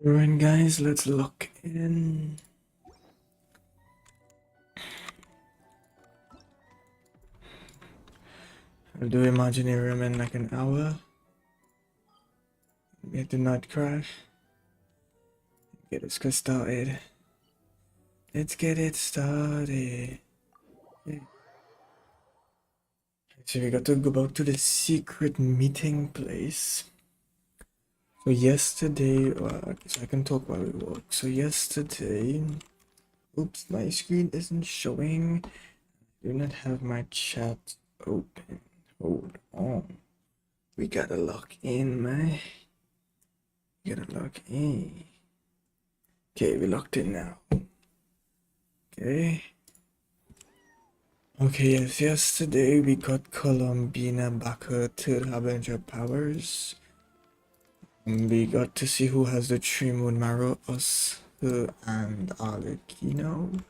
Alright guys, let's lock in. I'll do Imaginarium in like an hour. Get the night crash. Get it started. Let's get it started. So we got to go back to the secret meeting place. So yesterday, so I can talk while we walk. So yesterday, oops, my screen isn't showing. I do not have my chat open. Hold on. We gotta lock in, man. We gotta lock in. Okay, we locked in now. Okay. Okay, yes, yesterday we got Columbina back her third Harbinger powers. And we got to see who has the three moon marrow, us, her, and Arlecchino.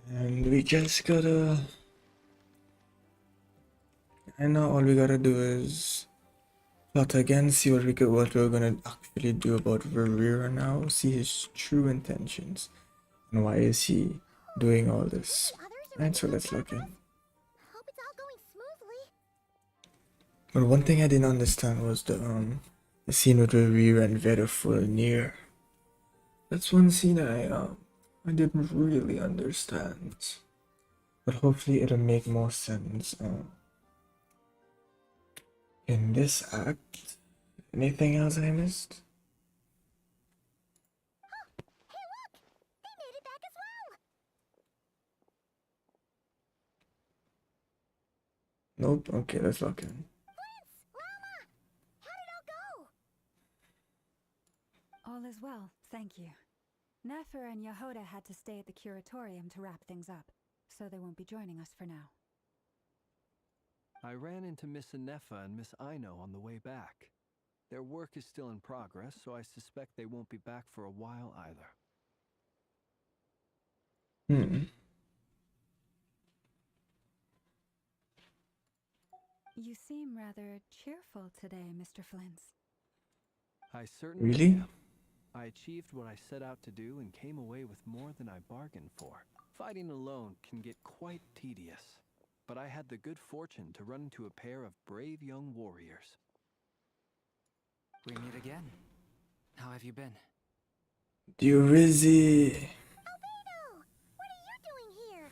And we just gotta... I know all we gotta do is plot again, see what we're gonna actually do about Verira now, see his true intentions, and why is he doing all this. And so let's look in. But one thing I didn't understand was the scene with Verira and Veda full near. That's one scene I didn't really understand. But hopefully it'll make more sense in this act. Anything else I missed? Nope. Okay, let's lock in. All is well, thank you. Nefer and Yehoda had to stay at the curatorium to wrap things up, so they won't be joining us for now. I ran into Miss Anefa and Miss Aino on the way back. Their work is still in progress, so I suspect they won't be back for a while either. You seem rather cheerful today, Mr. Flint. I certainly Really? am. I achieved what I set out to do and came away with more than I bargained for. Fighting alone can get quite tedious, but I had the good fortune to run into a pair of brave young warriors. We meet again. How have you been? Durizzi! Albedo! What are you doing here?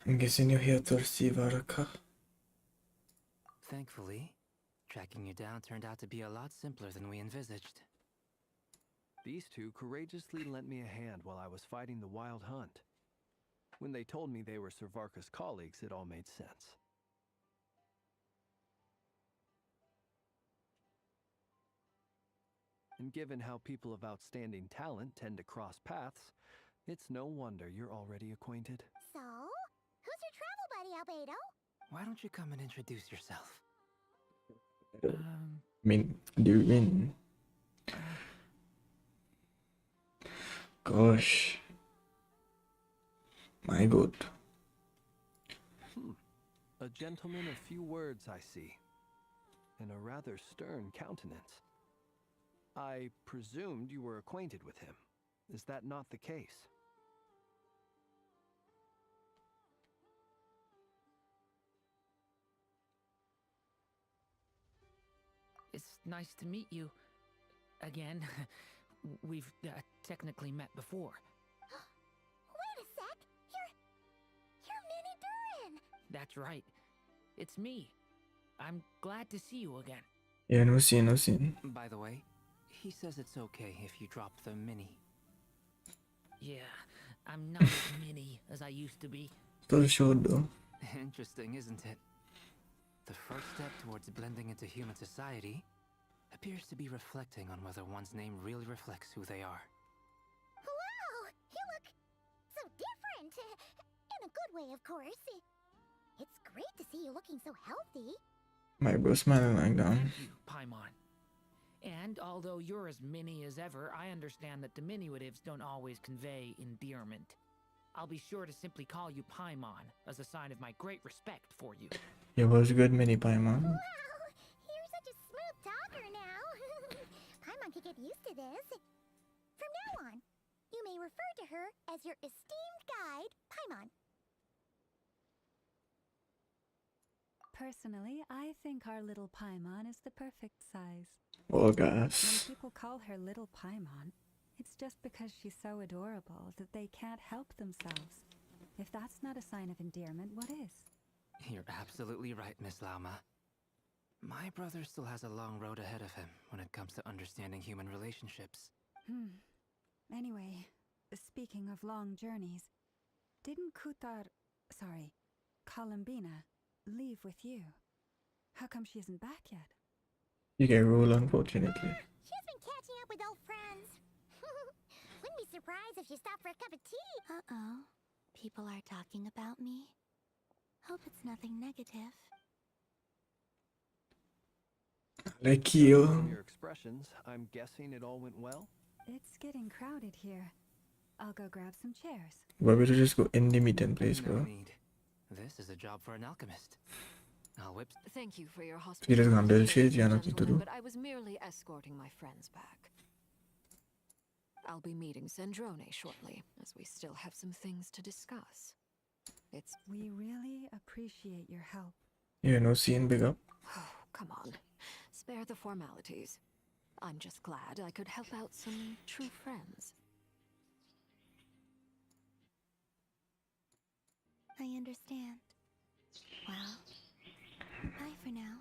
I'm guessing you're here to receive Araka. Thankfully, tracking you down turned out to be a lot simpler than we envisaged. These two courageously lent me a hand while I was fighting the wild hunt. When they told me they were Servarka's colleagues, it all made sense. And given how people of outstanding talent tend to cross paths, it's no wonder you're already acquainted. So, who's your travel buddy, Albedo? Why don't you come and introduce yourself? I mean, Durin. Gosh. My god. A gentleman of few words, I see, and a rather stern countenance. I presumed you were acquainted with him. Is that not the case? It's nice to meet you. Again. We've technically met before. Wait a sec! You're Minnie Durin! That's right. It's me. I'm glad to see you again. Yeah, no scene, no scene. By the way, he says it's okay if you drop the mini. Yeah, I'm not as mini as I used to be. Still short though. Interesting, isn't it? The first step towards blending into human society appears to be reflecting on whether one's name really reflects who they are. Wow! You look so different! In a good way, of course. It's great to see you looking so healthy. My bro smiling like that. Thank you, Paimon. And although you're as mini as ever, I understand that diminutives don't always convey endearment. I'll be sure to simply call you Paimon as a sign of my great respect for you. It was good mini Paimon. Wow! You're such a smooth talker now. her as your esteemed guide, Paimon. Personally, I think our little Paimon is the perfect size. Oh When gosh. people call her Little Paimon, it's just because she's so adorable that they can't help themselves. If that's not a sign of endearment, what is? You're absolutely right, Miss Lauma. My brother still has a long road ahead of him when it comes to understanding human relationships. Anyway, speaking of long journeys, didn't Columbina, leave with you? How come she isn't back yet? You get rule, unfortunately. She's been catching up with old friends. Wouldn't be surprised if she stopped for a cup of tea. Uh-oh. People are talking about me. Hope it's nothing negative. Like From you. your expressions, I'm guessing it all went well? It's getting crowded here. I'll go grab some chairs. Why would you just go in the meeting place, No bro? need. This is a job for an alchemist. I'll whip. Thank you for your He hospitality, doesn't have build ladies shit, you and know what to gentlemen, do. but I was merely escorting my friends back. I'll be meeting Sandrone shortly, as we still have some things to discuss. We really appreciate your help. Yeah, no scene big up. Oh, come on. Spare the formalities. I'm just glad I could help out some true friends. I understand. Well, bye for now,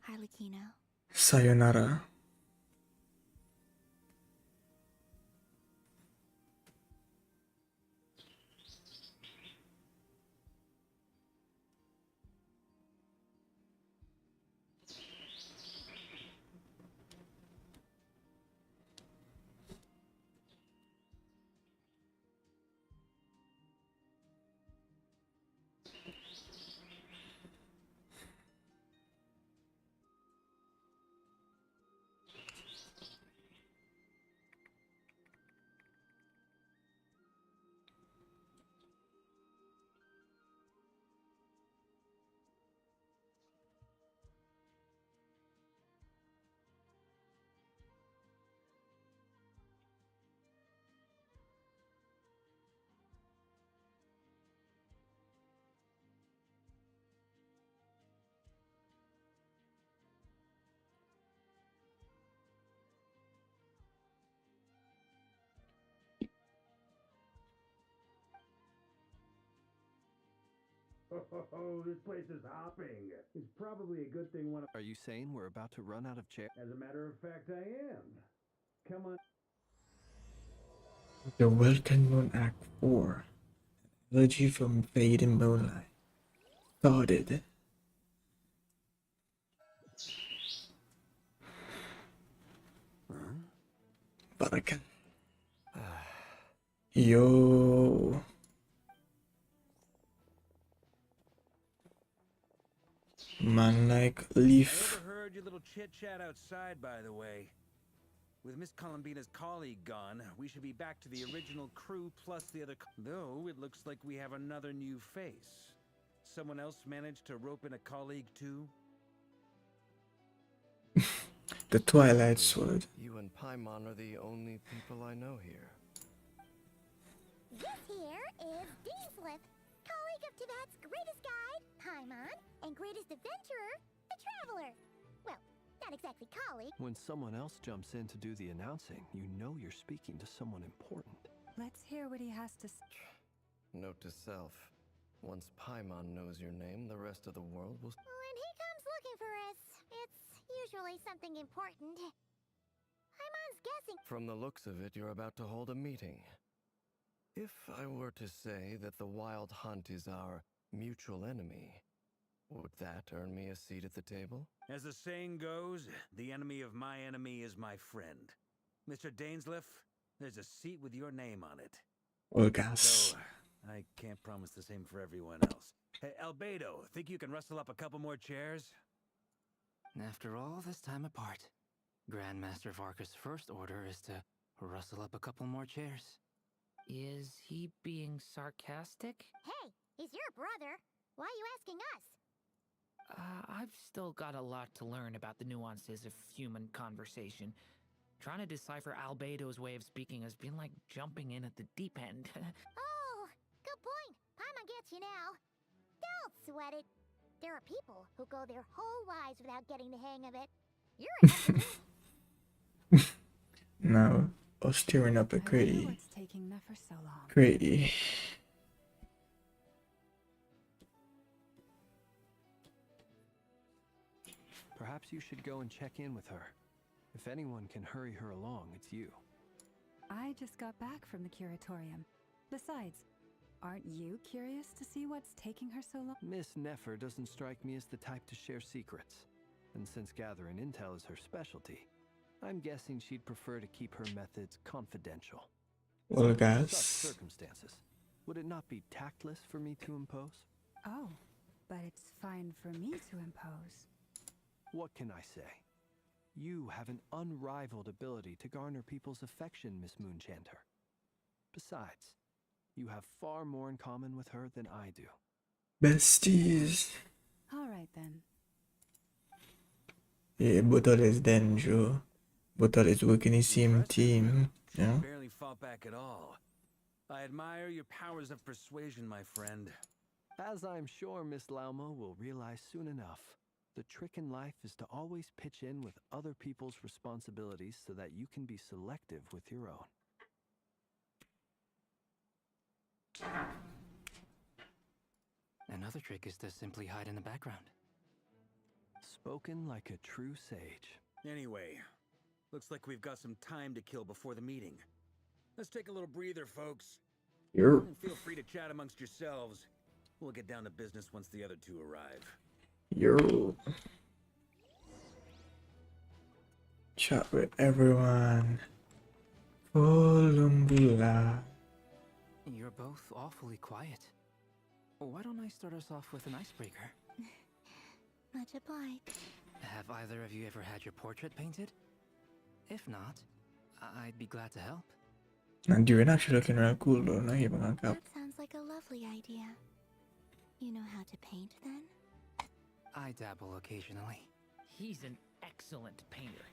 Harlequino. Sayonara. Oh, this place is hopping. It's probably a good thing Are you saying we're about to run out of chairs? As a matter of fact, I am. Come on. The Welcome Moon Act 4. Elegy from Fade and Moonlight. Started. Baraka. Yo. Man like leaf. I overheard your little chit-chat outside, by the way. With Miss Columbina's colleague gone, we should be back to the original crew plus the other... Though, it looks like we have another new face. Someone else managed to rope in a colleague, too? The Twilight Sword. You and Paimon are the only people I know here. This here is Deanslip, colleague of Tibet's greatest guide, Paimon, and greatest adventurer, the Traveler. Well, not exactly colleague. When someone else jumps in to do the announcing, you know you're speaking to someone important. Let's hear what he has to say. Note to self. Once Paimon knows your name, the rest of the world will... When he comes looking for us, it's usually something important. Paimon's guessing. From the looks of it, you're about to hold a meeting. If I were to say that the Wild Hunt is our mutual enemy, would that earn me a seat at the table? As the saying goes, the enemy of my enemy is my friend. Mr. Dainsliff, there's a seat with your name on it. Orgas. Though, I can't promise the same for everyone else. Hey, Albedo, think you can rustle up a couple more chairs? After all this time apart, Grandmaster Varka's first order is to rustle up a couple more chairs. Is he being sarcastic? Hey, he's your brother. Why are you asking us? I've still got a lot to learn about the nuances of human conversation. Trying to decipher Albedo's way of speaking has been like jumping in at the deep end. Oh, good point. Paimon gets you now. Don't sweat it. There are people who go their whole lives without getting the hang of it. You're enough for me. Now, I was tearing up a I wonder Krai. what's taking Nefer so long. Krai. Perhaps you should go and check in with her. If anyone can hurry her along, it's you. I just got back from the curatorium. Besides, aren't you curious to see what's taking her so long? Miss Nefer doesn't strike me as the type to share secrets. And since gathering intel is her specialty, I'm guessing she'd prefer to keep her methods confidential. Well, Under guys. such circumstances, would it not be tactless for me to impose? Oh, but it's fine for me to impose. What can I say? You have an unrivaled ability to garner people's affection, Miss Moonchanter. Besides, you have far more in common with her than I do. Besties. All right then. Yeah, Butler is danger. Butler is working in the same team. She Yeah. barely fought back at all. I admire your powers of persuasion, my friend. As I'm sure Miss Lauma will realize soon enough, the trick in life is to always pitch in with other people's responsibilities so that you can be selective with your own. Another trick is to simply hide in the background. Spoken like a true sage. Anyway, looks like we've got some time to kill before the meeting. Let's take a little breather, folks. You're And feel free to chat amongst yourselves. We'll get down to business once the other two arrive. chat with everyone. Volumbula. You're both awfully quiet. Why don't I start us off with an icebreaker? Much obliged. Have either of you ever had your portrait painted? If not, I'd be glad to help. And you're actually looking real cool though, not even on cap. That sounds like a lovely idea. You know how to paint then? I dabble occasionally. He's an excellent painter.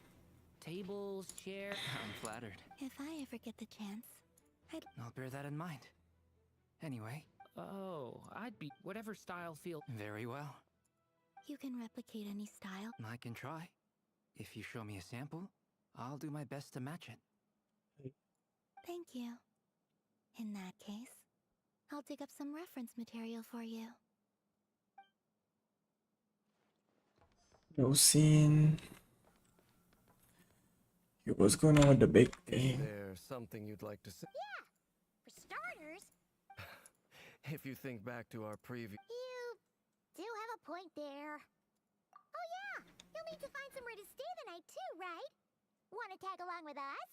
Tables, chairs. I'm flattered. If I ever get the chance, I'll bear that in mind. Anyway, Oh, I'd be whatever style feel. very well. you can replicate any style. I can try. If you show me a sample, I'll do my best to match it. Thank you. In that case, I'll dig up some reference material for you. No scene. What's going on with the big Is thing? there something you'd like to say? For starters, If you think back to our previous... you do have a point there. Oh yeah, you'll need to find somewhere to stay the night too, right? Want to tag along with us?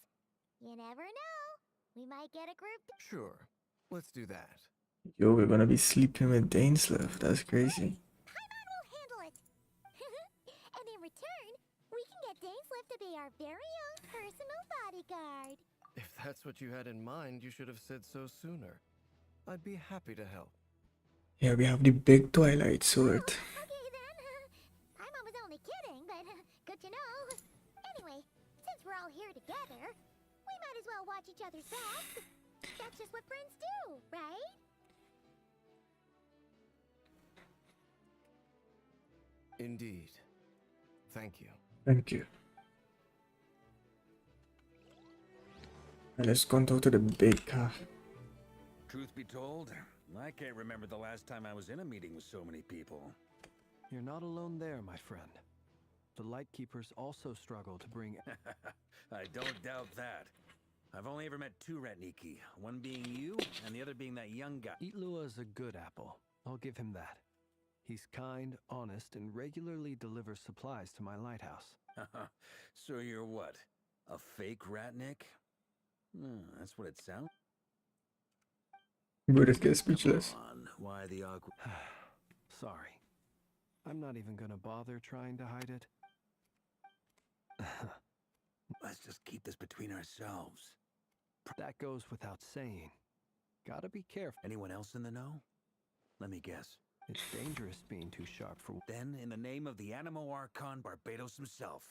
You never know. We might get a group. Sure, let's do that. Yo, we're gonna be sleeping with Dainslev. That's crazy. Paimon will handle it. And in return, we can get Dainslev to be our very own personal bodyguard. If that's what you had in mind, you should have said so sooner. I'd be happy to help. Yeah, we have the big Twilight sword. Okay then. Paimon was only kidding, but good to know. Anyway, since we're all here together, we might as well watch each other's backs. That's just what friends do, right? Indeed. Thank you. Thank you. And let's go and talk to the big car. Truth be told, I can't remember the last time I was in a meeting with so many people. You're not alone there, my friend. The Lightkeepers also struggle to bring... I don't doubt that. I've only ever met two Ratniki, one being you, and the other being that young guy. Itlua is a good apple. I'll give him that. He's kind, honest, and regularly delivers supplies to my lighthouse. So you're what? A fake Ratnik? That's what it sounds. Bro, just get speechless. Come on, why the awkward? Sorry. I'm not even gonna bother trying to hide it. Let's just keep this between ourselves. That goes without saying. Gotta be careful. Anyone else in the know? Let me guess. It's dangerous being too sharp for... Then, in the name of the Animo Archon Barbados himself.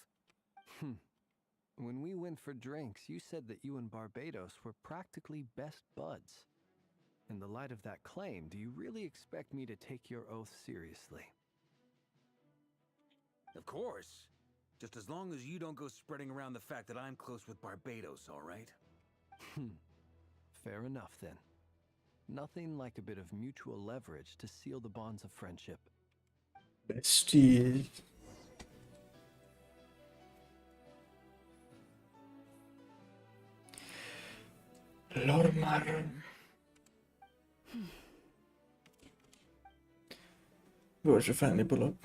When we went for drinks, you said that you and Barbados were practically best buds. In the light of that claim, do you really expect me to take your oath seriously? Of course. Just as long as you don't go spreading around the fact that I'm close with Barbados, all right? Fair enough, then. Nothing like a bit of mutual leverage to seal the bonds of friendship. Besties. Lormar. Vår 25 pull up.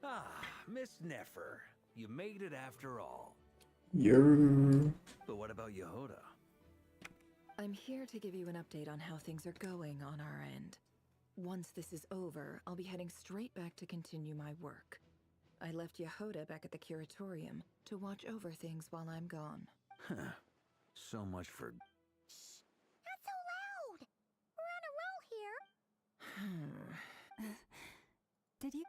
Ah, Miss Nefer. You made it after all. Yeah. But what about Yehoda? I'm here to give you an update on how things are going on our end. Once this is over, I'll be heading straight back to continue my work. I left Yehoda back at the Curatorium to watch over things while I'm gone. So much for... Shh! Not so loud! We're on a roll here! Did you?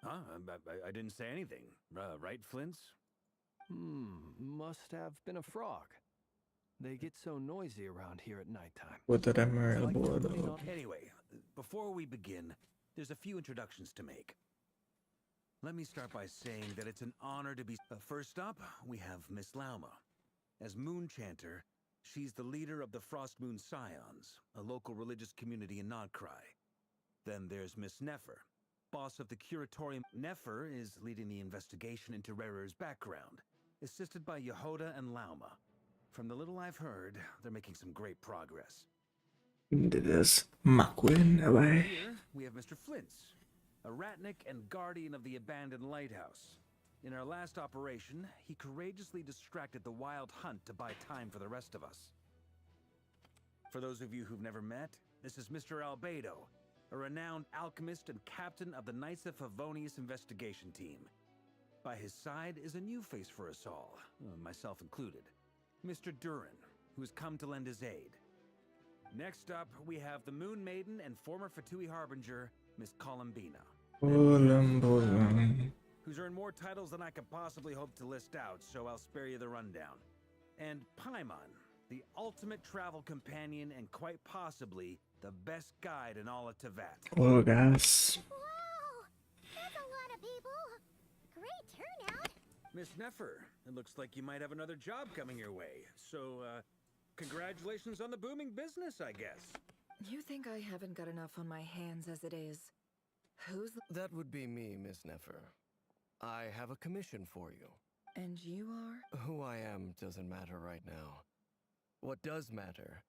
I didn't say anything. Right, Flints? Must have been a frog. They get so noisy around here at nighttime. What are them Like bored putting of? on- Anyway, before we begin, there's a few introductions to make. Let me start by saying that it's an honor to be... first up, we have Miss Lauma. As Moon Chanter, she's the leader of the Frost Moon Scions, a local religious community in Krai. Then there's Miss Nefer, boss of the Curatorium. Nefer is leading the investigation into Rarer's background, assisted by Yehoda and Lauma. From the little I've heard, they're making some great progress. Deras Maquin away. Here, we have Mr. Flint's, a ratnik and guardian of the abandoned lighthouse. In our last operation, he courageously distracted the wild hunt to buy time for the rest of us. For those of you who've never met, this is Mr. Albedo, a renowned alchemist and captain of the Knights of Favonius investigation team. By his side is a new face for us all, myself included, Mr. Durin, who has come to lend his aid. Next up, we have the Moon Maiden and former Fatui Harbinger, Miss Columbina. Who's earned more titles than I could possibly hope to list out, so I'll spare you the rundown. And Paimon, the ultimate travel companion and quite possibly the best guide in all of Tevat. Oh, guys. Wow! That's a lot of people! Great turnout! Miss Nefer, it looks like you might have another job coming your way. So, congratulations on the booming business, I guess. You think I haven't got enough on my hands as it is? Who's the... That would be me, Miss Nefer. I have a commission for you. And you are? Who I am doesn't matter right now. What does matter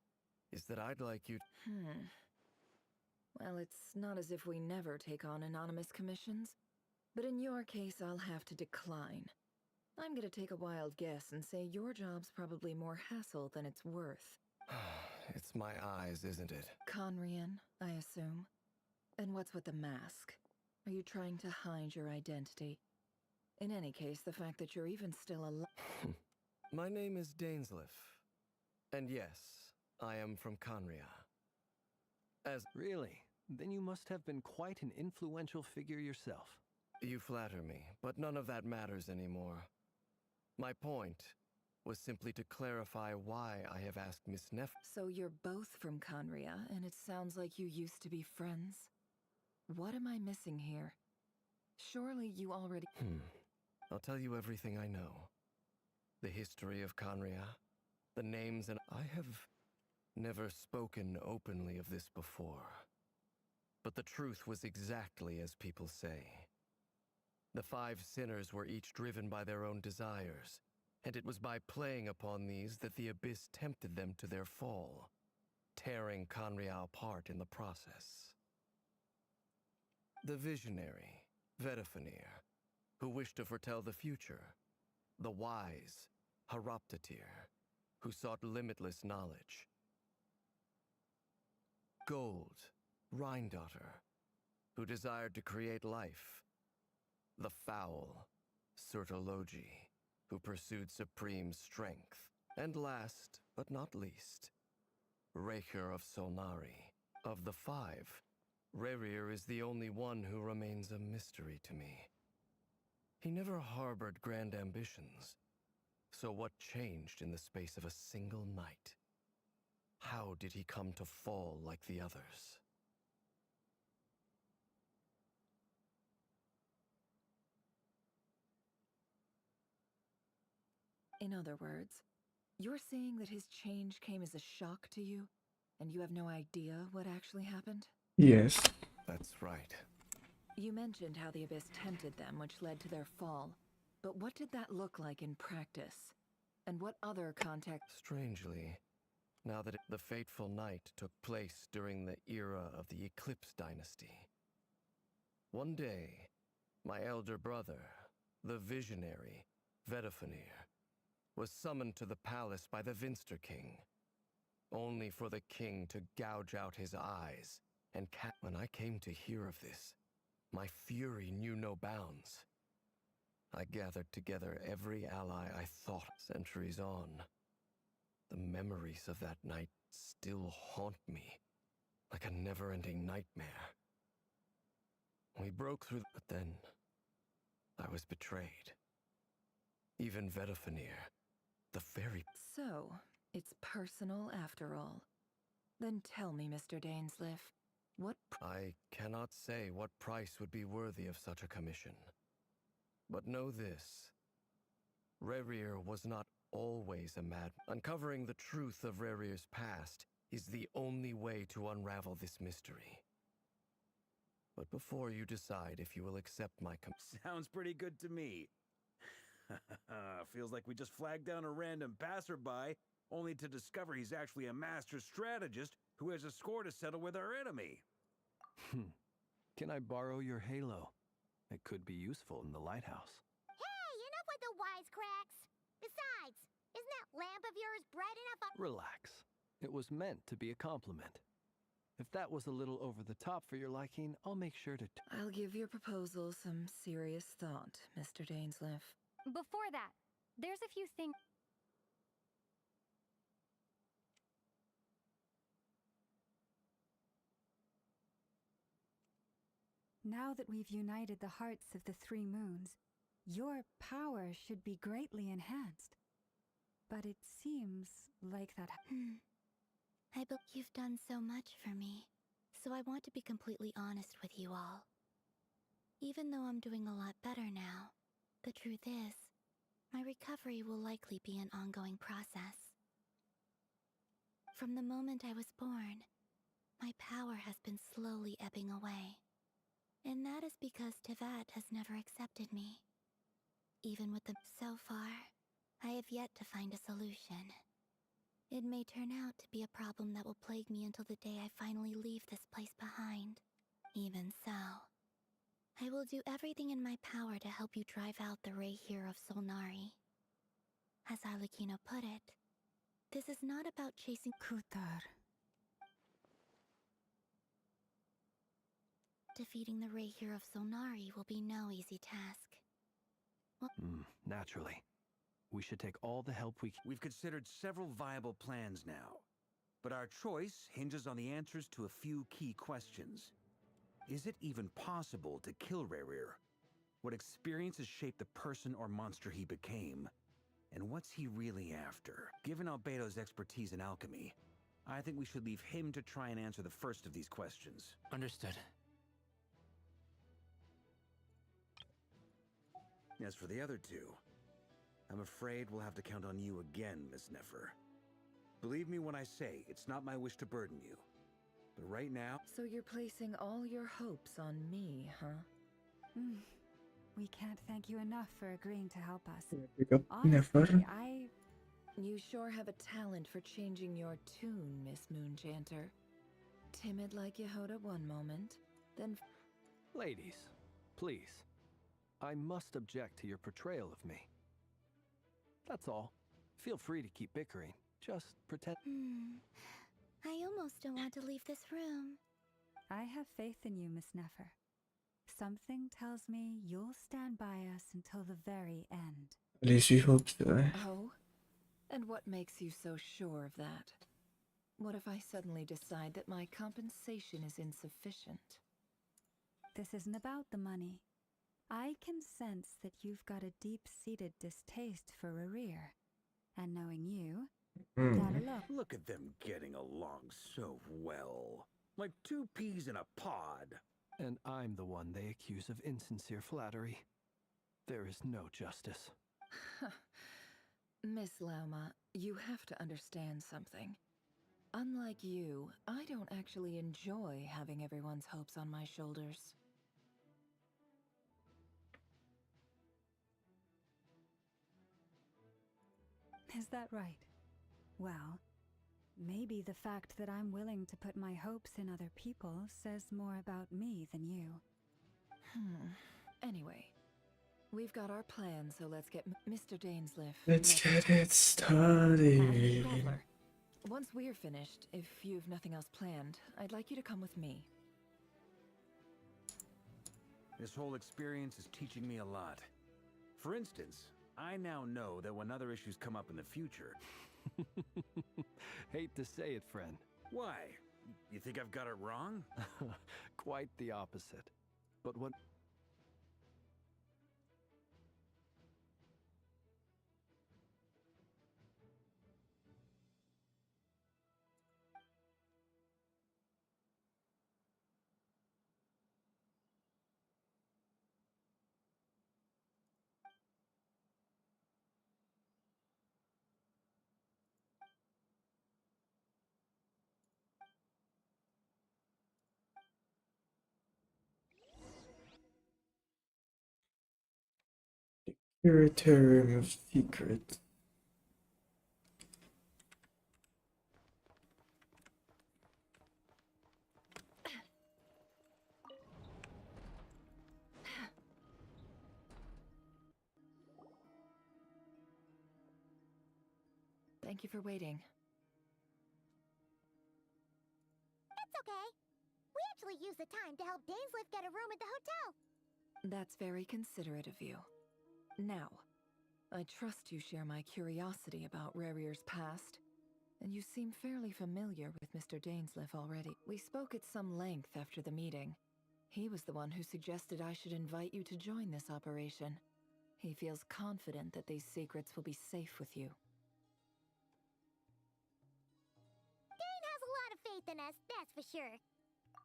is that I'd like you... Well, it's not as if we never take on anonymous commissions. But in your case, I'll have to decline. I'm gonna take a wild guess and say your job's probably more hassle than it's worth. It's my eyes, isn't it? Conrian, I assume. And what's with the mask? Are you trying to hide your identity? In any case, the fact that you're even still alive... My name is Dainsliff. And yes, I am from Conria. Really? Then you must have been quite an influential figure yourself. You flatter me, but none of that matters anymore. My point was simply to clarify why I have asked Miss Neff. So you're both from Conria, and it sounds like you used to be friends? What am I missing here? Surely you already... I'll tell you everything I know. The history of Conria, the names, and I have never spoken openly of this before. But the truth was exactly as people say. The 5 sinners were each driven by their own desires, and it was by playing upon these that the Abyss tempted them to their fall, tearing Conria apart in the process. The visionary, Vedafinir, who wished to foretell the future. The wise, Haroptatir, who sought limitless knowledge. Gold, Rhindaughter, who desired to create life. The foul, Sertologi, who pursued supreme strength. And last, but not least, Raker of Solnari. Of the 5, Rerir is the only one who remains a mystery to me. He never harbored grand ambitions. So what changed in the space of a single night? How did he come to fall like the others? In other words, you're saying that his change came as a shock to you, and you have no idea what actually happened? Yes. That's right. You mentioned how the Abyss tempted them, which led to their fall. But what did that look like in practice? And what other context? Strangely, now that the fateful night took place during the era of the Eclipse Dynasty. One day, my elder brother, the visionary, Vedifenir, was summoned to the palace by the Vinster King, only for the king to gouge out his eyes and when I came to hear of this, my fury knew no bounds. I gathered together every ally I thought. Centuries on, the memories of that night still haunt me like a never-ending nightmare. We broke through, but then I was betrayed. Even Vedifenir, the fairy... So, it's personal after all. Then tell me, Mr. Dainsleif, what... I cannot say what price would be worthy of such a commission. But know this. Rerir was not always a mad... Uncovering the truth of Rerir's past is the only way to unravel this mystery. But before you decide if you will accept my Sounds pretty good to me. Feels like we just flagged down a random passerby, only to discover he's actually a master strategist who has a score to settle with our enemy. Can I borrow your halo? It could be useful in the lighthouse. Hey, enough with the wisecracks! Besides, isn't that lamp of yours bright enough? Relax. It was meant to be a compliment. If that was a little over the top for your liking, I'll make sure to... I'll give your proposal some serious thought, Mr. Dainsleif. Before that, there's a few things. Now that we've united the hearts of the three moons, your power should be greatly enhanced. But it seems like that... I bet you've done so much for me, so I want to be completely honest with you all. Even though I'm doing a lot better now, the truth is, my recovery will likely be an ongoing process. From the moment I was born, my power has been slowly ebbing away. And that is because Tevat has never accepted me. Even with the... So far, I have yet to find a solution. It may turn out to be a problem that will plague me until the day I finally leave this place behind. Even so, I will do everything in my power to help you drive out the Reihir of Solnari. As Arlecchino put it, this is not about chasing Kutar. Defeating the Reihir of Solnari will be no easy task. Naturally. We should take all the help we can. We've considered several viable plans now, but our choice hinges on the answers to a few key questions. Is it even possible to kill Rerir? What experiences shaped the person or monster he became? And what's he really after? Given Albedo's expertise in alchemy, I think we should leave him to try and answer the first of these questions. Understood. As for the other two, I'm afraid we'll have to count on you again, Miss Nefer. Believe me when I say it's not my wish to burden you. But right now... So you're placing all your hopes on me, huh? We can't thank you enough for agreeing to help us. Pick up Nefer. Honestly, You sure have a talent for changing your tune, Miss Moonchanter. Timid like Yehoda one moment, then... Ladies, please. I must object to your portrayal of me. That's all. Feel free to keep bickering. Just pretend... I almost don't want to leave this room. I have faith in you, Miss Nefer. Something tells me you'll stand by us until the very end. At least we hope so. Oh? And what makes you so sure of that? What if I suddenly decide that my compensation is insufficient? This isn't about the money. I can sense that you've got a deep-seated distaste for Rerir. And knowing you, that alone. Look at them getting along so well. Like two peas in a pod. And I'm the one they accuse of insincere flattery. There is no justice. Miss Lauma, you have to understand something. Unlike you, I don't actually enjoy having everyone's hopes on my shoulders. Is that right? Well, maybe the fact that I'm willing to put my hopes in other people says more about me than you. Anyway, we've got our plan, so let's get Mr. Dainsliff. Let's get it And started. Traveler, once we're finished, if you've nothing else planned, I'd like you to come with me. This whole experience is teaching me a lot. For instance, I now know that when other issues come up in the future... Hate to say it, friend. Why? You think I've got it wrong? Quite the opposite. But what... Imaginarium of Secret. Thank you for waiting. It's okay. We actually used the time to help Dainsliff get a room at the hotel. That's very considerate of you. Now, I trust you share my curiosity about Rerir's past, and you seem fairly familiar with Mr. Dainsliff already. We spoke at some length after the meeting. He was the one who suggested I should invite you to join this operation. He feels confident that these secrets will be safe with you. Dane has a lot of faith in us, that's for sure.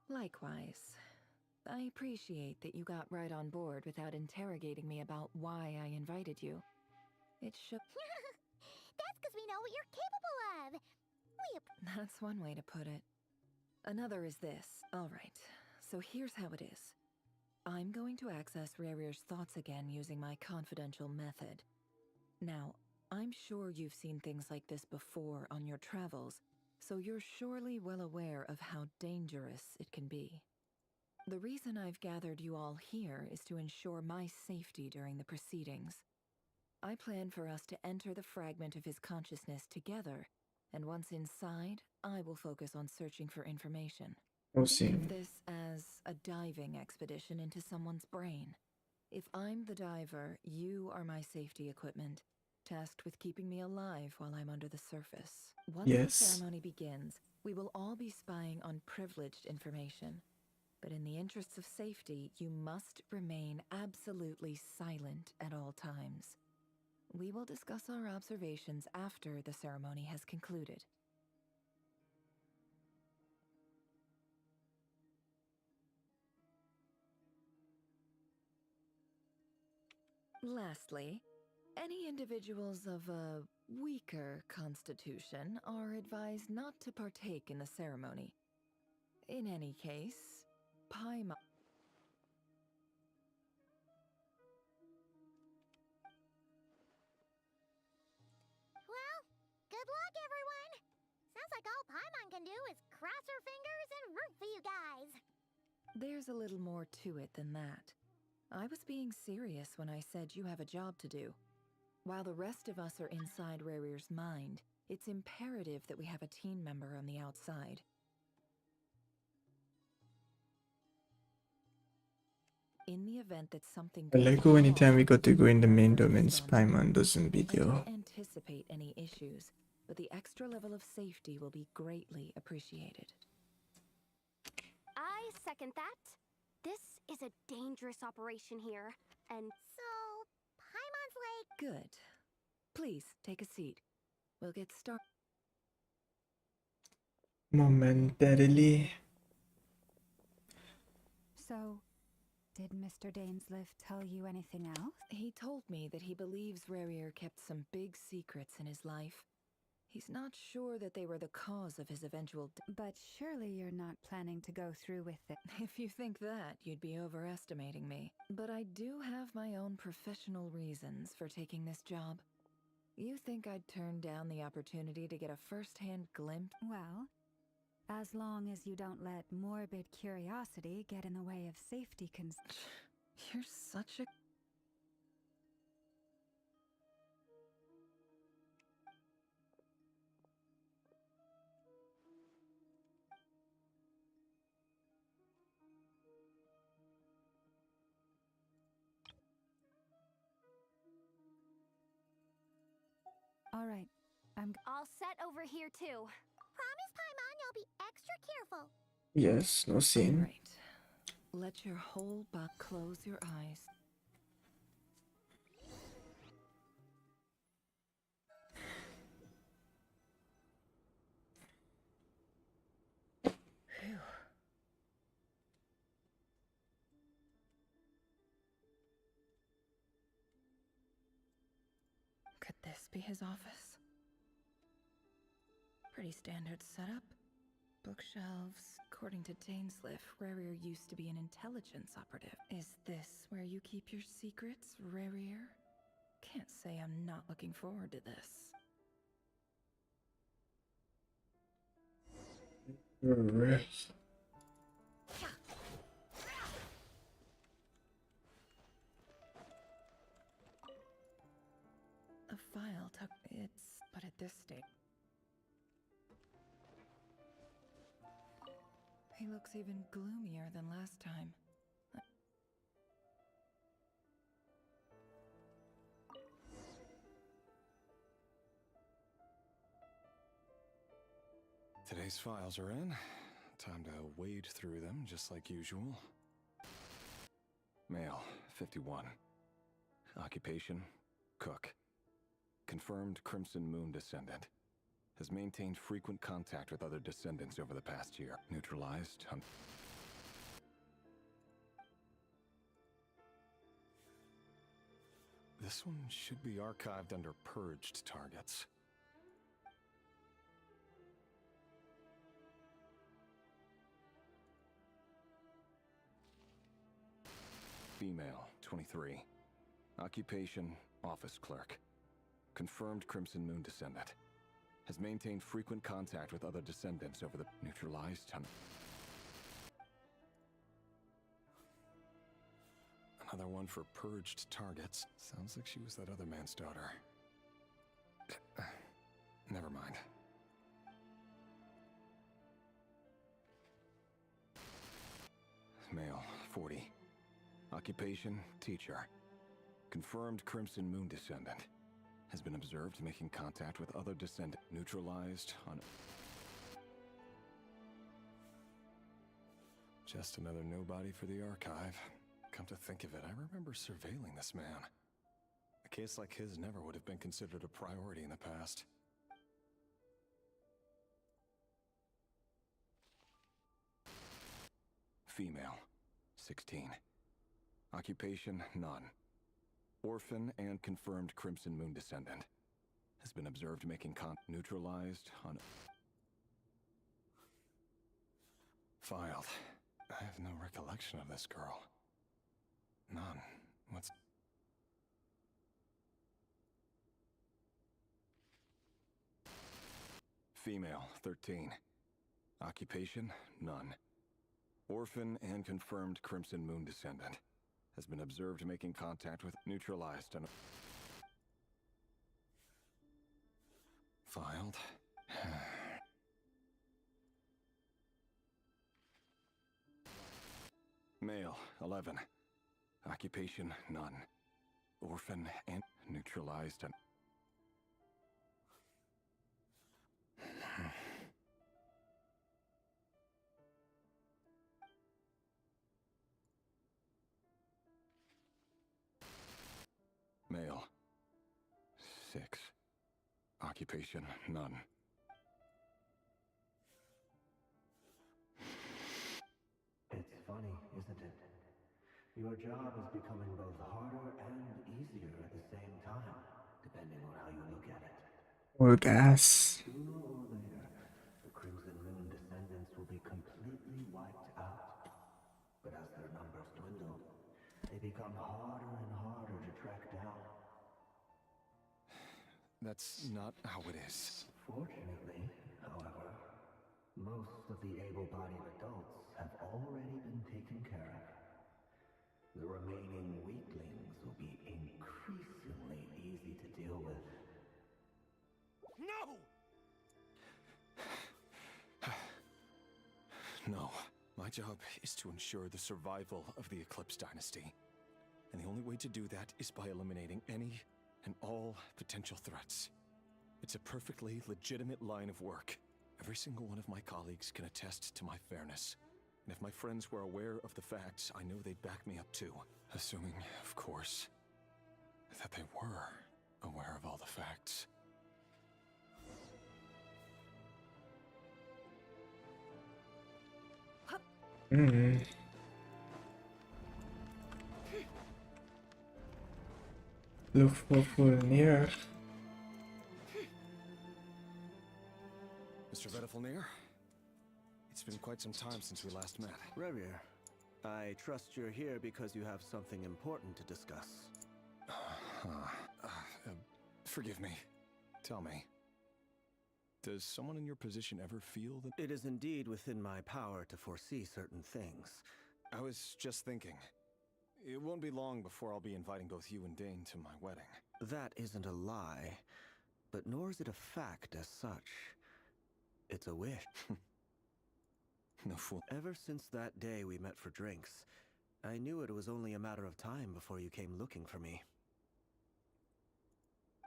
Likewise. I appreciate that you got right on board without interrogating me about why I invited you. It should... That's because we know what you're capable of. That's one way to put it. Another is this. Alright, so here's how it is. I'm going to access Rerir's thoughts again using my confidential method. Now, I'm sure you've seen things like this before on your travels, so you're surely well aware of how dangerous it can be. The reason I've gathered you all here is to ensure my safety during the proceedings. I plan for us to enter the fragment of his consciousness together, and once inside, I will focus on searching for information. We'll Think see. of this as a diving expedition into someone's brain. If I'm the diver, you are my safety equipment, tasked with keeping me alive while I'm under the surface. Once the Yes. ceremony begins, we will all be spying on privileged information. But in the interests of safety, you must remain absolutely silent at all times. We will discuss our observations after the ceremony has concluded. Lastly, any individuals of a weaker constitution are advised not to partake in the ceremony. In any case, Paimon... Well, good luck, everyone. Sounds like all Paimon can do is cross her fingers and root for you guys. There's a little more to it than that. I was being serious when I said you have a job to do. While the rest of us are inside Rerir's mind, it's imperative that we have a team member on the outside. In the event that something I goes like how anytime we wrong, got to go in the main domain, focus on Spyman doesn't I video. don't anticipate any issues, but the extra level of safety will be greatly appreciated. I second that. This is a dangerous operation here, and so Paimon's like... Good. Please, take a seat. We'll get started. Momentarily. So, did Mr. Dainsliff tell you anything else? He told me that he believes Rarier kept some big secrets in his life. He's not sure that they were the cause of his eventual But surely you're not planning to go through with it. If you think that, you'd be overestimating me. But I do have my own professional reasons for taking this job. You think I'd turn down the opportunity to get a first-hand glimpse? Well, as long as you don't let morbid curiosity get in the way of safety You're such a... All right, All set over here, too. Promise, Paimon, you'll be extra careful. Yes, no scene. Right. Let your whole buck close your eyes. Phew. Could this be his office? Pretty standard setup. Bookshelves. According to Dainsliff, Rarier used to be an intelligence operative. Is this where you keep your secrets, Rarier? Can't say I'm not looking forward to this. Right. A file tucked... But at this stage... He looks even gloomier than last time. Today's files are in. Time to wade through them, just like usual. Male, 51. Occupation, cook. Confirmed Crimson Moon descendant. Has maintained frequent contact with other descendants over the past year. Neutralized. This one should be archived under purged targets. Female, 23. Occupation, office clerk. Confirmed Crimson Moon descendant. Has maintained frequent contact with other descendants over the neutralized. Another one for purged targets. Sounds like she was that other man's daughter. Never mind. Male, 40. Occupation, teacher. Confirmed Crimson Moon descendant. Has been observed making contact with other descendants. Neutralized on... Just another nobody for the archive. Come to think of it, I remember surveilling this man. A case like his never would have been considered a priority in the past. Female, 16. Occupation, none. Orphan and confirmed Crimson Moon descendant. Has been observed making neutralized on... Filed. I have no recollection of this girl. None. What's... Female, 13. Occupation, none. Orphan and confirmed Crimson Moon descendant. Has been observed making contact with neutralized on... Filed. Male, 11. Occupation, none. Orphan and neutralized on... Occupation, none. It's funny, isn't it? Your job is becoming both harder and easier at the same time, depending on how you look at it. Work ass. Sooner or later, the Crimson Moon descendants will be completely wiped out. But as their numbers dwindle, they become harder and harder to track down. That's not how it is. Fortunately, however, most of the able-bodied adults have already been taken care of. The remaining weaklings will be increasingly easy to deal with. No! No. My job is to ensure the survival of the Eclipse Dynasty. And the only way to do that is by eliminating any and all potential threats. It's a perfectly legitimate line of work. Every single one of my colleagues can attest to my fairness. And if my friends were aware of the facts, I know they'd back me up too. Assuming, of course, that they were aware of all the facts. Hmm. Luft wohl näher. Mr. Vedifalnir? It's been quite some time since we last met. Rerir, I trust you're here because you have something important to discuss. Forgive me. Tell me. Does someone in your position ever feel that... It is indeed within my power to foresee certain things. I was just thinking. It won't be long before I'll be inviting both you and Dane to my wedding. That isn't a lie, but nor is it a fact as such. It's a wish. No fool. Ever since that day we met for drinks, I knew it was only a matter of time before you came looking for me.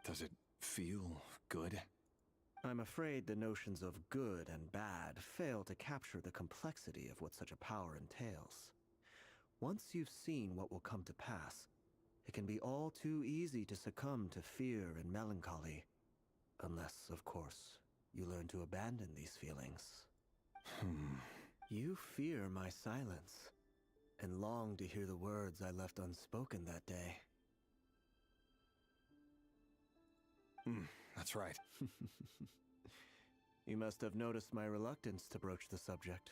Does it feel good? I'm afraid the notions of good and bad fail to capture the complexity of what such a power entails. Once you've seen what will come to pass, it can be all too easy to succumb to fear and melancholy. Unless, of course, you learn to abandon these feelings. You fear my silence, and long to hear the words I left unspoken that day. That's right. You must have noticed my reluctance to broach the subject.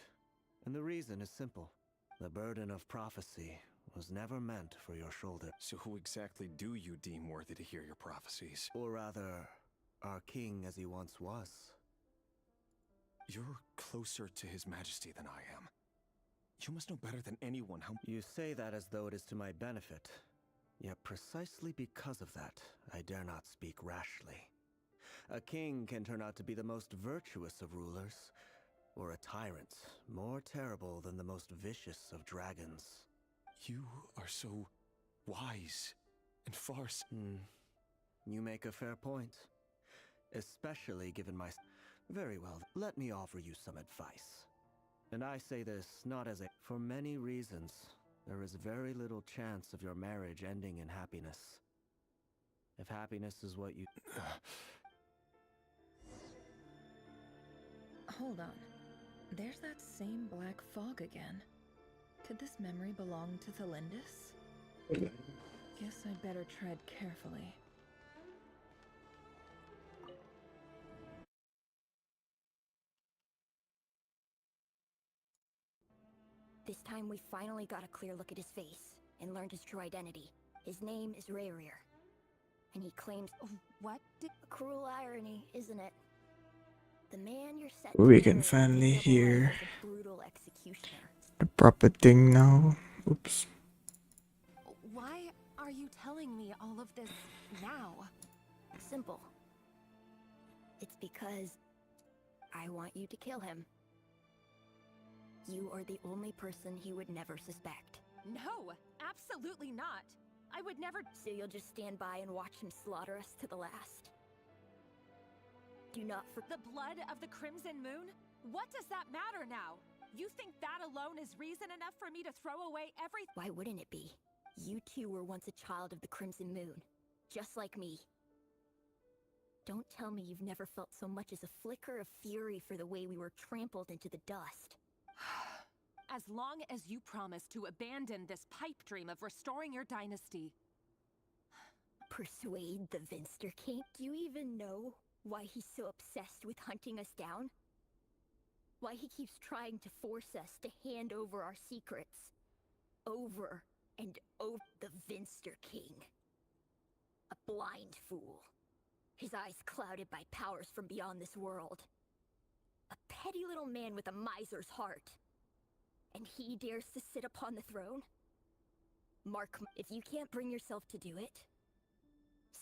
And the reason is simple. The burden of prophecy was never meant for your shoulder. So who exactly do you deem worthy to hear your prophecies? Or rather, our king as he once was. You're closer to His Majesty than I am. You must know better than anyone how... You say that as though it is to my benefit. Yet precisely because of that, I dare not speak rashly. A king can turn out to be the most virtuous of rulers, or a tyrant more terrible than the most vicious of dragons. You are so wise and far... You make a fair point. Especially given my... Very well, let me offer you some advice. And I say this not as a... For many reasons, there is very little chance of your marriage ending in happiness. If happiness is what you... Hold on. There's that same black fog again. Could this memory belong to Thelindis? Guess I'd better tread carefully. This time we finally got a clear look at his face and learned his true identity. His name is Rerir. And he claims... What? A cruel irony, isn't it? The man you're set We to can marry finally lives a life hear as a brutal executioner. the proper thing now. Oops. Why are you telling me all of this now? Simple. It's because I want you to kill him. You are the only person he would never suspect. No, absolutely not. I would never... So you'll just stand by and watch him slaughter us to the last? Do not The blood of the Crimson Moon? What does that matter now? You think that alone is reason enough for me to throw away everything? Why wouldn't it be? You two were once a child of the Crimson Moon, just like me. Don't tell me you've never felt so much as a flicker of fury for the way we were trampled into the dust. As long as you promise to abandon this pipe dream of restoring your dynasty. Persuade the Vinster King? Do you even know why he's so obsessed with hunting us down? Why he keeps trying to force us to hand over our secrets? Over and over. The Vinster King. A blind fool. His eyes clouded by powers from beyond this world. A petty little man with a miser's heart. And he dares to sit upon the throne? Mark, if you can't bring yourself to do it,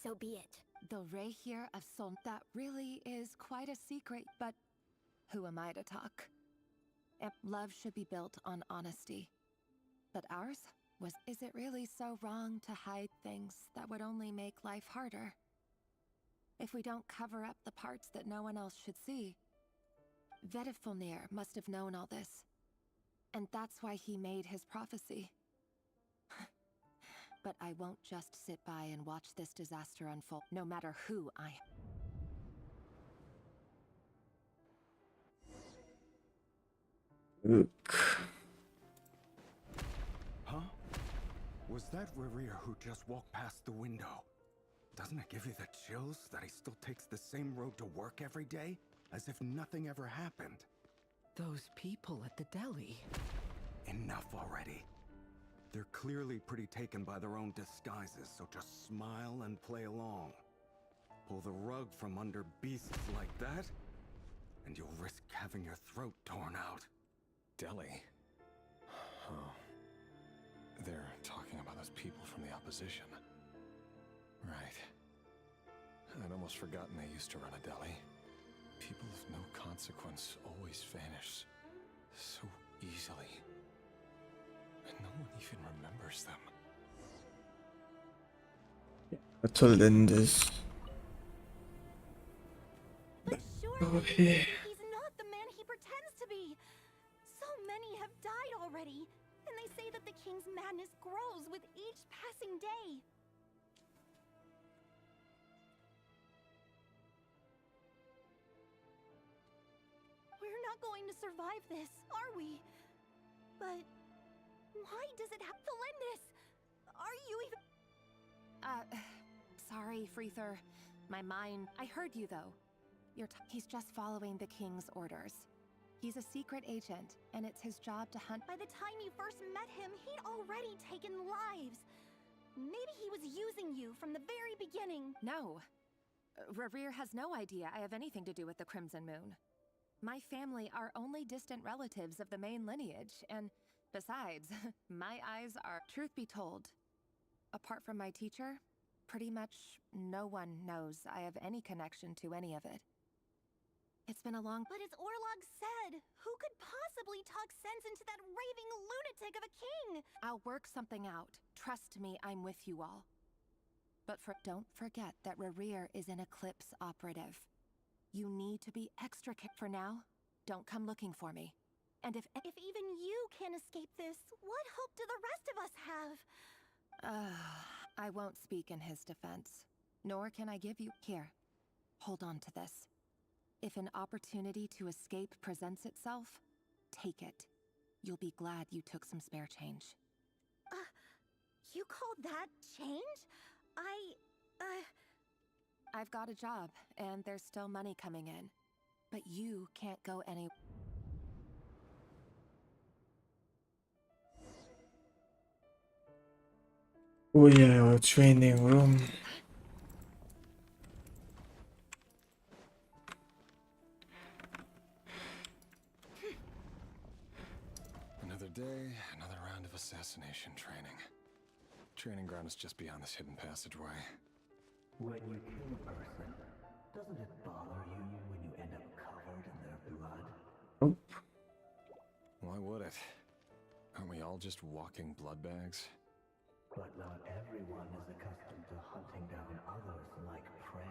so be it. The Reihir of Son. That really is quite a secret, but who am I to talk? Love should be built on honesty. But ours was. Is it really so wrong to hide things that would only make life harder? If we don't cover up the parts that no one else should see. Vedifulnir must have known all this. And that's why he made his prophecy. But I won't just sit by and watch this disaster unfold, no matter who I am. Look. Huh? Was that Rerir who just walked past the window? Doesn't it give you the chills that he still takes the same road to work every day? As if nothing ever happened. Those people at the deli. Enough already. They're clearly pretty taken by their own disguises, so just smile and play along. Pull the rug from under beasts like that, and you'll risk having your throat torn out. Deli? Oh. They're talking about those people from the opposition. Right. I'd almost forgotten they used to run a deli. People of no consequence always vanish so easily. And no one even remembers them. That's all in this. But surely Okay. he's not the man he pretends to be. So many have died already, and they say that the king's madness grows with each passing day. We're not going to survive this, are we? But why does it have to end this? Are you even... Sorry, Freether. My mind... I heard you, though. He's just following the king's orders. He's a secret agent, and it's his job to hunt... By the time you first met him, he'd already taken lives. Maybe he was using you from the very beginning. No. Rerir has no idea I have anything to do with the Crimson Moon. My family are only distant relatives of the main lineage, and besides, my eyes are... Truth be told, apart from my teacher, pretty much no one knows I have any connection to any of it. It's been a long... But as Orlog said, who could possibly talk sense into that raving lunatic of a king? I'll work something out. Trust me, I'm with you all. But don't forget that Rerir is an Eclipse operative. You need to be extra careful. For now, don't come looking for me. And if even you can't escape this, what hope do the rest of us have? I won't speak in his defense. Nor can I give you... Here, hold on to this. If an opportunity to escape presents itself, take it. You'll be glad you took some spare change. You call that change? I've got a job, and there's still money coming in. But you can't go any... Oh yeah, our training room. Another day, another round of assassination training. Training ground is just beyond this hidden passageway. When you kill a person, doesn't it bother you when you end up covered in their blood? Nope. Why would it? Aren't we all just walking blood bags? But not everyone is accustomed to hunting down others like prey.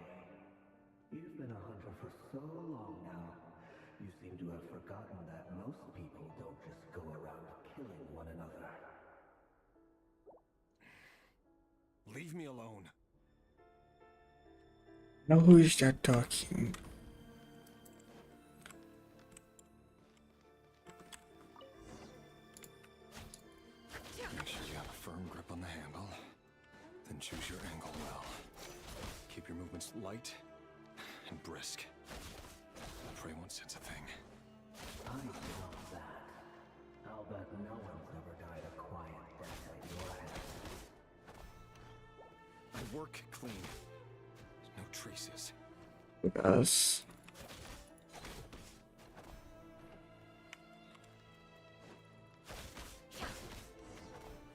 You've been a hunter for so long now, you seem to have forgotten that most people don't just go around killing one another. Leave me alone. Now who is that talking? Make sure you have a firm grip on the handle. Then choose your angle well. Keep your movements light and brisk. Prey won't sense a thing. I love that. I'll bet no one's ever died a quiet death at your hands. I work clean. No traces. With us.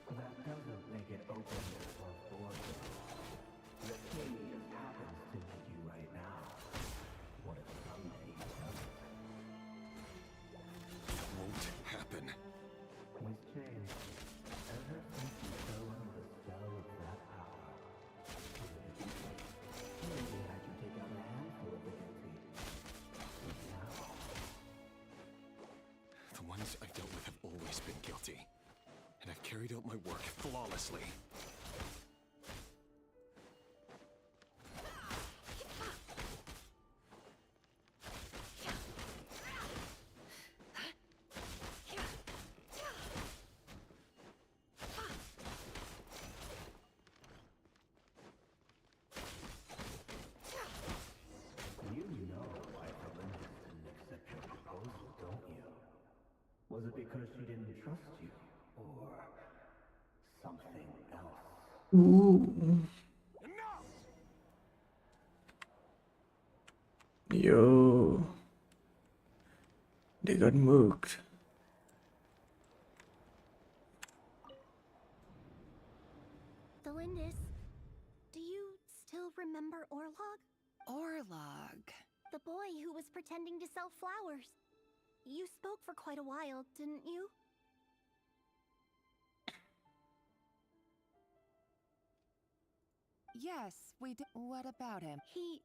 That doesn't make it open above board. The thing just happens to meet you right now. What if someday he doesn't? It won't happen. He's changed. Ever since you fell under the spell of that power. Maybe had you take out a handful of the guilty. But now... The ones I've dealt with have always been guilty. And I've carried out my work flawlessly. You know why Belinda didn't accept your proposal, don't you? Was it because she didn't trust you? Or something else? Ooh. Yo. They got mooked. Delindis, do you still remember Orlog? Orlog. The boy who was pretending to sell flowers. You spoke for quite a while, didn't you? Yes, we did. What about him? He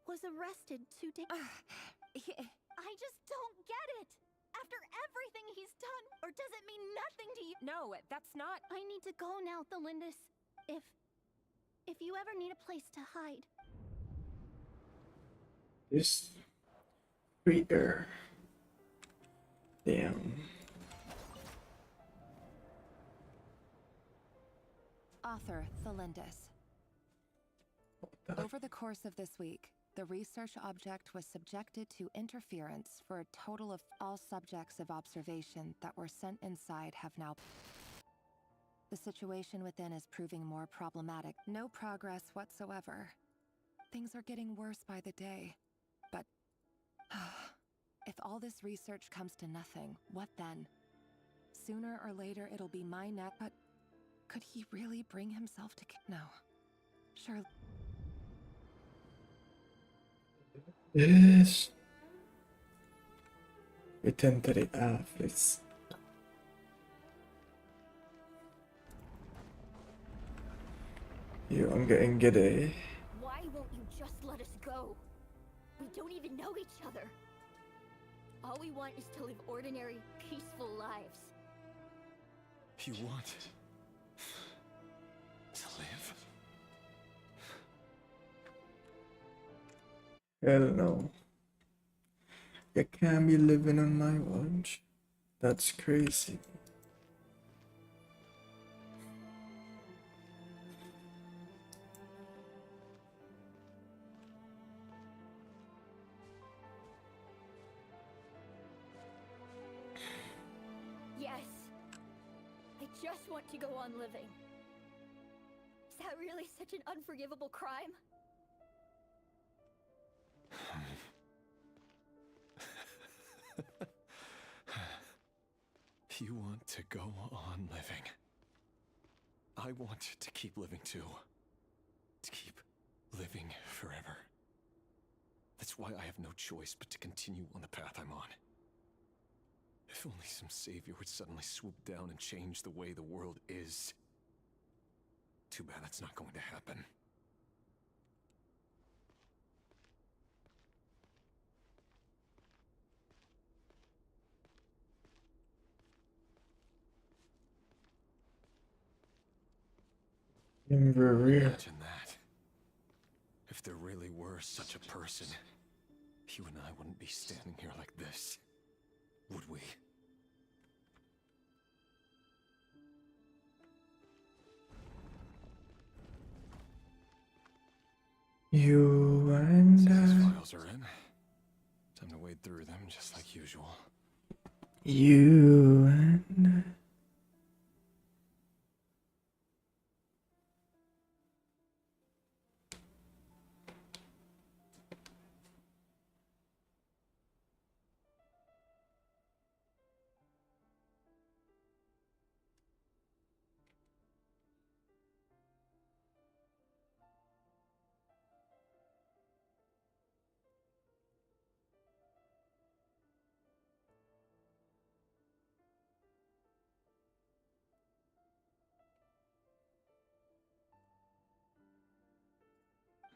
was arrested 2 days. I just don't get it. After everything he's done, or does it mean nothing to you? No, that's not. I need to go now, Delindis. If you ever need a place to hide. This free air. Damn. Author Thelindis. Over the course of this week, the research object was subjected to interference for a total of all subjects of observation that were sent inside have now. The situation within is proving more problematic. No progress whatsoever. Things are getting worse by the day. But if all this research comes to nothing, what then? Sooner or later it'll be my net, but could he really bring himself to no. Sure. Yes. Return to the office. Yo, I'm getting giddy. Why won't you just let us go? We don't even know each other. All we want is to live ordinary, peaceful lives. You want to live? Hell no. You can't be living on my watch. That's crazy. Yes. I just want to go on living. Is that really such an unforgivable crime? You want to go on living. I want to keep living too. To keep living forever. That's why I have no choice but to continue on the path I'm on. If only some savior would suddenly swoop down and change the way the world is. Too bad that's not going to happen. Imagine Imagine that. If there really were such a person, you and I wouldn't be standing here like this, would we? You and Since his I. files are in, time to wade through them just like usual. You and I.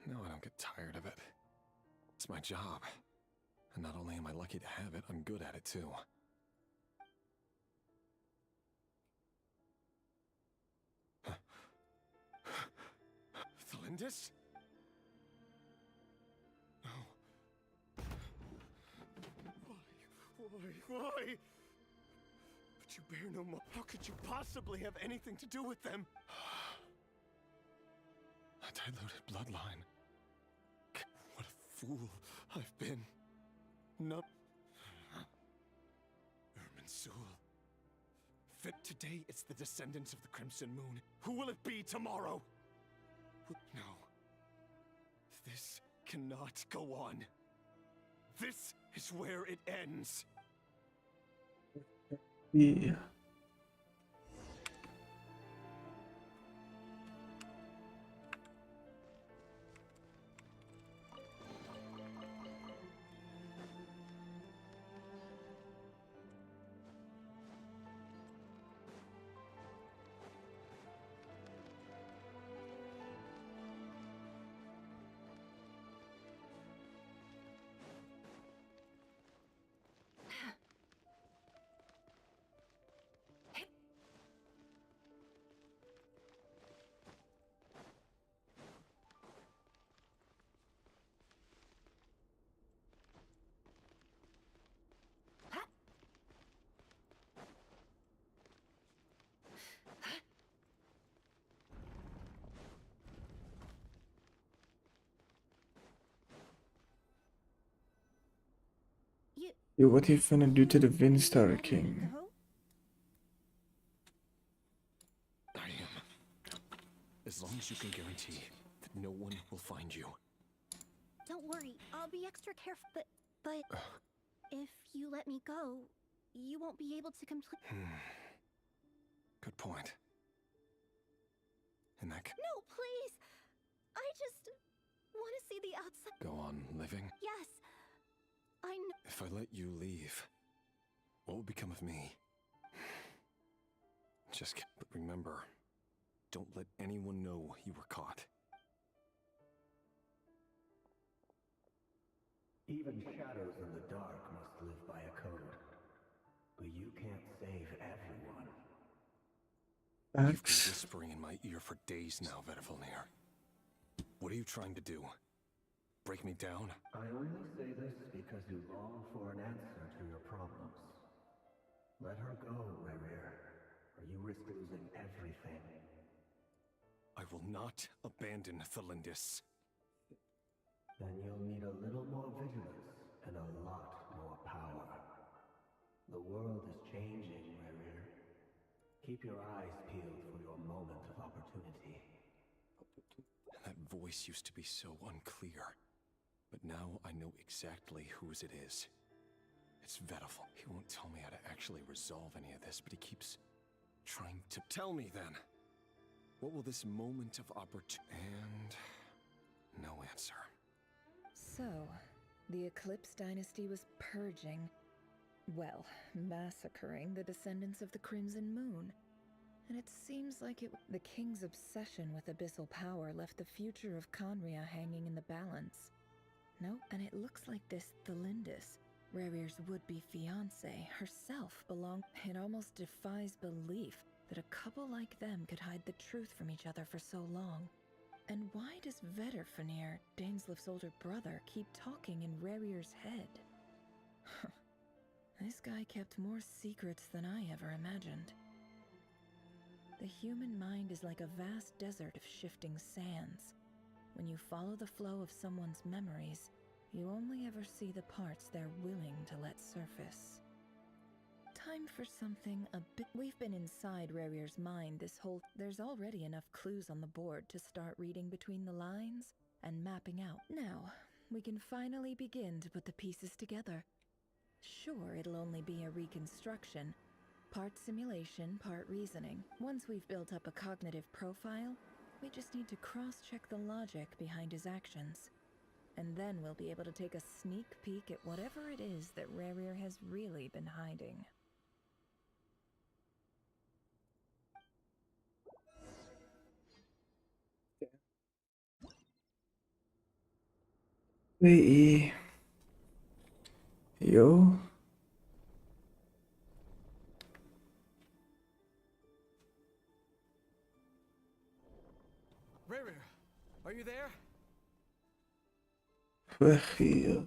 No, I don't get tired of it. It's my job. And not only am I lucky to have it, I'm good at it too. Thalindis? No. Why? But you bear no more. How could you possibly have anything to do with them? A diluted bloodline. What a fool I've been. Not... Irminsul. Today it's the descendants of the Crimson Moon. Who will it be tomorrow? No. This cannot go on. This is where it ends. Yeah. Yo, what you finna do to the Vinstar King? I am. As long as you can guarantee that no one will find you. Don't worry, I'll be extra careful, but if you let me go, you won't be able to complete... Good point. In that No, please! I just want to see the outside. Go on living? Yes, I know. If I let you leave, what will become of me? But remember, don't let anyone know you were caught. Even shadows in the dark must live by a code. But you can't save everyone. You've been whispering in my ear for days now, Vedifalnir. What are you trying to do? Break me down? I only say this because you long for an answer to your problems. Let her go, Rerir, or you risk losing everything. I will not abandon Thalindis. Then you'll need a little more vigilance and a lot more power. The world is changing, Rerir. Keep your eyes peeled for your moment of opportunity. That voice used to be so unclear. But now I know exactly whose it is. It's Vedifal. He won't tell me how to actually resolve any of this, but he keeps trying to tell me then. What will this moment of opportunity... And... no answer. So, the Eclipse Dynasty was purging, well, massacring the descendants of the Crimson Moon. And it seems like the king's obsession with abyssal power left the future of Khaenri'ah hanging in the balance. No, and it looks like this Thalindis, Rerir's would-be fiancée, herself belonged. It almost defies belief that a couple like them could hide the truth from each other for so long. And why does Vedderfanir, Daneslif's older brother, keep talking in Rerir's head? This guy kept more secrets than I ever imagined. The human mind is like a vast desert of shifting sands. When you follow the flow of someone's memories, you only ever see the parts they're willing to let surface. Time for something a bit. We've been inside Rerir's mind this whole. There's already enough clues on the board to start reading between the lines and mapping out. Now, we can finally begin to put the pieces together. Sure, it'll only be a reconstruction. Part simulation, part reasoning. Once we've built up a cognitive profile, we just need to cross-check the logic behind his actions. And then we'll be able to take a sneak peek at whatever it is that Rerir has really been hiding. Wait. Yo. Rerir, are you there? Weg hier.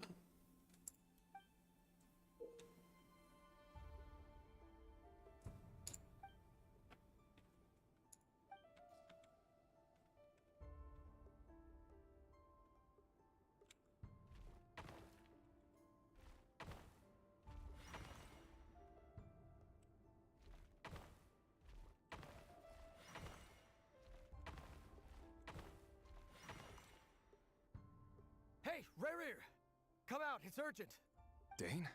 Hey, Rerir! Come out, it's urgent! Dane?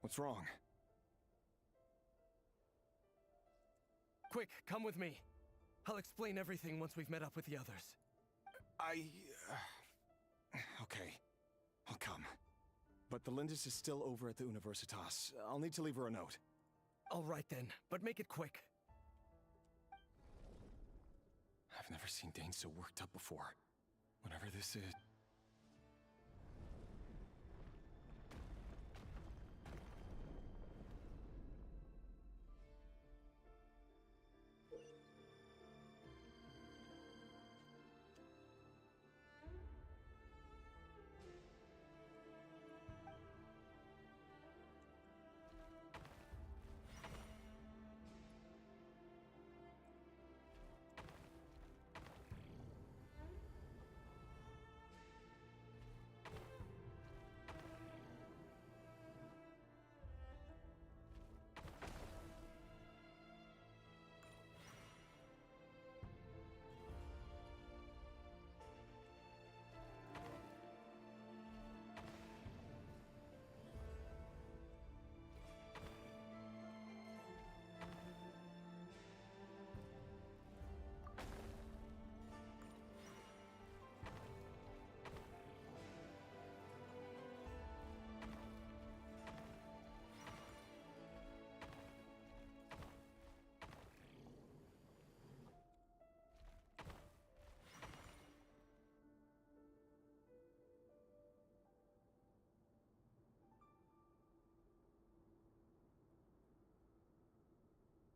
What's wrong? Quick, come with me. I'll explain everything once we've met up with the others. Okay. I'll come. But the Lindis is still over at the Universitas. I'll need to leave her a note. All right then, but make it quick. I've never seen Dane so worked up before. Whatever this is...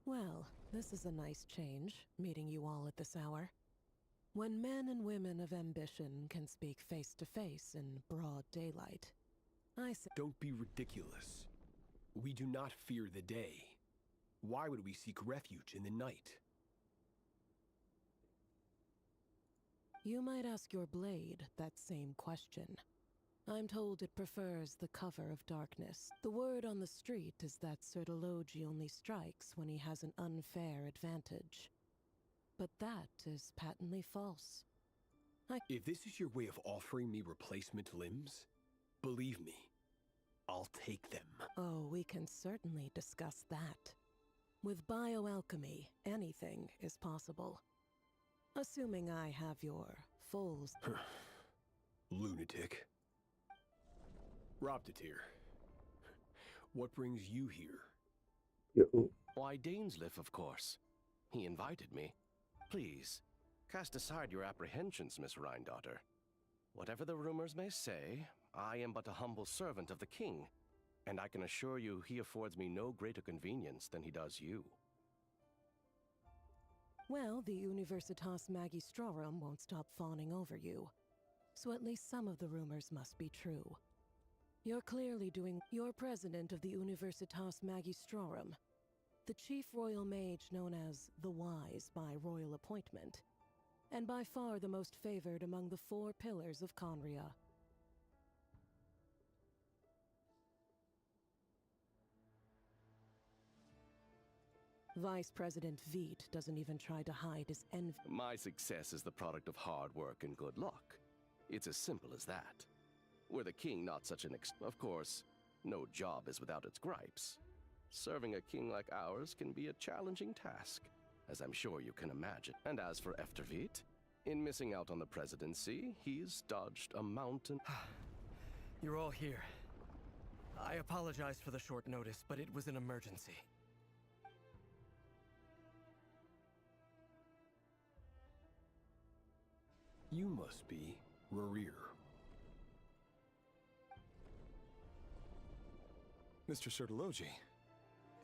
Well, this is a nice change, meeting you all at this hour. When men and women of ambition can speak face to face in broad daylight, I say— Don't be ridiculous. We do not fear the day. Why would we seek refuge in the night? You might ask your blade that same question. I'm told it prefers the cover of darkness. The word on the street is that Sir Elegy only strikes when he has an unfair advantage. But that is patently false. If this is your way of offering me replacement limbs, believe me, I'll take them. Oh, we can certainly discuss that. With bioalchemy, anything is possible. Assuming I have your full... Lunatic. Robtatir, what brings you here? Yo. Why, Dainsliff, of course. He invited me. Please, cast aside your apprehensions, Miss Rhindaughter. Whatever the rumors may say, I am but a humble servant of the king, and I can assure you he affords me no greater convenience than he does you. Well, the Universitas Magistrorum won't stop fawning over you. So at least some of the rumors must be true. You're clearly doing... You're president of the Universitas Magistrorum, the chief royal mage known as the Wise by royal appointment, and by far the most favored among the 4 pillars of Conria. Vice President Veit doesn't even try to hide his envy. My success is the product of hard work and good luck. It's as simple as that. Were the king not such an Of course, no job is without its gripes. Serving a king like ours can be a challenging task, as I'm sure you can imagine. And as for Efterveit, in missing out on the presidency, he's dodged a mountain. You're all here. I apologize for the short notice, but it was an emergency. You must be Rerir. Mr. Sertologi.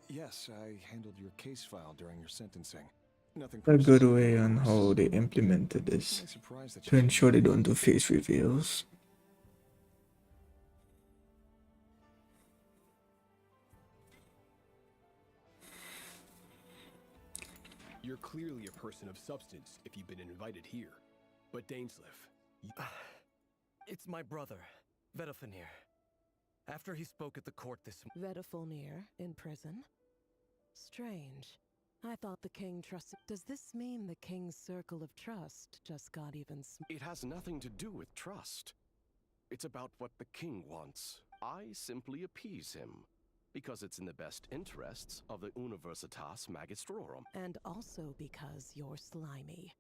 Yes, I handled your case file during your sentencing. Nothing A good personal, way of on course. how they implemented this I'm surprised that to you ensure they don't do face reveals. You're clearly a person of substance if you've been invited here. But Dainsleif, It's my brother, Vedofenir. After he spoke at the court this Vedofenir in prison? Strange. I thought the king trusted... Does this mean the king's circle of trust just got even It has nothing to do with trust. It's about what the king wants. I simply appease him, because it's in the best interests of the Universitas Magistrorum. And also because you're slimy.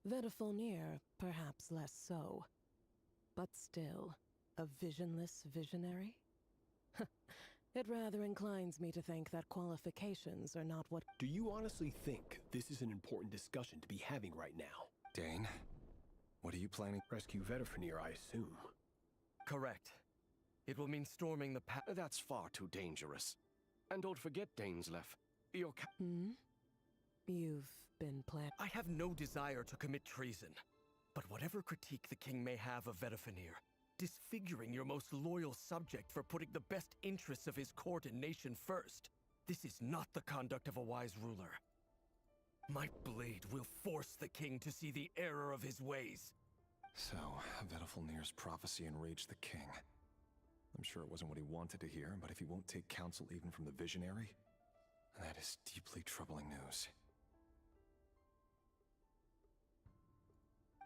Vedofenir, perhaps less so. But still, a visionless visionary? It rather inclines me to think that qualifications are not what... do you honestly think this is an important discussion to be having right now? Dane, what are you planning? Rescue Vedofenir, I assume. Correct. It will mean storming the That's far too dangerous. And don't forget, Dainsleif, your You've been planning... I have no desire to commit treason. But whatever critique the king may have of Vedofenir, disfiguring your most loyal subject for putting the best interests of his court and nation first, this is not the conduct of a wise ruler. My blade will force the king to see the error of his ways. So, Vedofenir's prophecy enraged the king. I'm sure it wasn't what he wanted to hear, but if he won't take counsel even from the visionary, that is deeply troubling news.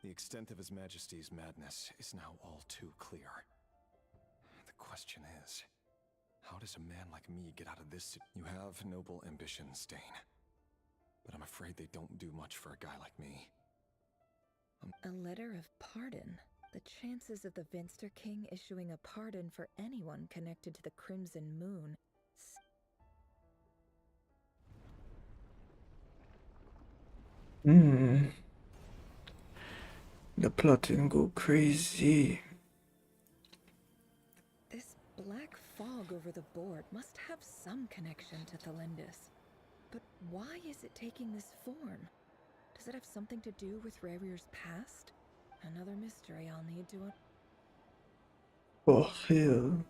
The extent of His Majesty's madness is now all too clear. The question is, how does a man like me get out of this? You have noble ambitions, Dane. But I'm afraid they don't do much for a guy like me. A letter of pardon? The chances of the Vinster King issuing a pardon for anyone connected to the Crimson Moon... The plot didn't go crazy. This black fog over the board must have some connection to Thelindis. But why is it taking this form? Does it have something to do with Rerir's past? Another mystery I'll need to... Oh, hell.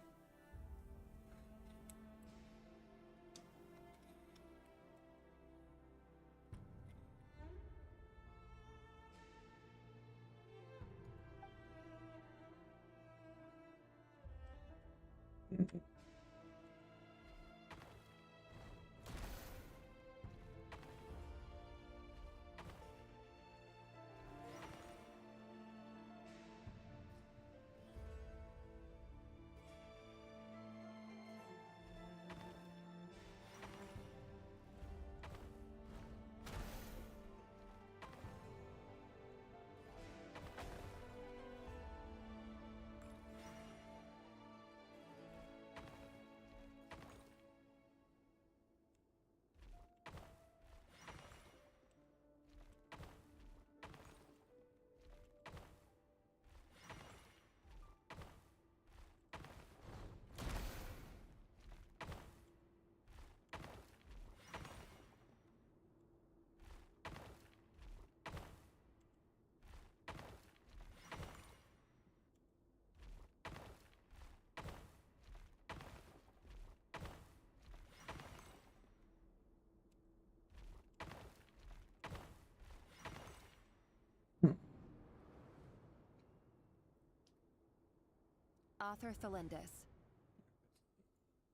Author Thalindis.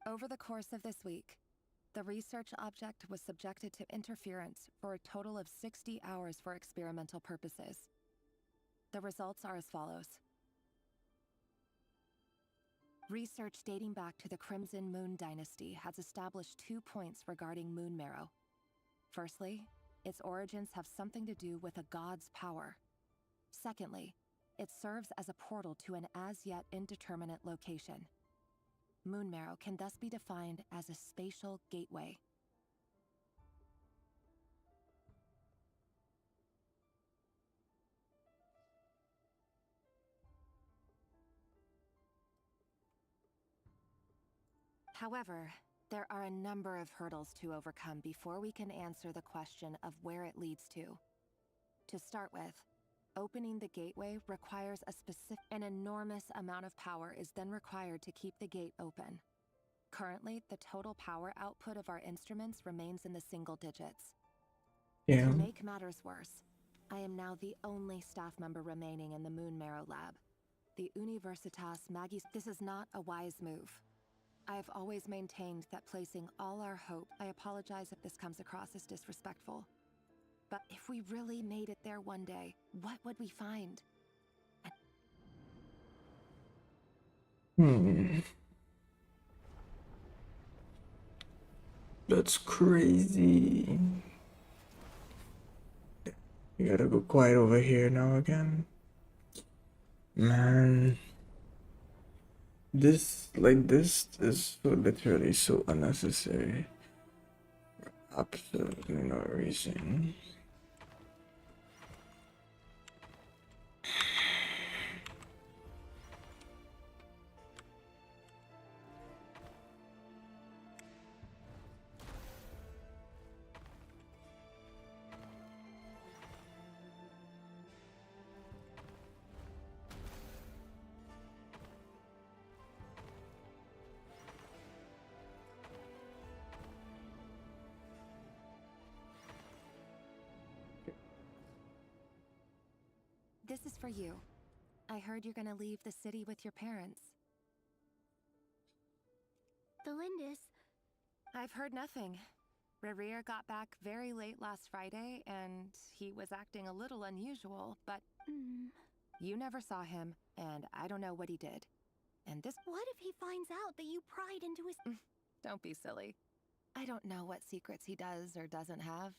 Over the course of this week, the research object was subjected to interference for a total of 60 hours for experimental purposes. The results are as follows. Research dating back to the Crimson Moon Dynasty has established 2 points regarding moon marrow. Firstly, its origins have something to do with a god's power. Secondly, it serves as a portal to an as-yet indeterminate location. Moon marrow can thus be defined as a spatial gateway. However, there are a number of hurdles to overcome before we can answer the question of where it leads to. To start with, opening the gateway requires an enormous amount of power is then required to keep the gate open. Currently, the total power output of our instruments remains in the single digits. Yeah. To make matters worse, I am now the only staff member remaining in the Moon Marrow lab. The Universitas Magis. This is not a wise move. I have always maintained that placing all our hope. I apologize if this comes across as disrespectful. But if we really made it there one day, what would we find? That's crazy. You gotta go quiet over here now again. Man. This is so literally so unnecessary. For absolutely no reason. This is for you. I heard you're gonna leave the city with your parents. Thalindis. I've heard nothing. Rerir got back very late last Friday, and he was acting a little unusual, but you never saw him, and I don't know what he did. And this— What if he finds out that you pried into his— Don't be silly. I don't know what secrets he does or doesn't have.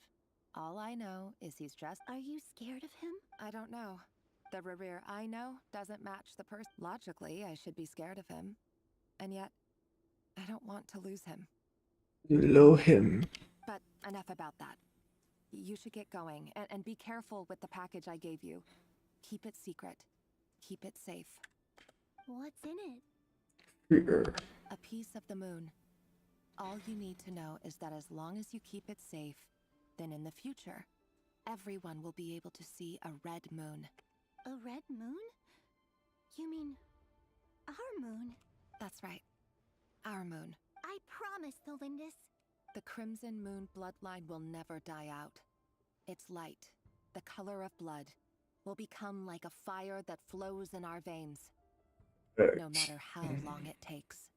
All I know is he's just— Are you scared of him? I don't know. The Rerir I know doesn't match the person. Logically, I should be scared of him. And yet, I don't want to lose him. Below him. But enough about that. You should get going, and be careful with the package I gave you. Keep it secret. Keep it safe. What's in it? Here. A piece of the moon. All you need to know is that as long as you keep it safe, then in the future, everyone will be able to see a red moon. A red moon? You mean our moon? That's right. Our moon. I promise, Thalindis. The Crimson Moon bloodline will never die out. Its light, the color of blood, will become like a fire that flows in our veins, no matter how long it takes.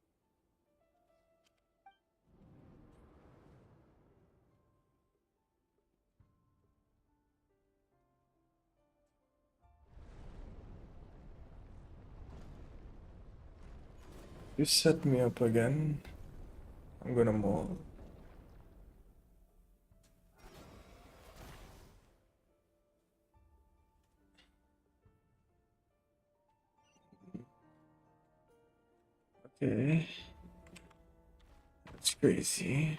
You set me up again. I'm gonna maul. Okay. That's crazy.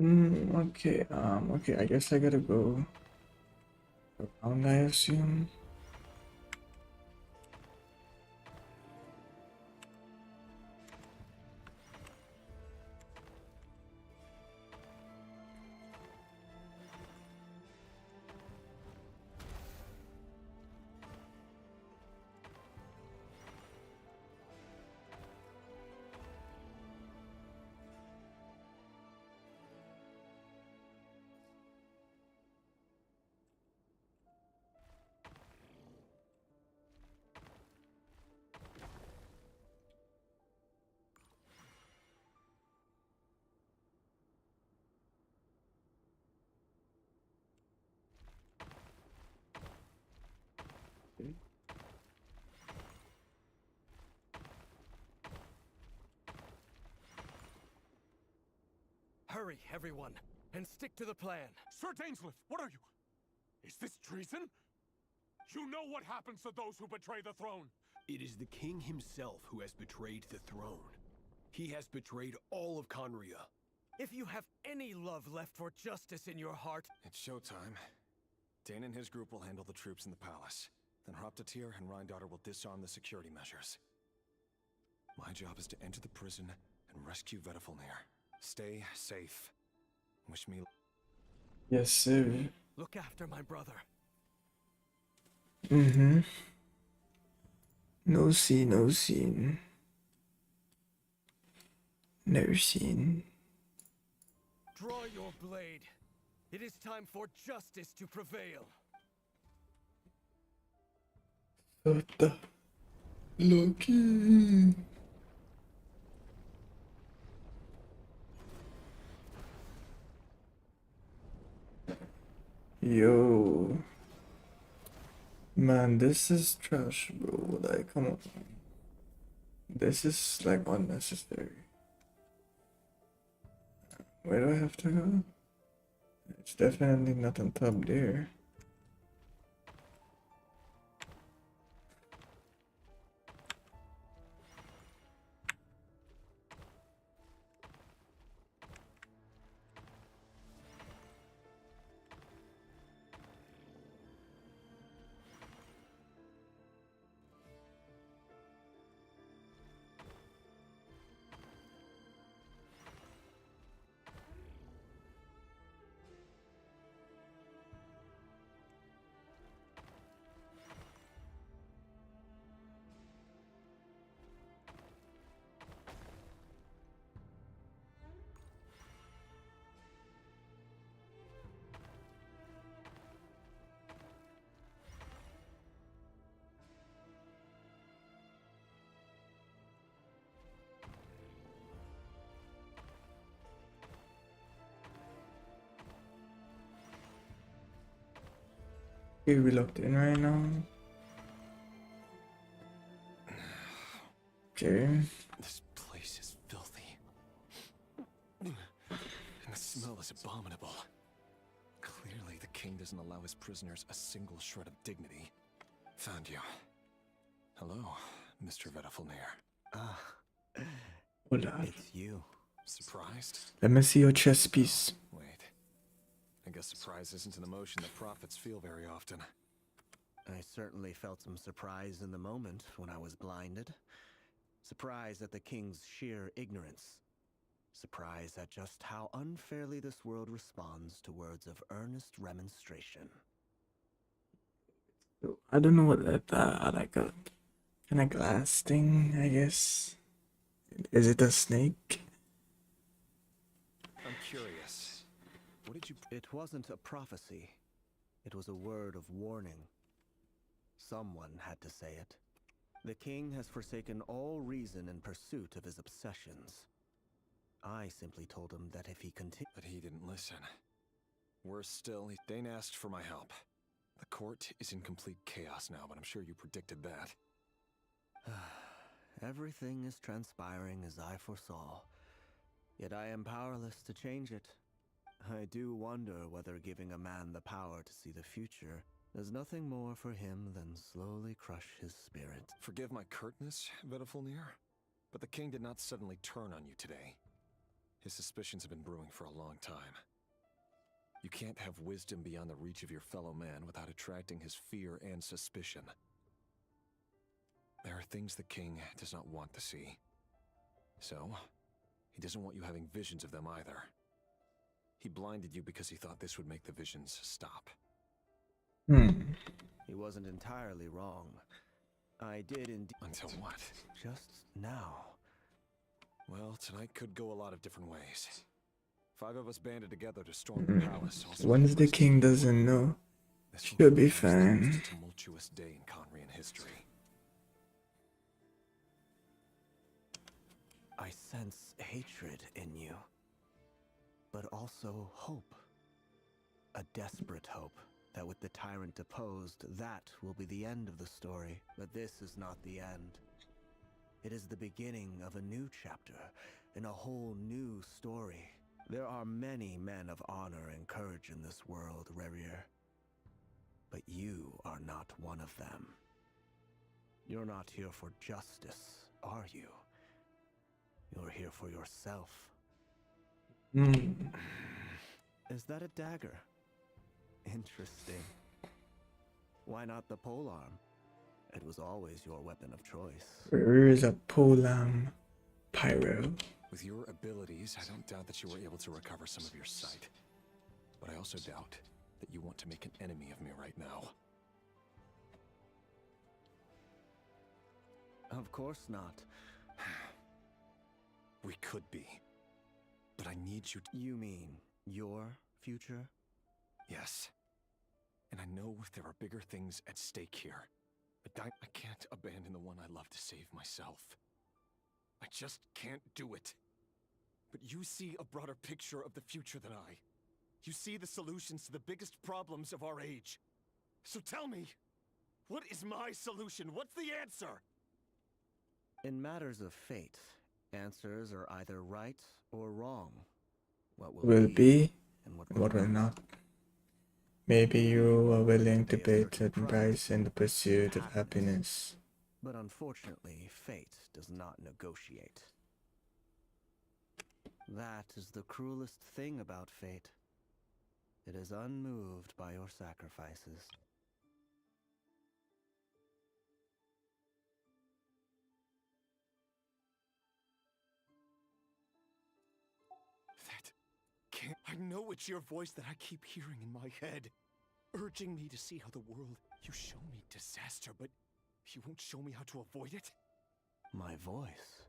Okay, okay, I guess I gotta go around, I assume. Hurry, everyone, and stick to the plan. Sir Dainsliff, what are you? Is this treason? You know what happens to those who betray the throne. It is the king himself who has betrayed the throne. He has betrayed all of Conria. If you have any love left for justice in your heart... It's showtime. Dane and his group will handle the troops in the palace. Then Hraptatir and Rhindaughter will disarm the security measures. My job is to enter the prison and rescue Vedifalnir. Stay safe. Wish me... Yes, sir. Look after my brother. Mm-hmm. No scene, no scene. No scene. Draw your blade. It is time for justice to prevail. Sota. Loki. Yo. Man, this is trash, bro. Like, come on. This is, like, unnecessary. Where do I have to go? It's definitely not on top there. Okay, we locked in right now. Okay. This place is filthy. And the smell is abominable. Clearly, the king doesn't allow his prisoners a single shred of dignity. Found you. Hello, Mr. Vedifalnir. Hola. It's you. Surprised? Let me see your chess piece. Wait. I guess surprise isn't an emotion that prophets feel very often. I certainly felt some surprise in the moment when I was blinded. Surprise at the king's sheer ignorance. Surprise at just how unfairly this world responds to words of earnest remonstration. I don't know what that like a kind of glass thing, I guess. Is it a snake? I'm curious. What did you... It wasn't a prophecy. It was a word of warning. Someone had to say it. The king has forsaken all reason in pursuit of his obsessions. I simply told him that if he continued... But he didn't listen. Worse still, Dane asked for my help. The court is in complete chaos now, but I'm sure you predicted that. Everything is transpiring as I foresaw. Yet I am powerless to change it. I do wonder whether giving a man the power to see the future does nothing more for him than slowly crush his spirit. Forgive my curtness, Vedifalnir, but the king did not suddenly turn on you today. His suspicions have been brewing for a long time. You can't have wisdom beyond the reach of your fellow man without attracting his fear and suspicion. There are things the king does not want to see. So, he doesn't want you having visions of them either. He blinded you because he thought this would make the visions stop. He wasn't entirely wrong. I did indeed. Until what? Just now. Well, tonight could go a lot of different ways. 5 of us banded together to storm the palace. Once the king doesn't know, she'll be fine. It's a tumultuous day in Conrian history. I sense hatred in you, but also hope. A desperate hope that with the tyrant deposed, that will be the end of the story. But this is not the end. It is the beginning of a new chapter, in a whole new story. There are many men of honor and courage in this world, Rerir. But you are not one of them. You're not here for justice, are you? You're here for yourself. Is that a dagger? Interesting. Why not the polearm? It was always your weapon of choice. Where is a polearm pyro? With your abilities, I don't doubt that you were able to recover some of your sight. But I also doubt that you want to make an enemy of me right now. Of course not. We could be. But I need you to... You mean your future? Yes. And I know there are bigger things at stake here. But I can't abandon the one I love to save myself. I just can't do it. But you see a broader picture of the future than I. You see the solutions to the biggest problems of our age. So tell me, what is my solution? What's the answer? In matters of fate, answers are either right or wrong. What Will be and what will not. Maybe you are willing to pay the price in the pursuit of happiness. But unfortunately, fate does not negotiate. That is the cruelest thing about fate. It is unmoved by your sacrifices. I know it's your voice that I keep hearing in my head, urging me to see how the world... You show me disaster, but you won't show me how to avoid it? My voice?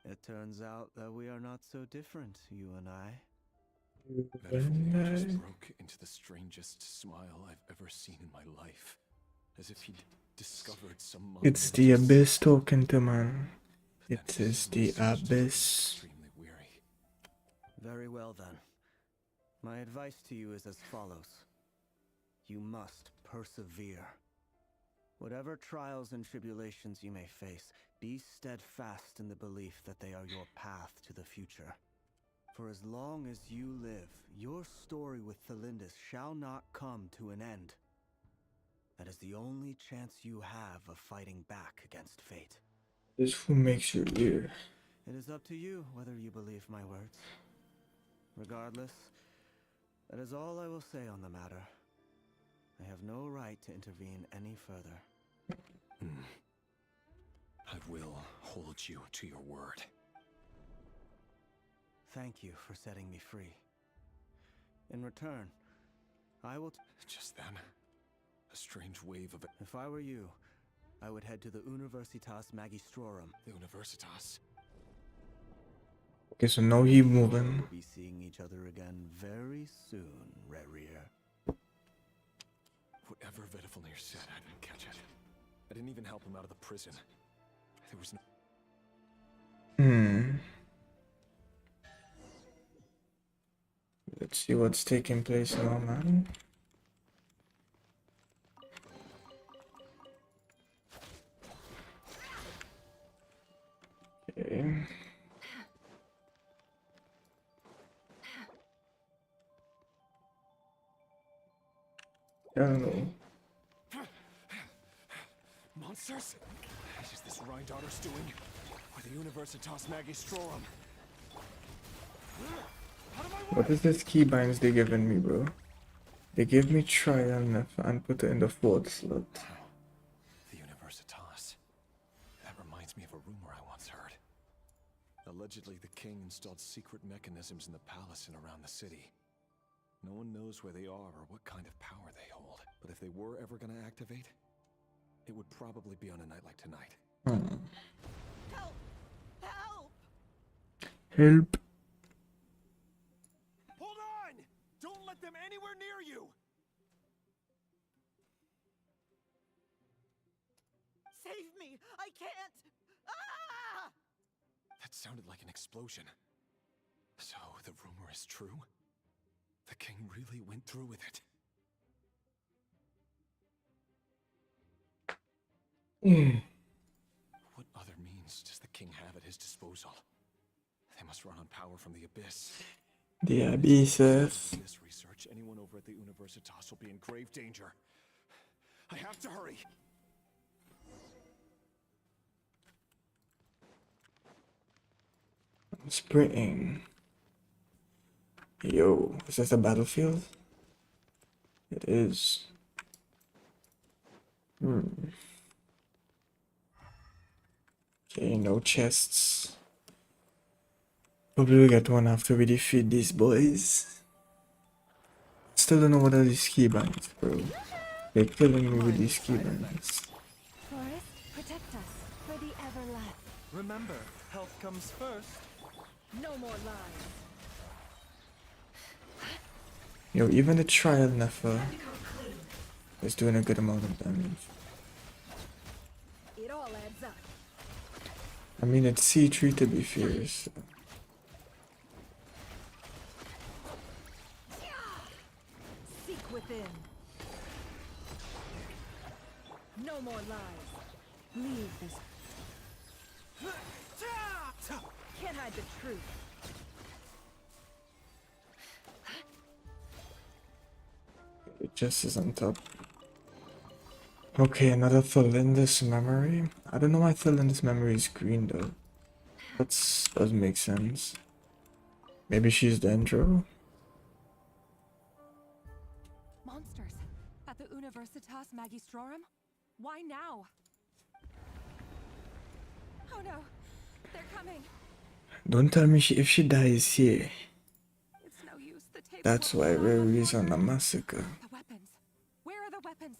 It turns out that we are not so different, you and I. That fool just broke into the strangest smile I've ever seen in my life. As if he'd discovered some... It's the abyss talking to man. It is the abyss. Very well then. My advice to you is as follows. You must persevere. Whatever trials and tribulations you may face, be steadfast in the belief that they are your path to the future. For as long as you live, your story with Thelindis shall not come to an end. That is the only chance you have of fighting back against fate. This who makes you here. It is up to you whether you believe my words. Regardless, that is all I will say on the matter. I have no right to intervene any further. I will hold you to your word. Thank you for setting me free. In return, I will... Just then, a strange wave of... If I were you, I would head to the Universitas Magistrorum. The Universitas? Okay, so now he moving. We'll be seeing each other again very soon, Rerir. Whatever Vedifalnir said, I didn't catch it. I didn't even help him out of the prison. There was no... Let's see what's taking place now, man. Okay. I don't know. Monsters? Is this Rhine daughter's doing? With the Universitas Magistrorum. What is this keybinds they giving me, bro? They give me Triumph and put it in the 4th slot. The Universitas. That reminds me of a rumor I once heard. Allegedly, the king installed secret mechanisms in the palace and around the city. No one knows where they are or what kind of power they hold. But if they were ever going to activate, it would probably be on a night like tonight. Help! Help! Help! Hold on! Don't let them anywhere near you! Save me! I can't! Ah! That sounded like an explosion. So, the rumor is true? The king really went through with it. What other means does the king have at his disposal? They must run on power from the abyss. The abysses. This research, anyone over at the Universitas will be in grave danger. I have to hurry. Spring. Yo, is this a battlefield? It is. Okay, no chests. Probably we'll get one after we defeat these boys. Still don't know what are these keybinds, bro. They're killing me with these keybinds. Forest, protect us for the everlast. Remember, health comes first. No more lies. Yo, even the trial Nefer is doing a good amount of damage. It all adds up. I mean, it's C3 to be fair, so. Seek within. No more lies. Leave this. Can't hide the truth. It just is on top. Okay, another Thalindus memory. I don't know why Thalindus memory is green though. That doesn't make sense. Maybe she's Dendro? Monsters at the Universitas Magistrorum? Why now? Oh no, they're coming. Don't tell me if she dies here. It's no use. The tape. That's why Rary is on the massacre. The weapons. Where are the weapons?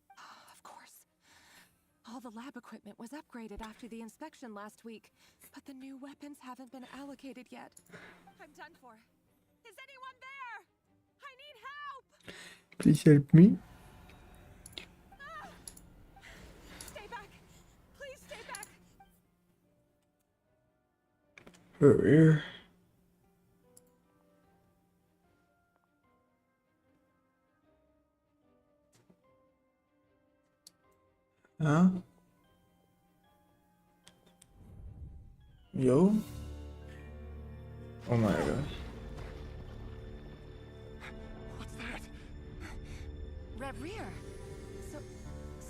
Of course. All the lab equipment was upgraded after the inspection last week, but the new weapons haven't been allocated yet. I'm done for. Is anyone there? I need help! Please help me. Stay back! Please stay back! Rary. Huh? Yo? Oh my god. What's that? Red Rear!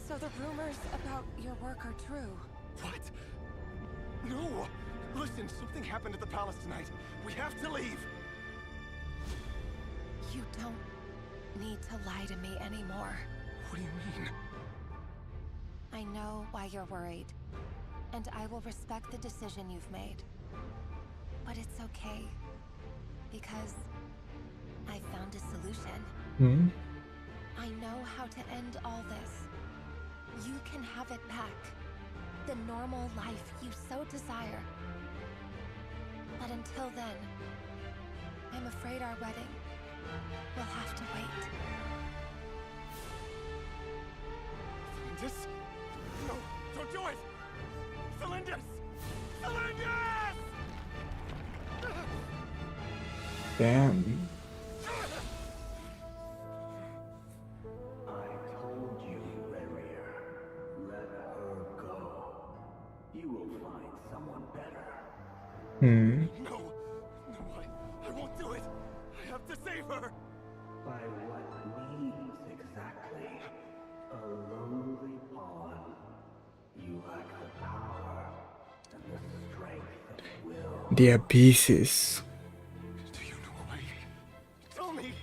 So the rumors about your work are true. What? No! Listen, something happened at the palace tonight. We have to leave! You don't need to lie to me anymore. What do you mean? I know why you're worried, and I will respect the decision you've made. But it's okay, because I found a solution. I know how to end all this. You can have it back. The normal life you so desire. But until then, I'm afraid our wedding will have to wait. Cylindus? No, don't do it! Cylindus! Cylindus! Damn. I told you, Rarier. Let her go. You will find someone better. No, I won't do it. I have to save her. By what means exactly? A lowly pawn. You lack the power and the They are pieces. Do you know a way? Tell me!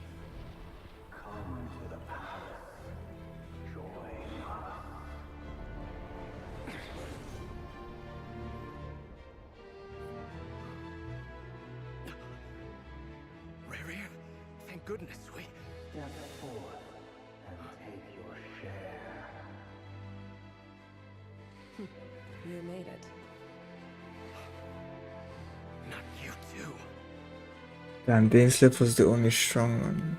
Come to the palace. Join us. Rary, thank goodness we... Step forth and take your share. You made it. Not you too. Damn, Dainsleif was the only strong one.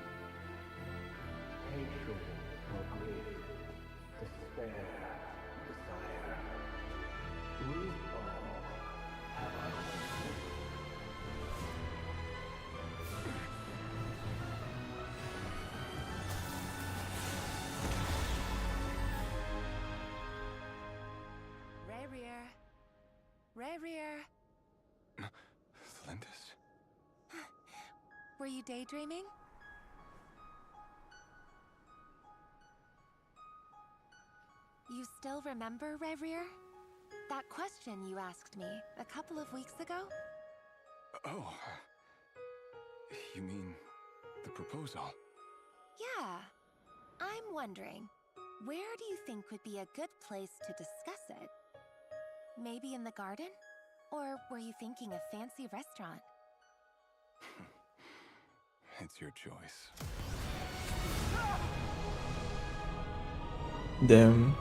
Hatred for grief, despair, desire. We all have our own. Rarier. Rarier. Thlindis? Were you daydreaming? You still remember, Rarier? That question you asked me a couple of weeks ago? Oh. You mean the proposal? Yeah. I'm wondering, where do you think would be a good place to discuss it? Maybe in the garden? Or were you thinking a fancy restaurant? It's your choice. Damn.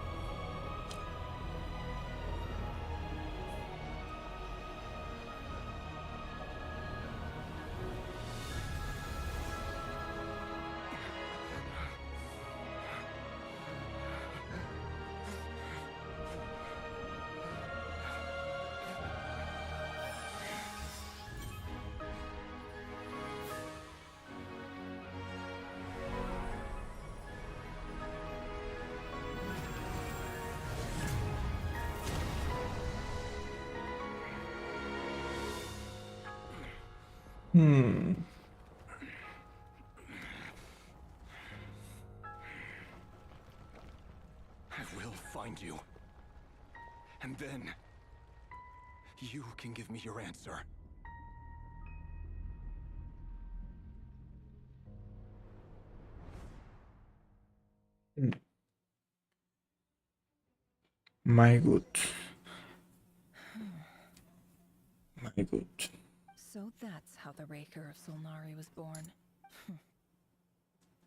I will find you. And then... you can give me your answer. My good. My good. So that's how the Raker of Solnari was born.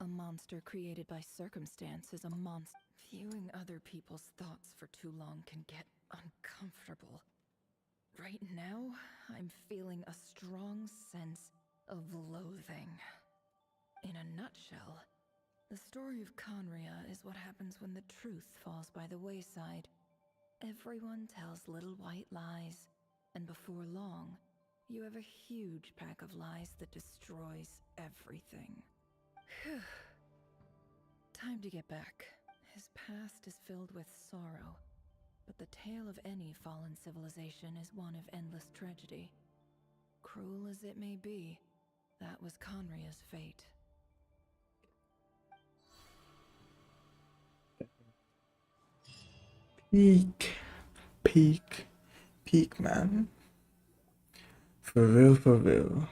A monster created by circumstance is a monster. Viewing other people's thoughts for too long can get uncomfortable. Right now, I'm feeling a strong sense of loathing. In a nutshell, the story of Conria is what happens when the truth falls by the wayside. Everyone tells little white lies, and before long, you have a huge pack of lies that destroys everything. Phew. Time to get back. His past is filled with sorrow, but the tale of any fallen civilization is one of endless tragedy. Cruel as it may be, that was Conria's fate. Peak, man. For real, for real.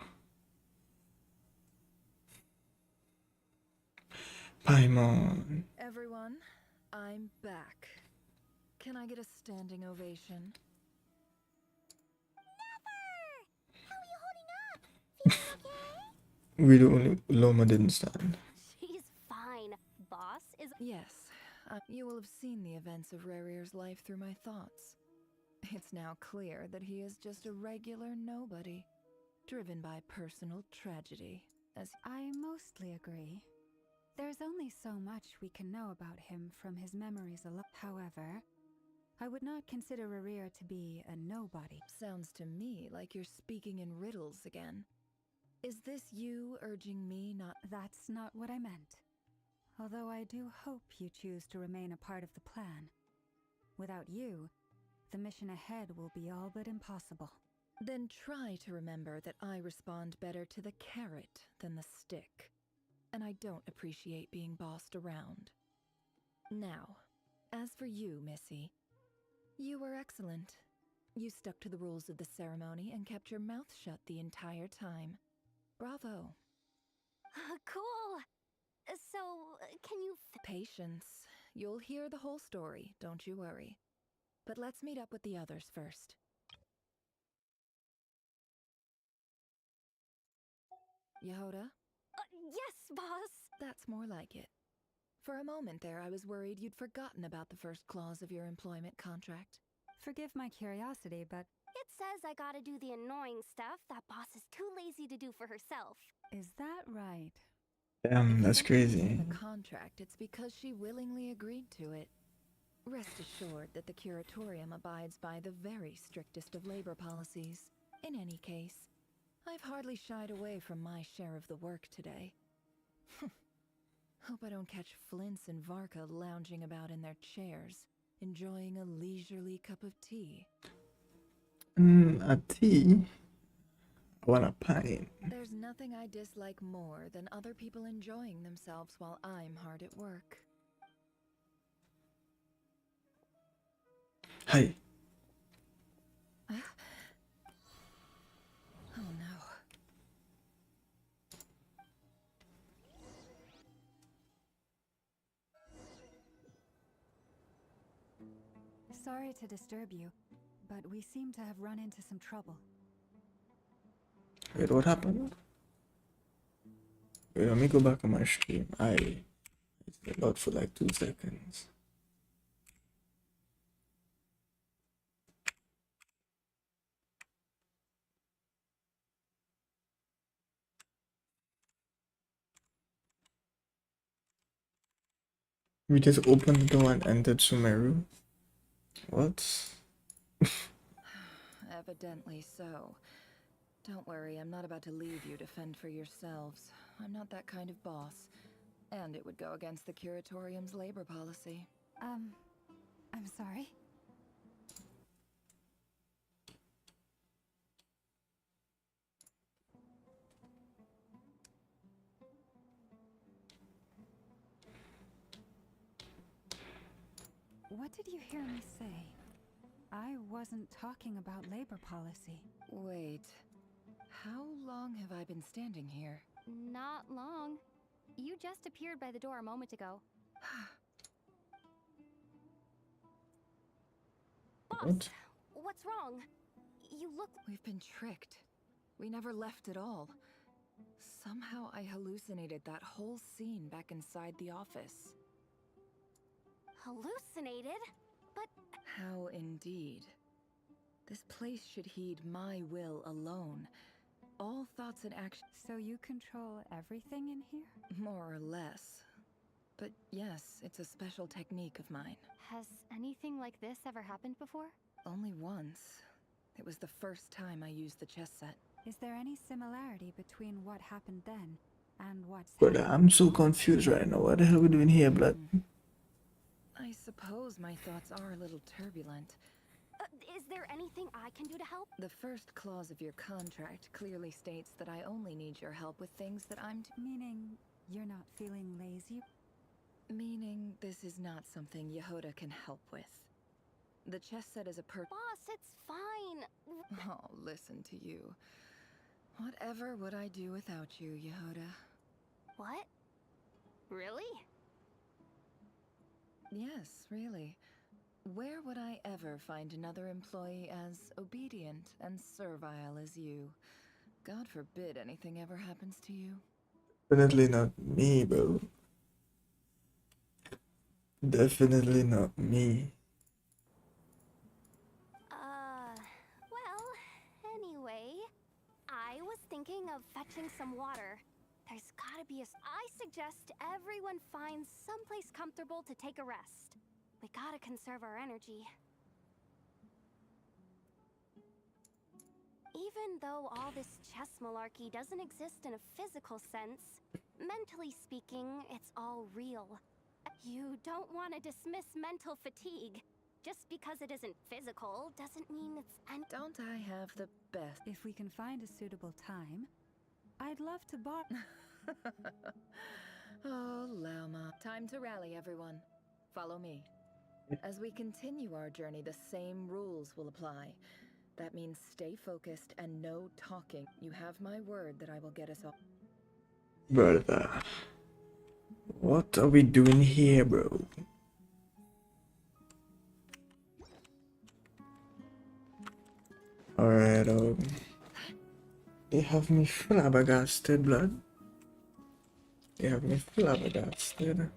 Paimon. Everyone, I'm back. Can I get a standing ovation? We the only Loma didn't stand. She's fine. Boss is... Yes, you will have seen the events of Rarier's life through my thoughts. It's now clear that he is just a regular nobody, driven by personal tragedy, as... I mostly agree. There's only so much we can know about him from his memories alone. However, I would not consider Rarier to be a nobody. Sounds to me like you're speaking in riddles again. Is this you urging me not... That's not what I meant. Although I do hope you choose to remain a part of the plan. Without you, the mission ahead will be all but impossible. Then try to remember that I respond better to the carrot than the stick. And I don't appreciate being bossed around. Now, as for you, Missy, you were excellent. You stuck to the rules of the ceremony and kept your mouth shut the entire time. Bravo. Cool. So, can you... Patience. You'll hear the whole story, don't you worry. But let's meet up with the others first. Yehoda? Yes, boss! That's more like it. For a moment there, I was worried you'd forgotten about the first clause of your employment contract. Forgive my curiosity, but It says I gotta do the annoying stuff that boss is too lazy to do for herself. is that right? Damn, that's crazy. In the contract, it's because she willingly agreed to it. Rest assured that the Curatorium abides by the very strictest of labor policies. In any case, I've hardly shied away from my share of the work today. Hope I don't catch Flints and Varka lounging about in their chairs, enjoying a leisurely cup of tea. A tea? I want a pint. There's nothing I dislike more than other people enjoying themselves while I'm hard at work. Hi. Oh no. Sorry to disturb you, but we seem to have run into some trouble. Wait, what happened? Wait, let me go back on my stream. It's about for like 2 seconds. We just opened the door and entered Sumeru. What? Evidently so. Don't worry, I'm not about to leave you to fend for yourselves. I'm not that kind of boss. And it would go against the Curatorium's labor policy. I'm sorry? What did you hear me say? I wasn't talking about labor policy. Wait. How long have I been standing here? Not long. You just appeared by the door a moment ago. Boss, what's wrong? You look... We've been tricked. We never left at all. Somehow I hallucinated that whole scene back inside the office. Hallucinated? But... How indeed. This place should heed my will alone. All thoughts and actions... So you control everything in here? More or less. But yes, it's a special technique of mine. Has anything like this ever happened before? Only once. It was the first time I used the chess set. Is there any similarity between what happened then and what's But I'm so confused right now. What the hell are we doing here, blood? I suppose my thoughts are a little turbulent. Is there anything I can do to help? The first clause of your contract clearly states that I only need your help with things that I'm Meaning you're not feeling lazy? Meaning this is not something Yehoda can help with. The chess set is a Boss, it's fine. Oh, listen to you. Whatever would I do without you, Yehoda? What? Really? Yes, really. Where would I ever find another employee as obedient and servile as you? God forbid anything ever happens to you. Definitely not me, bro. Definitely not me. Well, anyway, I was thinking of fetching some water. There's gotta be I suggest everyone finds someplace comfortable to take a rest. We gotta conserve our energy. Even though all this chess malarkey doesn't exist in a physical sense, mentally speaking, it's all real. You don't want to dismiss mental fatigue. Just because it isn't physical doesn't mean it's... Don't I have the best? If we can find a suitable time, I'd love to Oh, Lauma. Time to rally, everyone. Follow me. As we continue our journey, the same rules will apply. That means stay focused and no talking. You have my word that I will get us all. Brother, what are we doing here, bro? Alright, they have me flabbergasted, blood. They have me flabbergasted.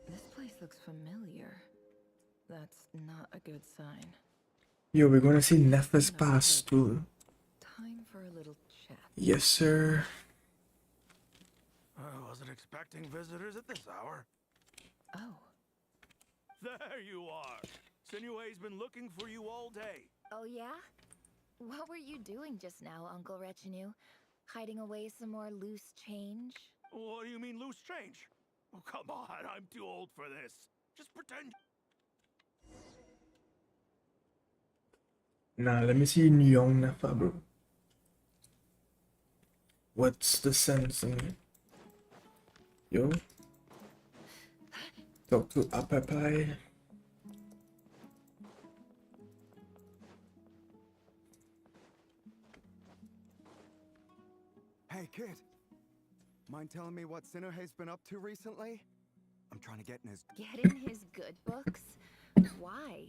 This place looks familiar. That's not a good sign. Yo, we're gonna see Nephis pass too. Time for a little chat. Yes, sir. I wasn't expecting visitors at this hour. Oh. There you are. Sinue's been looking for you all day. Oh yeah? What were you doing just now, Uncle Retinue? Hiding away some more loose change? What do you mean loose change? Oh, come on, I'm too old for this. Just pretend. Nah, let me see young Nepha, bro. What's the sense in it? Yo? Talk to Apapai. Hey, kid. Mind telling me what Sinuhe's been up to recently? I'm trying to get in his... Get in his good books? Why?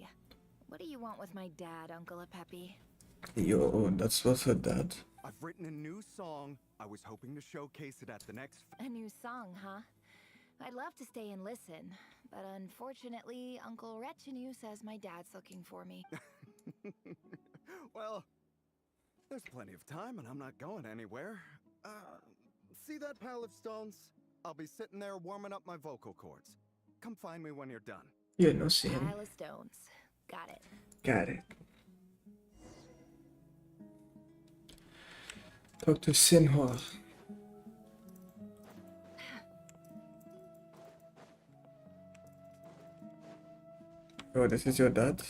What do you want with my dad, Uncle Apepi? Yo, that's what's her dad. I've written a new song. I was hoping to showcase it at the next... A new song, huh? I'd love to stay and listen, but unfortunately, Uncle Retinue says my dad's looking for me. Well, there's plenty of time and I'm not going anywhere. See that pile of stones? I'll be sitting there warming up my vocal cords. Come find me when you're done. Yeah, no see him. Pile of stones. Got it. Got it. Talk to Sinhwa. Oh, this is your dad?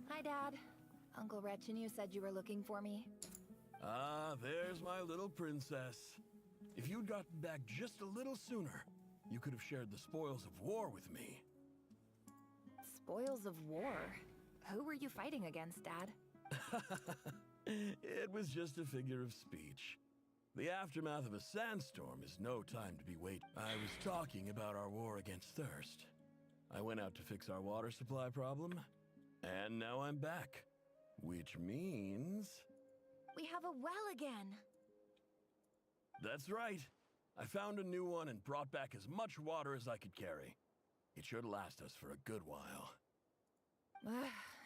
Hi, Dad. Uncle Retinue said you were looking for me. Ah, there's my little princess. If you'd gotten back just a little sooner, you could have shared the spoils of war with me. Spoils of war? Who were you fighting against, Dad? It was just a figure of speech. The aftermath of a sandstorm is no time to be waiting. I was talking about our war against thirst. I went out to fix our water supply problem, and now I'm back. Which means... We have a well again! That's right. I found a new one and brought back as much water as I could carry. It should last us for a good while.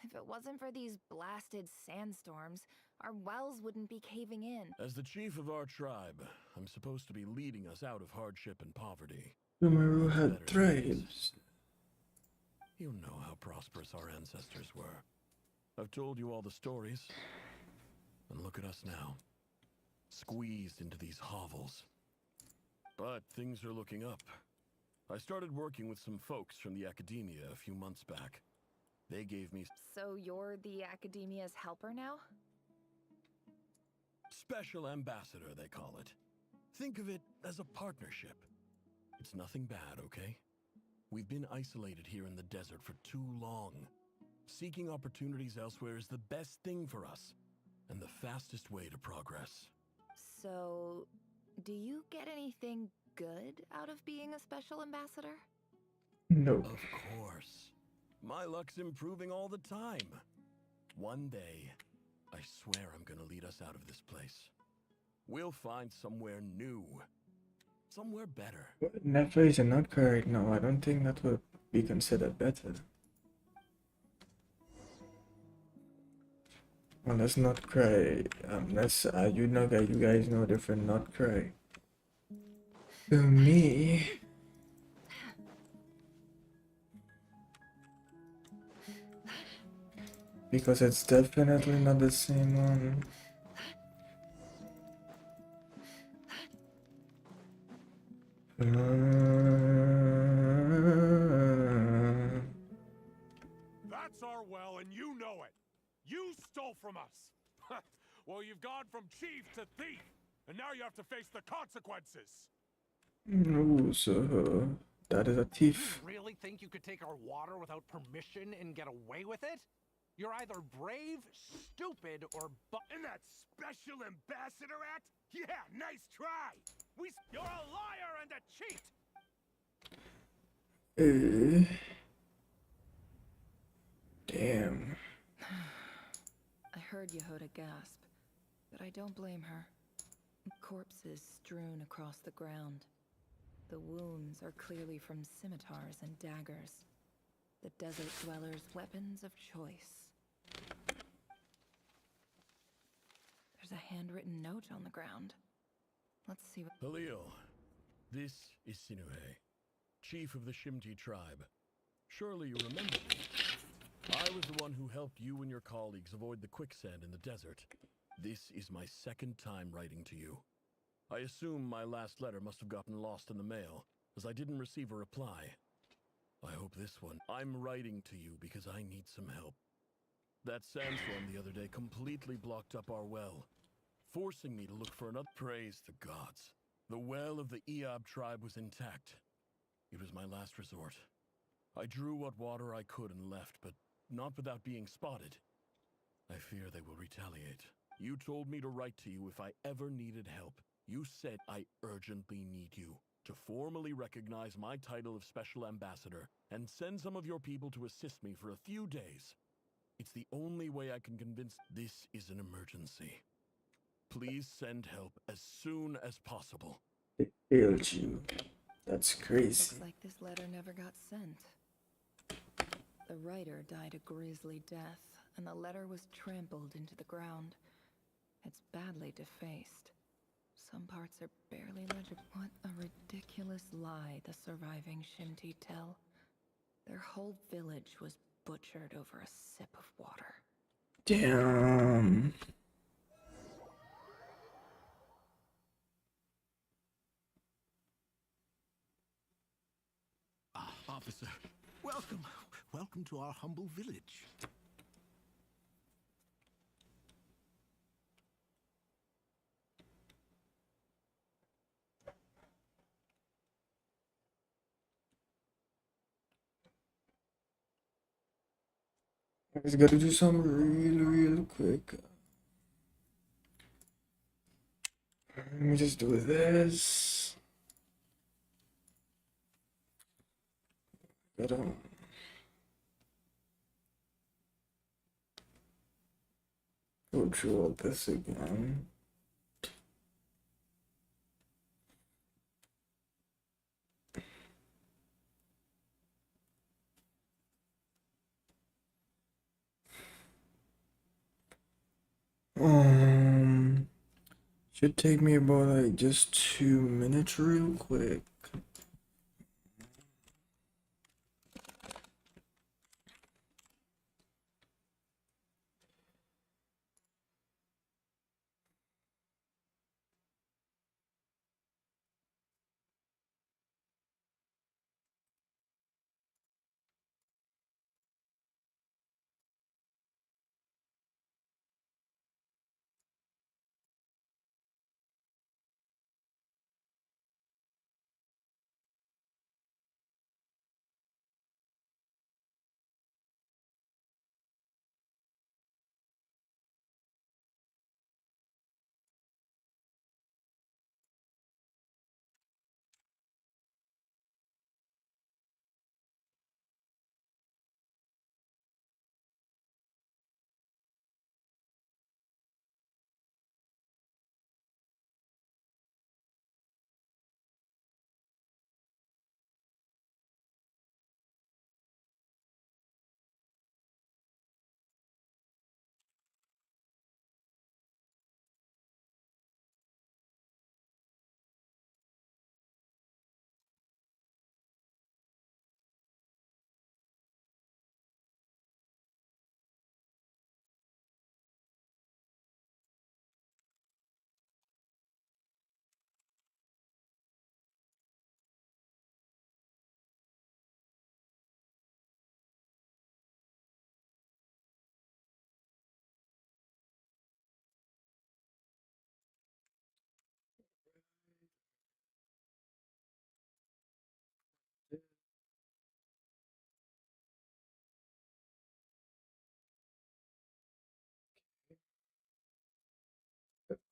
If it wasn't for these blasted sandstorms, our wells wouldn't be caving in. As the chief of our tribe, I'm supposed to be leading us out of hardship and poverty. Sumeru had tribes. You know how prosperous our ancestors were. I've told you all the stories. And look at us now. Squeezed into these hovels. But things are looking up. I started working with some folks from the academia a few months back. They gave me... So you're the academia's helper now? Special ambassador, they call it. Think of it as a partnership. It's nothing bad, okay? We've been isolated here in the desert for too long. Seeking opportunities elsewhere is the best thing for us, and the fastest way to progress. So, do you get anything good out of being a special ambassador? No. Of course. My luck's improving all the time. One day, I swear I'm gonna lead us out of this place. We'll find somewhere new. Somewhere better. Nephra is not correct now. I don't think that would be considered better. Well, let's not cry. Let's you know that you guys know different. Not cry. To me, because it's definitely not the same one. That's our well, and you know it. You Well, you've gone from chief to thief, and now you have to face the consequences. Ooh, so that is a thief. You really think you could take our water without permission and get away with it? You're either brave, stupid, or In that special ambassador act? Yeah, nice try. You're a liar and a cheat. Damn. I heard Yehoda gasp, but I don't blame her. Corpses strewn across the ground. The wounds are clearly from scimitars and daggers. The desert dwellers' weapons of choice. There's a handwritten note on the ground. Let's see what... Halil, this is Sinuhe, chief of the Shimti tribe. Surely you remember me. I was the one who helped you and your colleagues avoid the quicksand in the desert. This is my second time writing to you. I assume my last letter must have gotten lost in the mail, as I didn't receive a reply. I hope this one. I'm writing to you because I need some help. That sandstorm the other day completely blocked up our well, forcing me to look for another. Praise the gods. The well of the Eob tribe was intact. It was my last resort. I drew what water I could and left, but not without being spotted. I fear they will retaliate. You told me to write to you if I ever needed help. You said I urgently need you to formally recognize my title of Special Ambassador and send some of your people to assist me for a few days. It's the only way I can convince this is an emergency. Please send help as soon as possible. Elegy. That's crazy. Looks like this letter never got sent. The writer died a grisly death, and the letter was trampled into the ground. It's badly defaced. Some parts are barely legible. What a ridiculous lie the surviving Shimti tell. Their whole village was butchered over a sip of water. Damn. Officer, welcome. Welcome to our humble village. I just gotta do something real quick. Let me just do this. Gotta go through all this again. Should take me about like just 2 minutes real quick.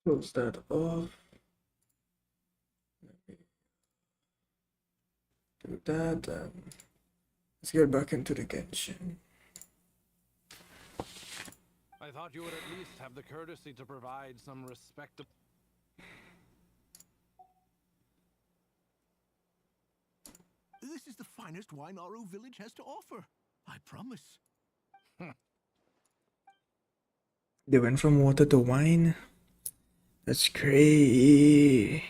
Close that off. Do that. Let's get back into the Genshin. I thought you would at least have the courtesy to provide some respectable. This is the finest wine Aru village has to offer. I promise. They went from water to wine. That's crazy.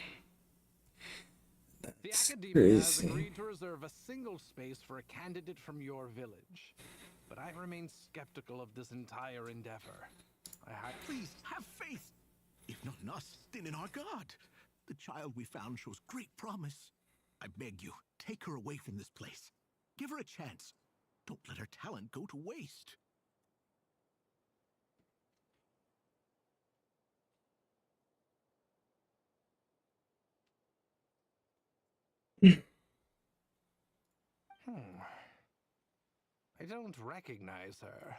The That's Academia has crazy. agreed to reserve a single space for a candidate from your village. But I remain skeptical of this entire endeavor. Please, have faith. If not in us, then in our God. The child we found shows great promise. I beg you, take her away from this place. Give her a chance. Don't let her talent go to waste. I don't recognize her.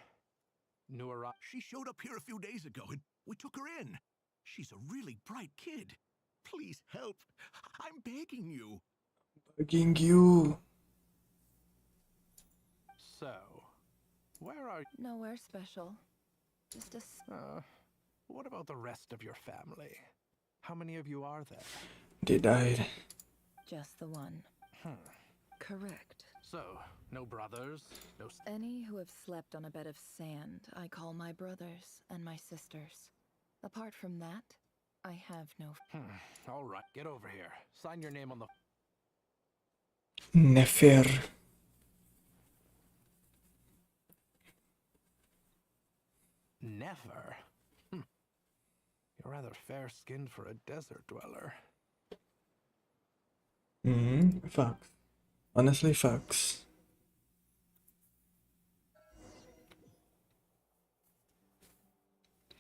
Nura. She showed up here a few days ago and we took her in. She's a really bright kid. Please help. I'm begging you. Begging you. So, where are you? Nowhere special. Just a. What about the rest of your family? How many of you are there? They died. Just the one. Correct. So, no brothers? No. Any who have slept on a bed of sand, I call my brothers and my sisters. Apart from that, I have no. All right, get over here. Sign your name on the. Nefer. Never? You're rather fair-skinned for a desert dweller. Facts. Honestly, facts.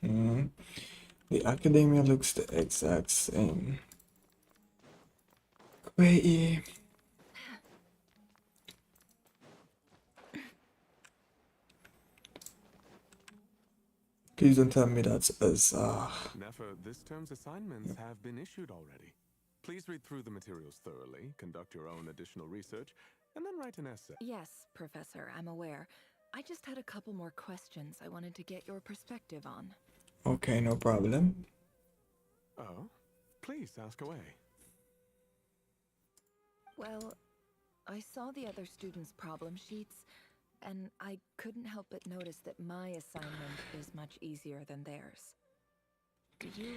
The Academia looks the exact same. Krai. Please don't tell me that's Azar. Nefer, this term's assignments have been issued already. Please read through the materials thoroughly, conduct your own additional research, and then write an essay. Yes, Professor, I'm aware. I just had a couple more questions I wanted to get your perspective on. Okay, no problem. Oh, please ask away. Well, I saw the other students' problem sheets, and I couldn't help but notice that my assignment is much easier than theirs. Do you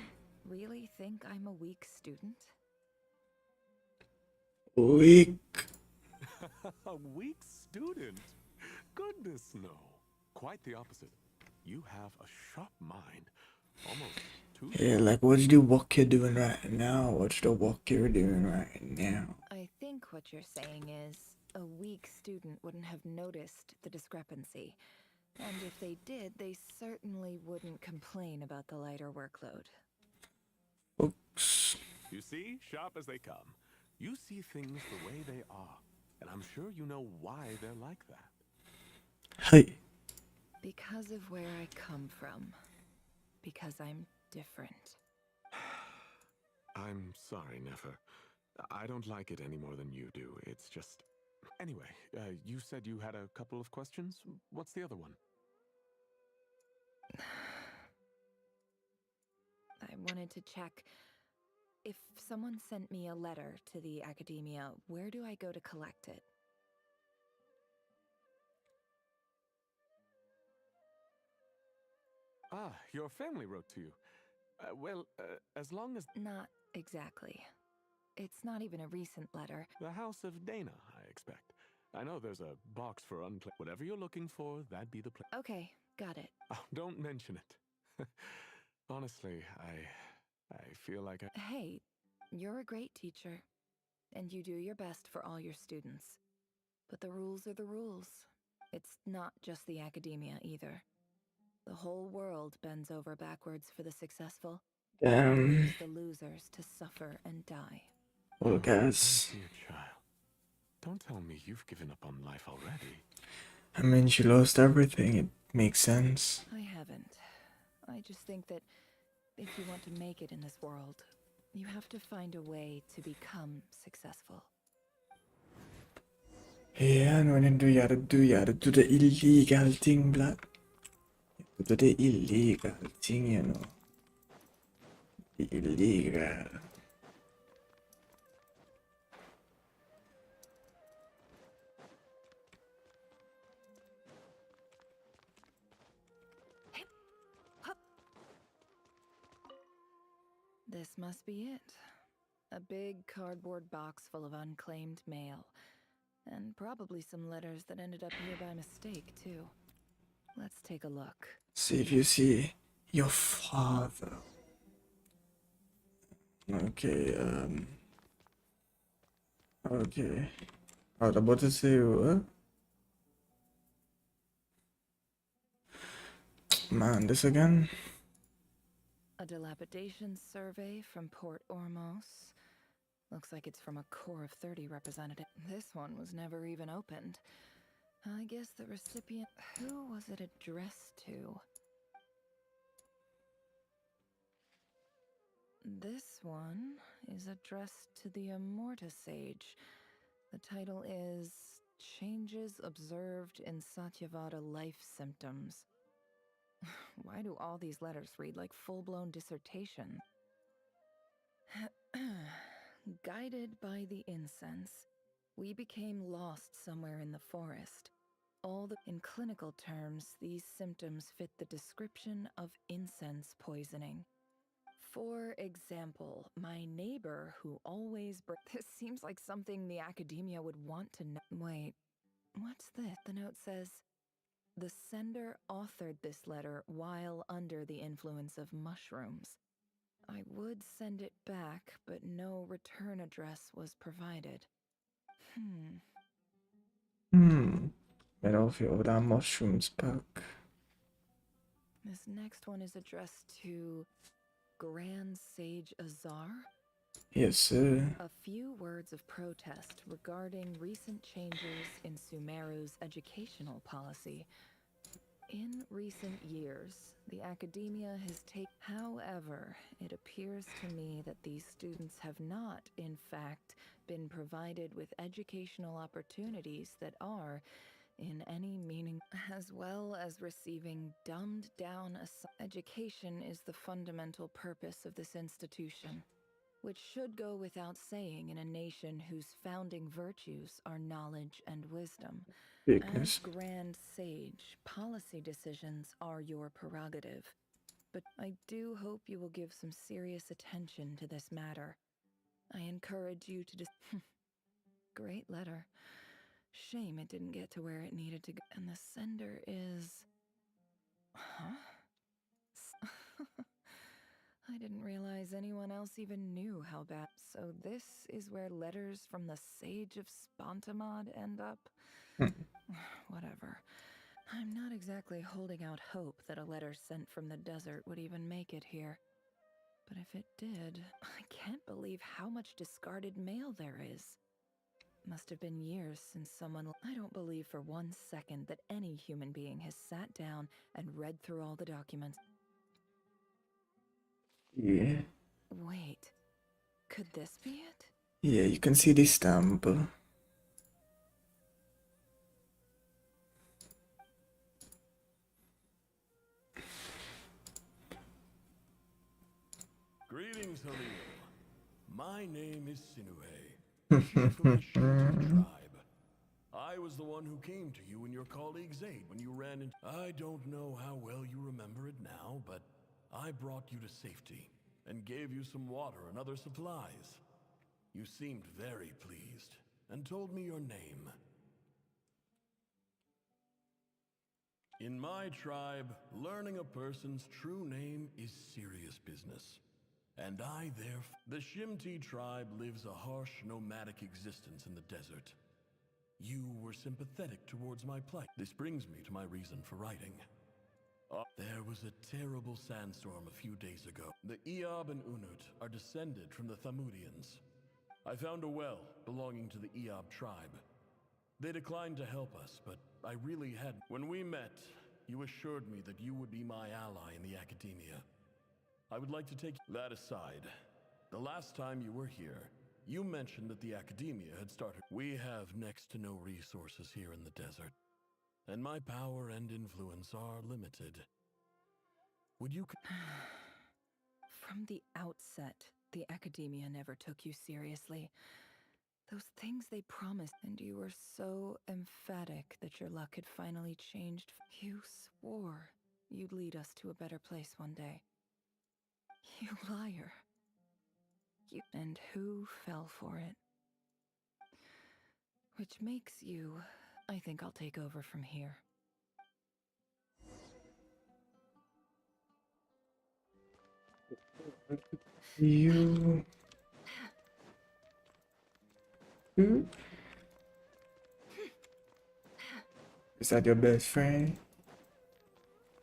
really think I'm a weak student? Weak. A weak student? Goodness, no. Quite the opposite. You have a sharp mind. Almost too. Yeah, like what's the work you're doing right now? What's the work you're doing right now? I think what you're saying is a weak student wouldn't have noticed the discrepancy. And if they did, they certainly wouldn't complain about the lighter workload. Oops. You see, sharp as they come. You see things the way they are. And I'm sure you know why they're like that. Hey. Because of where I come from. Because I'm different. I'm sorry, Nefer. I don't like it any more than you do. It's just... Anyway, you said you had a couple of questions. What's the other one? I wanted to check. If someone sent me a letter to the Academia, where do I go to collect it? Ah, your family wrote to you. Well, as long as... Not exactly. It's not even a recent letter. The House of Dana, I expect. I know there's a box for whatever you're looking for, that'd be the place. Okay, got it. Oh, don't mention it. Honestly, I feel like I... Hey, you're a great teacher, and you do your best for all your students. But the rules are the rules. It's not just the Academia either. The whole world bends over backwards for the successful. Damn. The losers to suffer and die. Well, guys. Dear child, don't tell me you've given up on life already. I mean, she lost everything. It makes sense. I haven't. I just think that If you want to make it in this world, you have to find a way to become successful. Yeah, no, and then you gotta do the illegal thing, blood. Do the illegal thing, you know. The illegal. This must be it. A big cardboard box full of unclaimed mail. And probably some letters that ended up here by mistake, too. Let's take a look. See if you see your father. Okay, okay. I was about to say what? Man, this again? A dilapidation survey from Port Ormos. Looks like it's from a Corps of 30 representative. This one was never even opened. I guess the recipient... Who was it addressed to? This one is addressed to the Immorta Sage. The title is Changes Observed in Satyavada Life Symptoms. Why do all these letters read like full-blown dissertation? Guided by the incense, we became lost somewhere in the forest. In clinical terms, these symptoms fit the description of incense poisoning. For example, my neighbor who always this seems like something the academia would want to know. Wait, what's this? The note says, the sender authored this letter while under the influence of mushrooms. I would send it back, but no return address was provided. Battlefield that mushrooms back. This next one is addressed to Grand Sage Azar. Yes, sir. A few words of protest regarding recent changes in Sumeru's educational policy. In recent years, the academia has taken... However, it appears to me that these students have not, in fact, been provided with educational opportunities that are, in any meaning, as well as receiving dumbed-down... Education is the fundamental purpose of this institution, which should go without saying in a nation whose founding virtues are knowledge and wisdom. Bigness. As Grand Sage, policy decisions are your prerogative, but I do hope you will give some serious attention to this matter. I encourage you to Great letter. Shame it didn't get to where it needed to go. And the sender is... Huh? I didn't realize anyone else even knew how bad. So this is where letters from the Sage of Spontamod end up? Whatever. I'm not exactly holding out hope that a letter sent from the desert would even make it here. But if it did, I can't believe how much discarded mail there is. Must have been years since someone... I don't believe for 1 second that any human being has sat down and read through all the documents. Yeah. Wait, could this be it? Yeah, you can see the stamp. Greetings, Halil. My name is Sinuhe, chief of the Shinti tribe. I was the one who came to you and your colleague's aid when you ran into... I don't know how well you remember it now, but I brought you to safety and gave you some water and other supplies. You seemed very pleased and told me your name. In my tribe, learning a person's true name is serious business. And the Shimti tribe lives a harsh, nomadic existence in the desert. You were sympathetic towards my plight. This brings me to my reason for writing. There was a terrible sandstorm a few days ago. The Eob and Unut are descended from the Thamudians. I found a well belonging to the Eob tribe. They declined to help us, but I really had... When we met, you assured me that you would be my ally in the academia. I would like to take that aside. The last time you were here, you mentioned that the academia had started. We have next to no resources here in the desert, and my power and influence are limited. Would you... From the outset, the academia never took you seriously. Those things they promised, and you were so emphatic that your luck had finally changed. You swore you'd lead us to a better place one day. You liar. And who fell for it? Which makes you... I think I'll take over from here. You... Is that your best friend?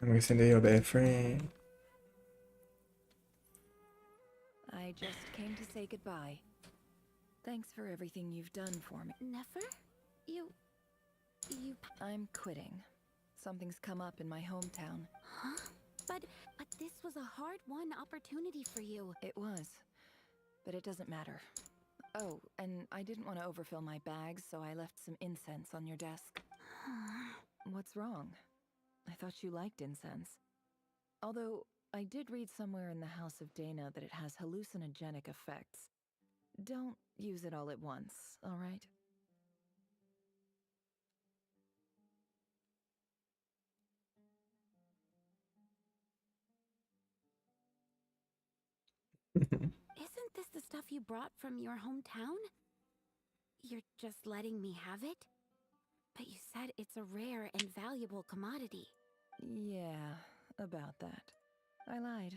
I'm guessing they're your best friend. I just came to say goodbye. Thanks for everything you've done for me. Nefer? You... I'm quitting. Something's come up in my hometown. Huh? But this was a hard-won opportunity for you. It was. But it doesn't matter. Oh, and I didn't want to overfill my bags, so I left some incense on your desk. What's wrong? I thought you liked incense. Although, I did read somewhere in the House of Dana that it has hallucinogenic effects. Don't use it all at once, all right? Isn't this the stuff you brought from your hometown? You're just letting me have it? But you said it's a rare and valuable commodity. Yeah, about that. I lied.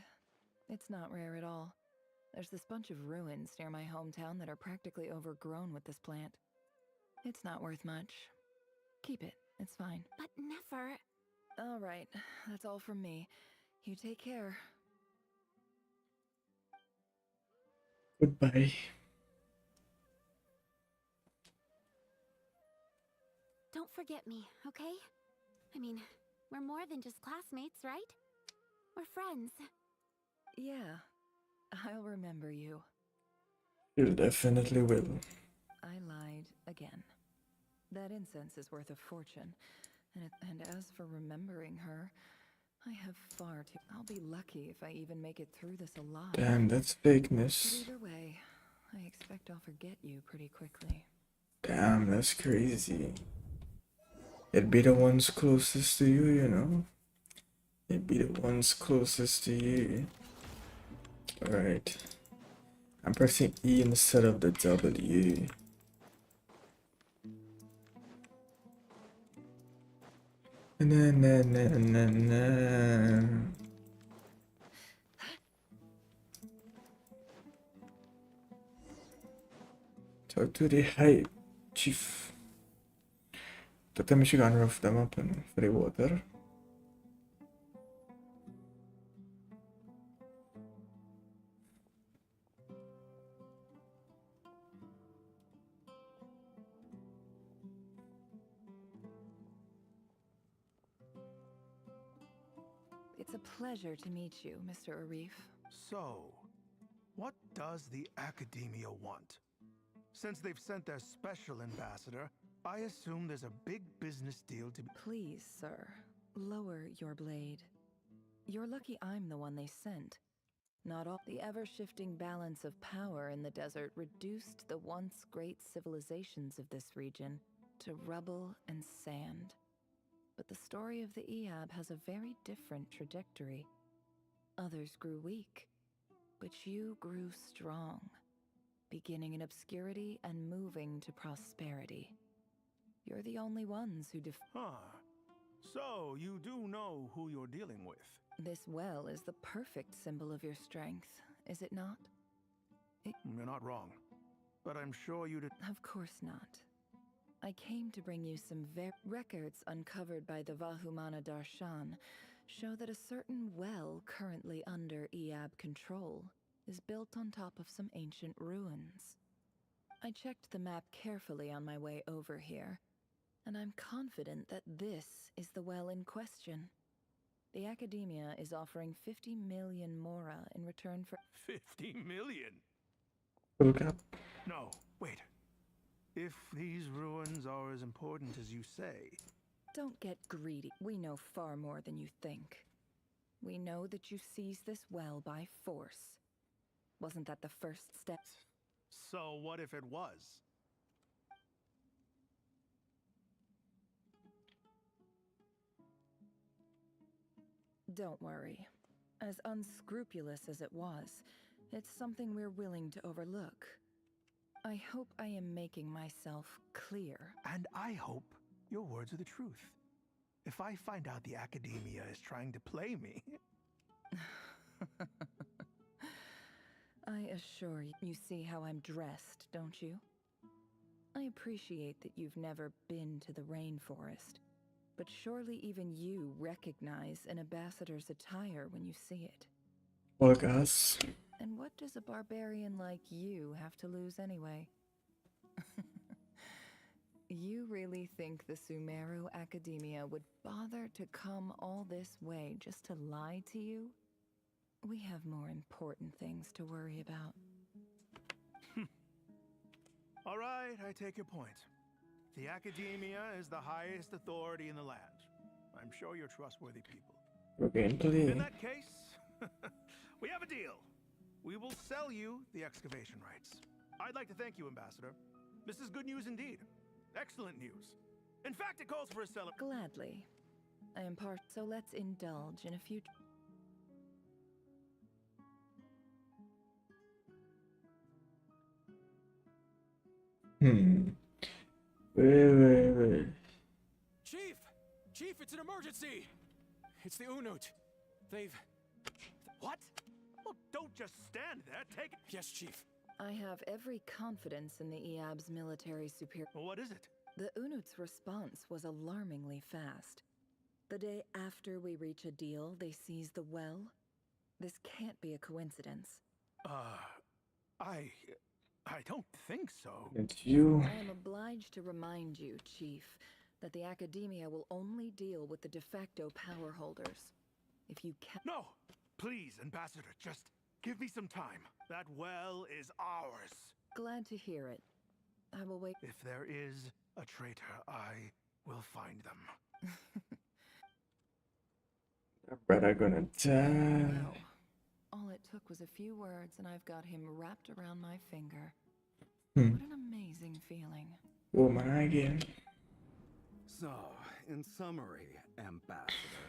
It's not rare at all. There's this bunch of ruins near my hometown that are practically overgrown with this plant. It's not worth much. Keep it. It's fine. But Nefer... All right. That's all from me. You take care. Goodbye. Don't forget me, okay? I mean, we're more than just classmates, right? We're friends. Yeah. I'll remember you. You definitely will. I lied again. That incense is worth a fortune. And as for remembering her, I have far too... I'll be lucky if I even make it through this alive. Damn, that's fakeness. But either way, I expect I'll forget you pretty quickly. Damn, that's crazy. It'd be the ones closest to you, you know? It'd be the ones closest to you. Alright. I'm pressing E instead of the W. Talk to the High Chief. Totem is gonna rough them up in free water. It's a pleasure to meet you, Mr. Arif. So, what does the Academia want? Since they've sent their special ambassador, I assume there's a big business deal to be... Please, sir, lower your blade. You're lucky I'm the one they sent. Not all the ever-shifting balance of power in the desert reduced the once great civilizations of this region to rubble and sand. But the story of the Eab has a very different trajectory. Others grew weak, but you grew strong, beginning in obscurity and moving to prosperity. You're the only ones who So, you do know who you're dealing with? This well is the perfect symbol of your strength, is it not? You're not wrong. But I'm sure you did... Of course not. I came to bring you some records uncovered by the Vahumana Darshan show that a certain well currently under Eab control is built on top of some ancient ruins. I checked the map carefully on my way over here, and I'm confident that this is the well in question. The Academia is offering 50 million mora in return for 50 million? Look up. No, wait. If these ruins are as important as you say... Don't get greedy. We know far more than you think. We know that you seized this well by force. Wasn't that the first step? So what if it was? Don't worry. As unscrupulous as it was, it's something we're willing to overlook. I hope I am making myself clear. And I hope your words are the truth. If I find out the Academia is trying to play me... I assure you see how I'm dressed, don't you? I appreciate that you've never been to the rainforest, but surely even you recognize an ambassador's attire when you see it. Or us. And what does a barbarian like you have to lose anyway? You really think the Sumeru Academia would bother to come all this way just to lie to you? We have more important things to worry about. All right, I take your point. The Academia is the highest authority in the land. I'm sure you're trustworthy people. We're getting played. In that case, we have a deal. We will sell you the excavation rights. I'd like to thank you, Ambassador. This is good news indeed. Excellent news. In fact, it calls for a celebration. Gladly. I am part, so let's indulge in a few... Wait. Chief! Chief, it's an emergency! It's the Unut. They've... What? Well, don't just stand there. Take it. Yes, Chief. I have every confidence in the EAB's military superior... Well, what is it? The Unut's response was alarmingly fast. The day after we reach a deal, they seize the well. This can't be a coincidence. I don't think so. It's you. I am obliged to remind you, Chief, that the Academia will only deal with the de facto power holders. If you can... No! Please, Ambassador, just give me some time. That well is ours. Glad to hear it. I will wait. If there is a traitor, I will find them. Our brother gonna die. Wow. All it took was a few words and I've got him wrapped around my finger. What an amazing feeling. Woman again. So, in summary, Ambassador,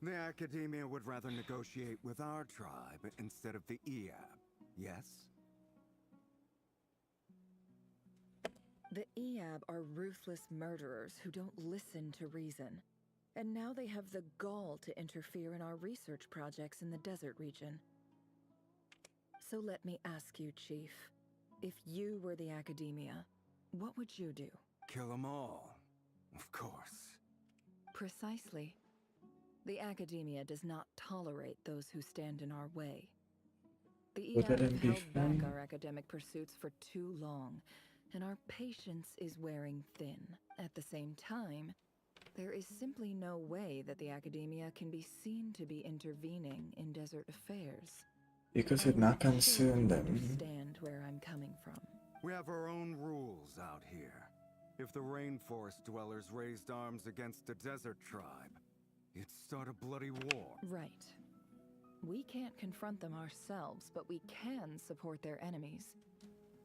the Academia would rather negotiate with our tribe instead of the EAB, yes? The EAB are ruthless murderers who don't listen to reason. And now they have the gall to interfere in our research projects in the desert region. So let me ask you, Chief, if you were the Academia, what would you do? Kill them all, of course. Precisely. The Academia does not tolerate those who stand in our way. The Would that EAB have be held fun? back our academic pursuits for too long, and our patience is wearing thin. At the same time, there is simply no way that the Academia can be seen to be intervening in desert affairs. Because it not concern them. Understand where I'm coming from. We have our own rules out here. If the rainforest dwellers raised arms against a desert tribe, it'd start a bloody war. Right. We can't confront them ourselves, but we can support their enemies.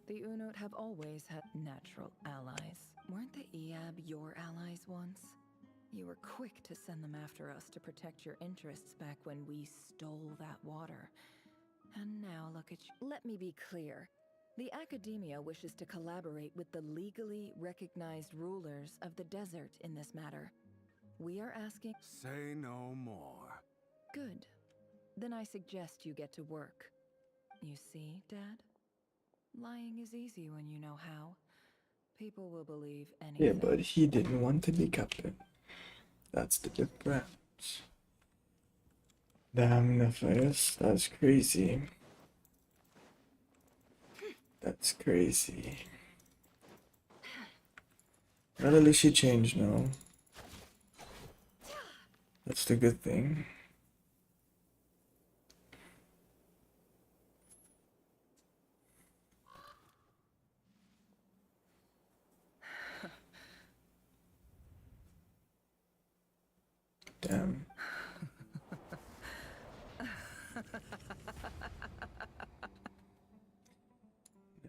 The Unut have always had natural allies. Weren't the EAB your allies once? You were quick to send them after us to protect your interests back when we stole that water. And now look at you. Let me be clear. The Academia wishes to collaborate with the legally recognized rulers of the desert in this matter. We are asking... Say no more. Good. Then I suggest you get to work. You see, Dad? Lying is easy when you know how. People will believe anything. Yeah, but he didn't want to be captain. That's the difference. Damn, Nephias, that's crazy. That's crazy. Well, at least she changed now. That's the good thing. Damn.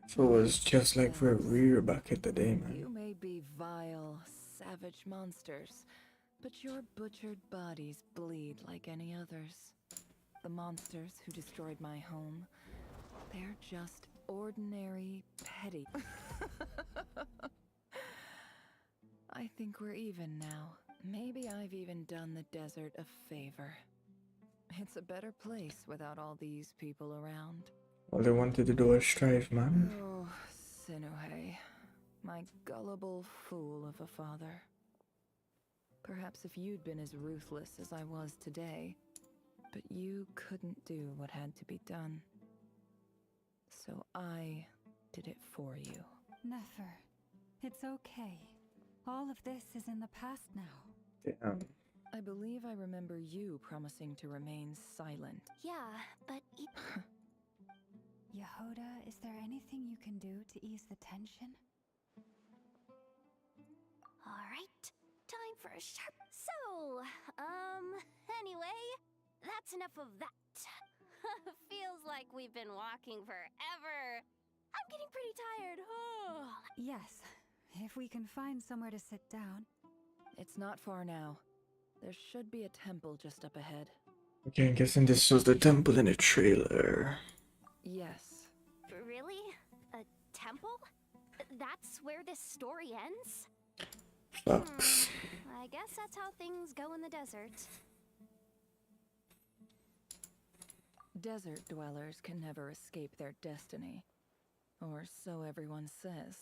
If it was just like where we were back at the day, man. You may be vile, savage monsters, but your butchered bodies bleed like any others. The monsters who destroyed my home, they're just ordinary, petty. I think we're even now. Maybe I've even done the desert a favor. It's a better place without all these people around. All they wanted to do was strive, man. Oh, Sinuhe, my gullible fool of a father. Perhaps if you'd been as ruthless as I was today, but you couldn't do what had to be done. So I did it for you. Nefer, it's okay. All of this is in the past now. Damn. I believe I remember you promising to remain silent. Yeah, but Yehoda, is there anything you can do to ease the tension? alright. Time for a sharp. So, anyway, that's enough of that. Feels like we've been walking forever. I'm getting pretty tired. Yes, if we can find somewhere to sit down. It's not far now. There should be a temple just up ahead. Okay, I'm guessing this was the temple in the trailer. Yes. Really? A temple? That's where this story ends? Fucks. I guess that's how things go in the desert. Desert dwellers can never escape their destiny. Or so everyone says.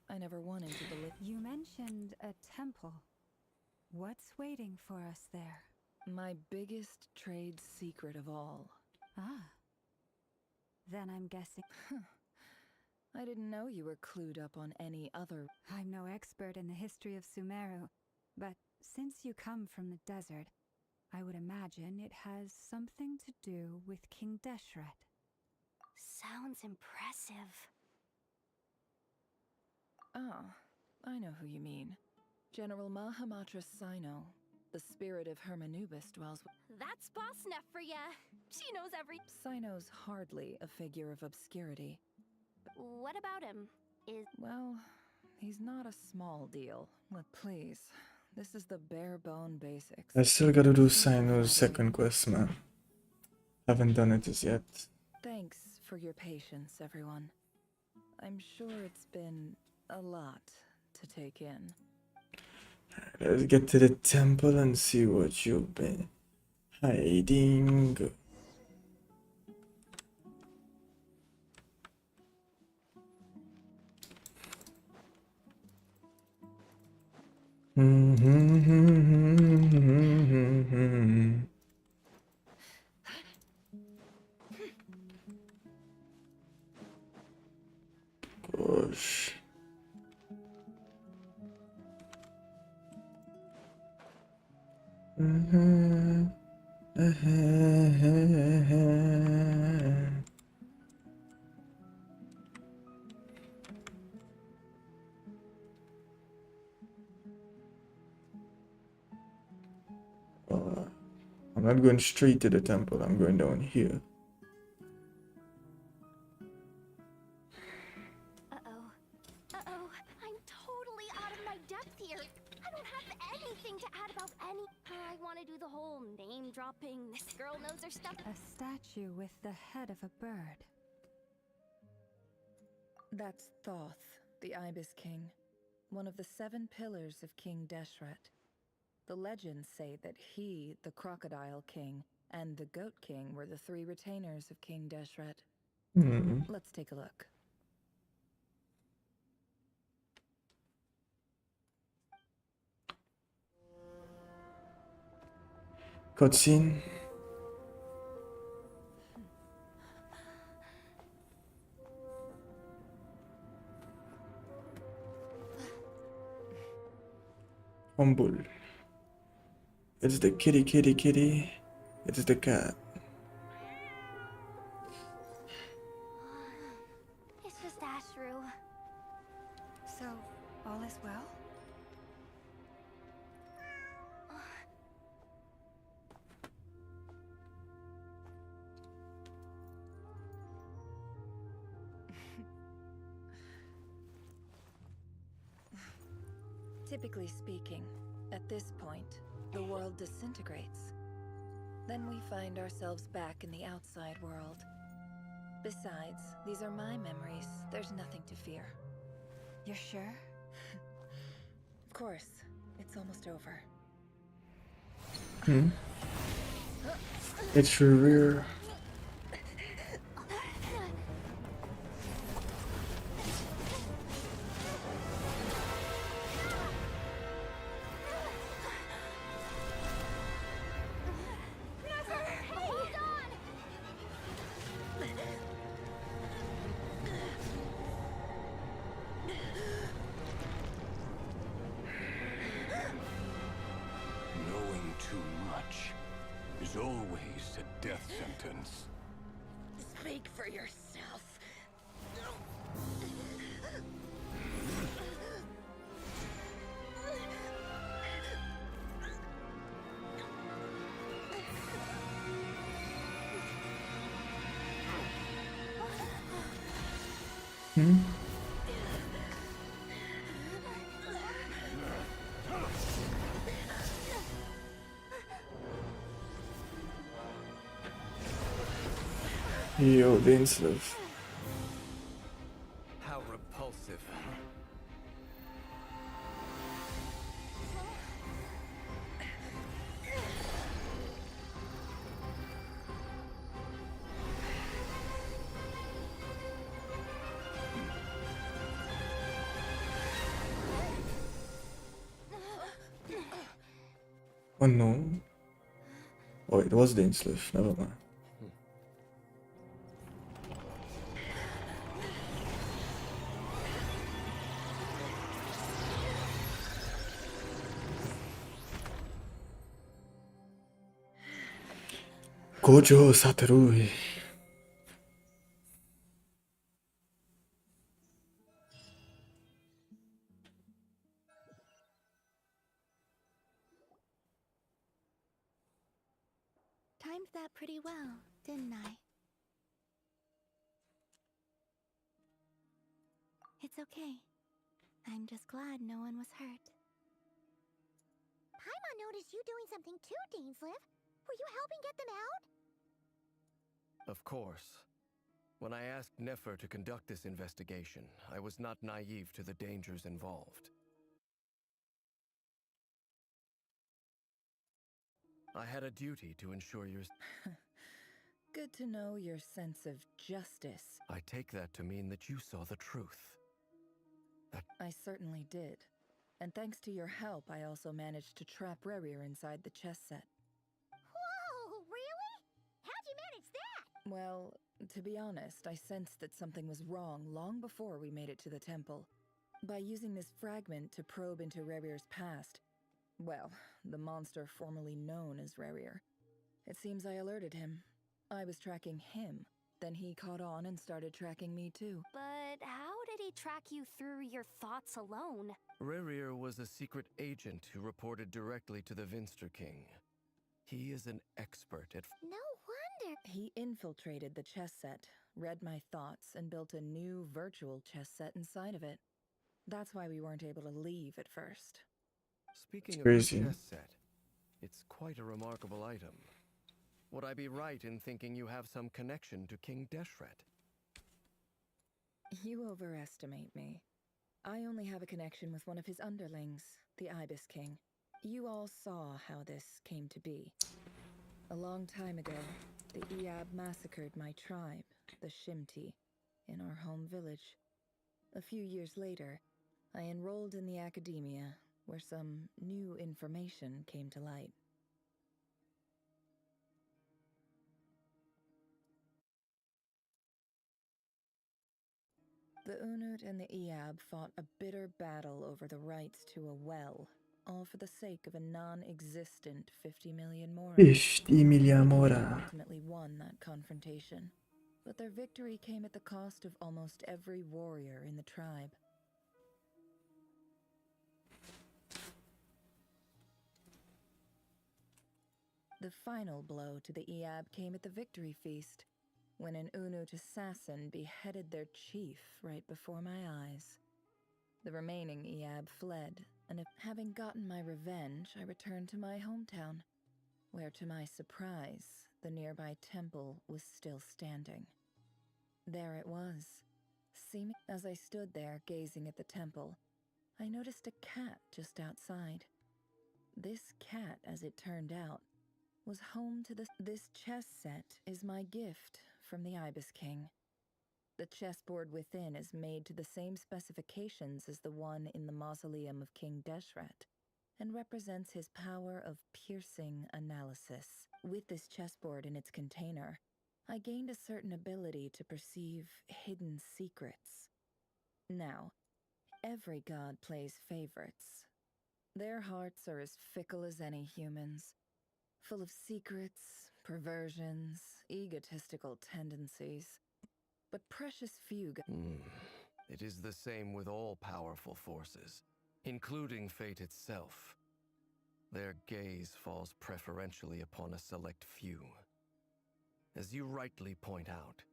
I never wanted to believe. You mentioned a temple. What's waiting for us there? My biggest trade secret of all. Ah. Then I'm guessing. I didn't know you were clued up on any other. I'm no expert in the history of Sumeru, but since you come from the desert, I would imagine it has something to do with King Deshret. Sounds impressive. Ah, I know who you mean. General Mahamatra Sino, the spirit of Hermanubis dwells with. That's Boss Neff for ya. She knows every. Sino's hardly a figure of obscurity. What about him? Well, he's not a small deal. But please, this is the bare bone basics. I still gotta do Sino's second quest, man. Haven't done it as yet. Thanks for your patience, everyone. I'm sure it's been a lot to take in. Let's get to the temple and see what you've been hiding. Gosh. I'm not going straight to the temple, I'm going down here. Uh-oh, I'm totally out of my depth here. I don't have anything to add about any. I want to do the whole name dropping. This girl knows her stuff. A statue with the head of a bird. That's Thoth, the Ibis King, one of the 7 pillars of King Deshret. The legends say that he, the Crocodile King, and the Goat King were the 3 retainers of King Deshret. Let's take a look. Cutscene. Humble. It's the kitty, kitty, kitty. It's the cat. It's just Ashru. So, all is well? Typically speaking, at this point, the world disintegrates. Then we find ourselves back in the outside world. Besides, these are my memories. There's nothing to fear. You're sure? Of course. It's almost over. It's your rear. Knowing too much is always a death sentence. Speak for yourself. Yo, Dainsleif. How repulsive. Oh no. Oh, it was Dainsleif. Never mind. Gojo Satarui. Timed that pretty well, didn't I? It's okay. I'm just glad no one was hurt. Paimon noticed you doing something too, Dainsleif. Were you helping get them out? Of course. When I asked Nefer to conduct this investigation, I was not naive to the dangers involved. I had a duty to ensure your... Good to know your sense of justice. I take that to mean that you saw the truth. I certainly did. And thanks to your help, I also managed to trap Rerir inside the chess set. Whoa, really? How'd you manage that? Well, to be honest, I sensed that something was wrong long before we made it to the temple. By using this fragment to probe into Rerir's past, well, the monster formerly known as Rerir, it seems I alerted him. I was tracking him. Then he caught on and started tracking me too. But how did he track you through your thoughts alone? Rerir was a secret agent who reported directly to the Vinster King. He is an expert at... No wonder. He infiltrated the chess set, read my thoughts, and built a new virtual chess set inside of it. That's why we weren't able to leave at first. Speaking of Crazy. the chess set, it's quite a remarkable item. Would I be right in thinking you have some connection to King Deshret? You overestimate me. I only have a connection with one of his underlings, the Ibis King. You all saw how this came to be. A long time ago, the Iab massacred my tribe, the Shimti, in our home village. A few years later, I enrolled in the academia, where some new information came to light. The Unut and the Iab fought a bitter battle over the rights to a well, all for the sake of a non-existent 50 million more. 50 million more. Ultimately won that confrontation, but their victory came at the cost of almost every warrior in the tribe. The final blow to the Iab came at the victory feast, when an Unut assassin beheaded their chief right before my eyes. The remaining Iab fled, and having gotten my revenge, I returned to my hometown, where to my surprise, the nearby temple was still standing. There it was. As I stood there gazing at the temple, I noticed a cat just outside. This cat, as it turned out, was home to this chess set is my gift from the Ibis King. The chessboard within is made to the same specifications as the one in the mausoleum of King Deshret, and represents his power of piercing analysis. With this chessboard in its container, I gained a certain ability to perceive hidden secrets. Now, every god plays favorites. Their hearts are as fickle as any human's, full of secrets, perversions, egotistical tendencies. But precious few. It is the same with all powerful forces, including fate itself. Their gaze falls preferentially upon a select few. As you rightly point out,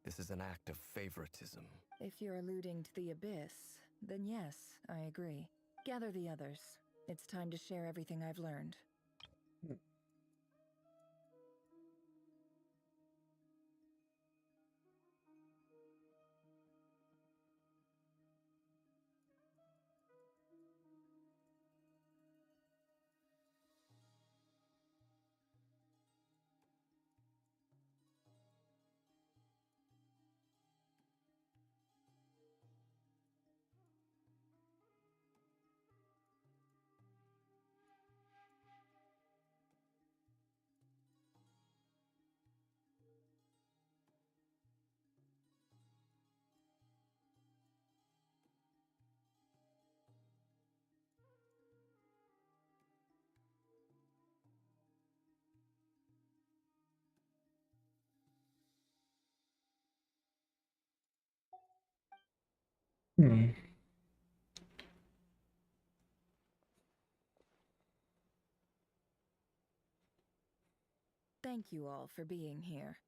this is an act of favoritism. If you're alluding to the Abyss, then yes, I agree. Gather the others. It's time to share everything I've learned. Thank you all for being here.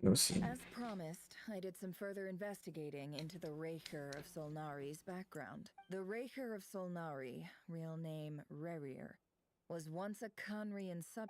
No scene. As promised, I did some further investigating into the Raker of Solnari's background. The Raker of Solnari, real name Rerir, was once a Khanrian sub.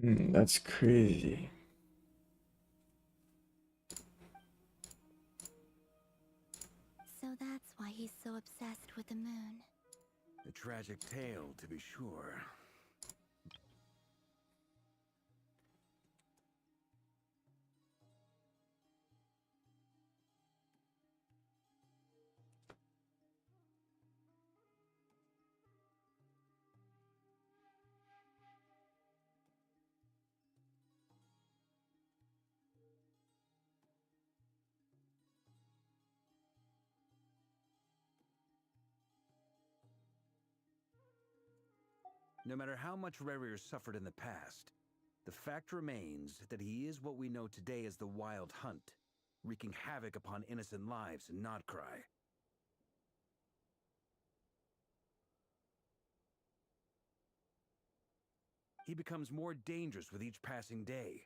That's crazy. So that's why he's so obsessed with the moon. A tragic tale, to be sure. No matter how much Rerir suffered in the past, the fact remains that he is what we know today as the Wild Hunt, wreaking havoc upon innocent lives in Krai. He becomes more dangerous with each passing day.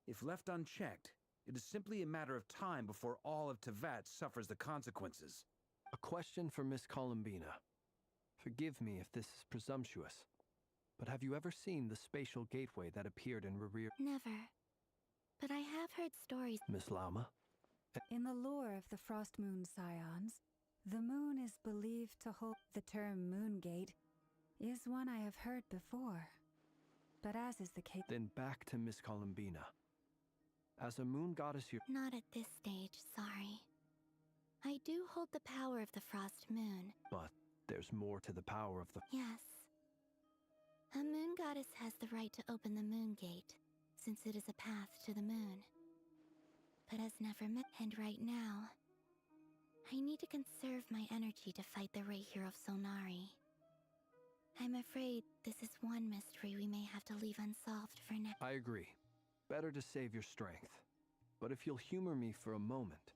If left unchecked, it is simply a matter of time before all of Tevat suffers the consequences. A question for Miss Columbina. Forgive me if this is presumptuous, but have you ever seen the spatial gateway that appeared in Rerir? Never. But I have heard stories. Miss Lauma? In the lore of the Frost Moon Scions, The moon is believed to hold. The term Moongate is one I have heard before. But as is the case. Then back to Miss Columbina. As a moon goddess, you. Not at this stage, sorry. I do hold the power of the Frost Moon. But there's more to the power of the. Yes. A moon goddess has the right to open the moon gate, since it is a path to the moon. But as never met, and right now, I need to conserve my energy to fight the Rahier of Solnari. I'm afraid this is one mystery we may have to leave unsolved for now. I agree. Better to save your strength. But if you'll humor me for a moment,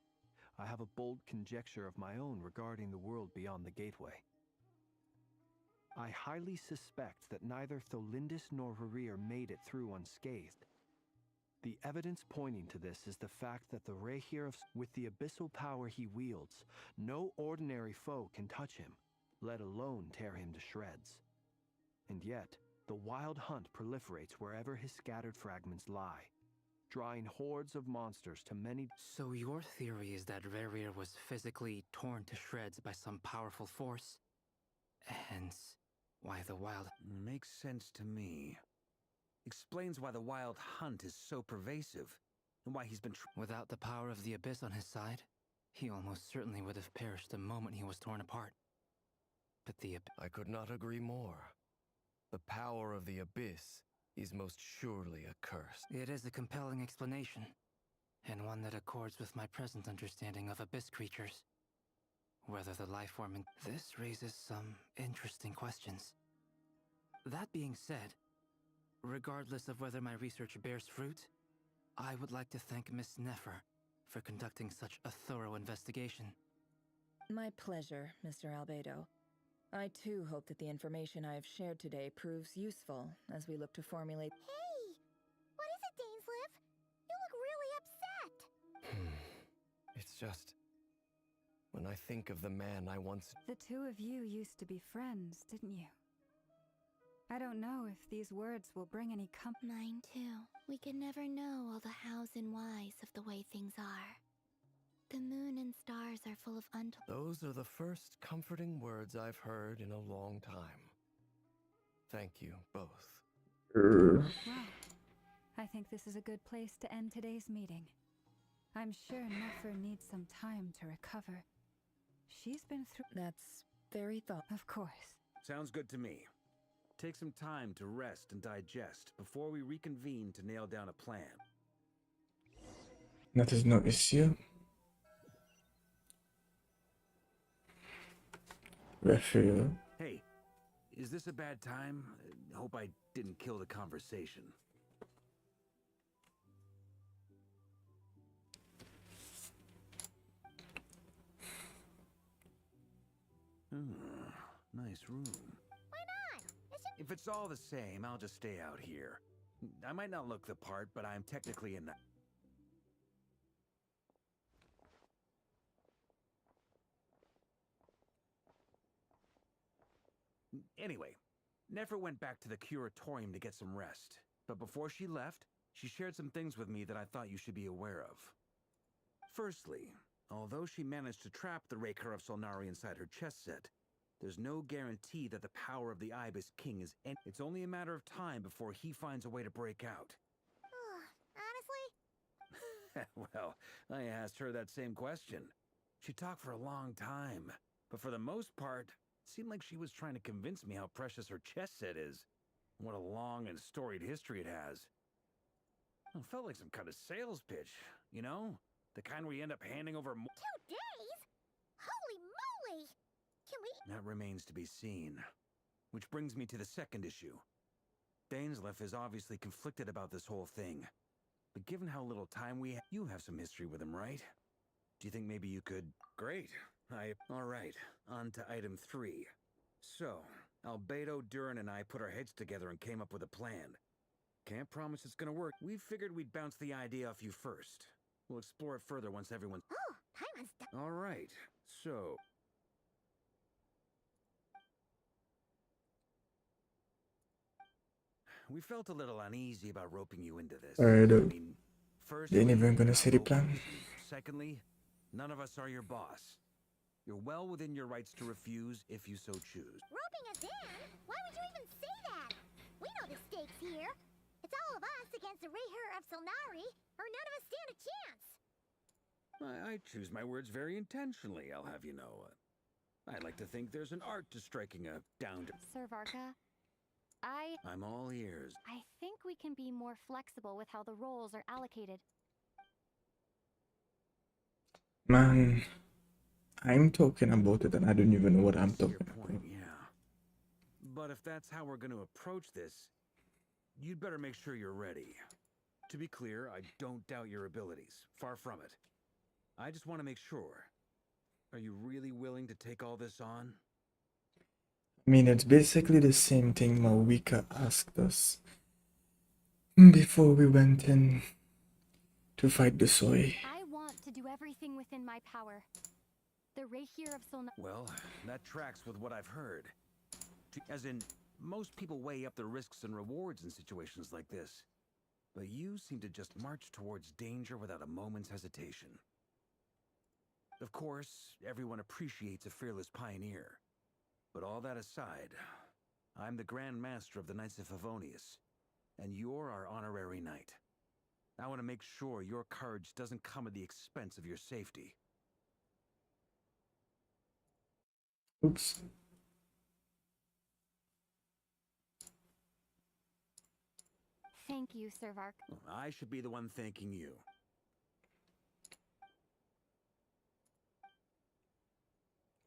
I have a bold conjecture of my own regarding the world beyond the gateway. I highly suspect that neither Tholindis nor Rarir made it through unscathed. The evidence pointing to this is the fact that the Rahier with the abyssal power he wields, no ordinary foe can touch him, let alone tear him to shreds. And yet, the wild hunt proliferates wherever his scattered fragments lie, drawing hordes of monsters to many. So your theory is that Rarir was physically torn to shreds by some powerful force? Hence, why the wild... Makes sense to me. Explains why the wild hunt is so pervasive, and why he's been... Without the power of the Abyss on his side, he almost certainly would have perished the moment he was torn apart. But the I could not agree more. The power of the Abyss is most surely a curse. It is a compelling explanation, and one that accords with my present understanding of Abyss creatures. Whether the life form in... This raises some interesting questions. That being said, regardless of whether my research bears fruit, I would like to thank Miss Nefer for conducting such a thorough investigation. My pleasure, Mr. Albedo. I too hope that the information I have shared today proves useful as we look to formulate... Hey! What is it, Dainsleif? You look really upset! It's just... when I think of the man I once... The two of you used to be friends, didn't you? I don't know if these words will bring any Mine too. We can never know all the hows and whys of the way things are. The moon and stars are full of Those are the first comforting words I've heard in a long time. Thank you, both. Well, I think this is a good place to end today's meeting. I'm sure Nefer needs some time to recover. She's been through... That's very thoughtful. Of course. Sounds good to me. Take some time to rest and digest before we reconvene to nail down a plan. That is no issue. Refuel. Hey, is this a bad time? Hope I didn't kill the conversation. Nice room. Why not? If it's all the same, I'll just stay out here. I might not look the part, but I'm technically in the... Anyway, Nefer went back to the curatorium to get some rest. But before she left, she shared some things with me that I thought you should be aware of. Firstly, although she managed to trap the Raker of Solnari inside her chess set, there's no guarantee that the power of the Ibis King is It's only a matter of time before he finds a way to break out. Honestly? Well, I asked her that same question. She talked for a long time, but for the most part, it seemed like she was trying to convince me how precious her chess set is. What a long and storied history it has. It felt like some kind of sales pitch, you know? The kind where you end up handing over 2 days? Holy moly! Can we... That remains to be seen. Which brings me to the second issue. Dainsleif is obviously conflicted about this whole thing. But given how little time we have, you have some history with him, right? Do you think maybe you could... Great. Alright, on to item 3. So, Albedo, Durin, and I put our heads together and came up with a plan. Can't promise it's gonna work. We figured we'd bounce the idea off you first. We'll explore it further once everyone's... Oh, Paimon's done. Alright, so... We felt a little uneasy about roping you into this. They ain't even gonna say the plan. Secondly, none of us are your boss. You're well within your rights to refuse if you so choose. Roping us in? Why would you even say that? We know the stakes here. It's all of us against the Rayher of Solnari, or none of us stand a chance. I choose my words very intentionally, I'll have you know. I like to think there's an art to striking a down to... Sir Varka, I'm all ears. I think we can be more flexible with how the roles are allocated. Man, I'm talking about it and I don't even know what I'm talking about. Yeah. But if that's how we're going to approach this, you'd better make sure you're ready. To be clear, I don't doubt your abilities. Far from it. I just want to make sure. Are you really willing to take all this on? I mean, it's basically the same thing Mawika asked us before we went in to fight the Soy. I want to do everything within my power. The Rayher of Solnari... Well, that tracks with what I've heard. As in, most people weigh up the risks and rewards in situations like this. But you seem to just march towards danger without a moment's hesitation. Of course, everyone appreciates a fearless pioneer. But all that aside, I'm the Grand Master of the Knights of Favonius, and you're our honorary knight. I want to make sure your courage doesn't come at the expense of your safety. Oops. Thank you, Sir Vark. I should be the one thanking you.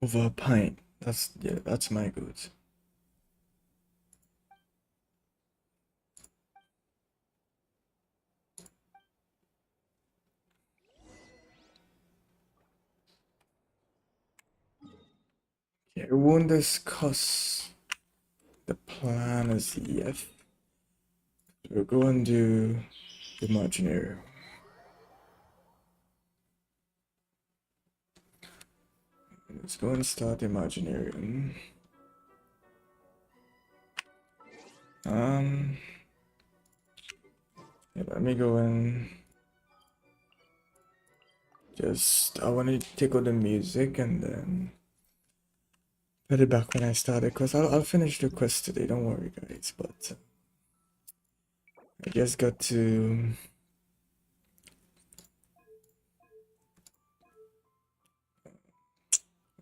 Over a pint. That's my goods. Okay, we won't discuss the plan as yet. We'll go and do Imaginarium. Let's go and start Imaginarium. Yeah, let me go and I want to take out the music and then put it back when I started, because I'll finish the quest today, don't worry guys, but I just got to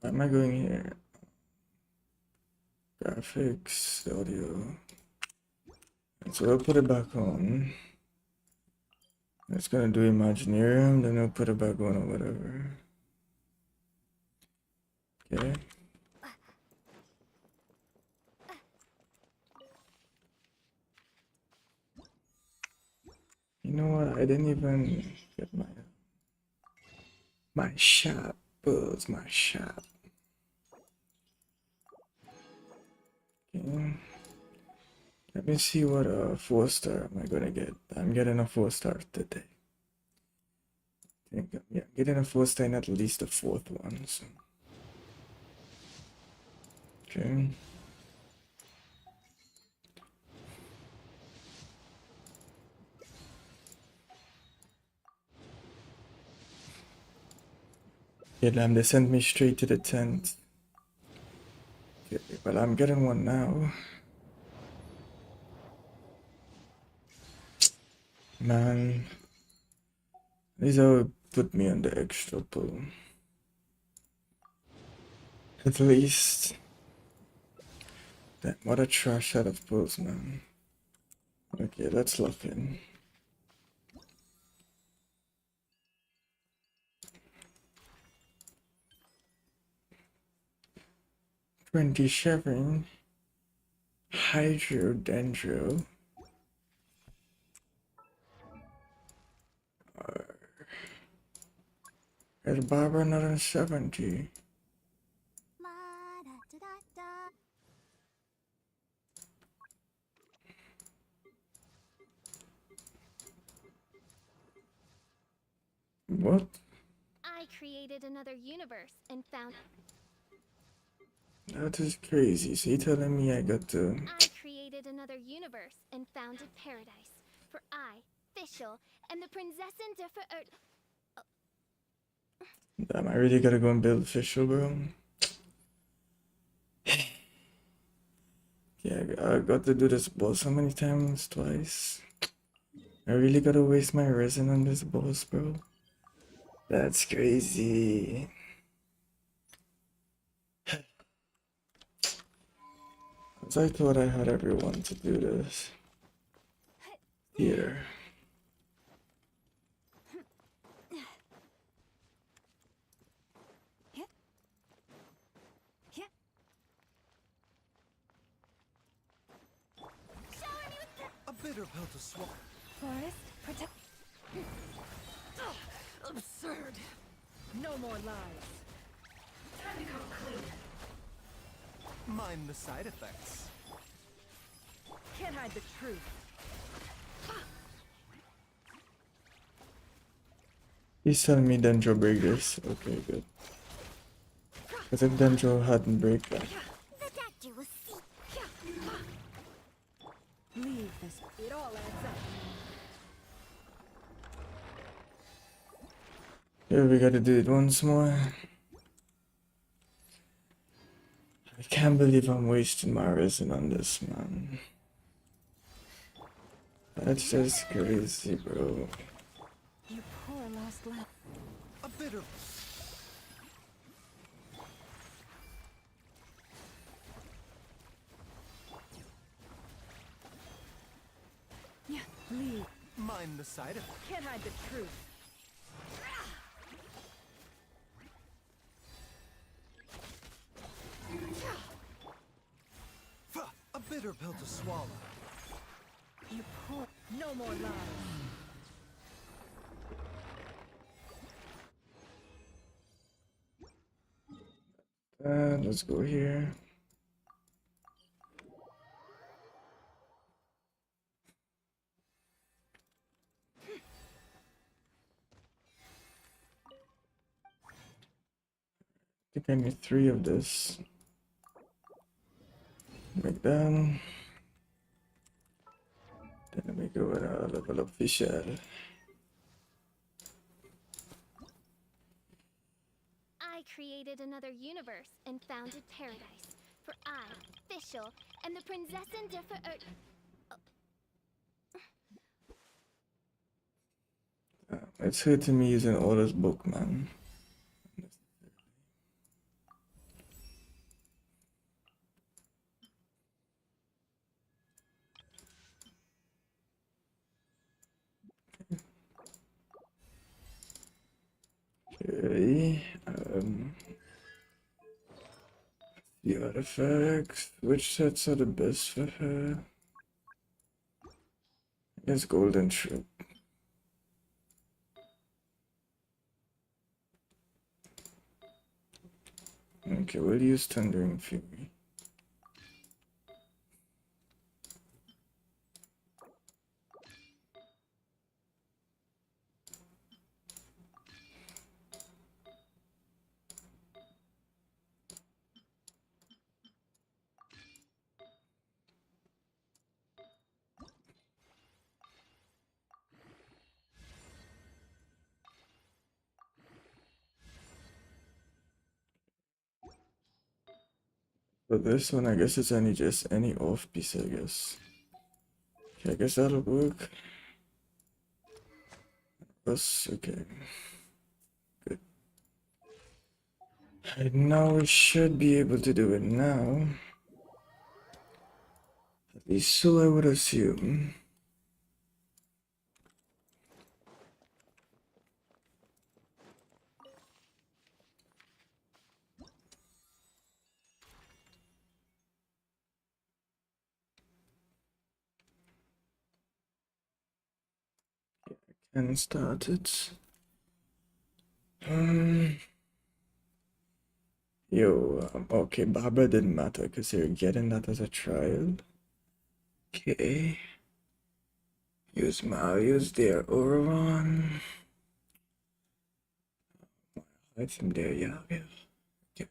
where am I going here? Graphics, audio. So we'll put it back on. It's gonna do Imaginarium, then I'll put it back on or whatever. Okay. You know what? I didn't even get my shop. Where's my shop? Okay. Let me see what 4-star am I gonna get. I'm getting a 4-star today. I think I'm getting a 4-star and at least the 4th one. So. Okay. Yeah, damn, they sent me straight to the tent. Okay, well, I'm getting one now. Man, these all put me on the extra pull. At least. Damn, what a trash out of pulls, man. Okay, let's lock in. $27 Hydrodendro. There's Barbara another 70. What? I created another universe and found... That is crazy. So you telling me I got to... I created another universe and founded paradise. For I, Fischl, and the Prinzessin de Damn, I really gotta go and build official, bro. Yeah, I got to do this boss how many times? Twice. I really gotta waste my resin on this boss, bro. That's crazy. Cause I thought I had everyone to do this. Here. A bitter pill to swallow. Forest, protect. Absurd. No more lies. Time to come clean. Mind the side effects. Can't hide the truth. He's telling me Dendro break this. Okay, good. Because if Dendro hadn't break that. Leave this. It all adds up. Here we gotta do it once more. I can't believe I'm wasting my resin on this, man. That's just crazy, bro. You poor lost lamb. A bitter. Yeah, leave. Mind the side effects. Can't hide the truth. A bitter pill to swallow. You poor. No more lies. Let's go here. I think I need 3 of this. Make them. Then we go and level up Fisher. I created another universe and founded paradise. For I, Fischl, and the Prinzessin de It's hurting me using all this book, man. Okay, the artifacts. Which sets are the best for her? I guess golden ship. Okay, we'll use Thundering Fury. But this one, I guess it's just any off piece, I guess. Okay, I guess that'll work. Yes, okay. Good. Right now we should be able to do it now. At least so I would assume. And start it. Okay, Barbara didn't matter because you're getting that as a trial. Okay. Use Mario's there, Oron. It's in there, yeah. Okay.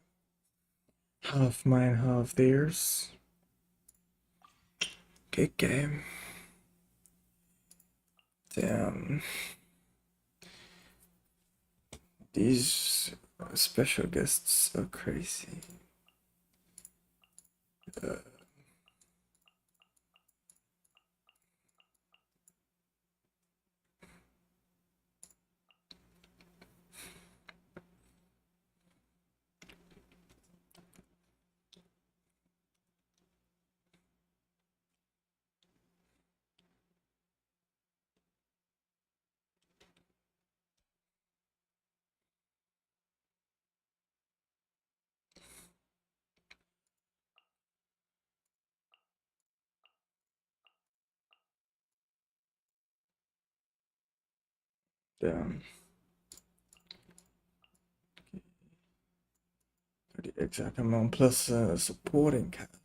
Half mine, half theirs. Good game. Damn. These Special guests are crazy. Damn. The exact amount plus supporting cast.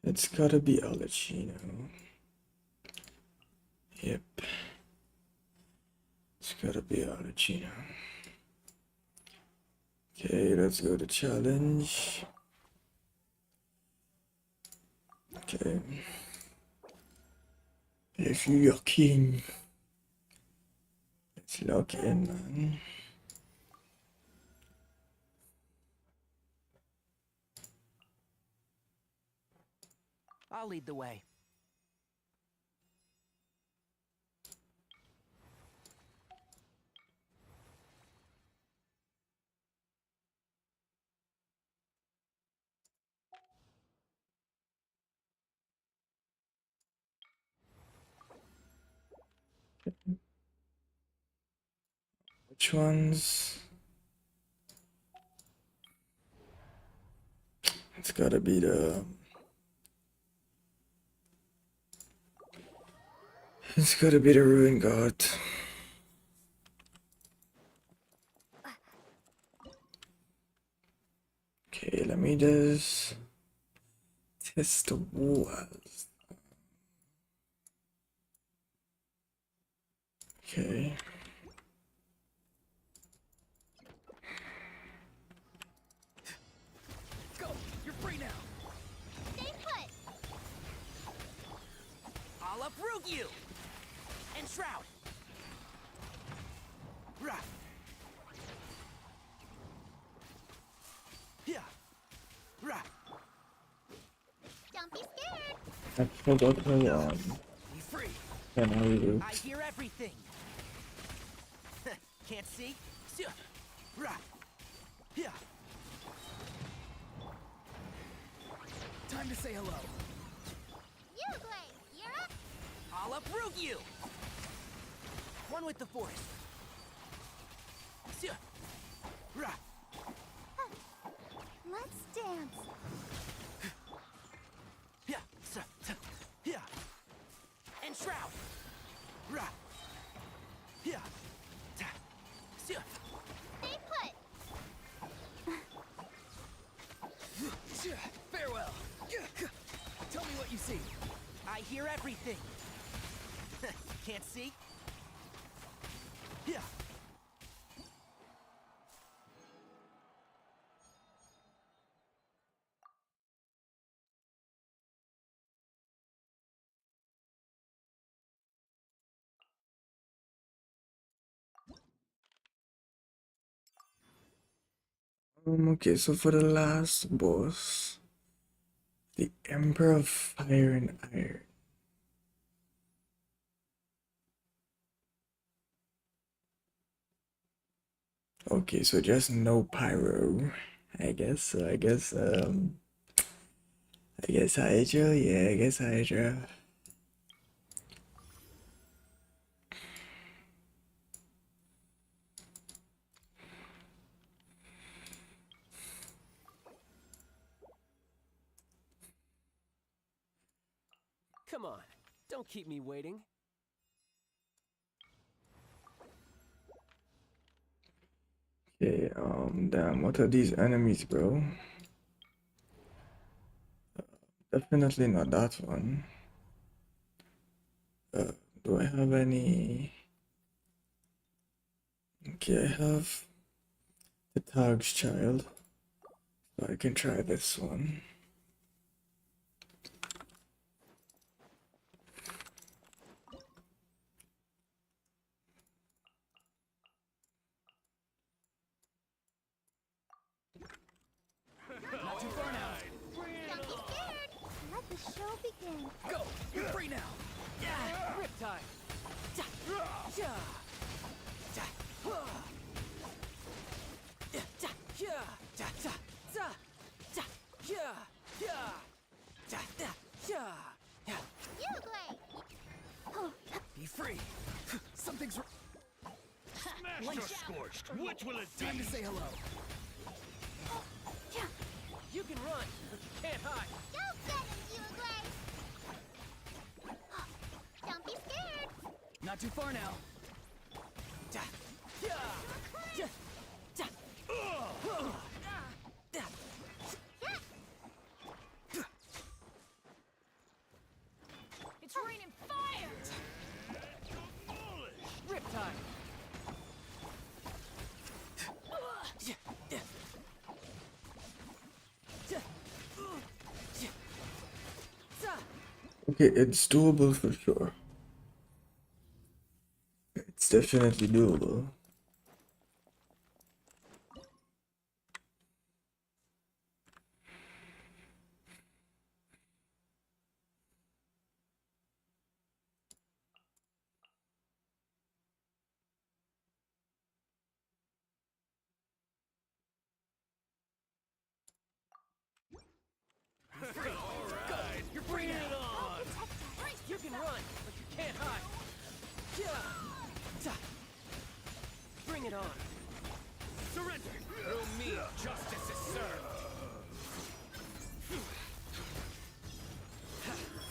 It's gotta be Elegy, Yep. It's gotta be Archon. Okay, let's go to challenge. Okay. If you're king, let's lock in, man. I'll lead the way. Which ones? It's gotta be the. It's gotta be the Ruin God. Okay, let me just test the walls. Okay. Go! You're free now! Stay put! I'll uproot you! And shroud! Rah! Yeah! Rah! Don't be scared! I forgot my Be free! and I will. I hear everything! Can't see? Rah! Yeah! Time to say hello. You, Krai! You're up! I'll uproot you! One with the forest. Rah! Let's dance! Yeah! Yeah! And shroud! Rah! Yeah! Stay put! Farewell! Tell me what you see. I hear everything. Can't see? Yeah. Okay, so for the last boss, the Emperor of Fire and Iron. Okay, so just no pyro, I guess. So I guess Hydra. Yeah, I guess Hydra. Come on, don't keep me waiting. Okay, damn, what are these enemies, bro? Definitely not that one. Do I have any? Okay, I have the Tag's Child, so I can try this one. show begin. Go! You're free now! Yeah! Riptide! Ja! Ja! Ja! Ja! Ja! Ja! Ja! Ja! Ja! Ja! Ja! Ja! Ja! Ja! Ja! You, Krai! Be free! Something's wrong. Master Scorched, which will it Time be? to say hello. You can run, but you can't hide. Go get him, you, Krai! Don't be scared! Not too far now. Ja! Ja! Ja! Ja! It's raining fire! Riptide! Okay, it's doable for sure. It's definitely doable. Alright, you're free now. You can run, but you can't hide. Ja! Ja! Bring it on. Surrender. Through me, justice is served.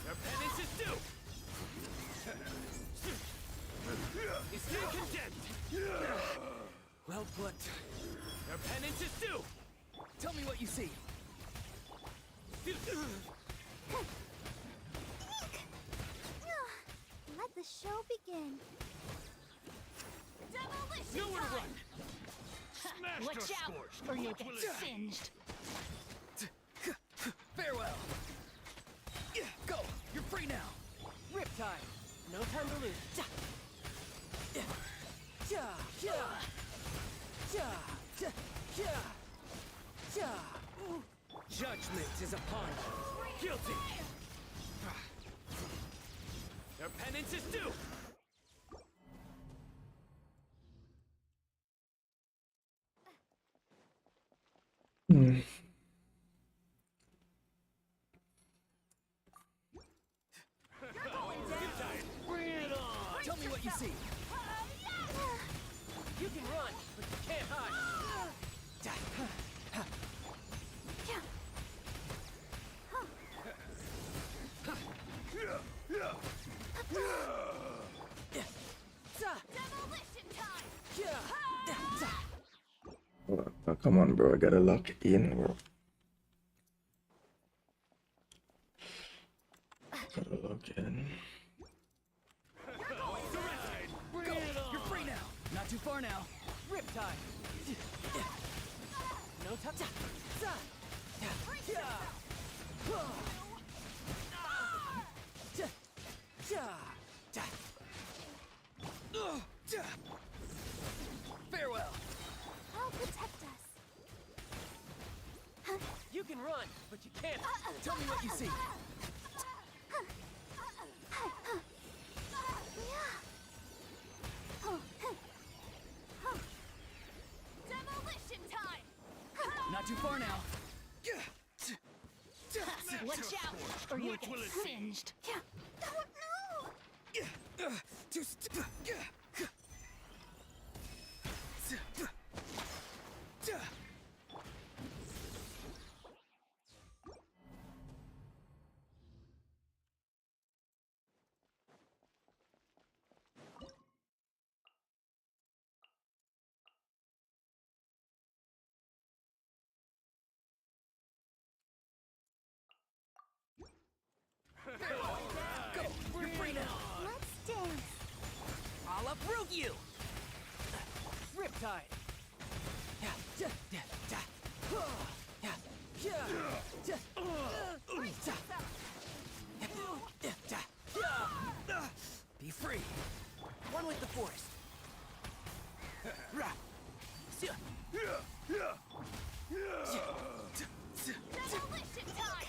Your penance is due. You stand condemned. Well put. Your penance is due. Tell me what you see. Let the show begin. Demolition Nowhere to time! run! Master Watch out, Scorched, or you'll which get will it be? singed. Farewell. Go. You're free now. Riptide. No time to lose. Ja. Ja. Ja. Ja. Ja. Ja. Ja. Judgment is upon you. Guilty. Your penance is due. Hmm. Bring it on. Tell me what you see. You can run, but you can't hide. Oh, come on, bro. I gotta lock in, bro. Gotta lock in. Go. You're free now. Not too far now. Riptide. No touch. Farewell. I'll protect us. You can run, but you can't. Tell me what you see. Demolition time! Not too far now. Watch out, or you'll get singed. Go. You're free now. Let's dance. I'll uproot you. Riptide. Be free. One with the force. Demolition time!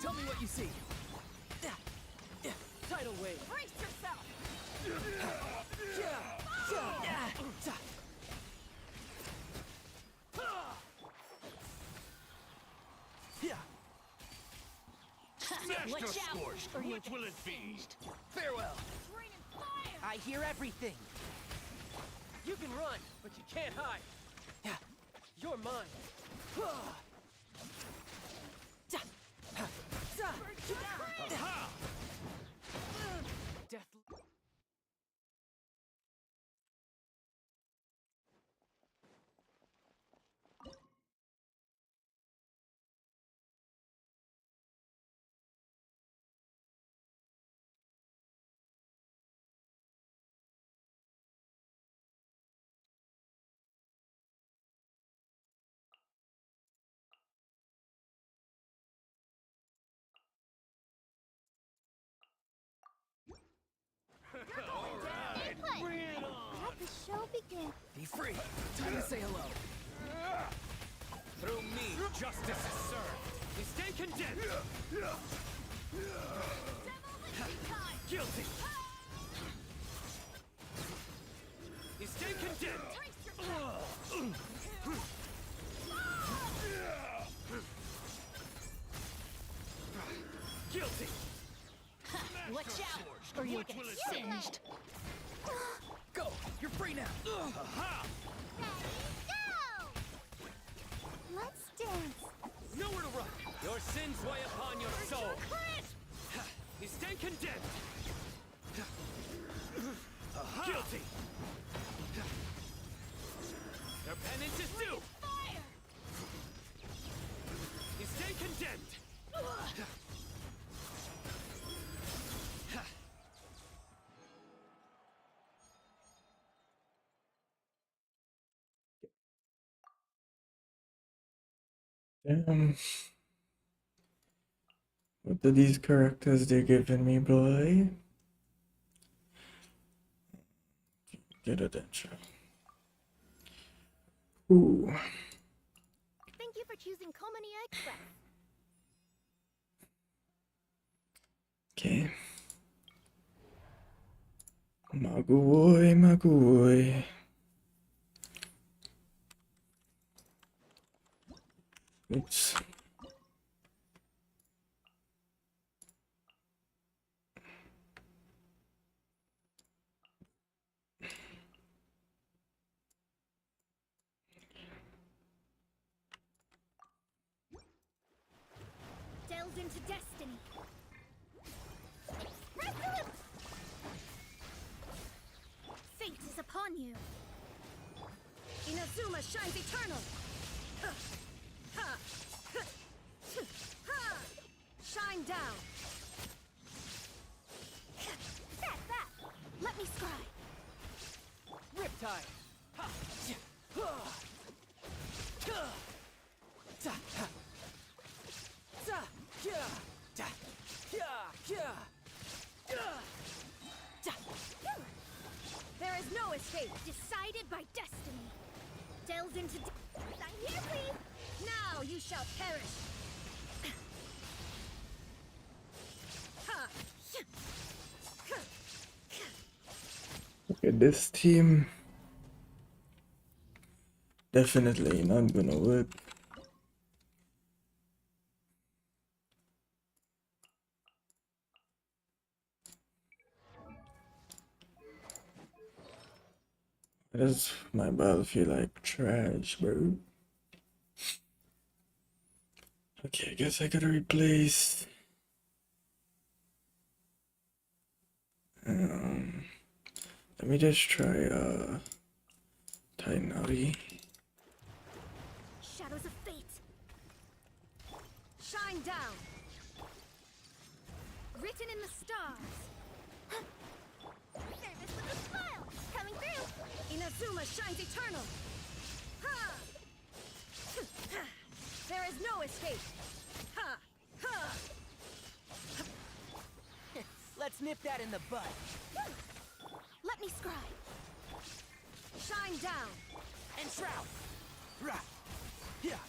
Tell me what you see. Tidal wave. Brace yourself! Watch Watch out, out, or you'll get will it be? singed. Farewell. Rain and fire! I hear everything. You can run, but you can't hide. You're mine. Death. Stay put! Bring it on! Let the show begin. Be free. Time to say hello. Through me, justice is served. We stay condemned. Guilty. You stay condemned. Guilty. Watch out, or you'll get singed. Go. You're free now. Aha! Go! Let's dance. Nowhere to run. Your sins weigh upon your soul. You stay condemned. Guilty. Their penance is due. Fire! You stay condemned. Damn. What are these characters they're giving me, boy? Get attention. Ooh. Thank you for choosing Comania Express. Okay. Magoy, Magoy. Oops. Delves into destiny. Resolute! Fate is upon you. Inazuma shines eternal. Shine down. That. Let me scry. Riptide. There is no escape. Decided by destiny. Delves into. I'm here, please. Now you shall perish. Look at this team. Definitely not gonna work. Why does my battle feel like trash, bro? Okay, I guess I gotta replace. Let me just try Tainari. Shadows of fate. Shine down. Written in the stars. Service with a smile. Coming through. Inazuma shines eternal. Ha! There is no escape. Ha! Ha! Let's nip that in the bud. Let me scry. Shine down. And shroud. Right. Yeah.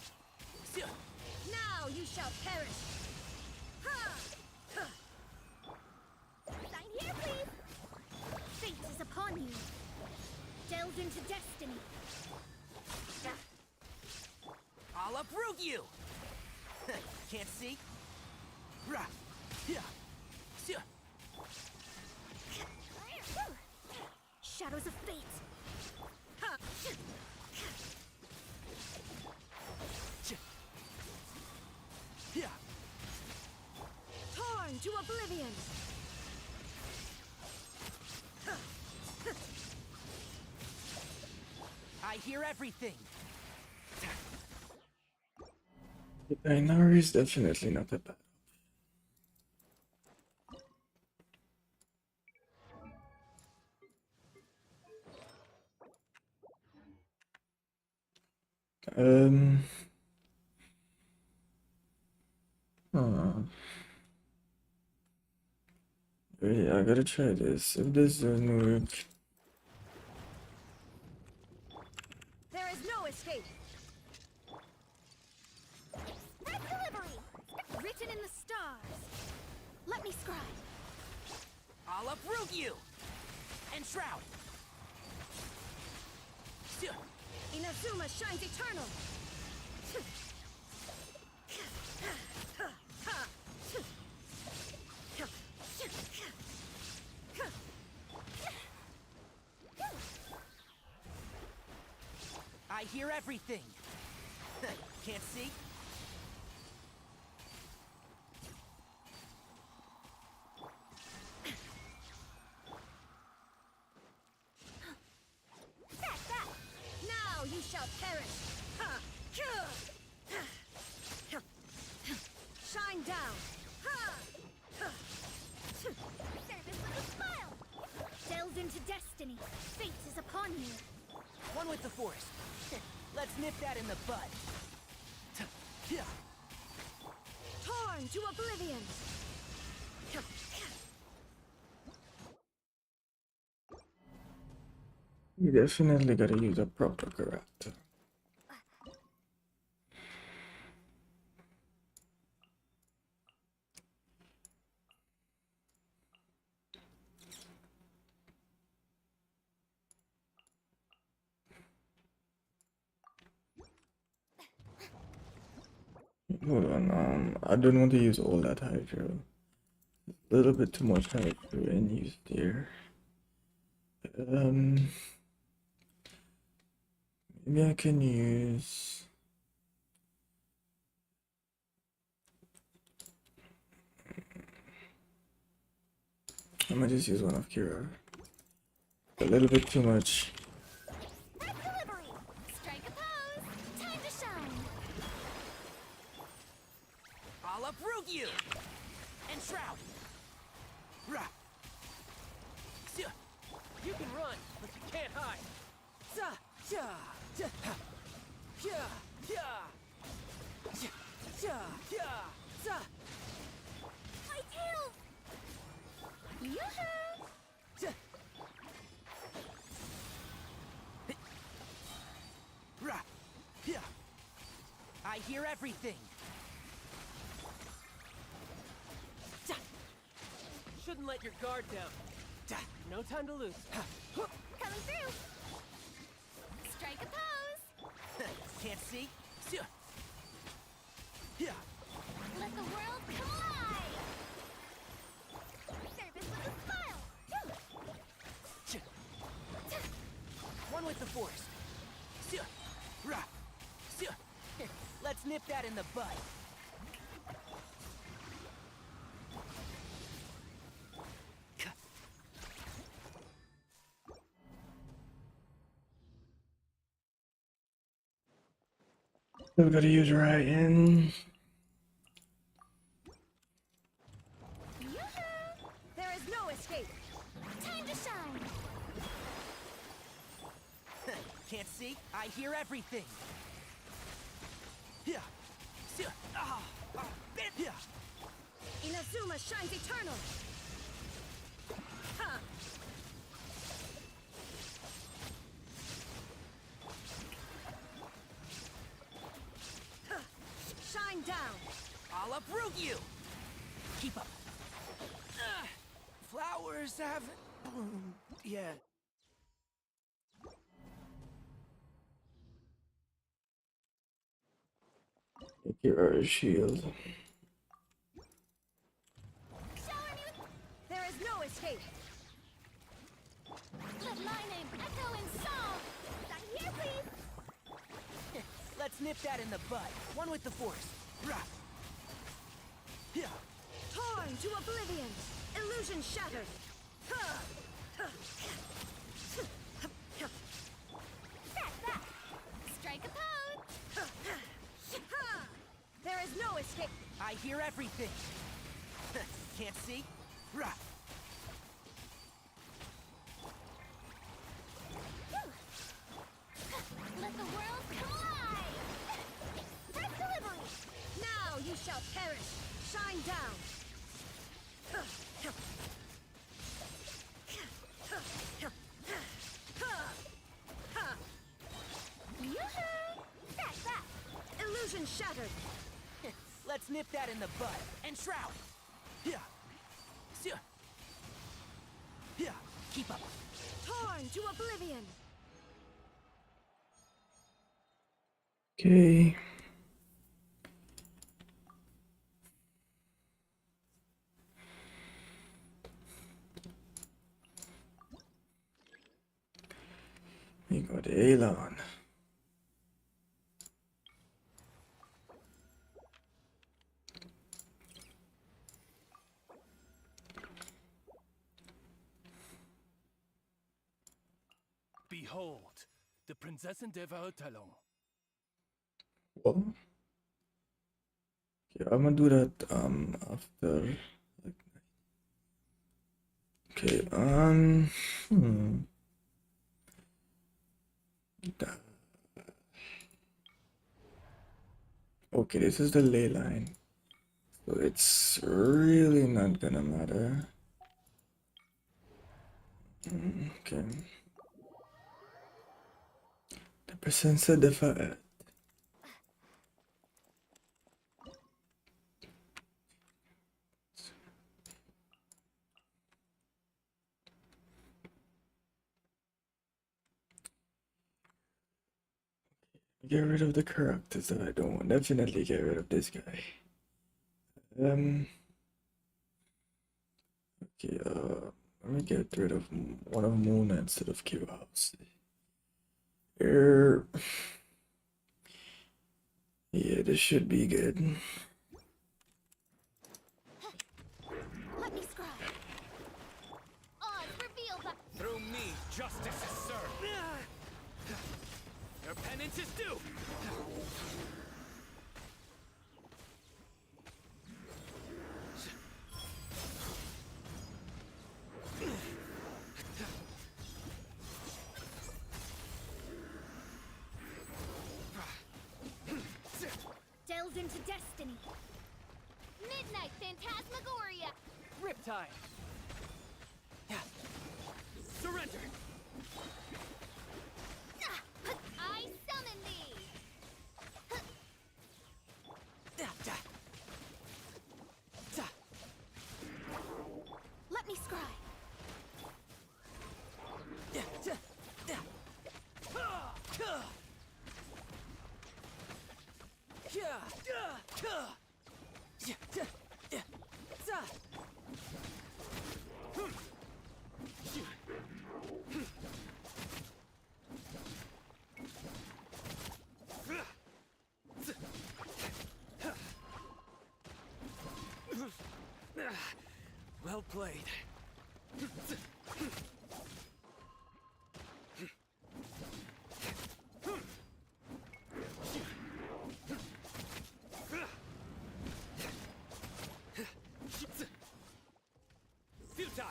Now you shall perish. Ha! upon you. Delve into destiny. I'll uproot you! Can't see? Rah! Yeah! Yeah! Shadows of fate. Ha! Yeah! Torn to oblivion. I hear everything! Imaginarium is definitely not a bad. Huh. Wait, I gotta try this. If this doesn't work, There is no escape. Equilibrium, written in the stars. Let me scribe. I'll uproot you! And shroud! Inazuma shines eternal. I hear everything! Can't see? That! Now you shall perish! Ha! Shine down! Ha! Service with a smile! Delve into destiny. Fate is upon you. One with the forest. Let's nip that in the bud. Torn to oblivion! you definitely gotta use a proper character. Hold on, I don't want to use all that hydro. A little bit too much hydro and used there. Maybe I can use. I might just use one of Kira. A little bit too much. Equilibrium! Strike a pose! Time to shine! I'll uproot you! And shroud! Rah! You can run, but you can't hide! My tail! Yoo-hoo! Rah! I hear everything! Shouldn't let your guard down. No time to lose. Coming through! Strike a pose! Can't see? Let the world come alive! Service with a smile! One with the forest. Rah! Let's nip that in the bud. Still gotta use Ryan. Yoo-hoo! There is no escape! Time to shine! Can't see? I hear everything. Inazuma shines eternal! Ha! Shine down! I'll uproot you! Keep up. Flowers haven't bloomed yet. Take your shield. There is no escape. Let my name echo in song. Sign here, please. Let's nip that in the bud. One with the force. Torn to oblivion. Illusion shattered. That. Strike a pose. There is no escape. I hear everything. Can't see? Let the world collide. Press delivery. Now you shall perish. Shine down. That. Illusion shattered. Let's nip that in the bud. And shroud. Keep up. Torn to oblivion. Okay. We got Elon. Behold, the Prinzessin der Verurteilung. What? Okay, I'm gonna do that after. Okay, Okay, this is the ley line. So it's really not gonna matter. Okay. The presenza de fare. Get rid of the characters that I don't want. Definitely get rid of this guy. Okay, let me get rid of one of Moonlight instead of Q-House. Here. Yeah, this should be good. Let me scribe. Odds reveal the... Through me, justice is served. Your penance is due. Delves into destiny. Midnight Phantasmagoria. Riptide. Surrender. I summon thee. Let me scribe. Well played. Futile.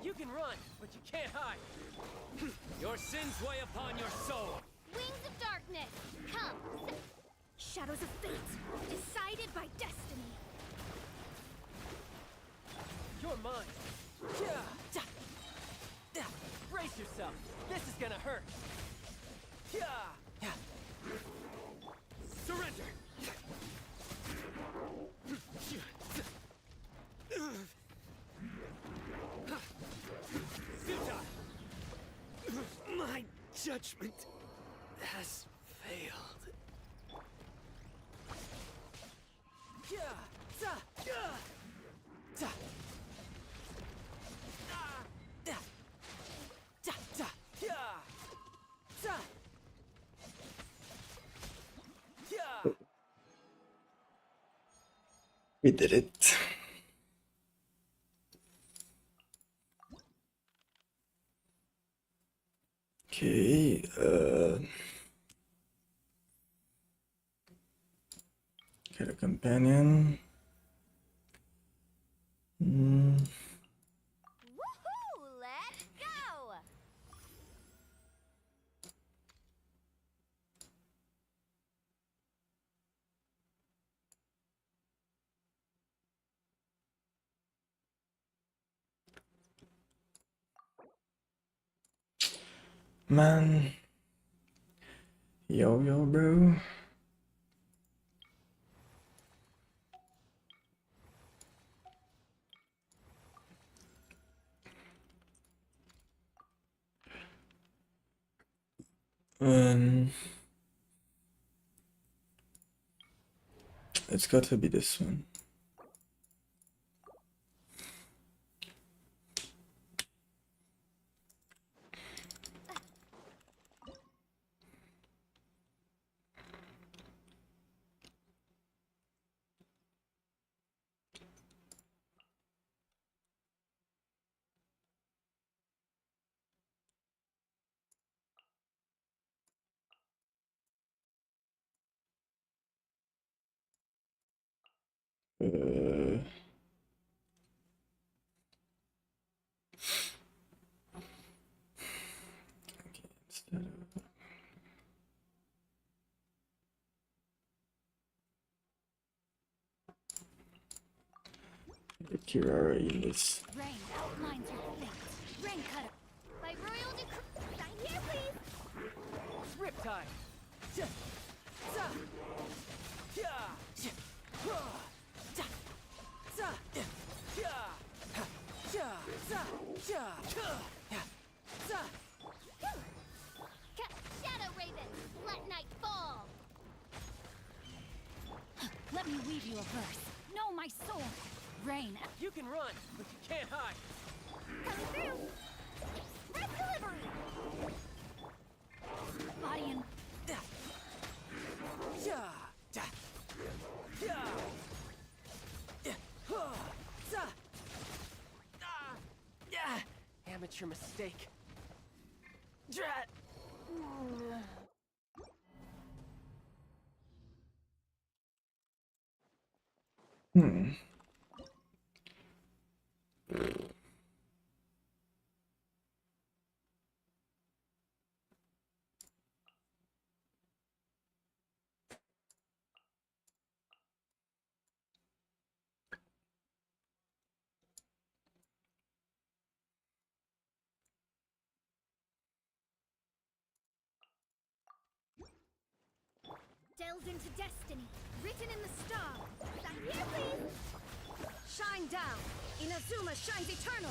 You can run, but you can't hide. Your sins weigh upon your soul. Wings of darkness. Come. Shadows of fate. Decided by destiny. You're mine. Brace yourself. This is gonna hurt. Surrender. Futile. My judgment has failed. We did it. Okay, get a companion. Woohoo! Let's go! Man. Yo, bro. It's got to be this one. Okay, instead of the Kirara in this. Rain outlines your fate. Rain cutter. By royal decree. Sign here, please. Riptide. Shadow Raven, let night fall. Let me weave you a verse. Know my soul. Rain. You can run, but you can't hide. Coming through. Red delivery. Body and Amateur mistake. Drat. delves into destiny, written in the star. Sign here, please. Shine down. Inazuma shines eternal.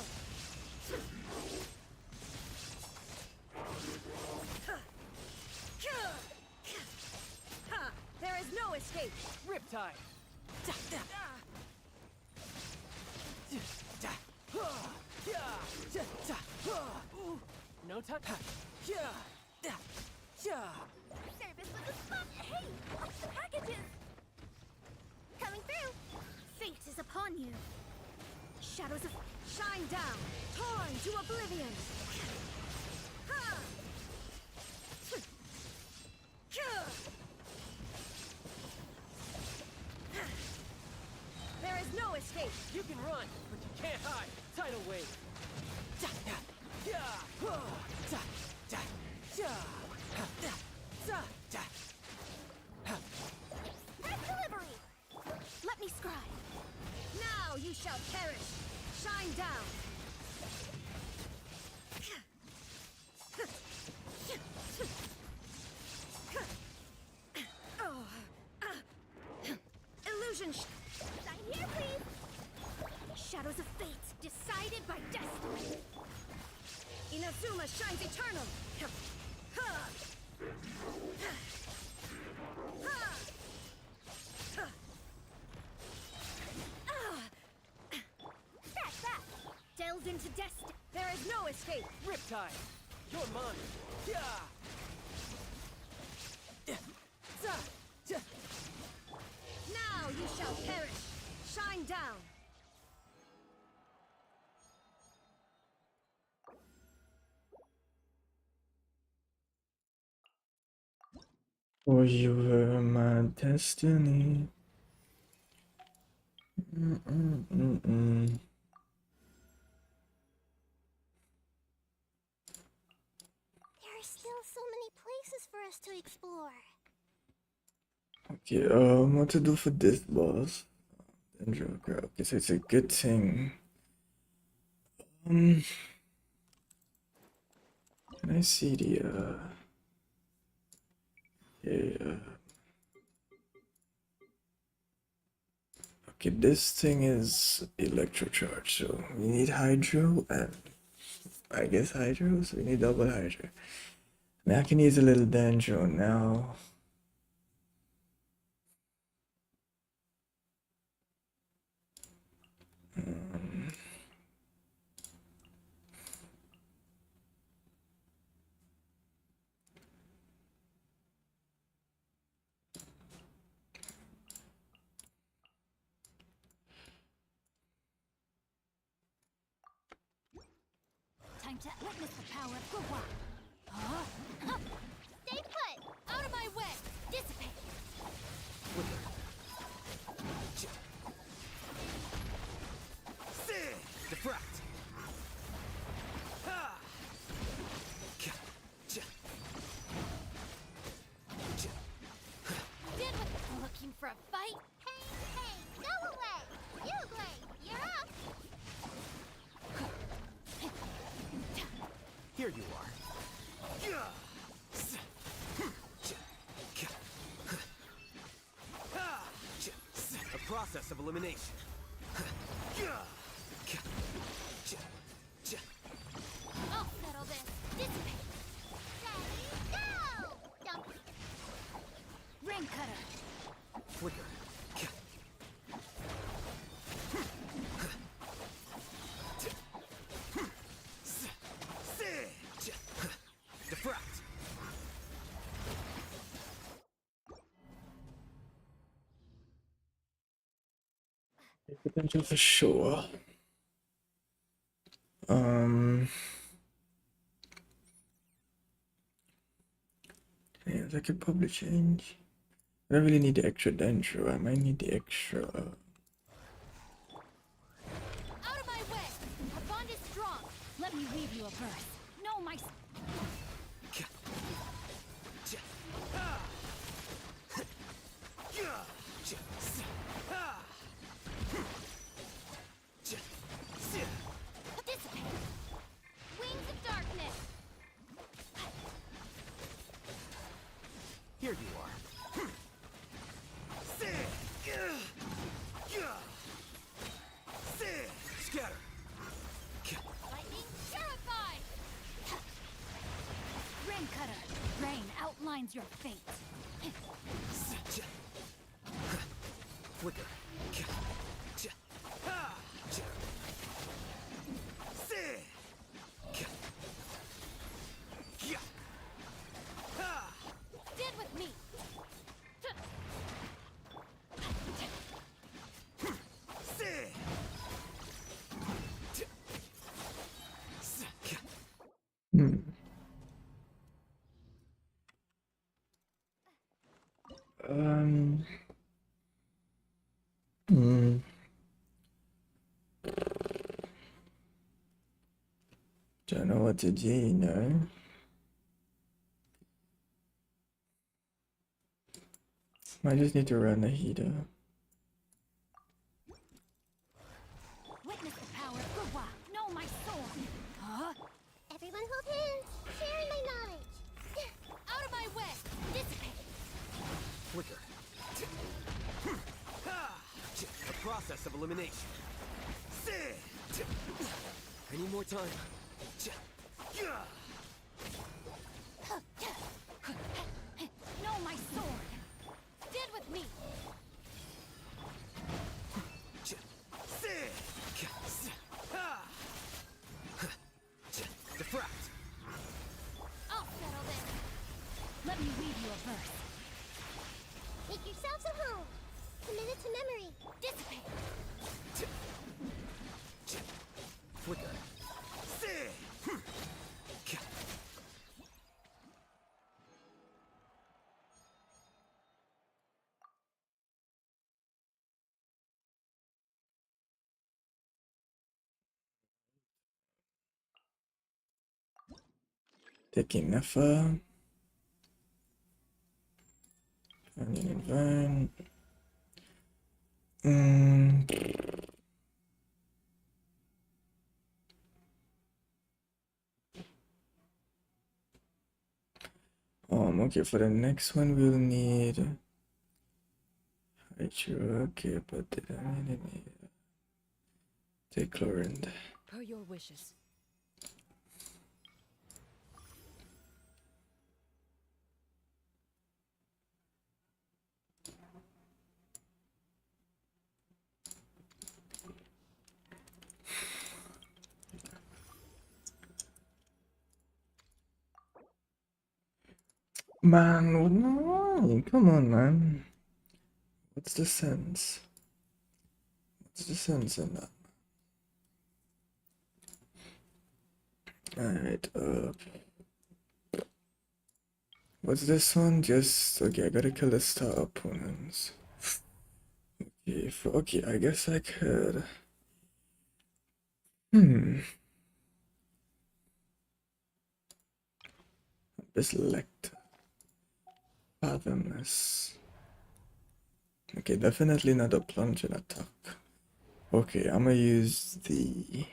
There is no escape. Riptide. No touch. Service with a spot. Hey, watch the packages. Coming through. Fate is upon you. Shadows of shine down, torn to oblivion. There is no escape. You can run, but you can't hide. Tidal wave. Red delivery. Let me scribe. Now you shall perish. Shine down. Illusion. Sign here, please. Shadows of fate, decided by destiny. Inazuma shines eternal. There is no escape! Riptide! You're mine! Yeah! Now you shall perish! Shine down! For you were my destiny. There are still so many places for us to explore. Okay, what to do for this boss? Joker. Okay, so it's a good thing. Can I see the okay, this thing is electrocharge, so we need hydro and I guess hydro, so we need double hydro. I mean, I can use a little dendro now. Time to witness the power of Gugwa! Huh? Stay put! Out of my way! Dissipate! Diffract! Did with looking for a fight? Hey, go away! You, Gray, you're up! Here you are. A process of elimination. I'll settle this! Dissipate! Ready, go! Dump. Ring cutter! Flicker. Diffract. Potential for sure. Yeah, that could probably change. I don't really need the extra dendro. I might need the extra. Out of my way! Our bond is strong! Let me weave you a verse. No, my... Dissipate! Wings of darkness! Here you are. Scatter. Lightning purified! Rain cutter! Rain outlines your fate. Flicker. Did with me! Um. Hmm. Don't know what to do, you know. I just need to run the heater. Witness the power of Gugwa! Know my sword! Huh? Everyone hold hands! Sharing my knowledge! Out of my way! Dissipate! Flicker. A process of elimination. I need more time. Know my sword! Did with me! yourselves at home. Commit it to memory. Dissipate. Flicker. Taking Nefa. Onion and Vine. Okay, for the next one we'll need Hydro, okay, but did I need any take chlorine? Per your wishes. Man, no, come on, man. What's the sense? What's the sense in that? Alright, what's this one? Just, okay, I gotta kill the star opponents. Okay, okay, I guess I could. Select. Fathomless. Okay, definitely not a plunging attack. Okay, I'm gonna use the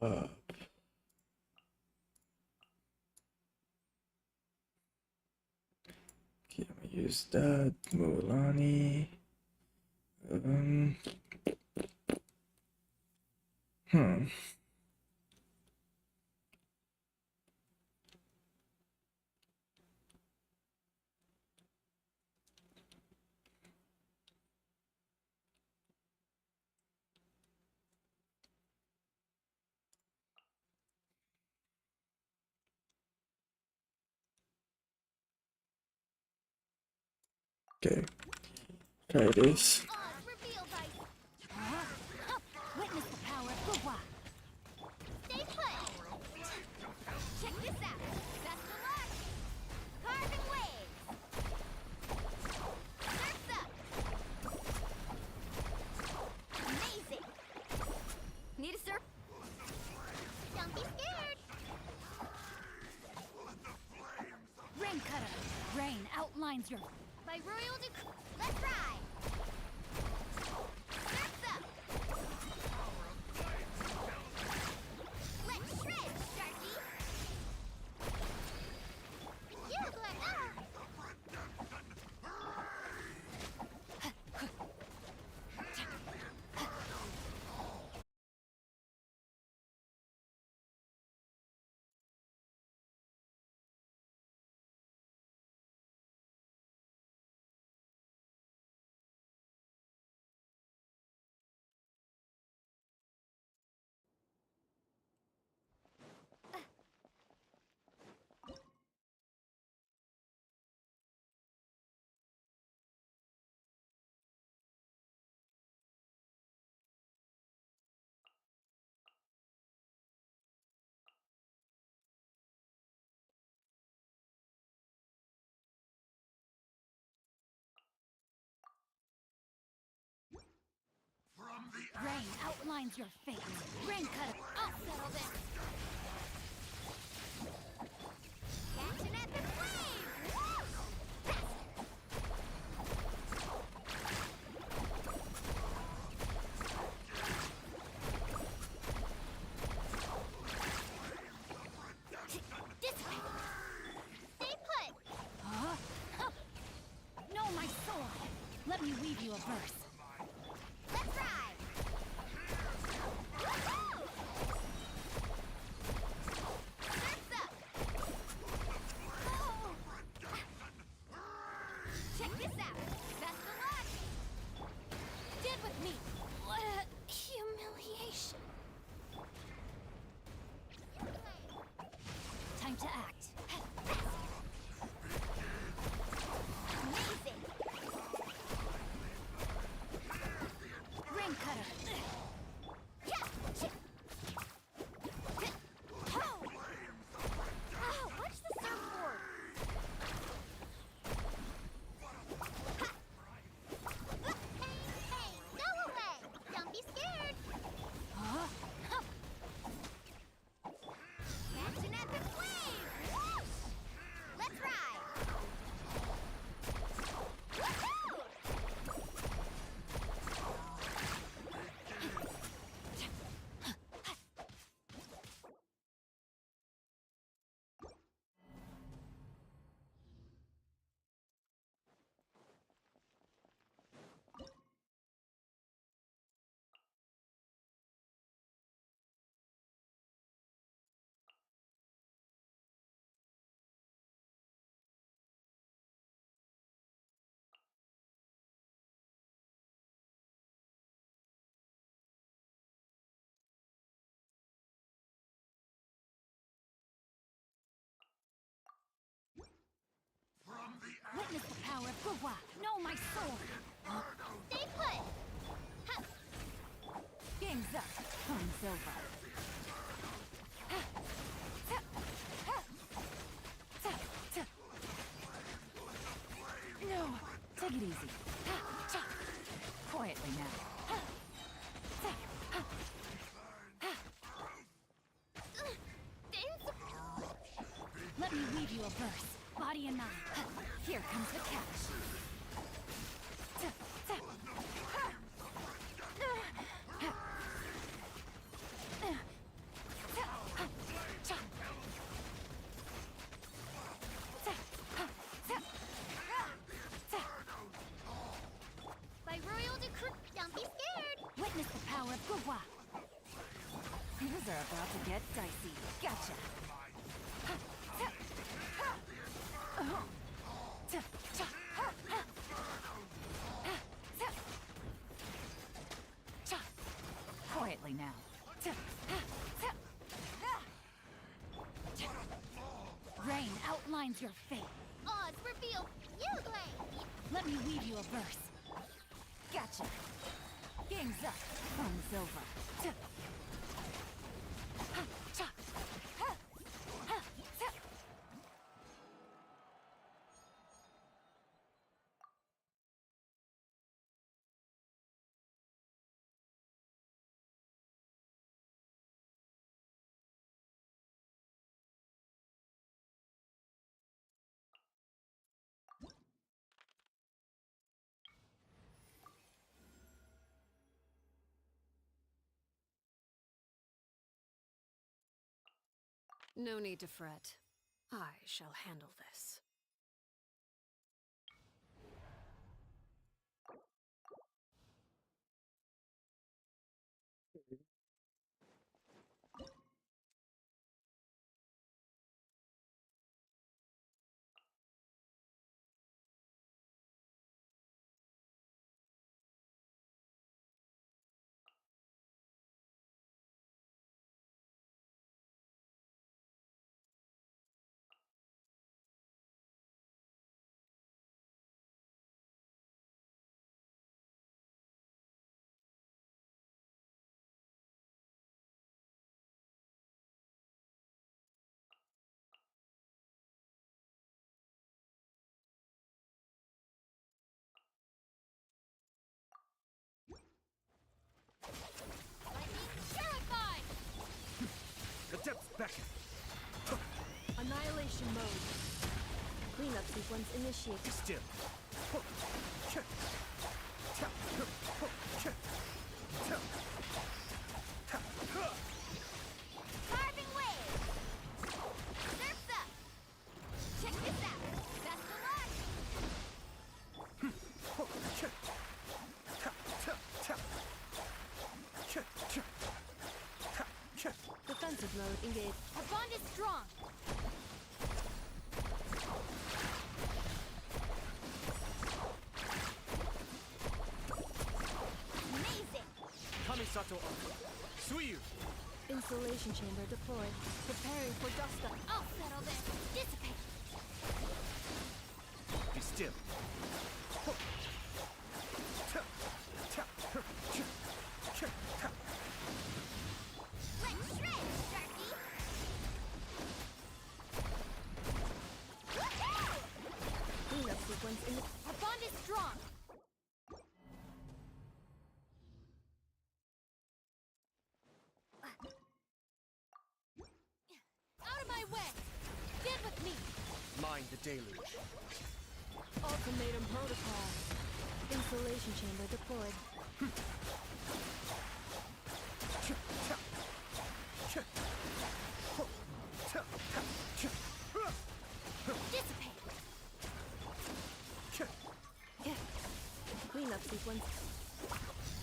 okay, I'm gonna use that Mulani. Okay, try this. Witness the power of Gua. Stay put. Check this out. Best of luck. Carving waves. Surf's up. Amazing. Need a surf? Don't be scared. Rain cutter. Rain outlines your. By royal decree. Let's ride. Surf's up. Let's shred, Sharky. You look like Rain outlines your fate. Rain cutter. I'll settle this. Catching at the flame. Dissipate. Stay put. Huh? Know my sword. Let me weave you a verse. Let's ride. Surf's up. Check this out. Best of luck. Did with me. What a humiliation. Gugwa, no, my sword! Stay put! Ha! Game's up. Time's over. No, take it easy. Quietly now. Let me weave you a verse, body and mind. Here comes the catch. By royal decree, don't be scared! Witness the power of Gugwa. Things are about to get dicey. Gotcha. Quietly now. Rain outlines your fate. Odds reveal you, Glade! Let me weave you a verse. Gotcha. Game's up. Fun's over. No need to fret. I shall handle this. Terrified! The depths beckon. Annihilation mode. Cleanup sequence initiated. Still. Carving wave! Surf's up! Check this out! Best of luck! Defensive mode engaged. Our bond is strong! Amazing! Kamisato Archon. Suiyu! Insulation chamber deployed. Preparing for dust up. I'll settle this! Dissipate! Be still. Let's shred, Sharky! Woohoo! Cleanup sequence in the... Our bond is strong! Out of my way! Get with me! Mind the deluge. Ultimatum protocol. Insulation chamber deployed. Dissipate! Cleanup sequence.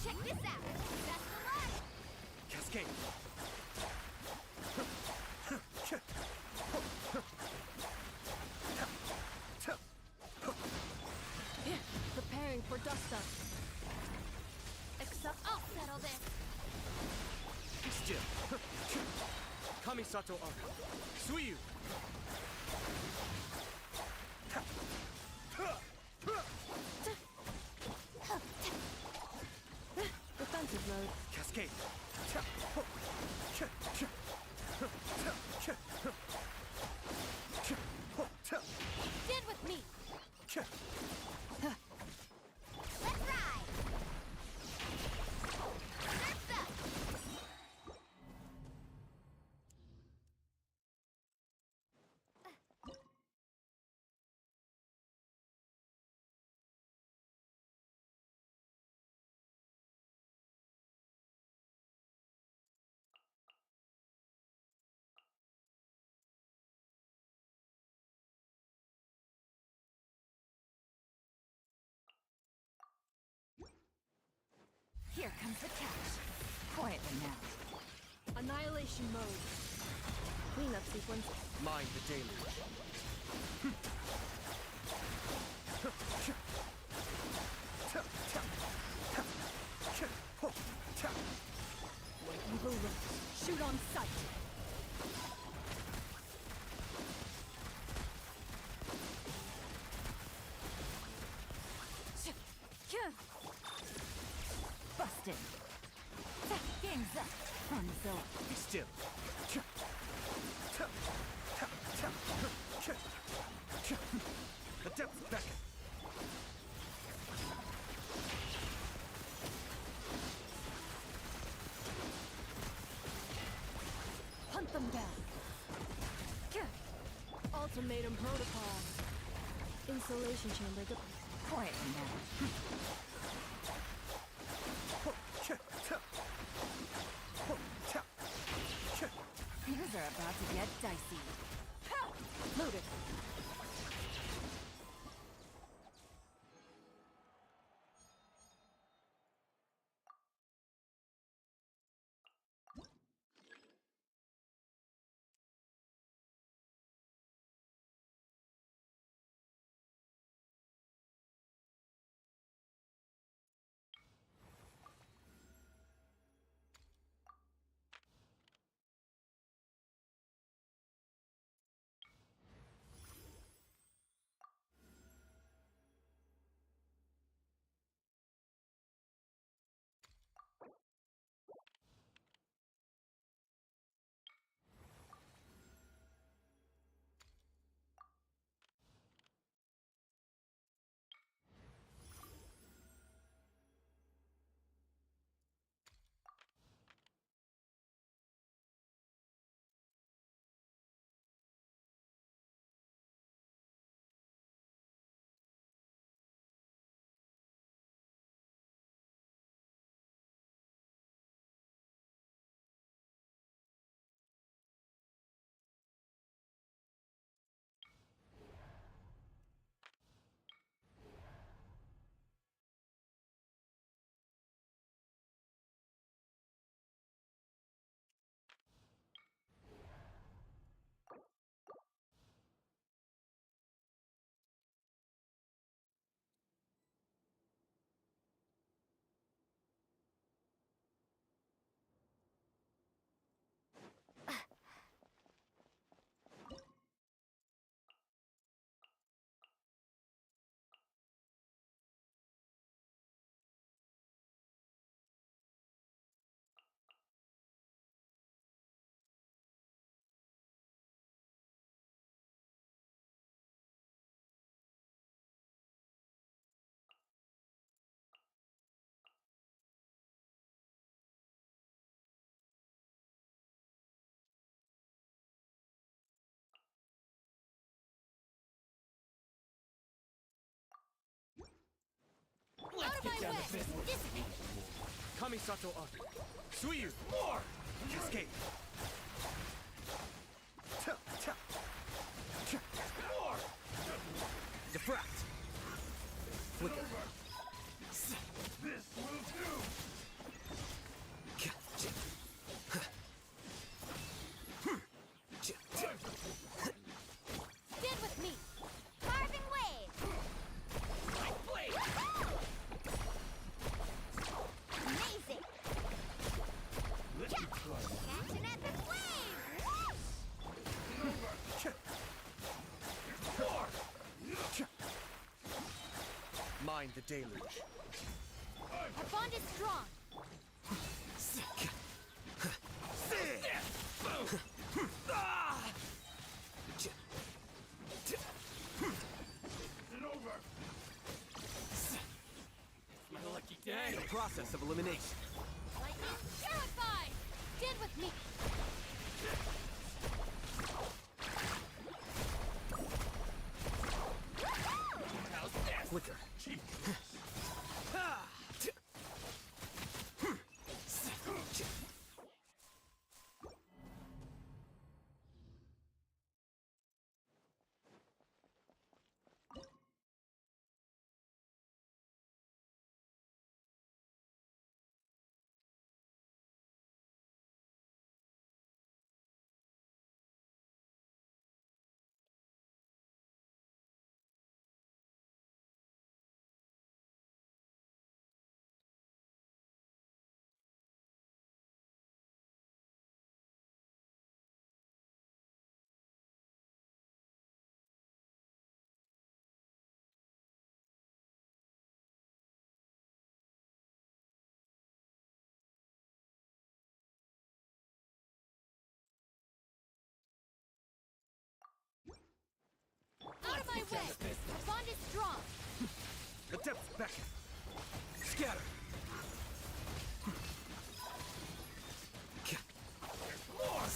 Check this out! Best of luck! Cascade. Preparing for dust up. I'll settle this! Be still. Kamisato Archon. Suiyu! active mode. Cascade. Stand with me. Let's ride. Surf's up. Here comes the catch. Quietly now. Annihilation mode. Cleanup sequence. Mind the deluge. Where evil lurks. Shoot on sight. Busted. Game's up. Fun's over. Be still. The depths beckon. Hunt them down. Ultimatum protocol. Insulation chamber deployed. Quietly now. Things are about to get dicey. Loaded. Let's get down to business. Kamisato up. Suiyu. More. Cascade. More. Diffract. Flicker. This will do! Stand with me. Carving wave. My blade. Amazing. Catch an epic wave. Mind the deluge. Our bond is strong. My lucky day. The process of elimination. Lightning terrified! Stand with me! How's this? Flicker. Out of my way! The bond is strong! The depths beckon. Scatter. More.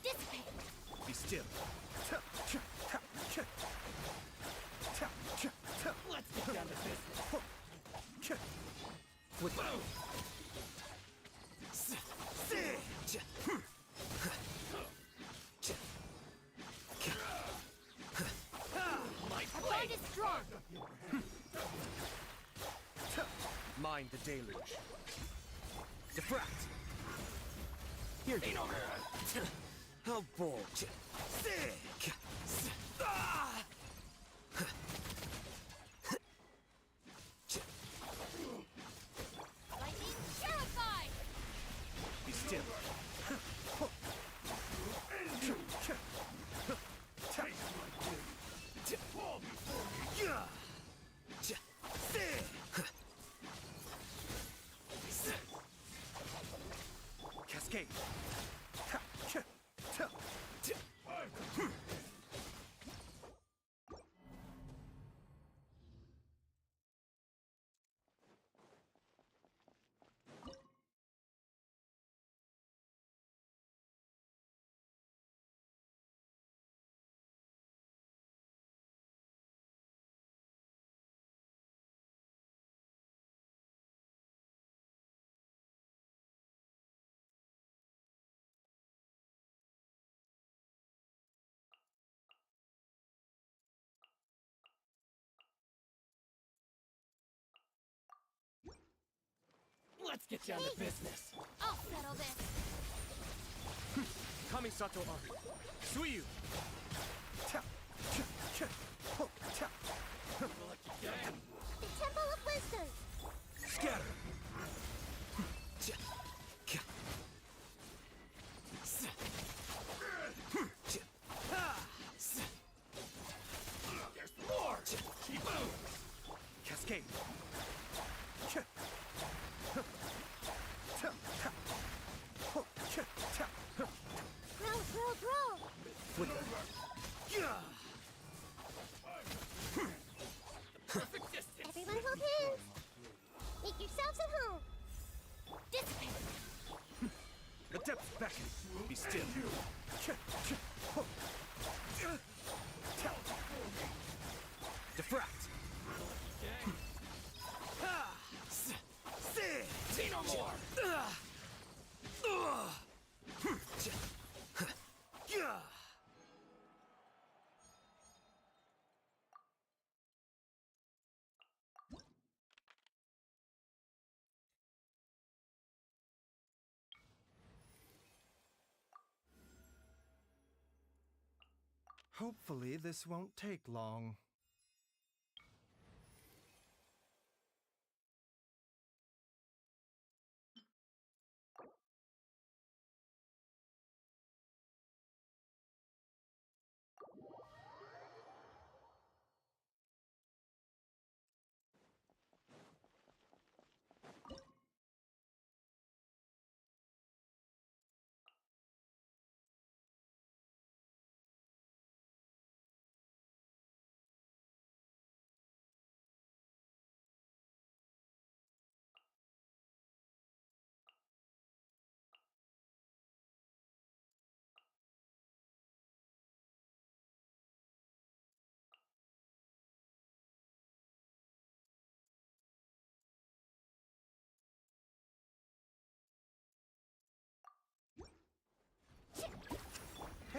Dissipate! Be still. Let's get down to business. Flicker. The bond is strong! Mind the deluge. Diffract. Here you go. How bold. Lightning terrified! Be still. Cascade. Let's get down to business. I'll settle this! Kamisato Ari. Suiyu. The Temple of Wisdom! Scatter. There's more. Cascade. Grow! Flicker. Perfect distance! Everyone hold hands! Make yourselves at home! Dissipate! The depths beckon. Be still. Diffract. See no more. Hopefully, this won't take long.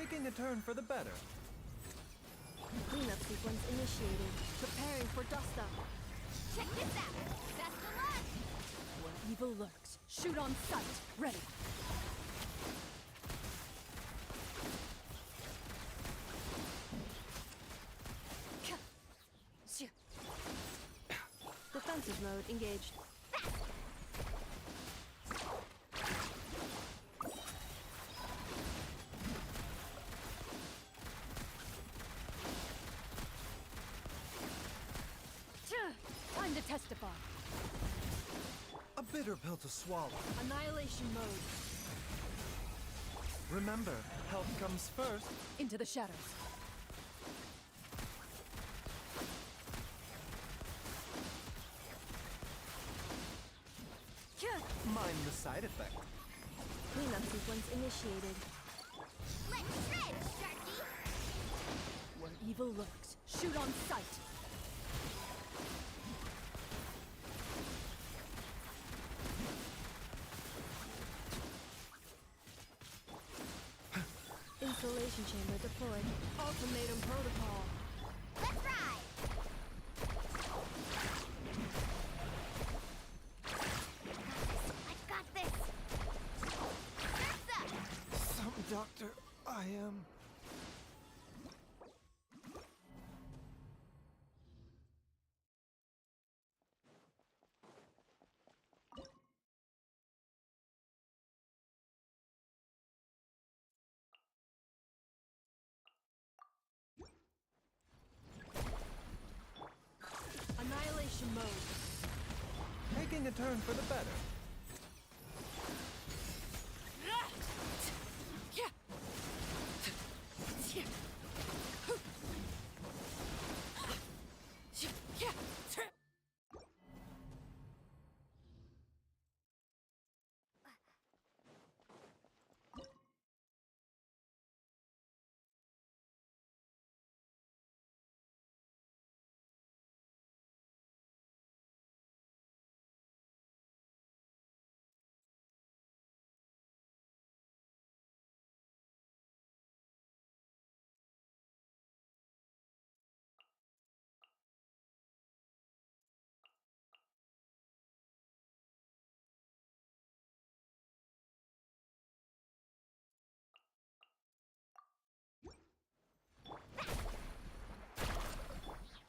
Taking a turn for the better. Cleanup sequence initiated. Preparing for dust up. Check this out! Best of luck! Where evil lurks. Shoot on sight. Ready. Defensive mode engaged. Time to testify. A bitter pill to swallow. Annihilation mode. Remember, health comes first. Into the shadows. Mind the side effect. Cleanup sequence initiated. Let's shred, Sharky! Where evil lurks. Shoot on sight. Insulation chamber deployed. Ultimatum protocol. Let's ride! I've got this! Surf's up! Some doctor, I am. Annihilation mode. Taking a turn for the better.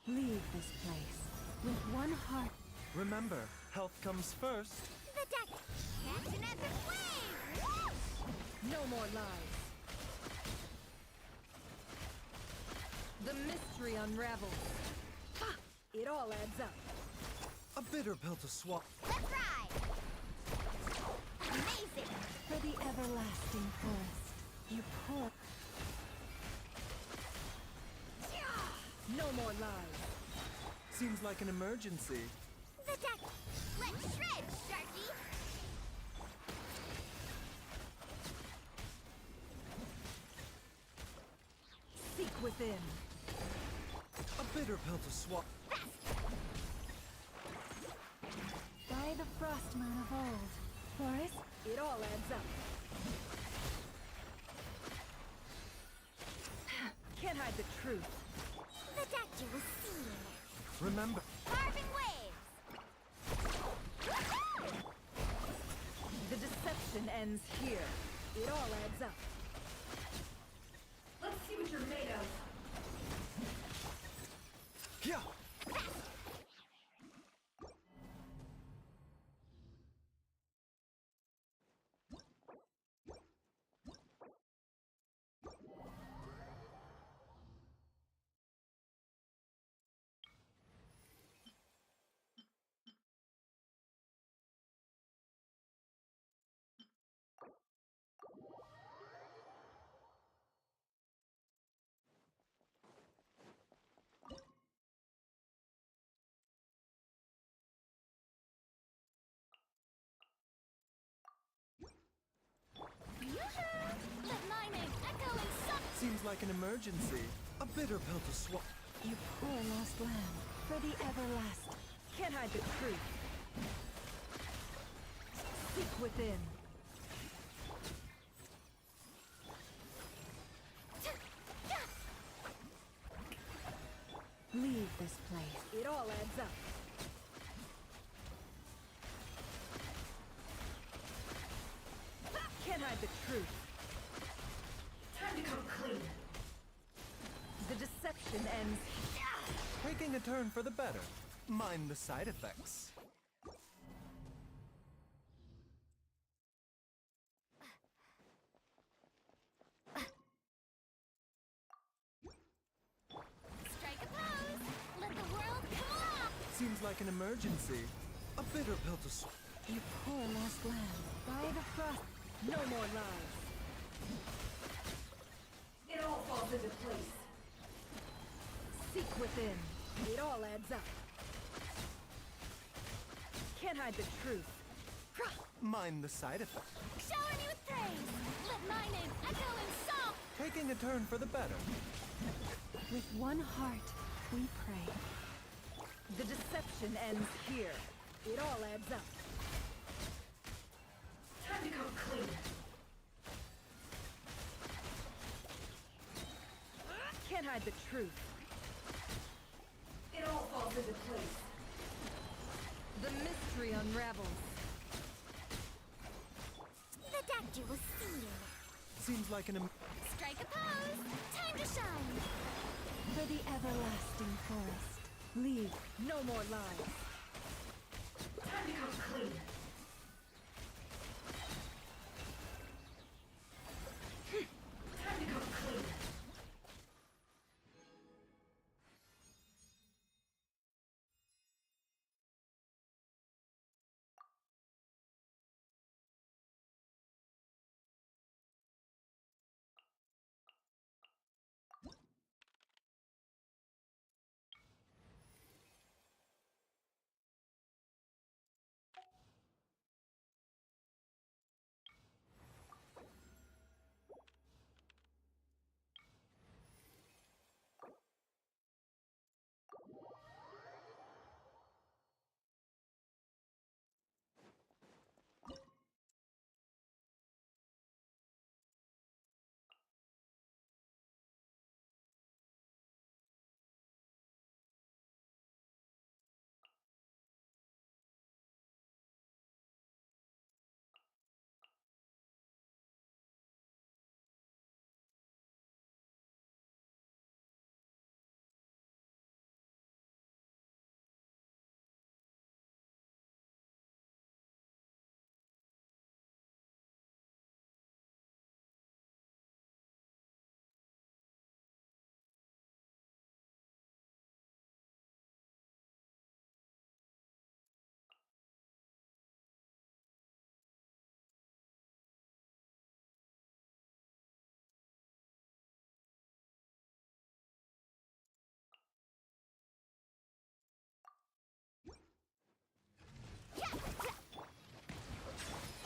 Leave this place with one heart. Remember, health comes first. The deck! Catch an epic wave! Whoosh! No more lies. The mystery unravels. Ha! It all adds up. A bitter pill to swallow. Let's ride! Amazing! For the everlasting forest, you pour. No more lies. Seems like an emergency. The deck! Let's shred, Sharky! Seek within. A bitter pill to swallow. By the frost moon of old, forest. It all adds up. Can't hide the truth. The deck you will see. Remember. Carving waves! Woohoo! The deception ends here. It all adds up. Let's see what you're made of. Yeah. That mining echoing sun. Seems like an emergency. A bitter pill to swallow. You poor lost lamb, for the everlasting. Can't hide the truth. Seek within. Leave this place. It all adds up. Can't hide the truth. Time to come clean. The deception ends. Taking a turn for the better. Mind the side effects. Strike a pose! Let the world come alive! Seems like an emergency. A bitter pill to swallow. You poor lost lamb. By the frost. No more lies. It all falls into place. Seek within. It all adds up. Can't hide the truth. Mind the side effects. Shower me with praise! Let my name echo in song! Taking a turn for the better. With one heart, we pray. The deception ends here. It all adds up. Time to come clean. Can't hide the truth. It all falls into place. The mystery unravels. The Dactyl was seen. Seems like an Strike a pose! Time to shine! For the everlasting forest. Leave. No more lies. Time to come clean. Time to come clean.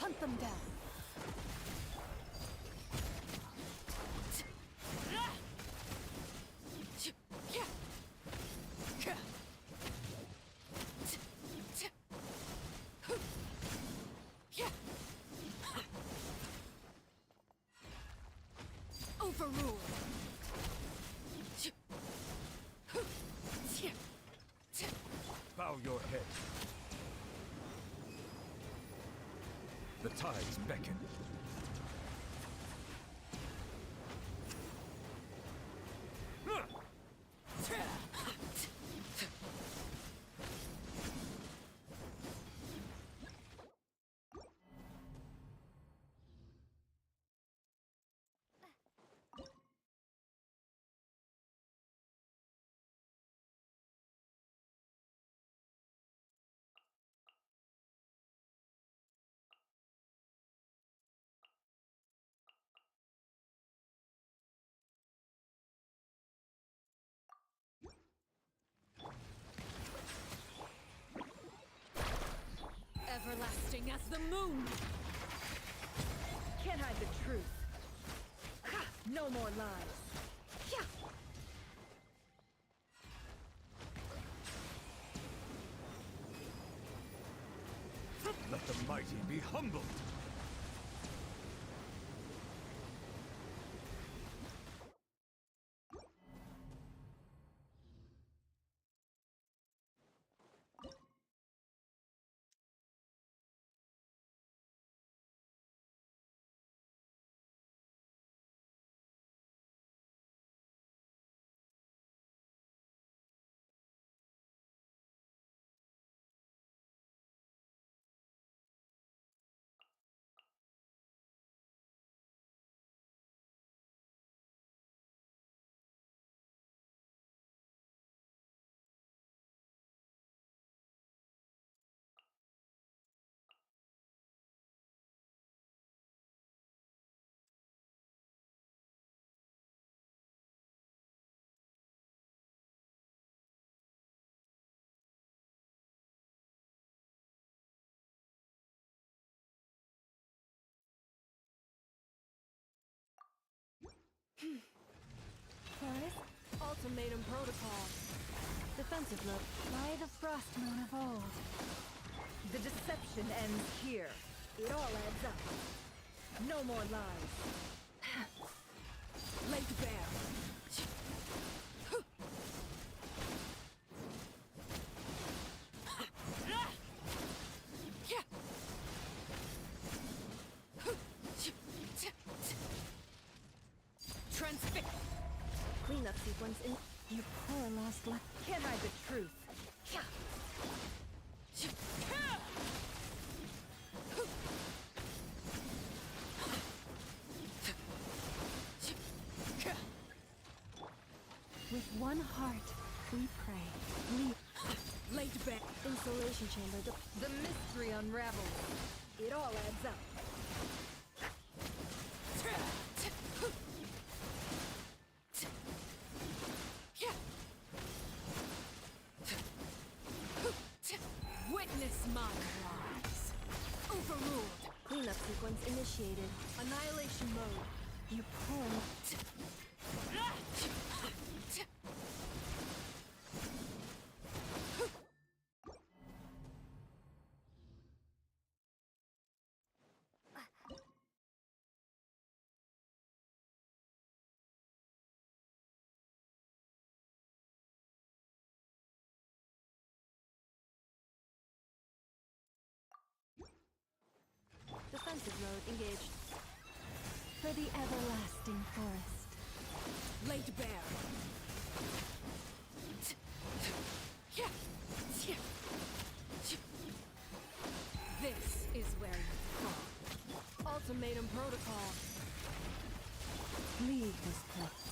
Hunt them down. Overruled. Bow your head. The tides beckon. Everlasting as the moon. Can't hide the truth. No more lies. Let the mighty be humbled. Forest? Ultimatum protocol. Defensive look. By the frost moon of old. The deception ends here. It all adds up. No more lies. Laid bare. Transfix. Cleanup sequence in. You poor lost luck. Can't hide the truth. With one heart, we pray. Laid back. Insulation chamber. The mystery unravels. It all adds up. Witness my rise. Overruled. Cleanup sequence initiated. Annihilation mode. You poor. Defensive mode engaged. For the everlasting forest. Laid bare. This is where you fall. Ultimatum protocol. Leave this place.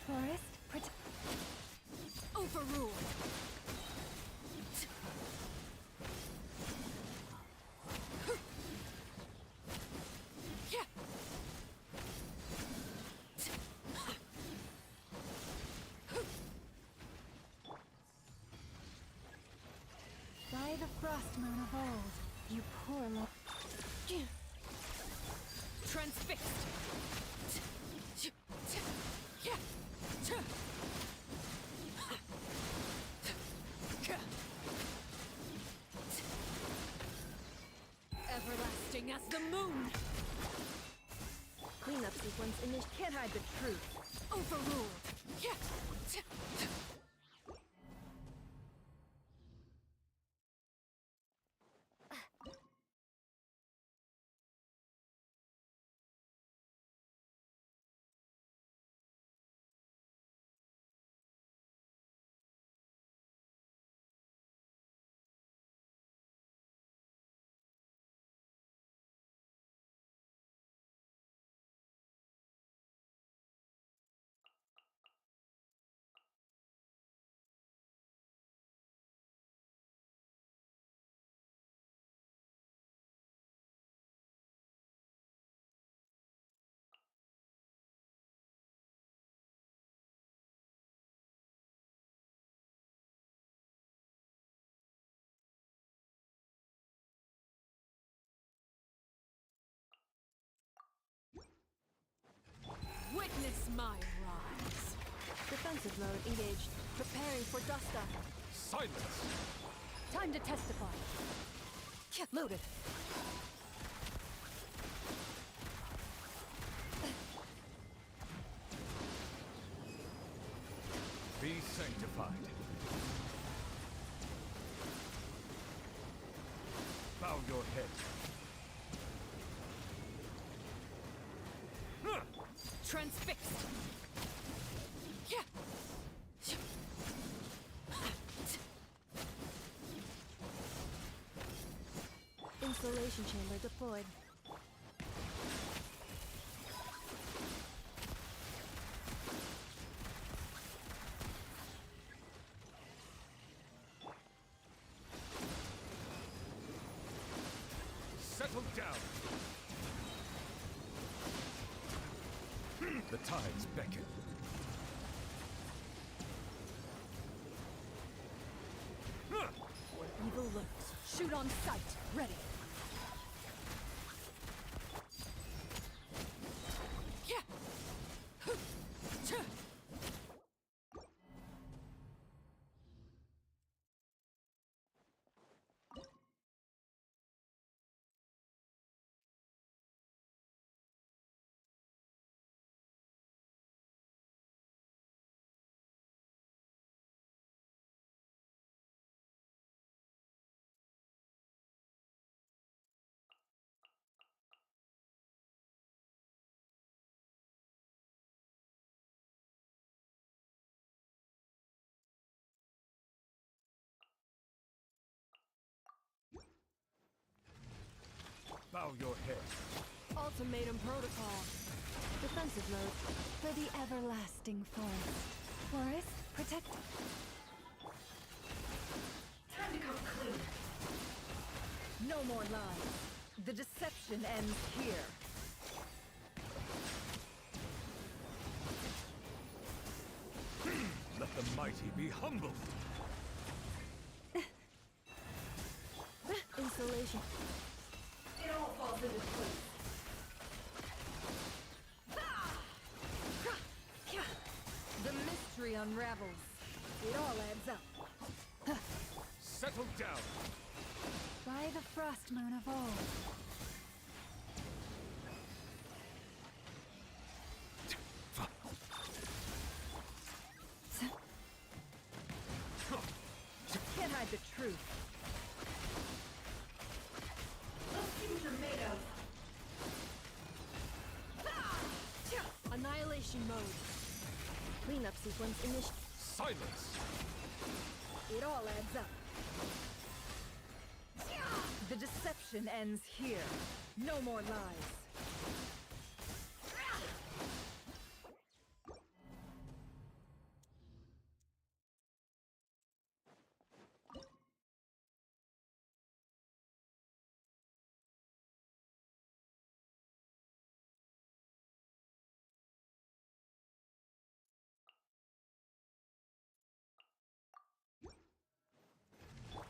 Forest, overruled. by the frost moon of old, you poor Transfixed. Everlasting as the moon. Cleanup sequence initiated. Can't hide the truth. Overruled. Witness my rise. Defensive mode engaged. Preparing for dust up. Silence! Time to testify. Loaded. Be sanctified. Bow your head. Transfixed. Installation chamber deployed. Settle down. The tides beckon. Target on sight. Ready. Bow your head. Ultimatum protocol. Defensive mode for the everlasting forest. Forest, protect. Time to come clean. No more lies. The deception ends here. Let the mighty be humbled. Insulation. It all falls into place. The mystery unravels. It all adds up. Settle down. By the frost moon of old. Can't hide the truth. Let's see what you're made of. Annihilation mode. Cleanup sequence initiated. Silence. It all adds up. The deception ends here. No more lies.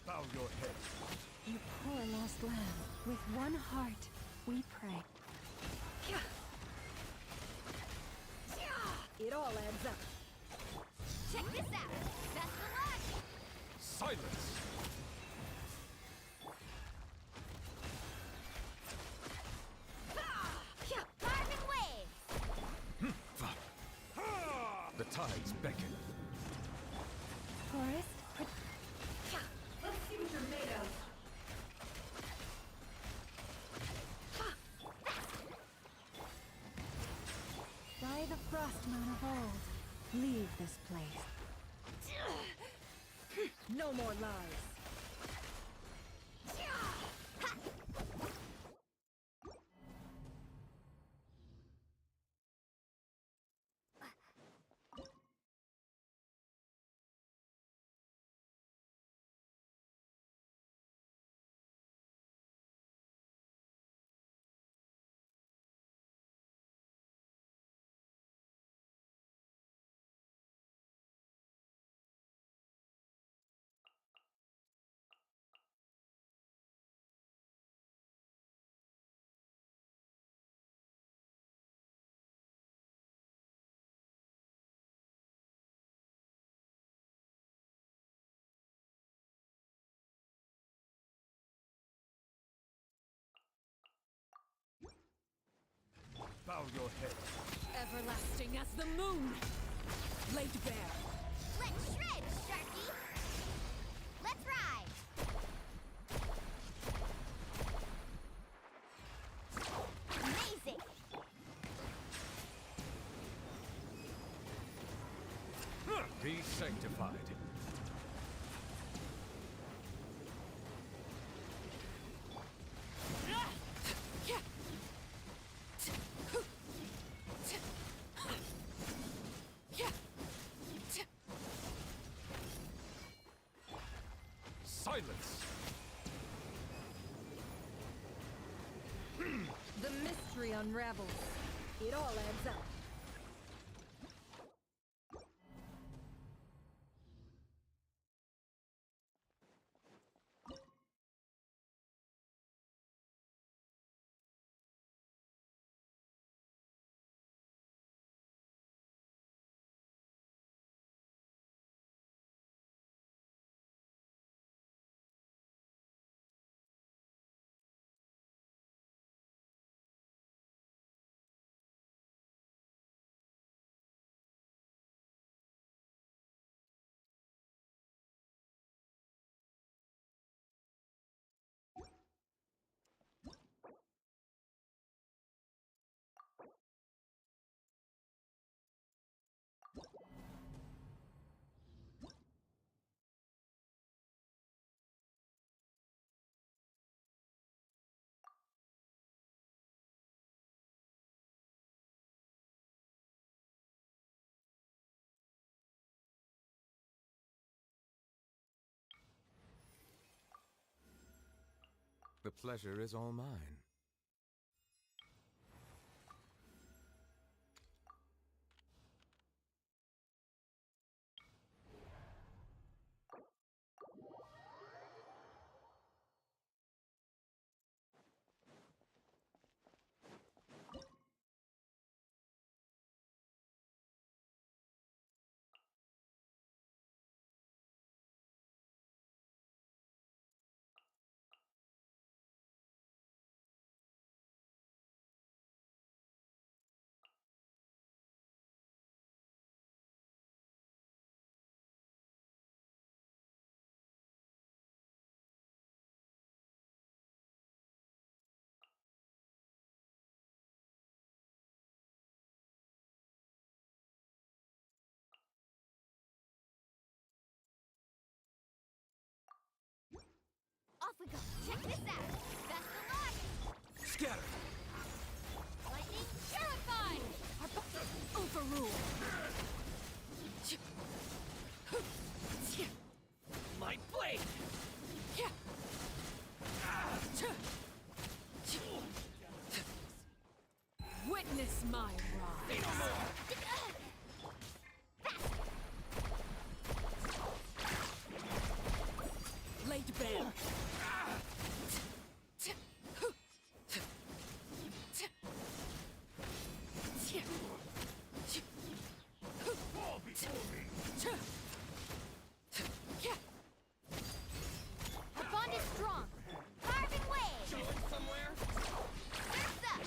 Bow your head. You poor lost lamb. With one heart, we pray. It all adds up. Check this out. Best of luck. Silence. Carving waves. The tides beckon. Forest, Let's see what you're made of. by the frost moon of old. Leave this place. No more lies. Bow your head. Everlasting as the moon. Laid bare. Let's shred, Sharky. Let's ride. Amazing. Be sanctified. Silence. The mystery unravels. It all adds up. The pleasure is all mine. Off we go. Check this out. Best of luck. Scatter! Lightning purified. Overruled. Light blade! Witness my rise. Late bear. Fall before me! Our bond is strong. Carving waves. Going somewhere? Surf's up.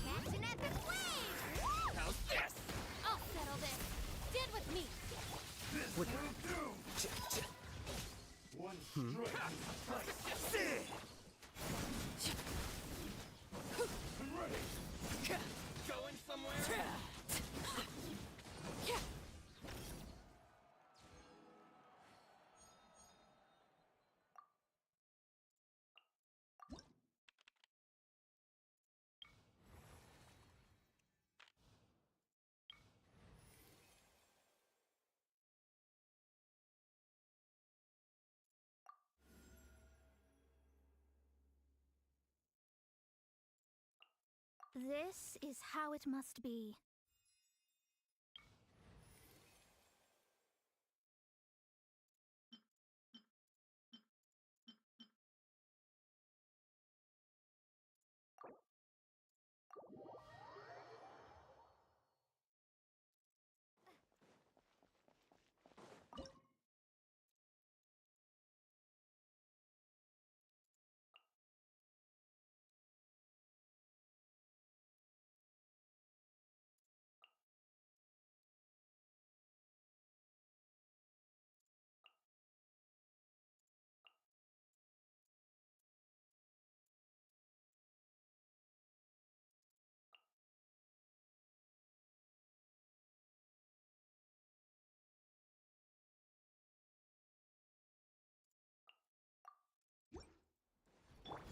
Catch an epic wave. How's this? I'll settle this. Stand with me. This will do! One strike. I'm ready. Going somewhere? This is how it must be.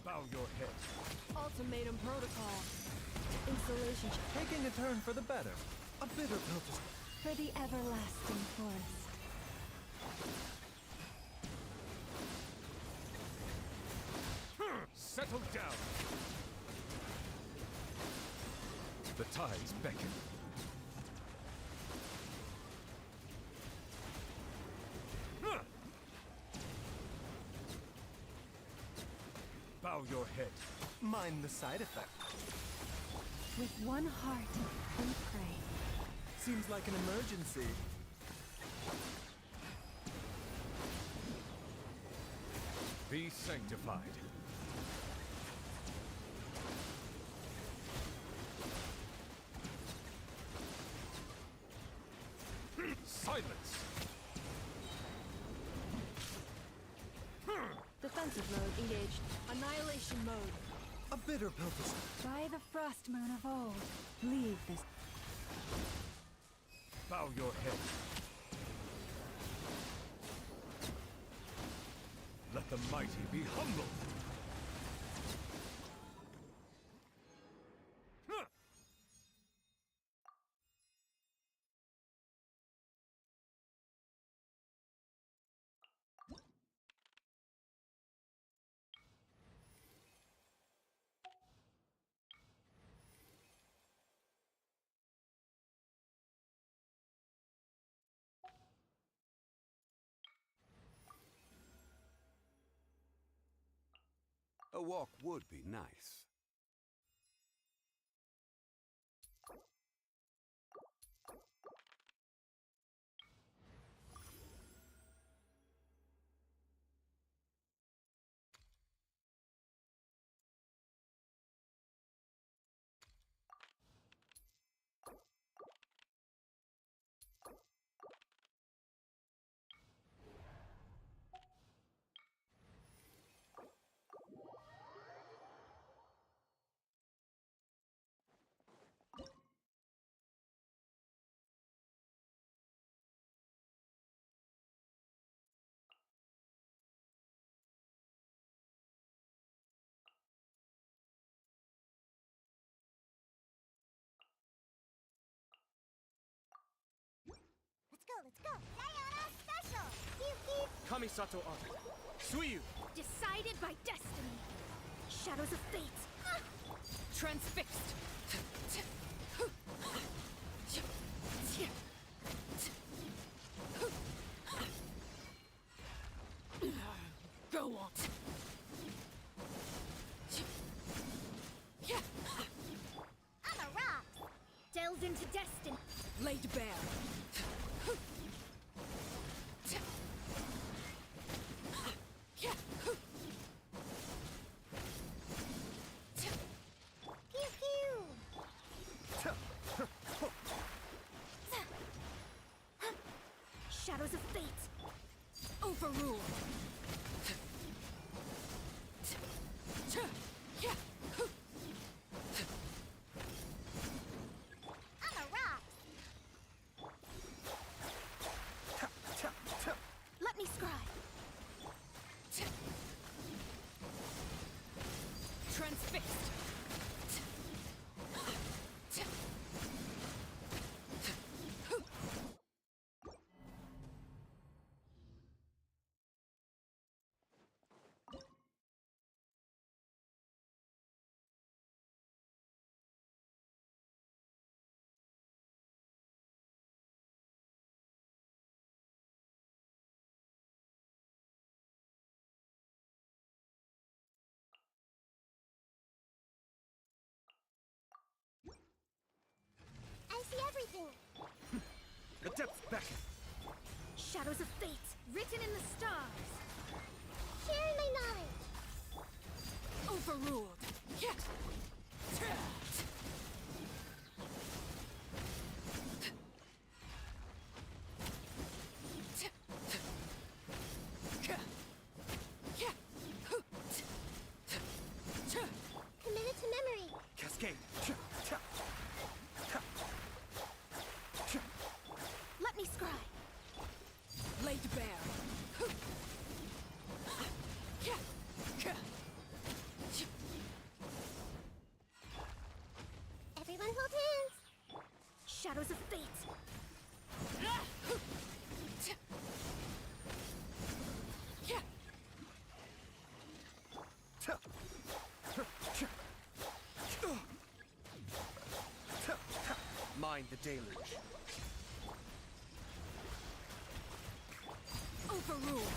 Bow your head. Ultimatum protocol. Installation. Taking a turn for the better. A bitter pill to For the everlasting forest. Settle down. The tides beckon. Bow your head. mind the side effect. With one heart, we pray. Seems like an emergency. Be sanctified. Silence! Defensive mode engaged. Annihilation mode. A bitter pill to By the frost moon of old, leave this. Bow your head. Let the mighty be humbled. A walk would be nice. Let's go! Sayonara special! Pew pew! Kamisato Art. Suiyu! Decided by destiny. Shadows of fate. Transfixed. Go on. I'm a rock! Delves into destiny. Laid bare. Pew pew! Shadows of fate. Overruled. I'm a rock! Let me scry. Transfixed. I see everything! The depths beckon. Shadows of fate, written in the stars. Sharing my knowledge! Overruled. Committed to memory! Cascade. Let me scry. Laid bare. Everyone hold hands! Shadows of fate. Mind the deluge. Overruled.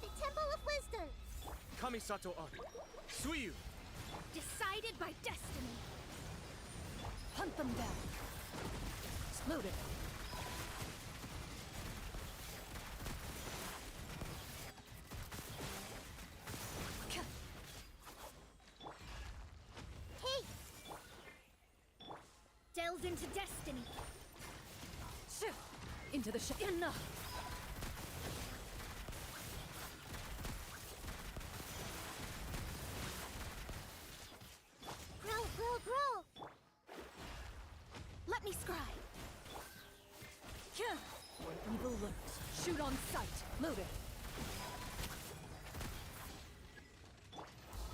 The Temple of Wisdom! Kamisato Art. Suiyu! Decided by destiny. Hunt them down. Exploded. Hey! Delves into destiny. Into the enough. Shoot on sight. Loaded.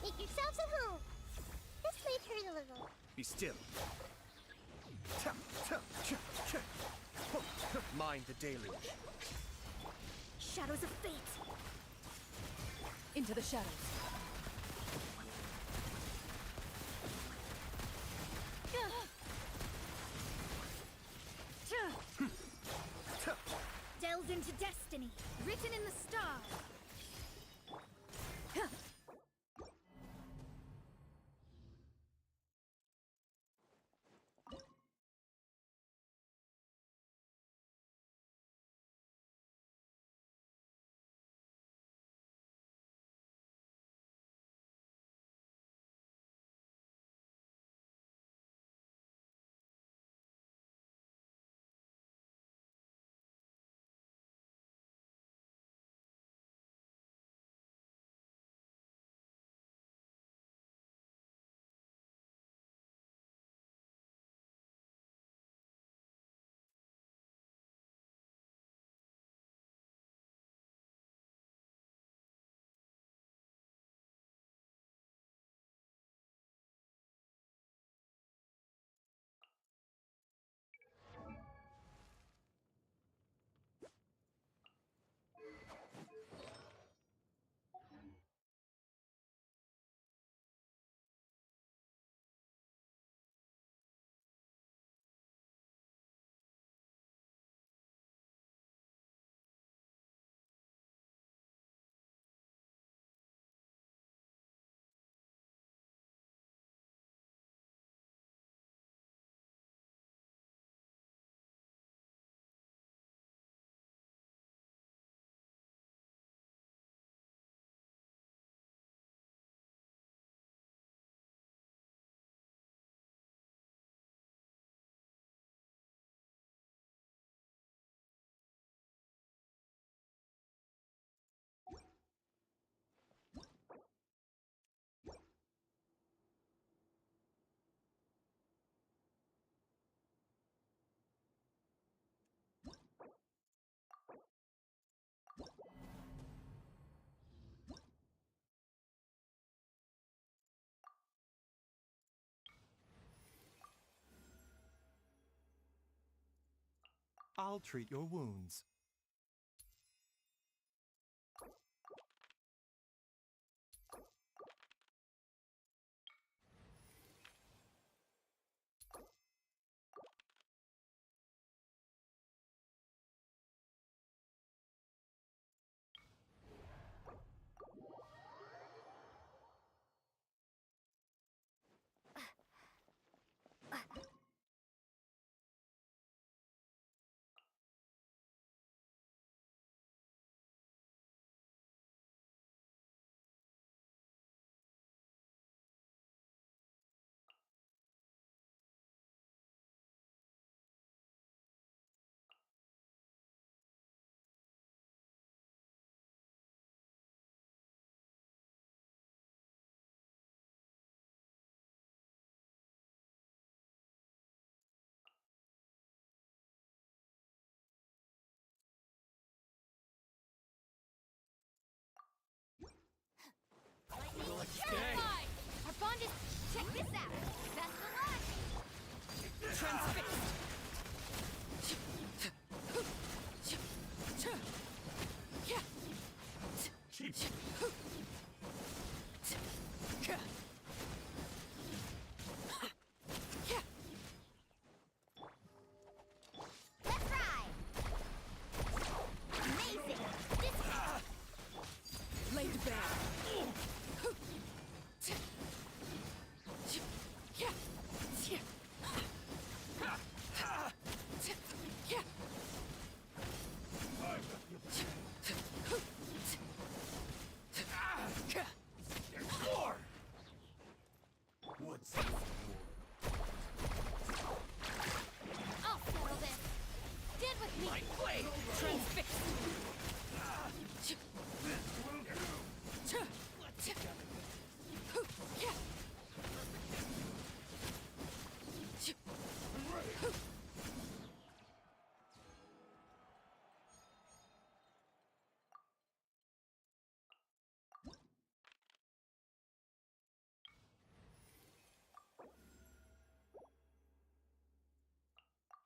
Make yourselves at home. This might hurt a little. Be still. Mind the deluge. Shadows of fate. Into the shadows. Delve into destiny, written in the stars. I'll treat your wounds. Hi! Our bond is... Check this out! That's the line! Transfixed. Let's ride! Amazing! This Laid bare.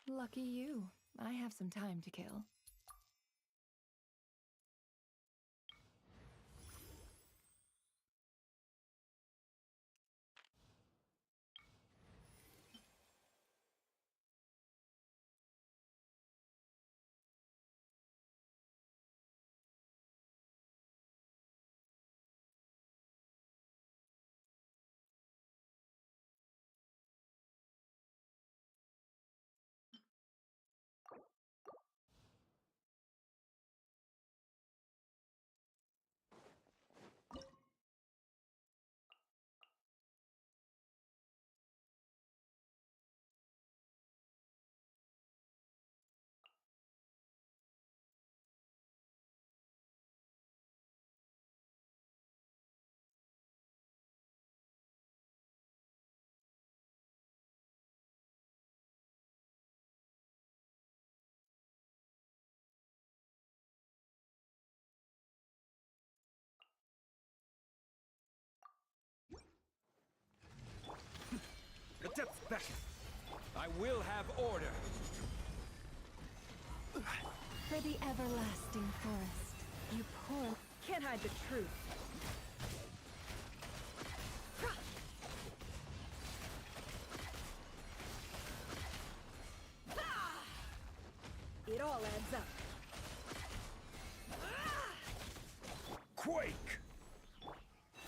Lucky you. I have some time to kill. The depths beckon. I will have order. For the everlasting forest, you poor... Can't hide the truth. It all adds up. Quake!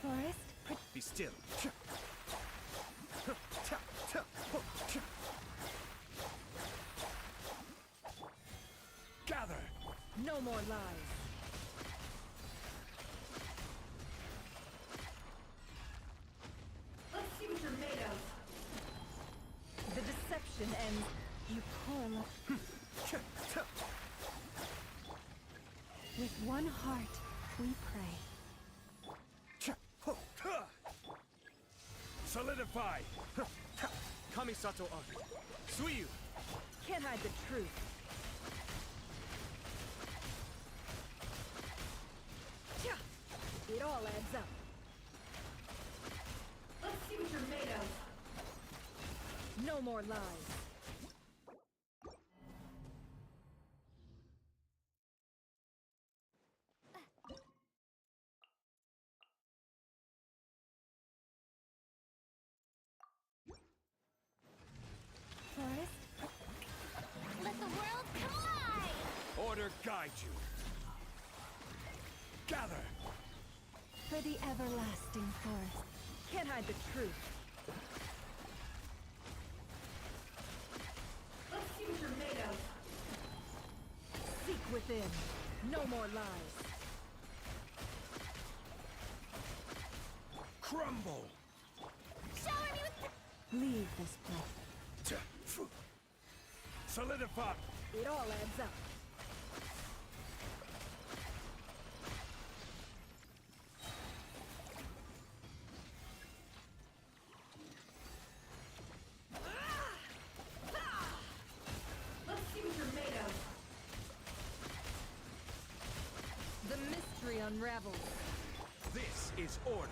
Forest, Be still. Gather! No more lies. Let's see what you're made of. The deception ends. you poor... With one heart, we pray. Solidify! Kamisato Archon. Suiyu! Can't hide the truth. It all adds up. Let's see what you're made of. No more lies. Forest, Let the world collide! Order guide you. Gather! for the everlasting forest. Can't hide the truth. Let's see what you're made of. Seek within. No more lies. Crumble! Shower me with... Leave this place. Solidify! It all adds up. Let's see what you're made of. The mystery unravels. This is order.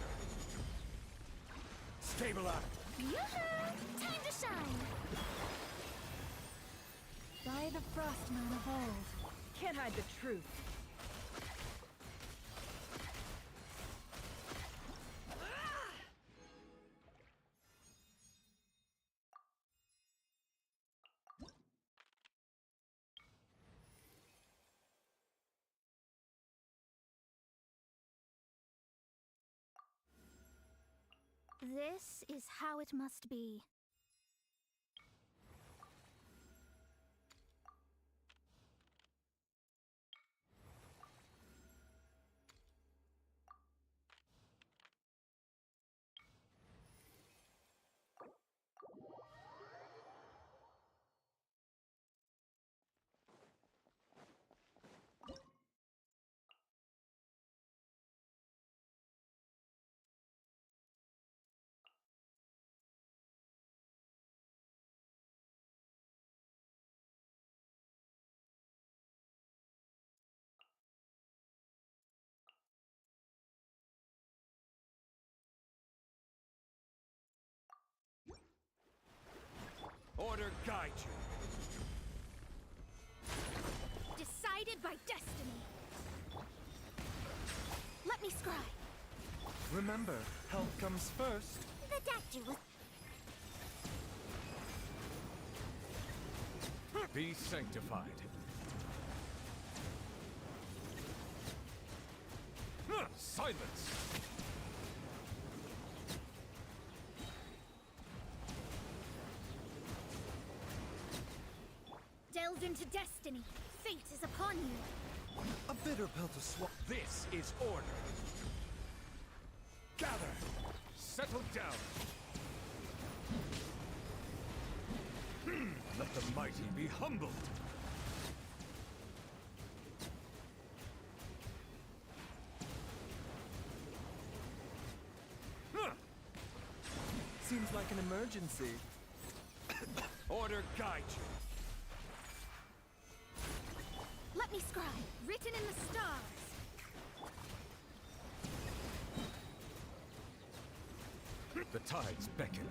Stabilize! Yoo-hoo! Time to shine! By the Frostmoon of old. Can't hide the truth. This is how it must be. Order guide you. guided by destiny. Let me scry. Remember, health comes first. The doctor was... Be sanctified. Silence! Delve into destiny. Fate is upon you. A bitter pill to swallow. This is order. Gather! Settle down! Let the mighty be humbled! Seems like an emergency. Order guide you. Let me scry. Written in the stars. The tides beckon.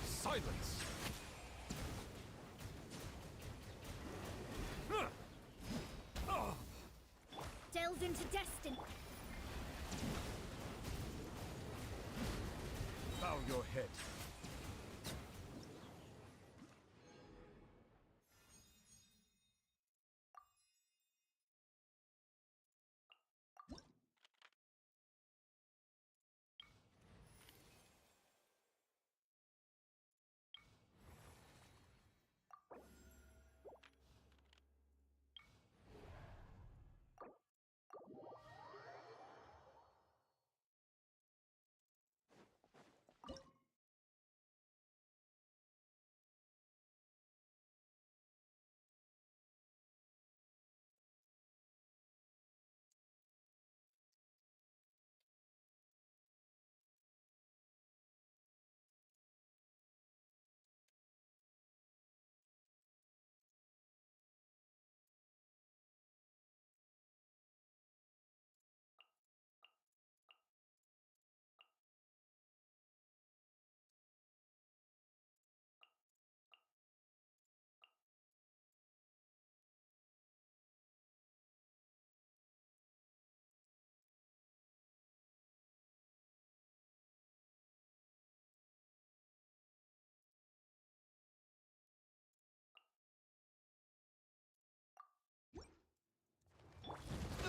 Silence! Delve into destiny. Bow your head.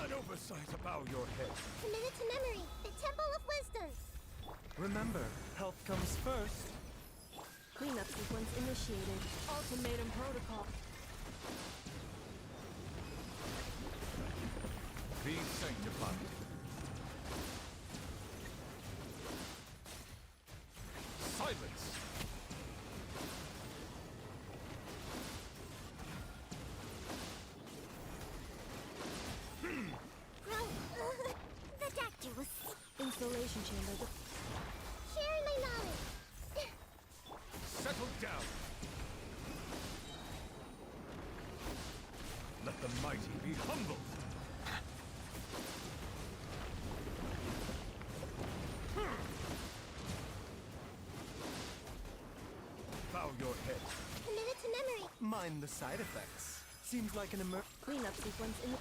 An oversight, bow your head. Committed to memory. The Temple of Wisdom. Remember, health comes first. Cleanup sequence initiated. Ultimatum protocol. Be sanctified. Silence! The doctor was... Installation chamber. sharing my knowledge. Settle down! Let the mighty be humbled! Bow your head. Committed to memory. Mind the side effects. Seems like an Cleanup sequence in...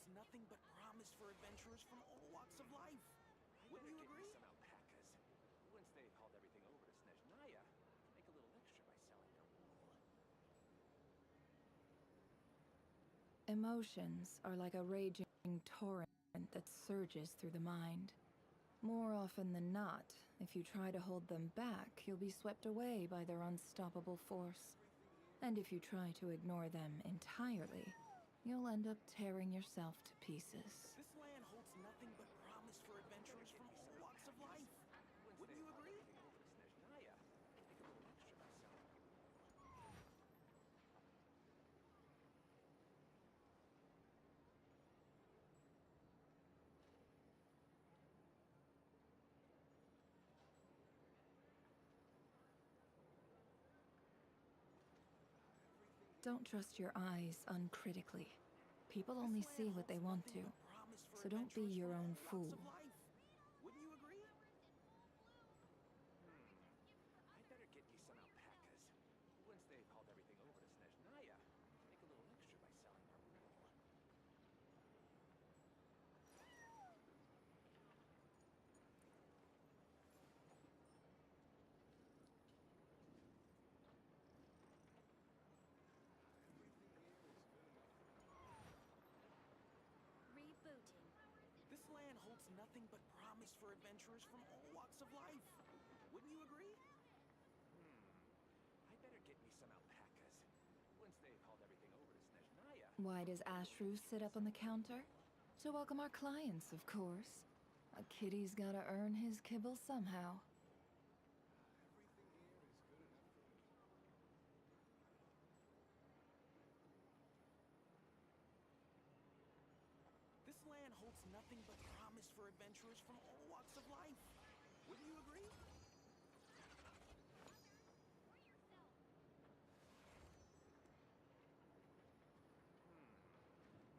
holds nothing but promise for adventurers from all walks of life. Wouldn't you agree? Some alpacas. Once they've hauled everything over to Snezhnaya, make a little extra by selling their wool. Emotions are like a raging torrent that surges through the mind. More often than not, if you try to hold them back, you'll be swept away by their unstoppable force. And if you try to ignore them entirely, you'll end up tearing yourself to pieces. This land holds nothing but promise for adventurers from all walks of life. Wouldn't you agree? Snezhnaya, make a little extra by selling their wool. Don't trust your eyes uncritically. People only see what they want to, so don't be your own fool. Wouldn't you agree? I better get me some alpacas. Once they've hauled everything over to Snezhnaya, make a little extra by selling their wool. Rebooting. This land holds nothing but promise for adventurers from all walks of life. Wouldn't you agree? I better get me some alpacas. Once they've hauled everything over to Snezhnaya. Why does Ashru sit up on the counter? To welcome our clients, of course. A kitty's gotta earn his kibble somehow. This land holds nothing but promise for adventurers from all walks of life. Wouldn't you agree?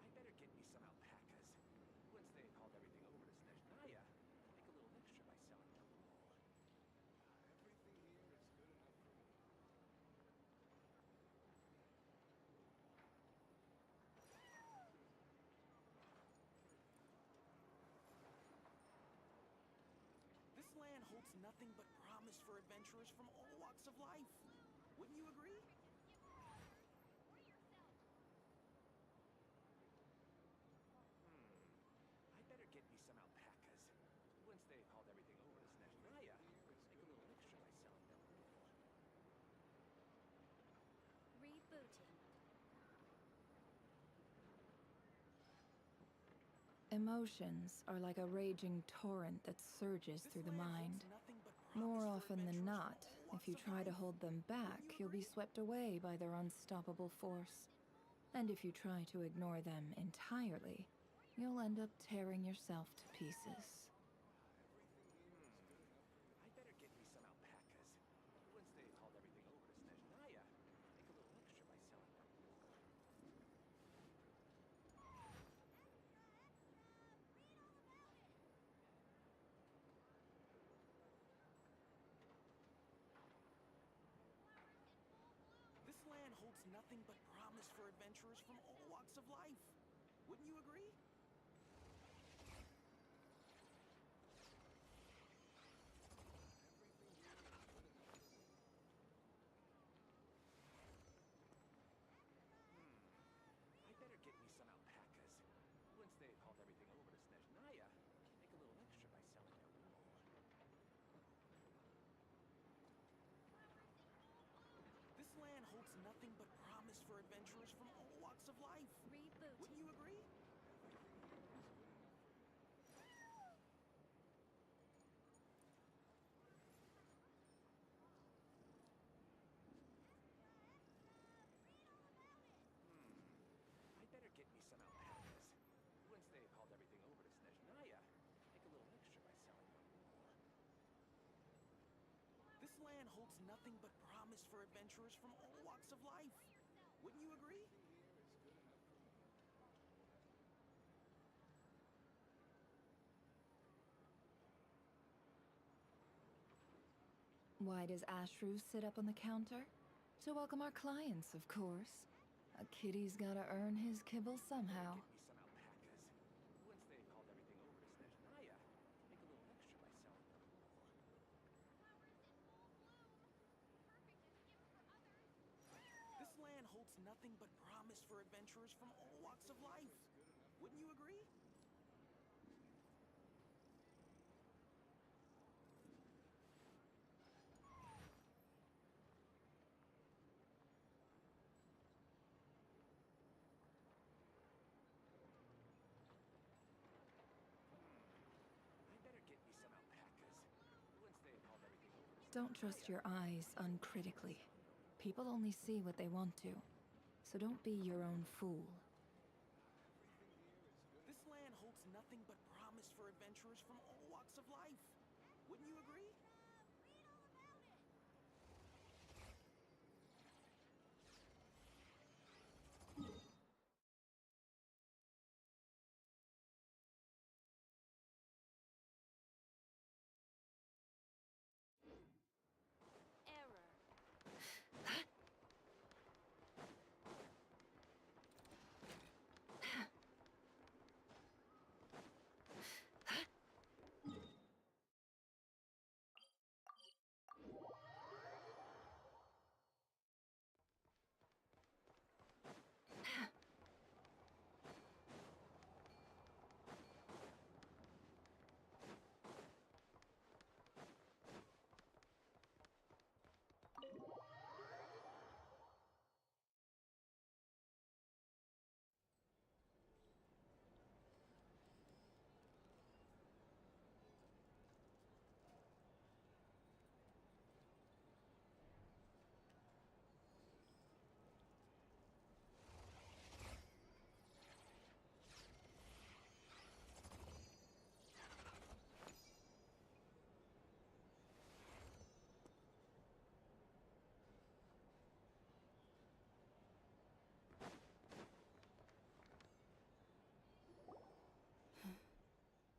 I better get me some alpacas. Once they've hauled everything over to Snezhnaya, make a little extra by selling their wool. This land holds nothing but promise for adventurers from all walks of life. Wouldn't you agree? I better get me some alpacas. Once they've hauled everything over to Snezhnaya, make a little extra by selling their wool. Rebooting. Emotions are like a raging torrent that surges through the mind. More often than not, if you try to hold them back, you'll be swept away by their unstoppable force. And if you try to ignore them entirely, you'll end up tearing yourself to pieces. I better get me some alpacas. Once they've hauled everything over to Snezhnaya, make a little extra by selling their wool. This land holds nothing but promise for adventurers from all walks of life. Wouldn't you agree? I better get me some alpacas. Once they've hauled everything over to Snezhnaya, make a little extra by selling their wool. This land holds nothing but promise for adventurers from all walks of life. Rebooting. Wouldn't you agree? I better get me some alpacas. Once they've hauled everything over to Snezhnaya, make a little extra by selling their wool. This land holds nothing but promise for adventurers from all walks of life. Wouldn't you agree? Why does Ashru sit up on the counter? To welcome our clients, of course. A kitty's gotta earn his kibble somehow. Get me some alpacas. holds nothing but promise for adventurers from all walks of life. Wouldn't you agree? Don't trust your eyes uncritically. People only see what they want to. So don't be your own fool. This land holds nothing but promise for adventurers from all walks of life. Wouldn't you agree?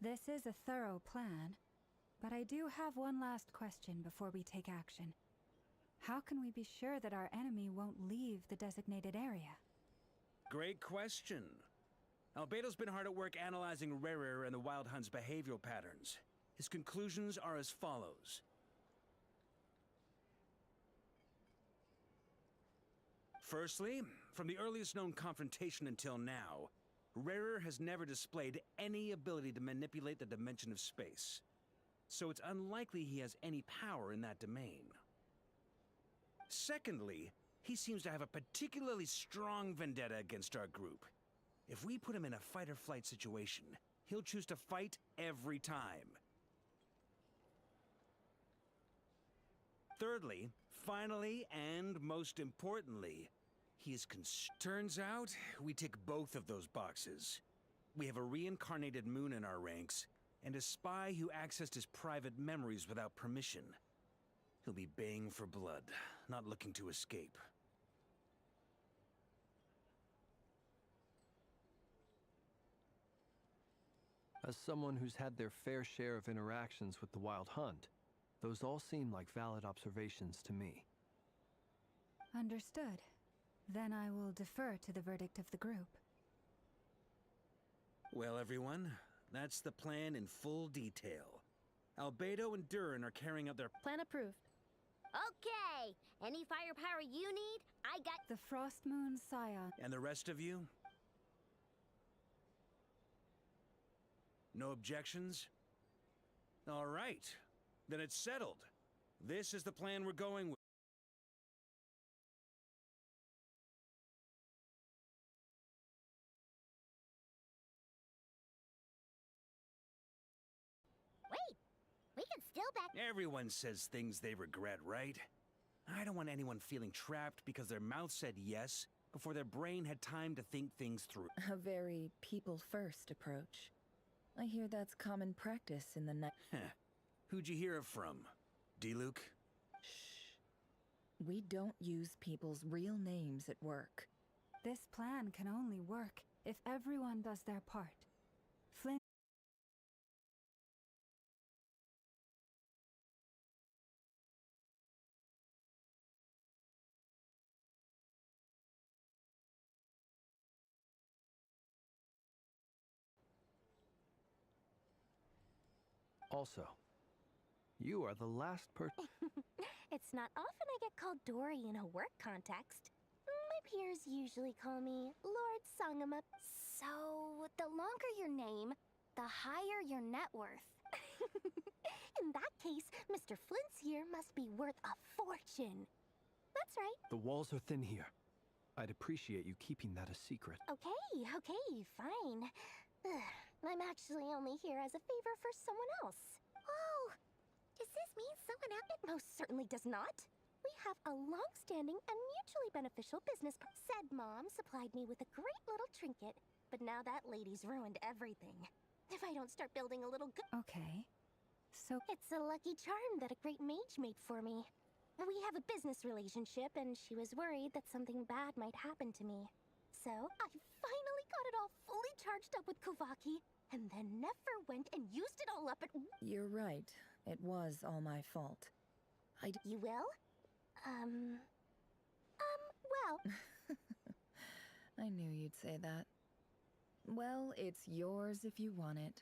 This is a thorough plan, but I do have one last question before we take action. How can we be sure that our enemy won't leave the designated area? Great question. Albedo's been hard at work analyzing Rarer and the Wild Hunt's behavioral patterns. His conclusions are as follows. Firstly, from the earliest known confrontation until now, Rarer has never displayed any ability to manipulate the dimension of space. So it's unlikely he has any power in that domain. Secondly, he seems to have a particularly strong vendetta against our group. If we put him in a fight-or-flight situation, he'll choose to fight every time. Thirdly, finally, and most importantly, he is Turns out, we tick both of those boxes. We have a reincarnated Moon in our ranks, and a spy who accessed his private memories without permission. He'll be baying for blood, not looking to escape. As someone who's had their fair share of interactions with the Wild Hunt, those all seem like valid observations to me. Understood. Then I will defer to the verdict of the group. Well, everyone, that's the plan in full detail. Albedo and Durin are carrying out their Plan approved. Okay! Any firepower you need, I got... The Frost Moon Scion. And the rest of you? No objections? All right. Then it's settled. This is the plan we're going with. Wait! We can still back... Everyone says things they regret, right? I don't want anyone feeling trapped because their mouth said yes before their brain had time to think things through. A very people-first approach. I hear that's common practice in the night. Who'd you hear it from? D-Luke? Shh. We don't use people's real names at work. This plan can only work if everyone does their part. Flynn. Also, you are the last person... It's not often I get called Dory in a work context. peers usually call me Lord Sangama. So, the longer your name, the higher your net worth. In that case, Mr. Flint's here must be worth a fortune. That's right. The walls are thin here. I'd appreciate you keeping that a secret. Okay, fine. I'm actually only here as a favor for someone else. Oh, does this mean someone else? It most certainly does not. We have a long-standing and mutually beneficial business. Said Mom supplied me with a great little trinket, but now that lady's ruined everything. If I don't start building a little Okay. So it's a lucky charm that a great mage made for me. We have a business relationship, and she was worried that something bad might happen to me. So, I finally got it all fully charged up with Kovaki, and then never went and used it all up at... You're right. It was all my fault. You will? Well... I knew you'd say that. Well, it's yours if you want it.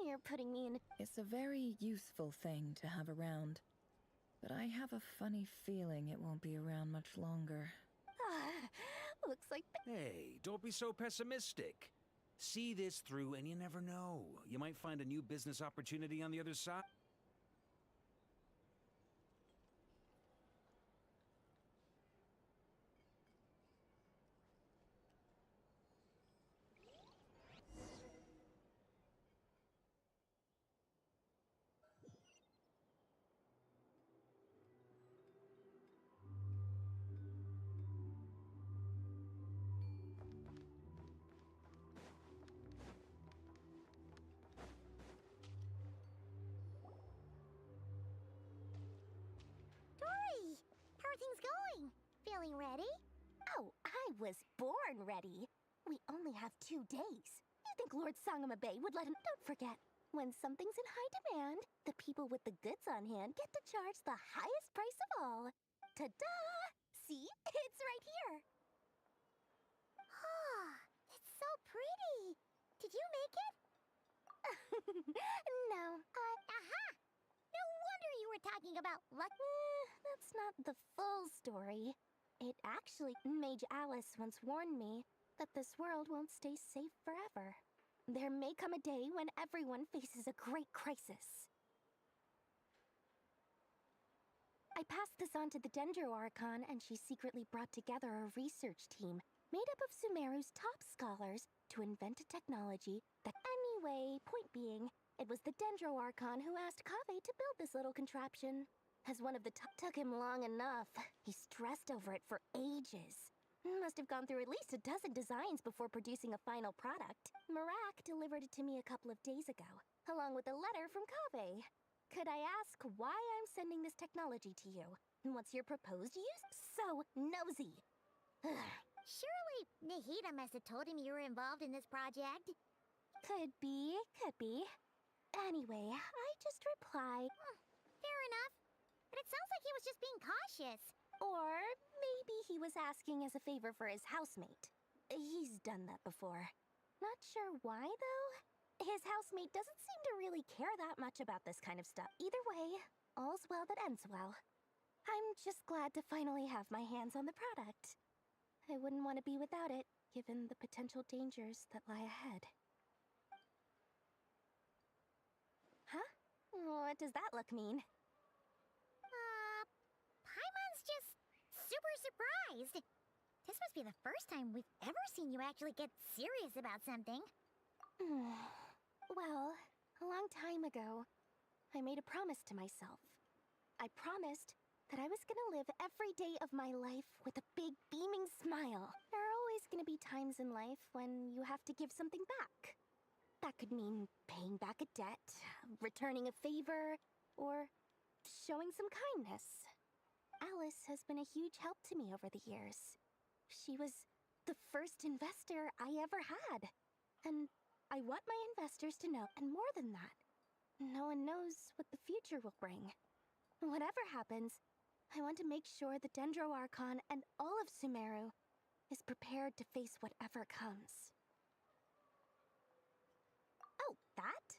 You're putting me in... It's a very useful thing to have around. But I have a funny feeling it won't be around much longer. Looks like... Hey, don't be so pessimistic. See this through and you never know. You might find a new business opportunity on the other side. How are things going? Feeling ready? Oh, I was born ready. We only have 2 days. You think Lord Sangama Bay would let him... Don't forget, when something's in high demand, the people with the goods on hand get to charge the highest price of all. Ta-da! See? It's right here. Ah, it's so pretty. Did you make it? No. Aha! No wonder you were talking about luck. That's not the full story. It actually... Mage Alice once warned me that this world won't stay safe forever. There may come a day when everyone faces a great crisis. I passed this on to the Dendro Archon, and she secretly brought together a research team made up of Sumeru's top scholars to invent a technology that... Anyway, point being, it was the Dendro Archon who asked Kaveh to build this little contraption. As one of the took him long enough. He stressed over it for ages. Must have gone through at least a dozen designs before producing a final product. Marak delivered it to me a couple of days ago, along with a letter from Kaveh. Could I ask why I'm sending this technology to you? And what's your proposed use? So nosy. Surely Nahida must have told him you were involved in this project. Could be. Anyway, I just reply. Fair enough. But it sounds like he was just being cautious. Or maybe he was asking as a favor for his housemate. He's done that before. Not sure why, though. His housemate doesn't seem to really care that much about this kind of stuff. Either way, all's well that ends well. I'm just glad to finally have my hands on the product. I wouldn't want to be without it, given the potential dangers that lie ahead. Huh? What does that look mean? Paimon's just super surprised. This must be the first time we've ever seen you actually get serious about something. Well, a long time ago, I made a promise to myself. I promised that I was gonna live every day of my life with a big, beaming smile. There are always gonna be times in life when you have to give something back. That could mean paying back a debt, returning a favor, or showing some kindness. Alice has been a huge help to me over the years. She was the first investor I ever had. And I want my investors to know, and more than that, no one knows what the future will bring. Whatever happens, I want to make sure the Dendro Archon and all of Sumeru is prepared to face whatever comes. Oh, that?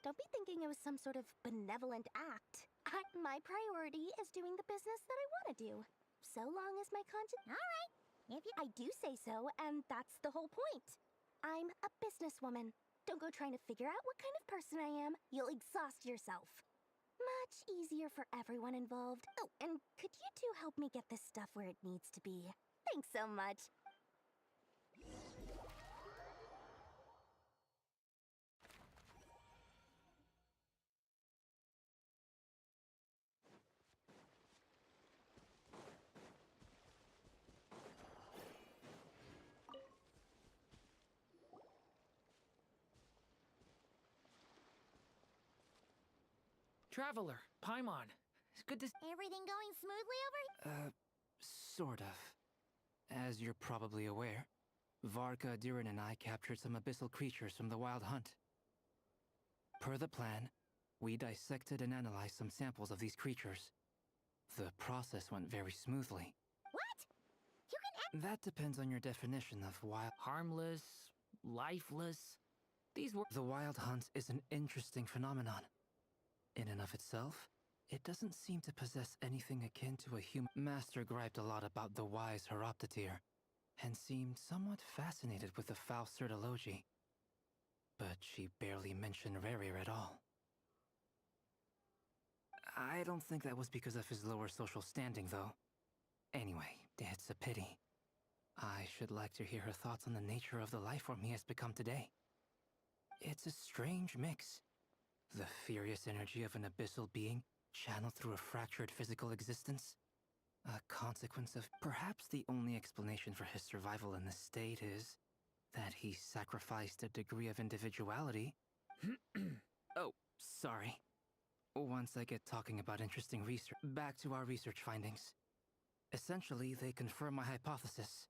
Don't be thinking it was some sort of benevolent act. My priority is doing the business that I want to do. so long as my conscience. Alright, if you. I do say so, and that's the whole point. I'm a businesswoman. Don't go trying to figure out what kind of person I am. You'll exhaust yourself. Much easier for everyone involved. Oh, and could you two help me get this stuff where it needs to be? Thanks so much. Traveler, Paimon. It's good to Everything going smoothly over? Sort of. As you're probably aware, Varka, Durin, and I captured some abyssal creatures from the Wild Hunt. Per the plan, we dissected and analyzed some samples of these creatures. The process went very smoothly. What? You can. That depends on your definition of wild. Harmless, lifeless. The Wild Hunt is an interesting phenomenon. In and of itself, it doesn't seem to possess anything akin to a human. Master griped a lot about the wise Horoptetyr, and seemed somewhat fascinated with the Faustsert Elegy. But she barely mentioned Rerir at all. I don't think that was because of his lower social standing, though. Anyway, it's a pity. I should like to hear her thoughts on the nature of the lifeform he has become today. It's a strange mix. The furious energy of an abyssal being channeled through a fractured physical existence. A consequence of perhaps the only explanation for his survival in this state is that he sacrificed a degree of individuality. Oh, sorry. Once I get talking about interesting research, back to our research findings. Essentially, they confirm my hypothesis.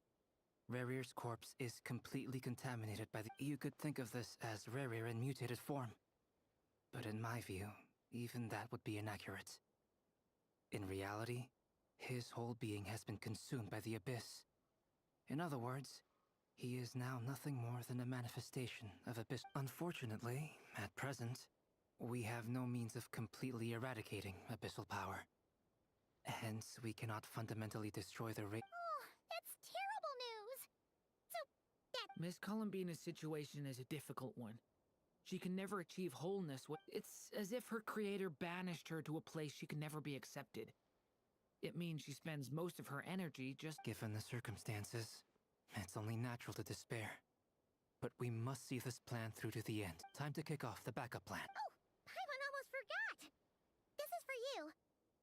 Rerir's corpse is completely contaminated by the... You could think of this as Rerir in mutated form. But in my view, even that would be inaccurate. In reality, his whole being has been consumed by the abyss. In other words, he is now nothing more than a manifestation of abyss. Unfortunately, at present, we have no means of completely eradicating abyssal power. Hence, we cannot fundamentally destroy the Oh, that's terrible news! So, that... Miss Columbina's situation is a difficult one. She can never achieve wholeness. It's as if her creator banished her to a place she can never be accepted. It means she spends most of her energy just... Given the circumstances, it's only natural to despair. But we must see this plan through to the end. Time to kick off the backup plan. Oh, Paimon almost forgot! This is for you.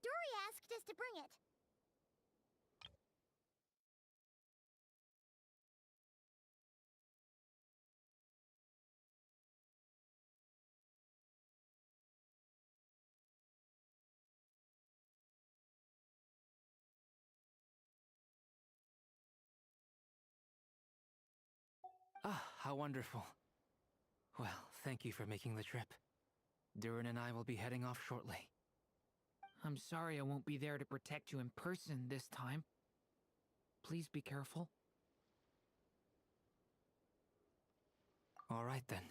Dory asked us to bring it. Ah, how wonderful. Well, thank you for making the trip. Durin and I will be heading off shortly. I'm sorry I won't be there to protect you in person this time. Please be careful. All right then.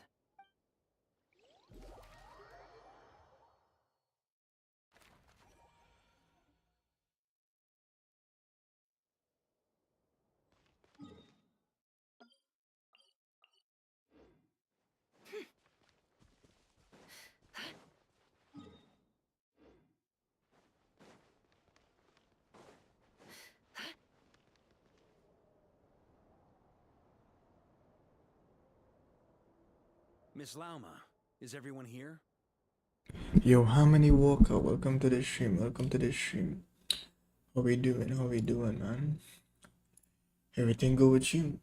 Miss Lauma, is everyone here? Yo, how many Walker? Welcome to the stream. Welcome to the stream. How we doing? How we doing, man? Everything good with you?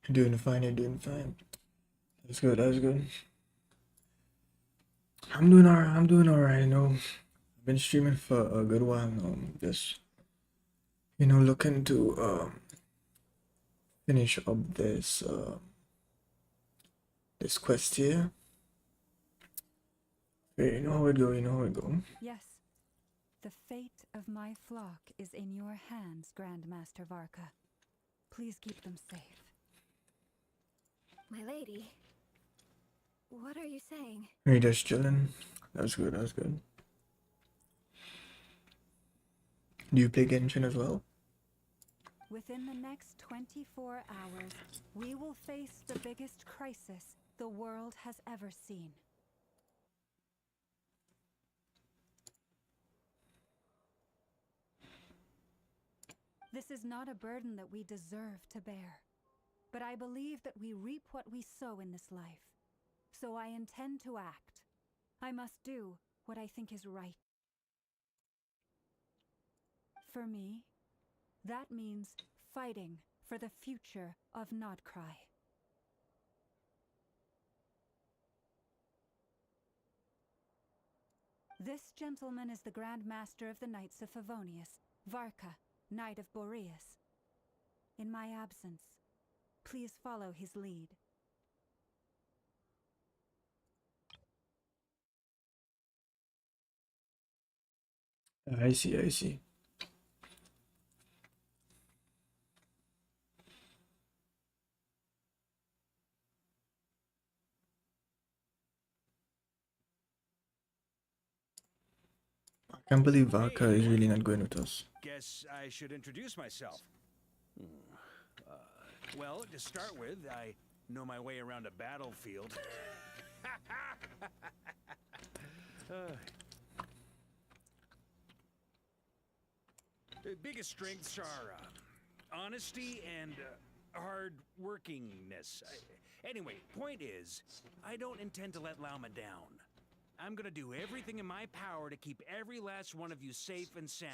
You're doing fine. You're doing fine. That's good. That's good. I'm doing alright. I'm doing alright. You know, I've been streaming for a good while now. Just looking to finish up this this quest here. Okay, you know how it go. You know how it go. Yes. The fate of my flock is in your hands, Grandmaster Varka. Please keep them safe. My lady. What are you saying? He just chilling. That was good. That was good. Do you play Genshin as well? Within the next 24 hours, we will face the biggest crisis the world has ever seen. This is not a burden that we deserve to bear, but I believe that we reap what we sow in this life. So I intend to act. I must do what I think is right. For me, that means fighting for the future of Krai. This gentleman is the Grand Master of the Knights of Favonius, Varka, Knight of Boreas. In my absence, please follow his lead. I see, I see. I can't believe Varka is really not going with us. Guess I should introduce myself. Well, to start with, I know my way around a battlefield. The biggest strengths are honesty and hard workingness. Anyway, point is, I don't intend to let Lauma down. I'm gonna do everything in my power to keep every last one of you safe and sound.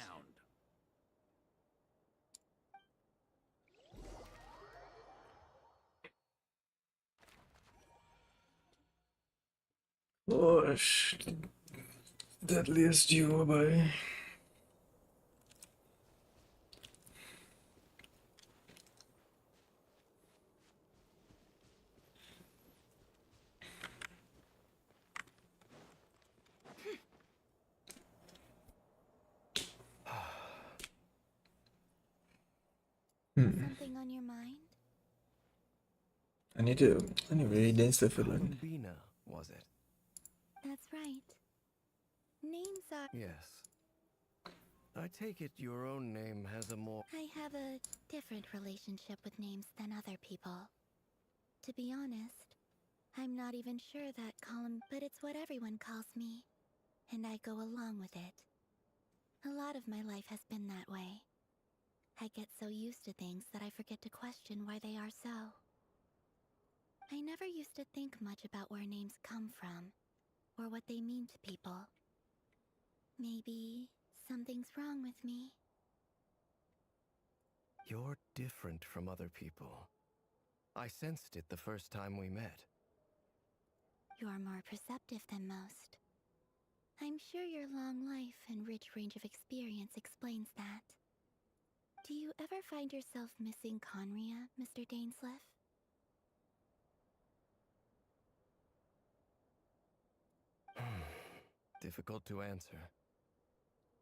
Gosh, deadliest duo, boy. Something on your mind? I need to read this stuff again. Bina, was it? That's right. Names are... Yes. I take it your own name has a more... I have a different relationship with names than other people. To be honest, I'm not even sure that but it's what everyone calls me, and I go along with it. A lot of my life has been that way. I get so used to things that I forget to question why they are so. I never used to think much about where names come from, or what they mean to people. Maybe something's wrong with me. You're different from other people. I sensed it the first time we met. You're more perceptive than most. I'm sure your long life and rich range of experience explains that. Do you ever find yourself missing Conria, Mr. Dainsleif? Difficult to answer.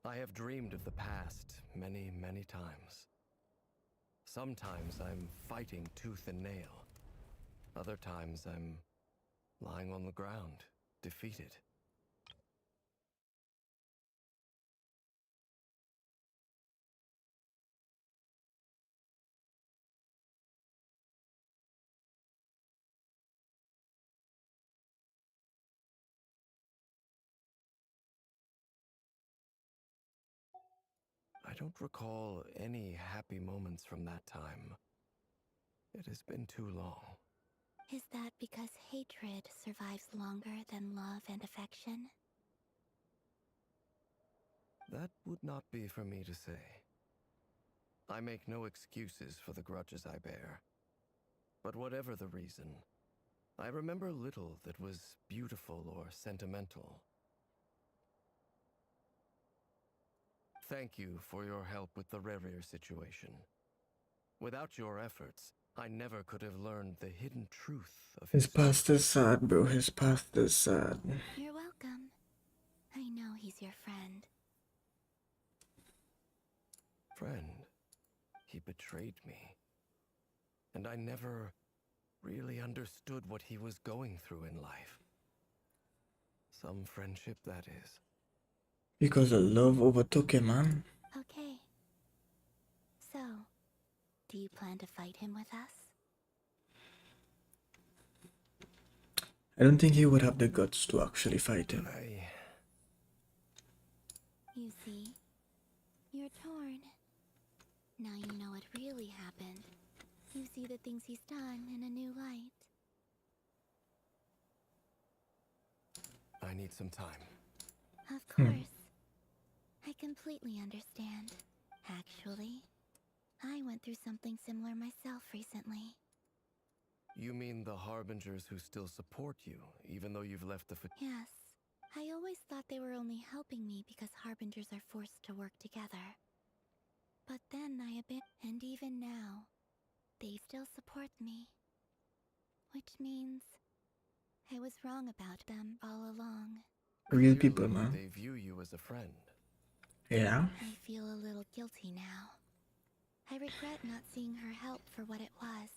I have dreamed of the past many, many times. Sometimes I'm fighting tooth and nail. Other times I'm lying on the ground, defeated. I don't recall any happy moments from that time. It has been too long. Is that because hatred survives longer than love and affection? That would not be for me to say. I make no excuses for the grudges I bear. But whatever the reason, I remember little that was beautiful or sentimental. Thank you for your help with the Rerir situation. Without your efforts, I never could have learned the hidden truth of His past is sad, bro. His past is sad. You're welcome. I know he's your friend. Friend, he betrayed me. And I never really understood what he was going through in life. Some friendship, that is. Because of love overtook him, man. Okay. So, do you plan to fight him with us? I don't think he would have the guts to actually fight him. You see, you're torn. Now you know what really happened. You see the things he's done in a new light. I need some time. Of course. I completely understand. Actually, I went through something similar myself recently. You mean the Harbingers who still support you, even though you've left the Yes. I always thought they were only helping me because Harbingers are forced to work together. But then and even now, they still support me. Which means I was wrong about them all along. Real people, man. They view you as a friend. Yeah. I feel a little guilty now. I regret not seeing her help for what it was,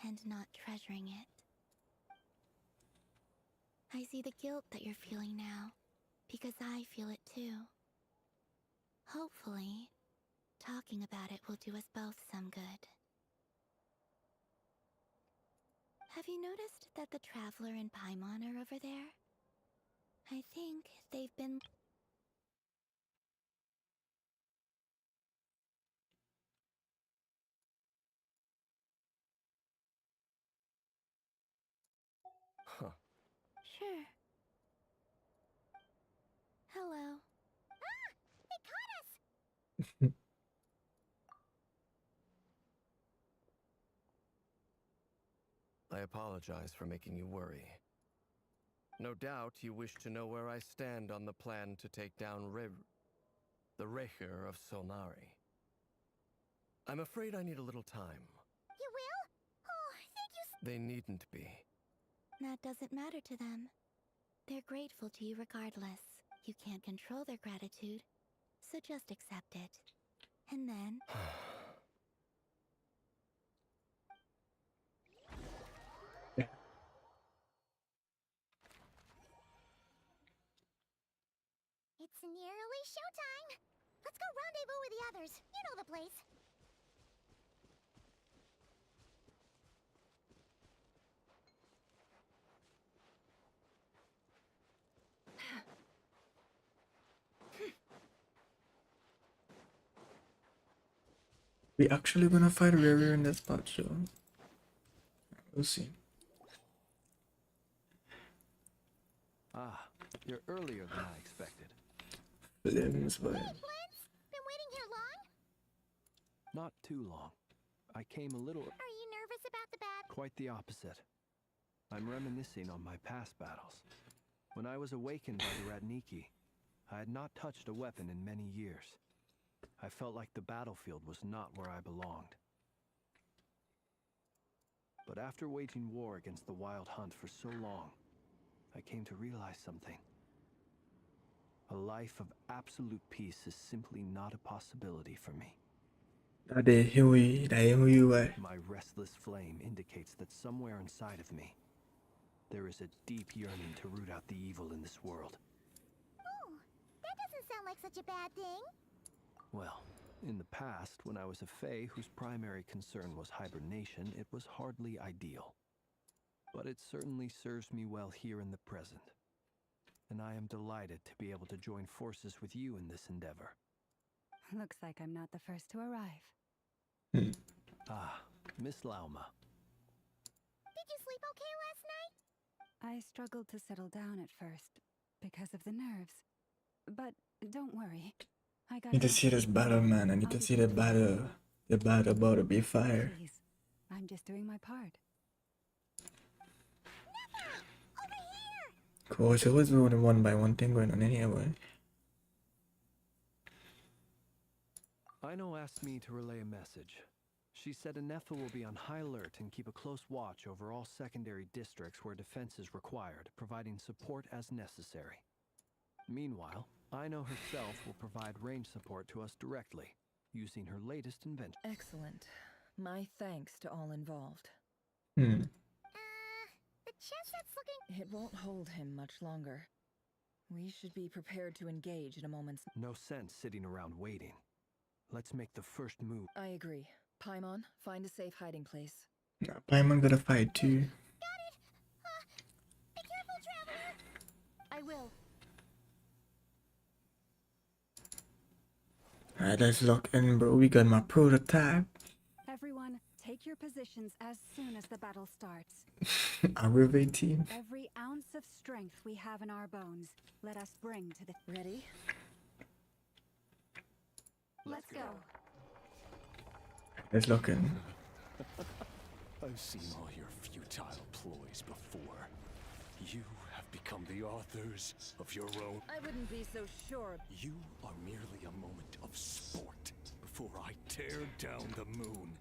and not treasuring it. I see the guilt that you're feeling now, because I feel it too. Hopefully, talking about it will do us both some good. Have you noticed that the Traveler and Paimon are over there? I think they've been... Huh. Sure. Hello. Ah! They caught us! I apologize for making you worry. No doubt you wish to know where I stand on the plan to take down the Recher of Solnari. I'm afraid I need a little time. You will? Oh, thank you They needn't be. That doesn't matter to them. They're grateful to you regardless. You can't control their gratitude, so just accept it. And then... It's nearly showtime! Let's go rendezvous with the others. You know the place. We actually gonna fight Riri in this spot, so we'll see. Ah, you're earlier than I expected. Flims, boy. Hey, Flint! Been waiting here long? Not too long. I came a little... Are you nervous about the bad... Quite the opposite. I'm reminiscing on my past battles. When I was awakened by the Radniki, I had not touched a weapon in many years. I felt like the battlefield was not where I belonged. But after waging war against the Wild Hunt for so long, I came to realize something. A life of absolute peace is simply not a possibility for me. My restless flame indicates that somewhere inside of me, there is a deep yearning to root out the evil in this world. Oh, that doesn't sound like such a bad thing. Well, in the past, when I was a Fae whose primary concern was hibernation, it was hardly ideal. But it certainly serves me well here in the present. And I am delighted to be able to join forces with you in this endeavor. Looks like I'm not the first to arrive. Ah, Miss Lauma. Did you sleep okay last night? I struggled to settle down at first because of the nerves. But don't worry. I got Need to see this battle, man. I need to see the battle. The battle about to be fire. Please. I'm just doing my part. Of course, it was only one by one thing going on anyway. Aino asked me to relay a message. She said Anefa will be on high alert and keep a close watch over all secondary districts where defense is required, providing support as necessary. Meanwhile, Aino herself will provide range support to us directly, using her latest invention. Excellent. My thanks to all involved. The chess sets look talking? It won't hold him much longer. We should be prepared to engage in a moment's... No sense sitting around waiting. Let's make the first move. I agree. Paimon, find a safe hiding place. Nah, Paimon gotta fight too. Got it! Be careful, traveler! I will. Alright, let's lock in, bro. We got my prototype. Everyone, take your positions as soon as the battle starts. Arrive team. Every ounce of strength we have in our bones, let us bring to the... Ready? Let's go. Let's lock in. I've seen all your futile ploys before. You have become the authors of your own. I wouldn't be so sure. You are merely a moment of sport before I tear down the moon.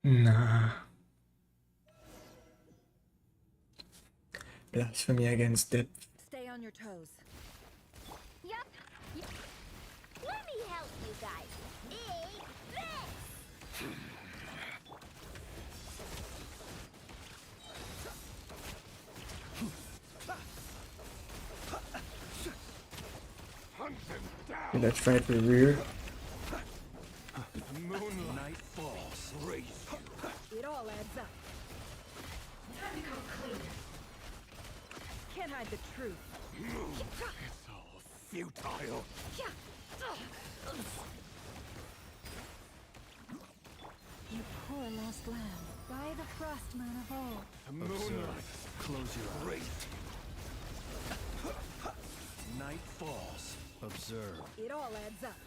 Nah. Blasphemy against depth. Stay on your toes. Yup. Let me help you guys. Eat this! Hunt them down! Okay, let's fight for rear. Moonlight falls. Raise It all adds up. Time to come clean. Can't hide the truth. It's all futile. You poor lost lamb, by the frost moon of old. Moonlight. Close your eyes. Night falls. Observe. It all adds up.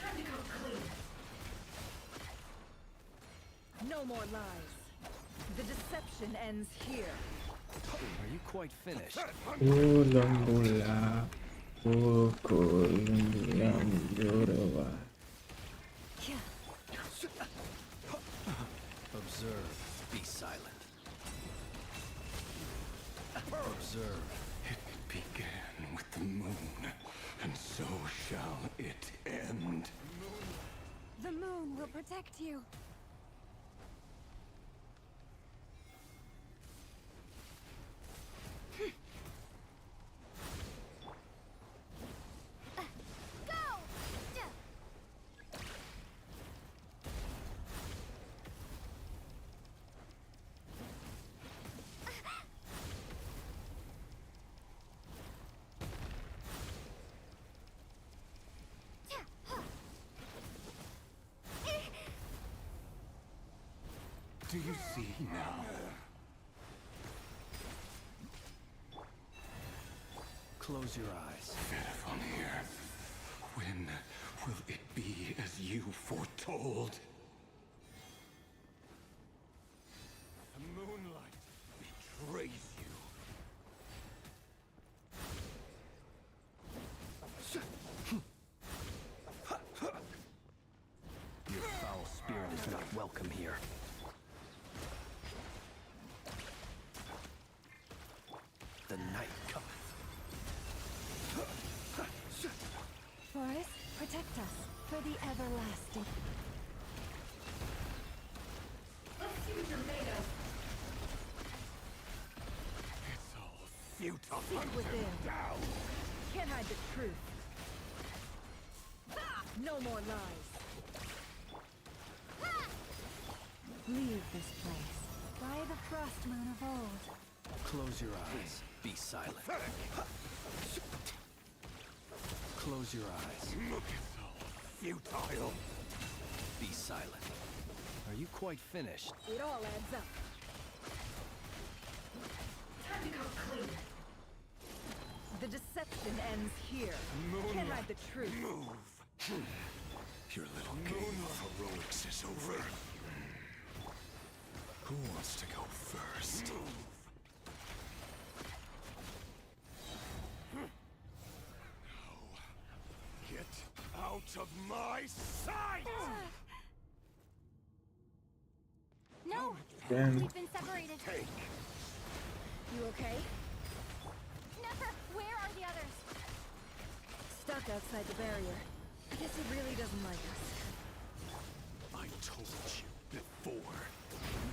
Time to come clean. No more lies. The deception ends here. Are you quite finished? Ulambula. Ukulambura. Observe. Be silent. Observe. It began with the moon, and so shall it end. The moon will protect you. Do you see now? Close your eyes. From here. When will it be as you foretold? The moonlight Betrays you. Your foul spirit is not welcome here. The night cometh. Forest, protect us for the everlasting. Let's see what you're made of. It's all futile. Seek within. Can't hide the truth. No more lies. Leave this place, by the frost moon of old. Close your eyes. Be silent. Close your eyes. It's all futile. Be silent. Are you quite finished? It all adds up. Time to come clean. The deception ends here. Can't hide the truth. Move. Your little game of heroics is over. Who wants to go first? Get out of my sight! No! Damn. We've been separated. You okay? Never! Where are the others? Stuck outside the barrier. I guess he really doesn't like us. I told you, before.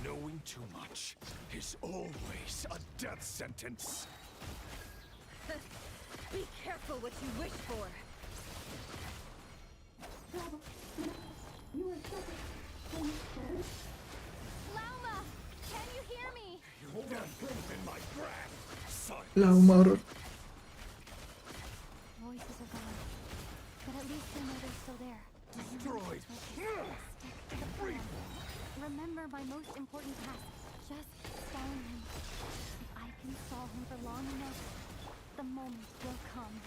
Knowing too much is always a death sentence. Be careful what you wish for. Lauma, can you hear me? You're death in my grasp. Laumar. Voices are gone, but at least I know they're still there. Destroyed. Stick to the plan. Remember my most important task. Just stalling him. If I can stall him for long enough, the moment will come.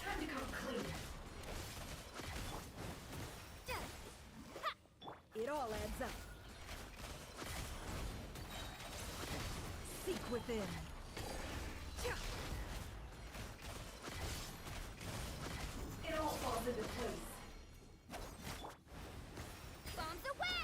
Time to come clean. It all adds up. Seek within. It all falls into place. Bombs away!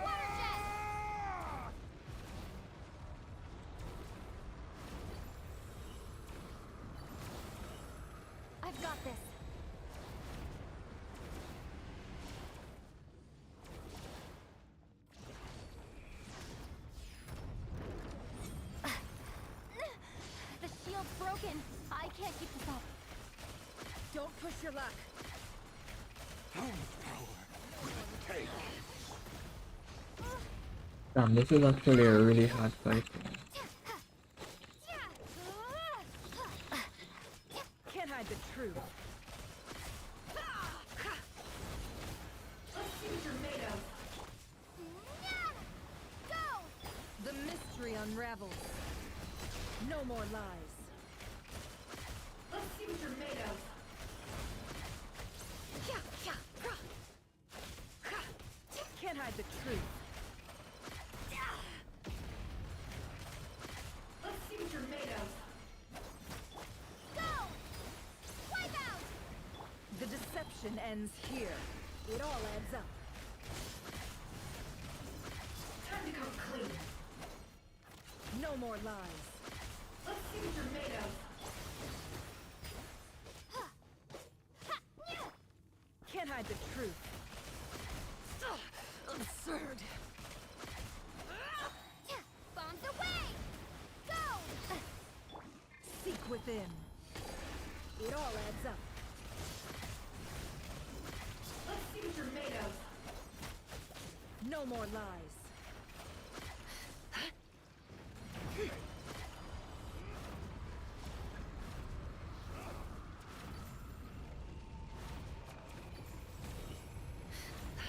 Water jet! I've got this. The shield's broken. I can't keep this up. Don't push your luck. How much power will it take? Damn, this is actually a really hard fight. Can't hide the truth. Let's see what you're made of. Go! The mystery unravels. No more lies. Let's see what you're made of. Can't hide the truth. Let's see what you're made of. Go! Wipe out! The deception ends here. It all adds up. Time to come clean. No more lies. Let's see what you're made of. Can't hide the truth. Absurd. Bombs away! Go! Seek within. It all adds up. Let's see what you're made of. No more lies.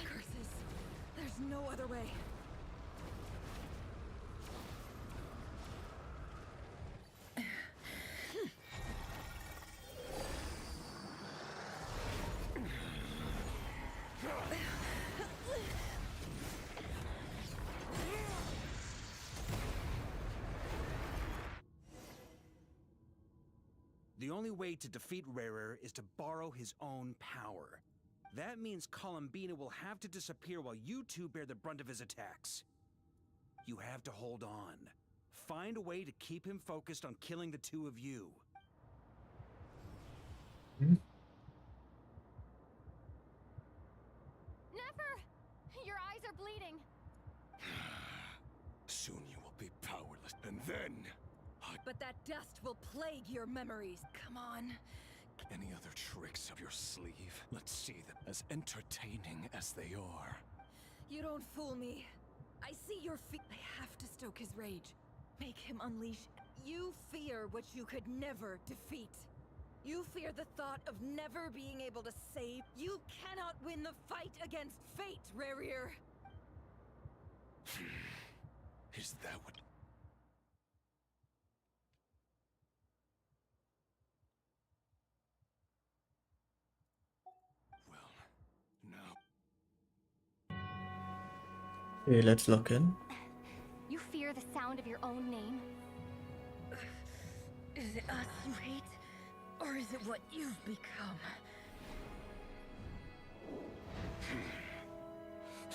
Curses. There's no other way. The only way to defeat Rarer is to borrow his own power. That means Columbina will have to disappear while you two bear the brunt of his attacks. You have to hold on. Find a way to keep him focused on killing the two of you. Never! Your eyes are bleeding. Soon you will be powerless, and then But that dust will plague your memories. Come on. any other tricks up your sleeve. Let's see them as entertaining as they are. You don't fool me. I see your fear. I have to stoke his rage. Make him unleash. You fear what you could never defeat. You fear the thought of never being able to save. You cannot win the fight against fate, Rarir. Is that what... Okay, let's lock in. You fear the sound of your own name? Is it us you hate? Or is it what you've become?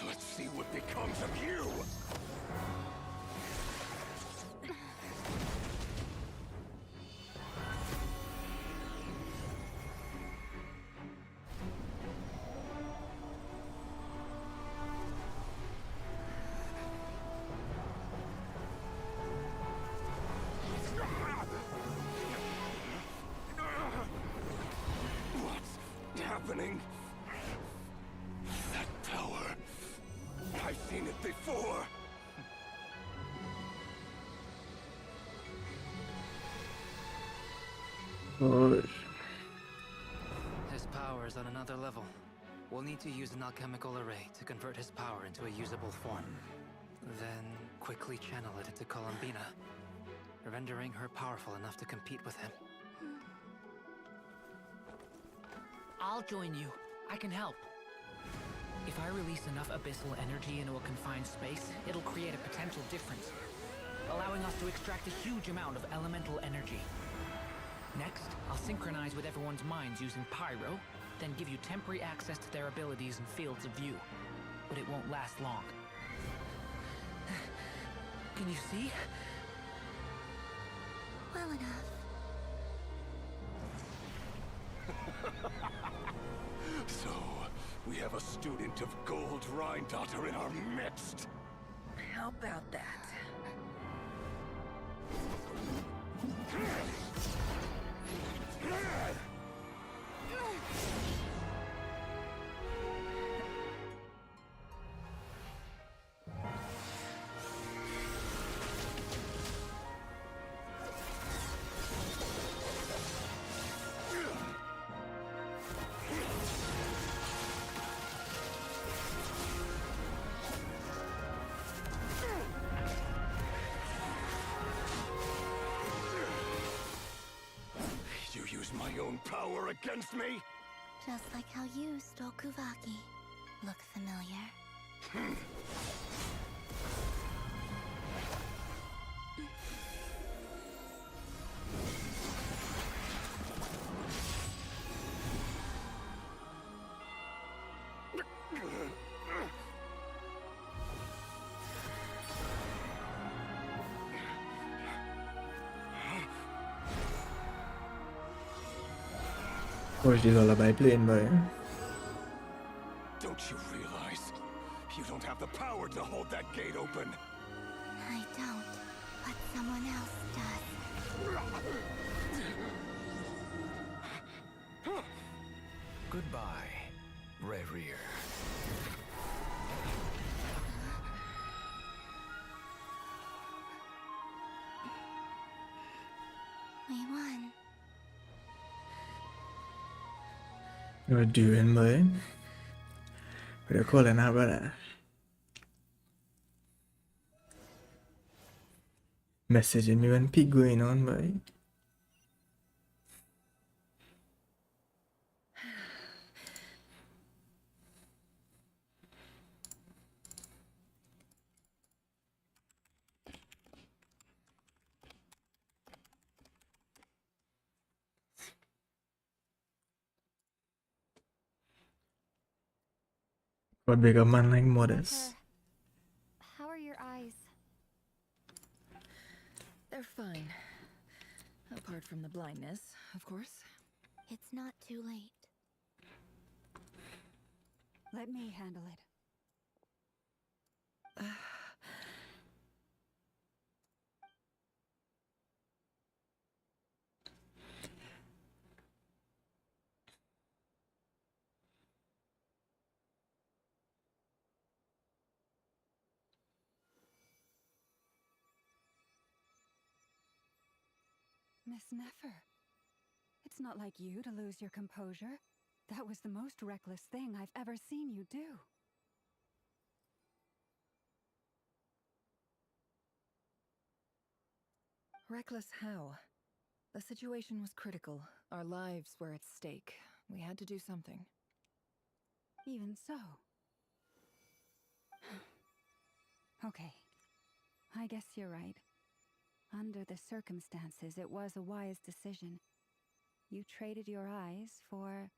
Let's see what becomes of you! What's happening? That power. I've seen it before. His power is on another level. We'll need to use an alchemical array to convert his power into a usable form. Then quickly channel it into Columbina, rendering her powerful enough to compete with him. I'll join you. I can help. If I release enough abyssal energy into a confined space, it'll create a potential difference, allowing us to extract a huge amount of elemental energy. Next, I'll synchronize with everyone's minds using Pyro, then give you temporary access to their abilities and fields of view. But it won't last long. Can you see? Well enough. So, we have a student of Gold Rhine-Daughter in our midst. How about that? You use my own power against me? Just like how you stole Kuvaki. Look familiar? What is this all about playing by? Don't you realize? You don't have the power to hold that gate open. I don't, but someone else does. Goodbye, Rerir. We won. You're doing, boy. What are you calling that, brother? Messaging me when pig going on, boy. What big a man like Modest? How are your eyes? They're fine. Apart from the blindness, of course. It's not too late. Let me handle it. Miss Nefer, it's not like you to lose your composure. That was the most reckless thing I've ever seen you do. Reckless how? The situation was critical. Our lives were at stake. We had to do something. Even so. Okay. I guess you're right. Under the circumstances, it was a wise decision. You traded your eyes for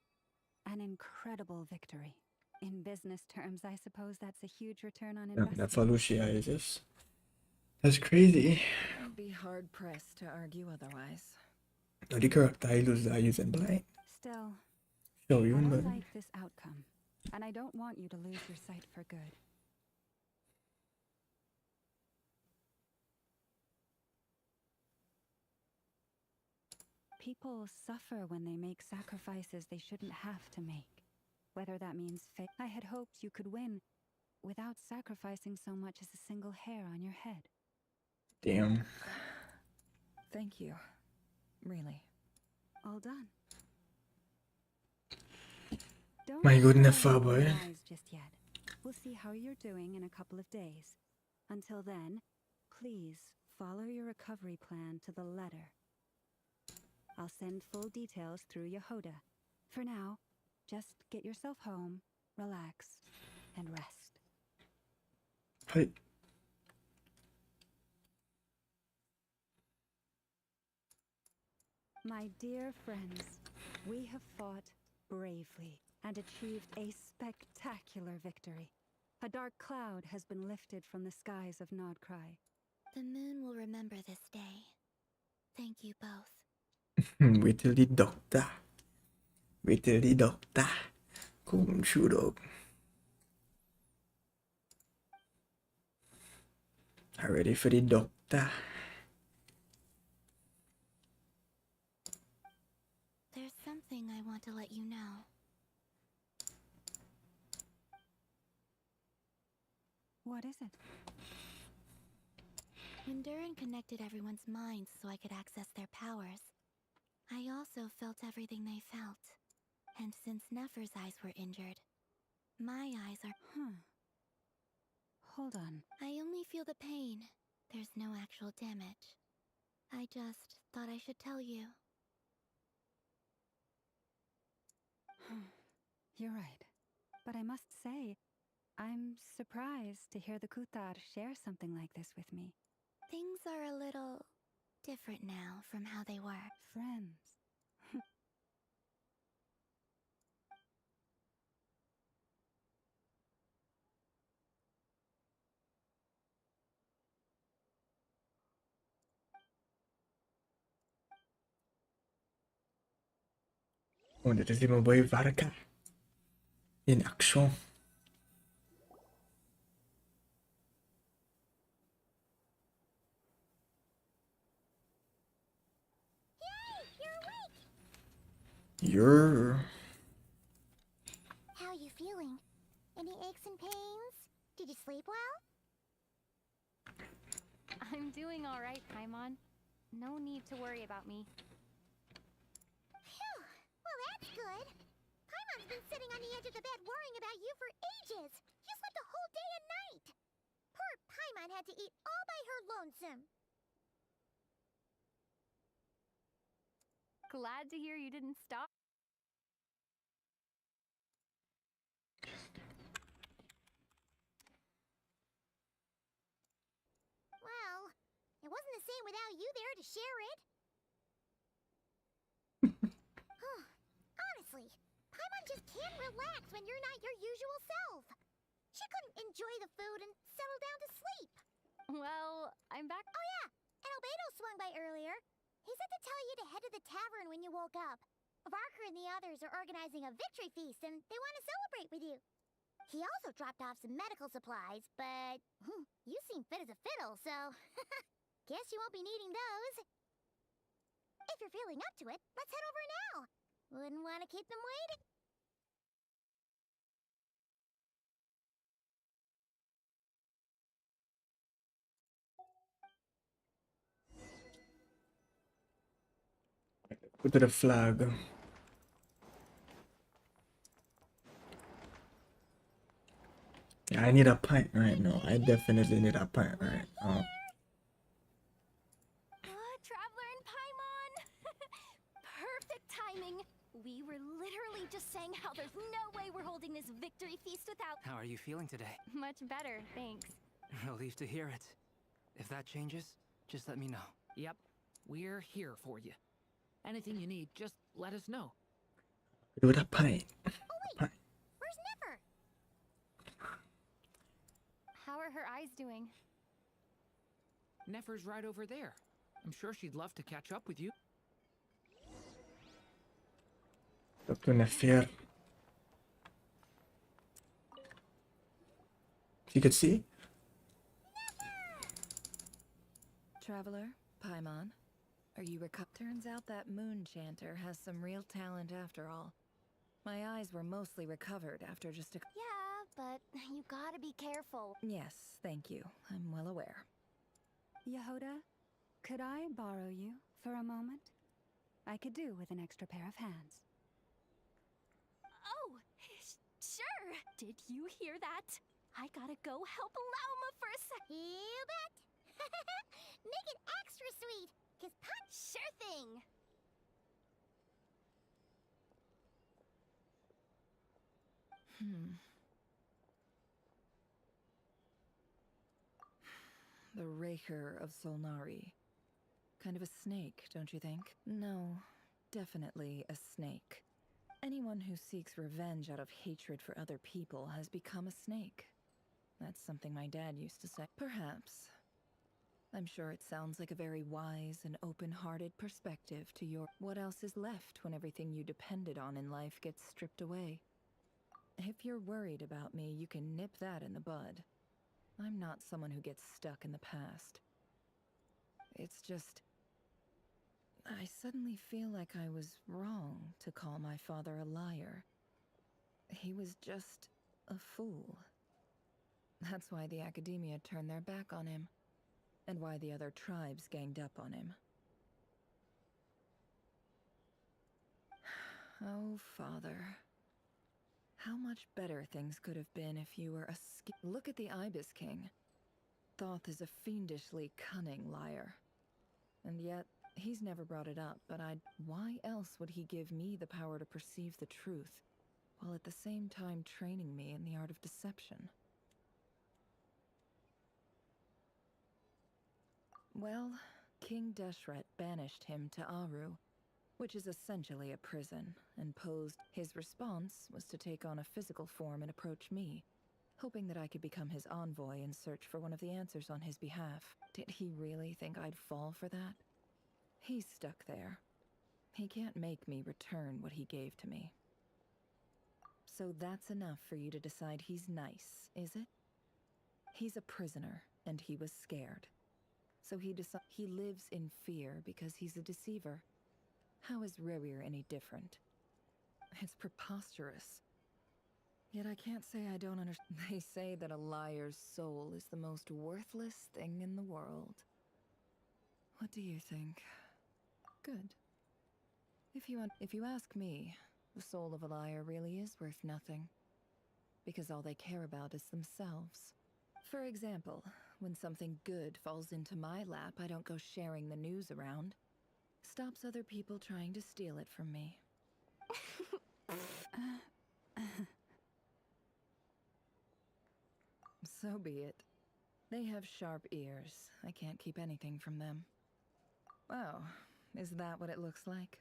an incredible victory. In business terms, I suppose that's a huge return on That investment. Falucia is just... That's crazy. I'd be hard pressed to argue otherwise. No, the character I lose are using blind. Still, Show I you, don't but... like this outcome, and I don't want you to lose your sight for good. People suffer when they make sacrifices they shouldn't have to make. Whether that means fate. I had hoped you could win without sacrificing so much as a single hair on your head. Damn. Thank you. Really. All done. Don't My goodness, cry boy. your eyes just yet. We'll see how you're doing in a couple of days. Until then, please follow your recovery plan to the letter. I'll send full details through Yehoda. For now, just get yourself home, relax, and rest. Hey. My dear friends, we have fought bravely and achieved a spectacular victory. A dark cloud has been lifted from the skies of Nod Krai. The moon will remember this day. Thank you both. Wait till the doctor. Wait till the doctor. Come shoot up. I'm ready for the doctor. There's something I want to let you know. What is it? When Durin connected everyone's minds so I could access their powers, I also felt everything they felt. And since Nefer's eyes were injured, my eyes are... Hold on. I only feel the pain. There's no actual damage. I just thought I should tell you. You're right. But I must say, I'm surprised to hear the Kutar share something like this with me. Things are a little different now from how they were. Friends. Oh, dit is mijn boy Varka. In action. You're... How are you feeling? Any aches and pains? Did you sleep well? I'm doing all right, Paimon. No need to worry about me. Phew! Well, that's good. Paimon's been sitting on the edge of the bed worrying about you for ages. You slept a whole day and night. Poor Paimon had to eat all by her lonesome. Glad to hear you didn't stop. Well, it wasn't the same without you there to share it. Honestly, Paimon just can't relax when you're not your usual self. She couldn't enjoy the food and settle down to sleep. Well, I'm back. Oh yeah, and Albedo swung by earlier. He said to tell you to head to the tavern when you woke up. Varker and the others are organizing a victory feast and they want to celebrate with you. He also dropped off some medical supplies, but you seem fit as a fiddle, so guess you won't be needing those. If you're feeling up to it, let's head over now. Wouldn't want to keep them waiting. Go to the flag. Yeah, I need a pint right now. I definitely need a pint right now. Traveler and Paimon! Perfect timing! We were literally just saying how there's no way we're holding this victory feast without... How are you feeling today? Much better, thanks. Relieved to hear it. If that changes, just let me know. Yep, we're here for you. Anything you need, just let us know. Do the pint. Oh wait, where's Nefer? are her eyes doing? Nefer's right over there. I'm sure she'd love to catch up with you. Talk to Nefer. You could see. Traveler, Paimon, are you Turns out that moon chanter has some real talent after all. My eyes were mostly recovered after just a... Yeah, but you gotta be careful. Yes, thank you. I'm well aware. Yehoda, could I borrow you for a moment? I could do with an extra pair of hands. Oh, sure. Did you hear that? I gotta go help Lauma for a sec. You bet. Make it extra sweet, 'cause Sure thing. The Raker of Solnari. Kind of a snake, don't you think? No, definitely a snake. Anyone who seeks revenge out of hatred for other people has become a snake. That's something my dad used to say. Perhaps. I'm sure it sounds like a very wise and open-hearted perspective to your... What else is left when everything you depended on in life gets stripped away? If you're worried about me, you can nip that in the bud. I'm not someone who gets stuck in the past. It's just... I suddenly feel like I was wrong to call my father a liar. He was just a fool. That's why the Academia turned their back on him, and why the other tribes ganged up on him. Oh, Father. How much better things could have been if you were a Look at the Ibis King. Thoth is a fiendishly cunning liar. And yet, he's never brought it up, but why else would he give me the power to perceive the truth, while at the same time training me in the art of deception? Well, King Deshret banished him to Aru, which is essentially a prison, and posed his response was to take on a physical form and approach me, hoping that I could become his envoy and search for one of the answers on his behalf. Did he really think I'd fall for that? He's stuck there. He can't make me return what he gave to me. So that's enough for you to decide he's nice, is it? He's a prisoner, and he was scared. So he lives in fear because he's a deceiver. How is Rerir any different? It's preposterous. Yet I can't say I don't understand. They say that a liar's soul is the most worthless thing in the world. What do you think? Good. If you ask me, the soul of a liar really is worth nothing. Because all they care about is themselves. For example, when something good falls into my lap, I don't go sharing the news around. Stops other people trying to steal it from me. So be it. They have sharp ears. I can't keep anything from them. Wow, is that what it looks like?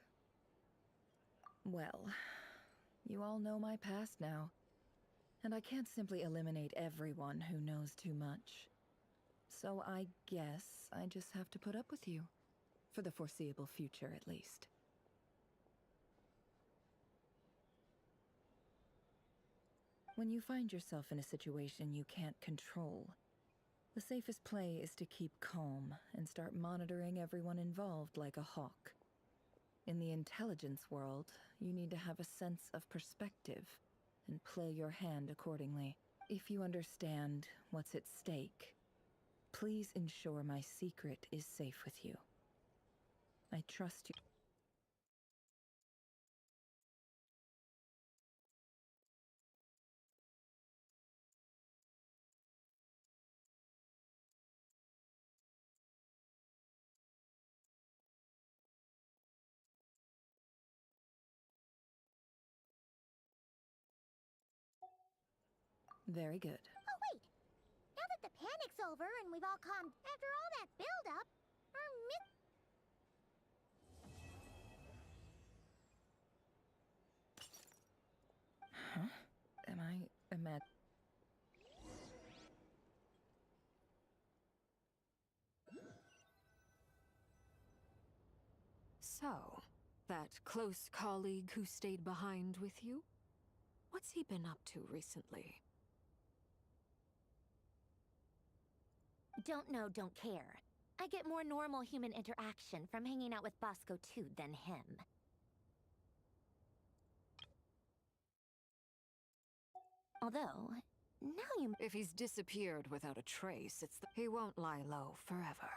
Well, you all know my past now. And I can't simply eliminate everyone who knows too much. So I guess I just have to put up with you. For the foreseeable future, at least. When you find yourself in a situation you can't control, the safest play is to keep calm and start monitoring everyone involved like a hawk. In the intelligence world, you need to have a sense of perspective and play your hand accordingly. If you understand what's at stake, please ensure my secret is safe with you. I trust you. Very good. Oh, wait! Now that the panic's over and we've all calmed after all that build-up, our Huh? Am I So, that close colleague who stayed behind with you? What's he been up to recently? Don't know, don't care. I get more normal human interaction from hanging out with Bosco 2 than him. Although, now you... If he's disappeared without a trace, he won't lie low forever.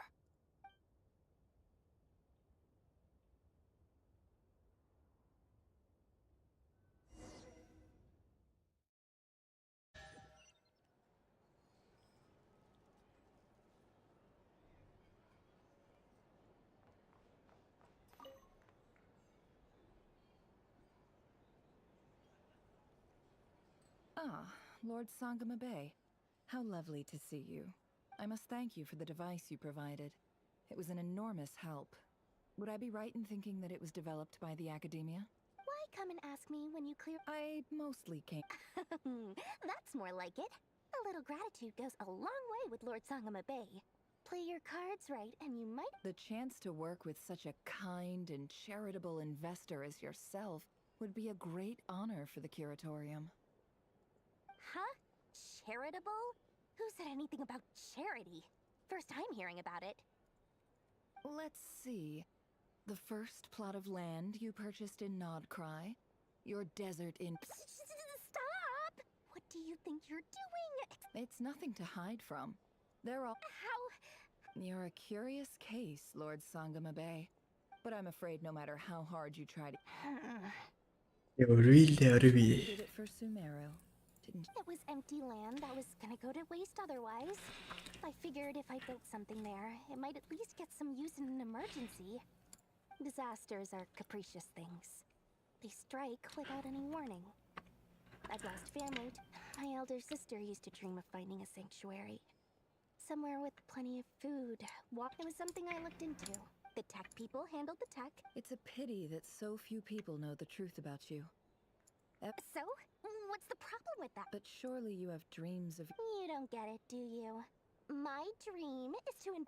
Ah, Lord Sangama Bay. How lovely to see you. I must thank you for the device you provided. It was an enormous help. Would I be right in thinking that it was developed by the Academia? Why come and ask me when you clear... I mostly came... That's more like it. A little gratitude goes a long way with Lord Sangama Bay. Play your cards right and you might... The chance to work with such a kind and charitable investor as yourself would be a great honor for the Curatorium. Huh? Charitable? Who said anything about charity? First time hearing about it. Let's see. The first plot of land you purchased in Krai, your desert in... Stop! What do you think you're doing? It's nothing to hide from. They're all... How? You're a curious case, Lord Sangama Bay. But I'm afraid no matter how hard you try to... Det var vildt, det var det You did it for Sumeru, didn't you? It was empty land that was gonna go to waste otherwise. I figured if I built something there, it might at least get some use in an emergency. Disasters are capricious things. They strike without any warning. I've lost family. My elder sister used to dream of finding a sanctuary. Somewhere with plenty of food. It was something I looked into. The tech people handled the tech. It's a pity that so few people know the truth about you. So? What's the problem with that? But surely you have dreams of... You don't get it, do you? My dream is to...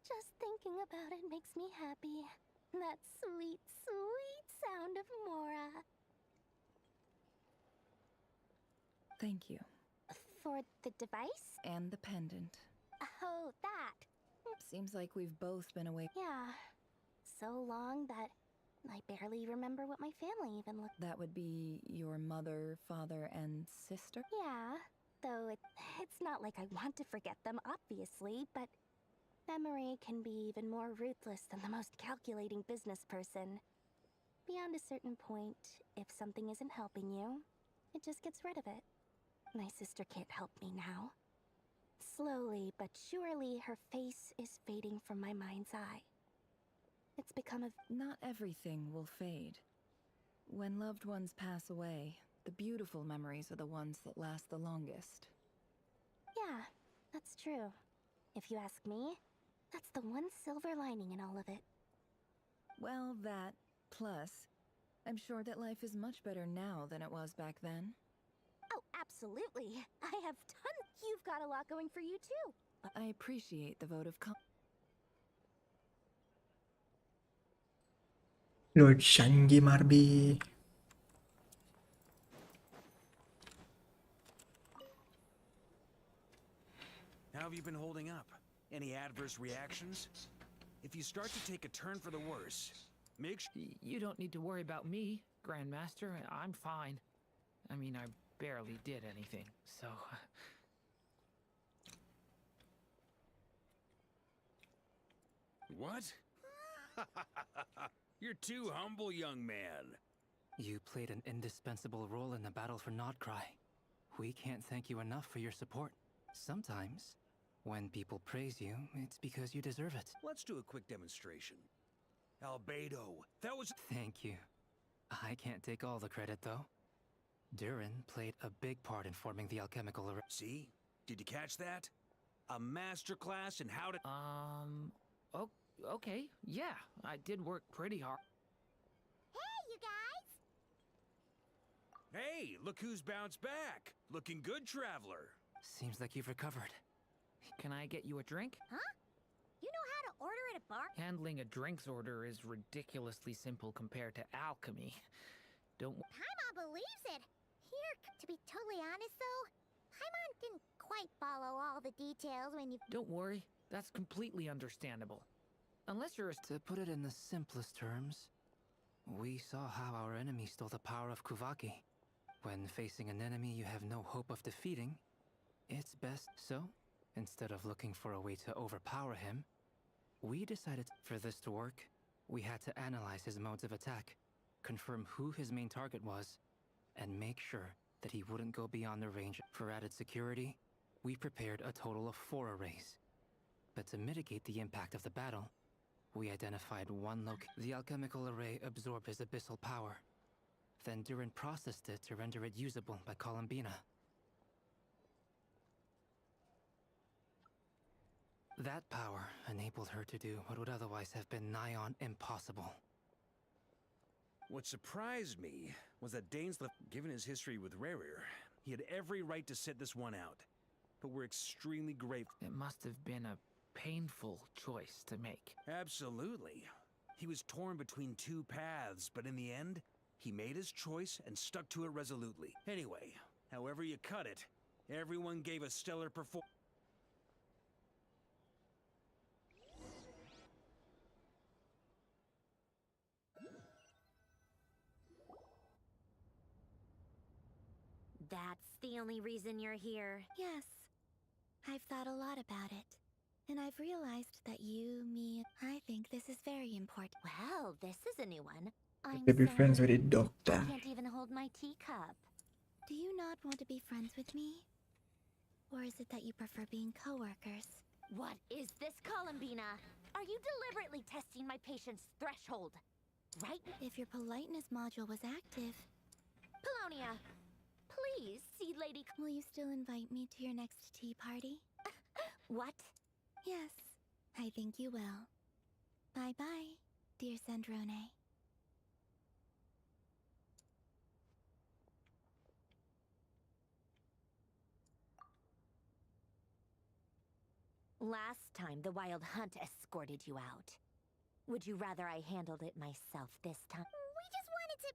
Just thinking about it makes me happy. That sweet, sweet sound of Mora. Thank you. For the device? And the pendant. Oh, that. Seems like we've both been away. Yeah. So long that I barely remember what my family even looked. That would be your mother, father, and sister? Yeah. Though it's not like I want to forget them, obviously, but memory can be even more ruthless than the most calculating business person. Beyond a certain point, if something isn't helping you, it just gets rid of it. My sister can't help me now. Slowly but surely, her face is fading from my mind's eye. It's become a... Not everything will fade. When loved ones pass away, the beautiful memories are the ones that last the longest. Yeah, that's true. If you ask me, that's the one silver lining in all of it. Well, that, plus, I'm sure that life is much better now than it was back then. Oh, absolutely. I have tons. You've got a lot going for you, too. I appreciate the vote of Lord Shangi Marby. How have you been holding up? Any adverse reactions? If you start to take a turn for the worse, make sure... You don't need to worry about me, Grandmaster. I'm fine. I mean, I barely did anything, so... What? You're too humble, young man. You played an indispensable role in the battle for Krai. We can't thank you enough for your support. Sometimes, when people praise you, it's because you deserve it. Let's do a quick demonstration. Albedo, that was... Thank you. I can't take all the credit, though. Durin played a big part in forming the alchemical... See? Did you catch that? A masterclass in how to... Oh, okay. Yeah, I did work pretty hard. Hey, you guys! Hey, look who's bounced back. Looking good, traveler. Seems like you've recovered. Can I get you a drink? Huh? You know how to order it at bar. Handling a drinks order is ridiculously simple compared to alchemy. Don't. Paimon believes it. Here, to be totally honest though, Paimon didn't quite follow all the details when you. Don't worry, that's completely understandable. Unless you're To put it in the simplest terms, we saw how our enemy stole the power of Kuvaki. When facing an enemy you have no hope of defeating, it's best. So, instead of looking for a way to overpower him, we decided for this to work, we had to analyze his modes of attack, confirm who his main target was, and make sure that he wouldn't go beyond the range. For added security, we prepared a total of 4 arrays. But to mitigate the impact of the battle, we identified one The alchemical array absorbed his abyssal power. Then Durin processed it to render it usable by Columbina. That power enabled her to do what would otherwise have been nigh on impossible. What surprised me was that Dainsleif, given his history with Rerir, he had every right to sit this one out. But we're extremely grateful. It must have been a painful choice to make. Absolutely. He was torn between 2 paths, but in the end, he made his choice and stuck to it resolutely. Anyway, however you cut it, everyone gave a stellar performance. That's the only reason you're here. Yes. I've thought a lot about it. And I've realized that you, me, I think this is very important. Well, this is a new one. I'm They be friends with a saying doctor. I can't even hold my teacup. Do you not want to be friends with me? Or is it that you prefer being coworkers? What is this, Columbina? Are you deliberately testing my patience threshold? Right? If your politeness module was active, Polonia, please see Lady. will you still invite me to your next tea party? What? Yes, I think you will. Bye-bye, dear Sandrone. Last time, the Wild Hunt escorted you out. Would you rather I handled it myself this time? We just wanted to,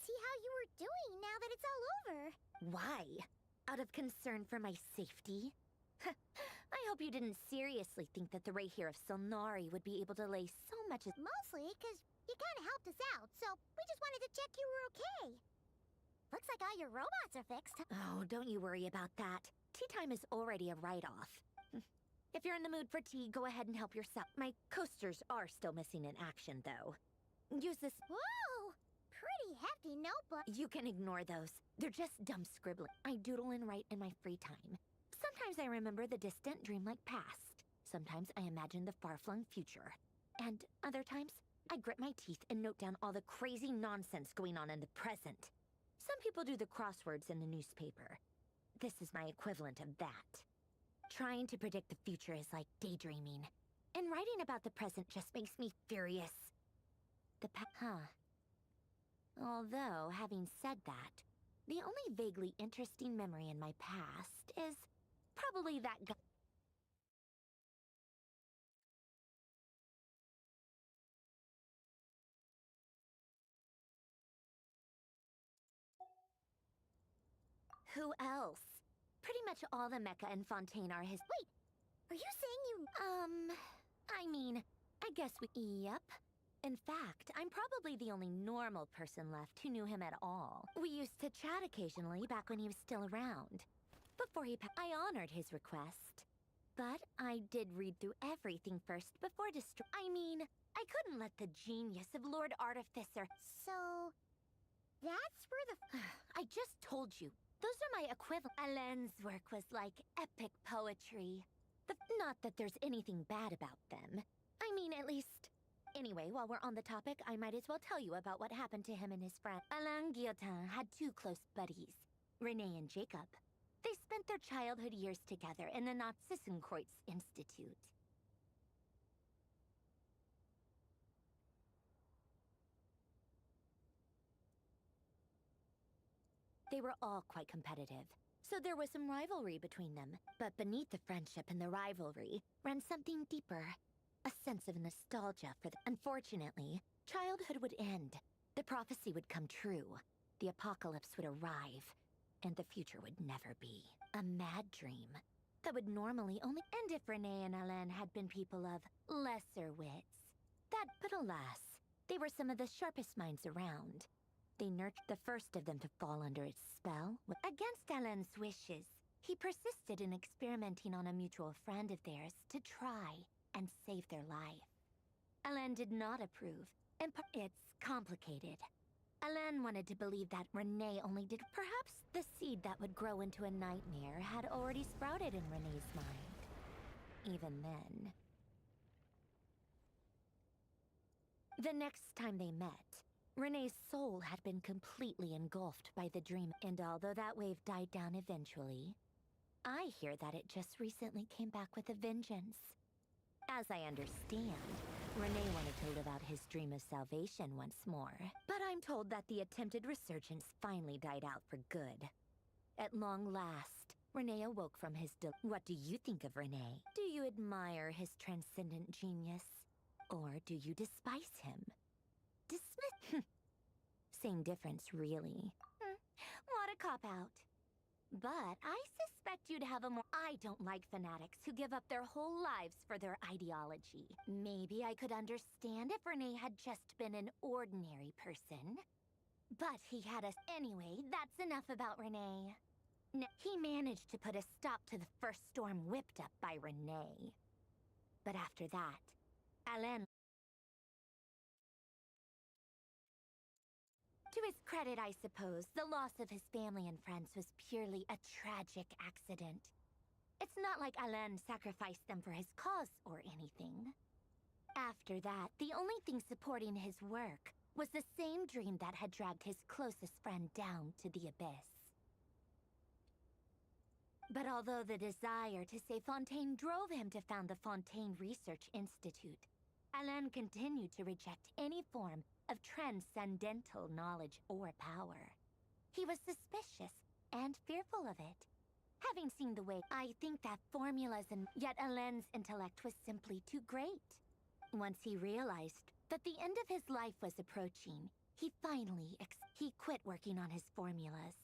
see how you were doing now that it's all over. Why? Out of concern for my safety? I hope you didn't seriously think that the Ray here of Solnari would be able to lay so much as— Mostly because you kind of helped us out, so we just wanted to check you were okay. Looks like all your robots are fixed. Oh, don't you worry about that. Tea time is already a write-off. If you're in the mood for tea, go ahead and help yourself. My coasters are still missing in action, though. Use this— Whoa! Pretty hefty notebook. You can ignore those. They're just dumb scribbling. I doodle and write in my free time. Sometimes I remember the distant dreamlike past. Sometimes I imagine the far-flung future. And other times, I grit my teeth and note down all the crazy nonsense going on in the present. Some people do the crosswords in the newspaper. This is my equivalent of that. Trying to predict the future is like daydreaming. And writing about the present just makes me furious. Although, having said that, the only vaguely interesting memory in my past is probably that guy. Who else? Pretty much all the Mecha and Fontaine are his— Wait, are you saying you— I guess we— Yep. In fact, I'm probably the only normal person left who knew him at all. We used to chat occasionally back when he was still around. Before he I honored his request. But I did read through everything first before I couldn't let the genius of Lord Artificer— So, that's where the— I just told you. Those are my equivalent. Alain's work was like epic poetry. Not that there's anything bad about them. At least— Anyway, while we're on the topic, I might as well tell you about what happened to him and his friend. Alain Guillotin had 2 close buddies, Renee and Jacob. They spent their childhood years together in the Nazissenkreuz Institute. They were all quite competitive, so there was some rivalry between them. But beneath the friendship and the rivalry ran something deeper. a sense of nostalgia for the... Unfortunately, childhood would end. The prophecy would come true. The apocalypse would arrive. And the future would never be. A mad dream that would normally only... And if Renee and Alain had been people of lesser wits, but alas, they were some of the sharpest minds around. They nurtured the first of them to fall under its spell. Against Alain's wishes, he persisted in experimenting on a mutual friend of theirs to try and save their life. Alain did not approve, and it's complicated. Alain wanted to believe that Renee only did. Perhaps the seed that would grow into a nightmare had already sprouted in Renee's mind. Even then. The next time they met, Renee's soul had been completely engulfed by the dream, and although that wave died down eventually, I hear that it just recently came back with a vengeance. As I understand, Renee wanted to live out his dream of salvation once more, but I'm told that the attempted resurgence finally died out for good. At long last, Renee awoke from his What do you think of Renee? Do you admire his transcendent genius? Or do you despise him? Dismiss? Same difference, really. What a cop-out. But I suspect you'd have a more... I don't like fanatics who give up their whole lives for their ideology. Maybe I could understand if Renee had just been an ordinary person. But he had us... Anyway, that's enough about Renee. He managed to put a stop to the first storm whipped up by Renee. But after that, Alain... To his credit, I suppose, the loss of his family and friends was purely a tragic accident. It's not like Alain sacrificed them for his cause or anything. After that, the only thing supporting his work was the same dream that had dragged his closest friend down to the abyss. But although the desire to save Fontaine drove him to found the Fontaine Research Institute, Alain continued to reject any form of transcendental knowledge or power. He was suspicious and fearful of it. Having seen the way, I think that formulas and yet Alain's intellect was simply too great. Once he realized that the end of his life was approaching, he finally he quit working on his formulas.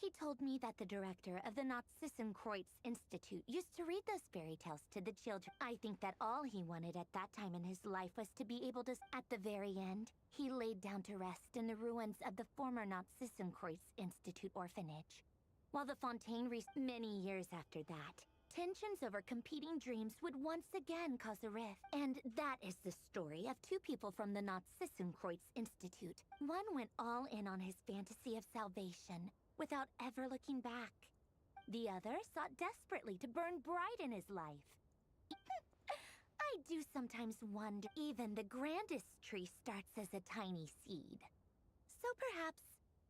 He told me that the director of the Nazissenkreuz Institute used to read those fairy tales to the children. I think that all he wanted at that time in his life was to be able to... At the very end, he laid down to rest in the ruins of the former Nazissenkreuz Institute orphanage. While the Fontaine many years after that, tensions over competing dreams would once again cause a rift. And that is the story of two people from the Nazissenkreuz Institute. One went all in on his fantasy of salvation, without ever looking back. The other sought desperately to burn bright in his life. I do sometimes wonder, even the grandest tree starts as a tiny seed. So perhaps,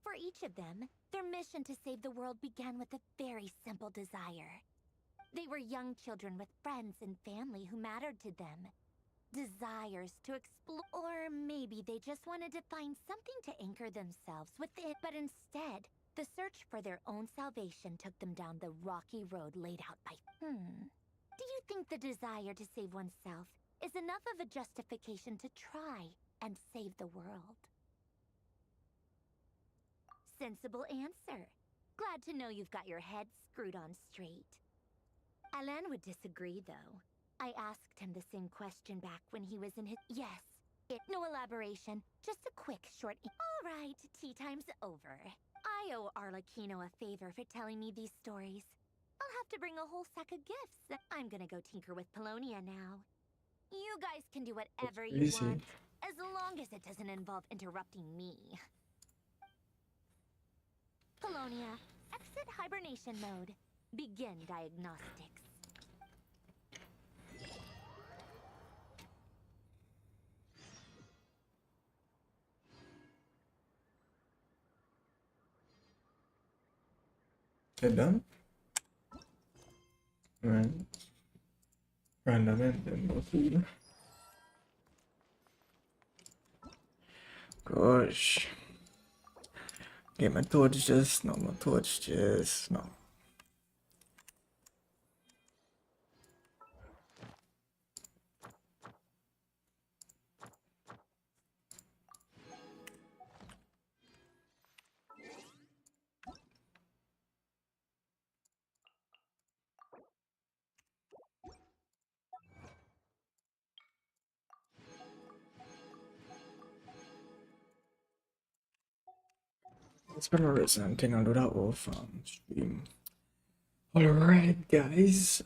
for each of them, their mission to save the world began with a very simple desire. They were young children with friends and family who mattered to them. Desires to explore, or maybe they just wanted to find something to anchor themselves within. But instead, the search for their own salvation took them down the rocky road laid out by... Do you think the desire to save oneself is enough of a justification to try and save the world? Sensible answer. Glad to know you've got your head screwed on straight. Alain would disagree, though. I asked him the same question back when he was in his... Yes. No elaboration. Just a quick, short... All right, tea time's over. I owe Arlecchino a favor for telling me these stories. I'll have to bring a whole sack of gifts. I'm gonna go tinker with Polonia now. You guys can do whatever you want, as long as it doesn't involve interrupting me. Polonia, exit hibernation mode. Begin diagnostics. È done? Grandamente impossibile. Gosh. Okay, my torch just... No, my torch just... No. It's been a reason thing I'll do that off stream. Alright guys,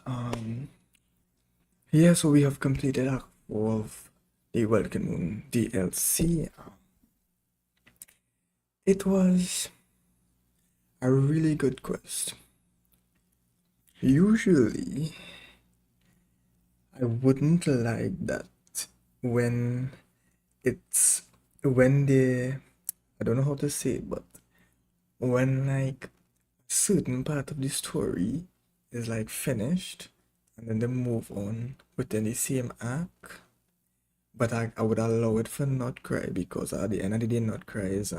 yeah, so we have completed Act 4 of the Welcome Moon DLC. It was a really good quest. Usually, I wouldn't like that when I don't know how to say it, but when like certain part of the story is like finished and then they move on within the same arc. But I would allow it for Not Cry because at the end of the day Not Cry is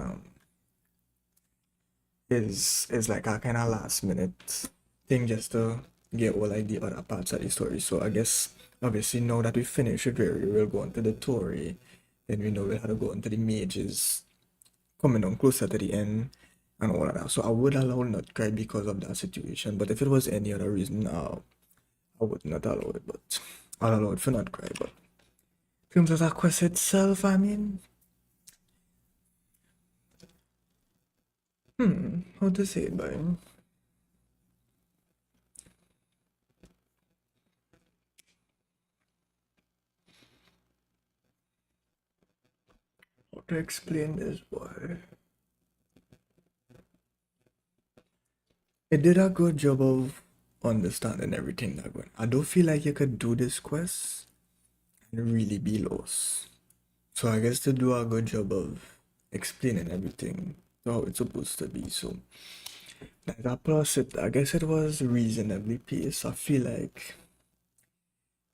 like a kind of last minute thing just to get all like the other parts of the story. So I guess obviously now that we finish it, we'll go on to the Tory, then we know we'll have to go into the mages coming on closer to the end and all of that. So I would allow Not Cry because of that situation. But if it was any other reason, I would not allow it. But I'll allow it for Not Cry. But in terms of that quest itself, I mean, how to say it, boy? How to explain this, boy? It did a good job of understanding everything that went. I don't feel like you could do this quest and really be lost. So I guess to do a good job of explaining everything how it's supposed to be. So that plus I guess it was reasonably paced. I feel like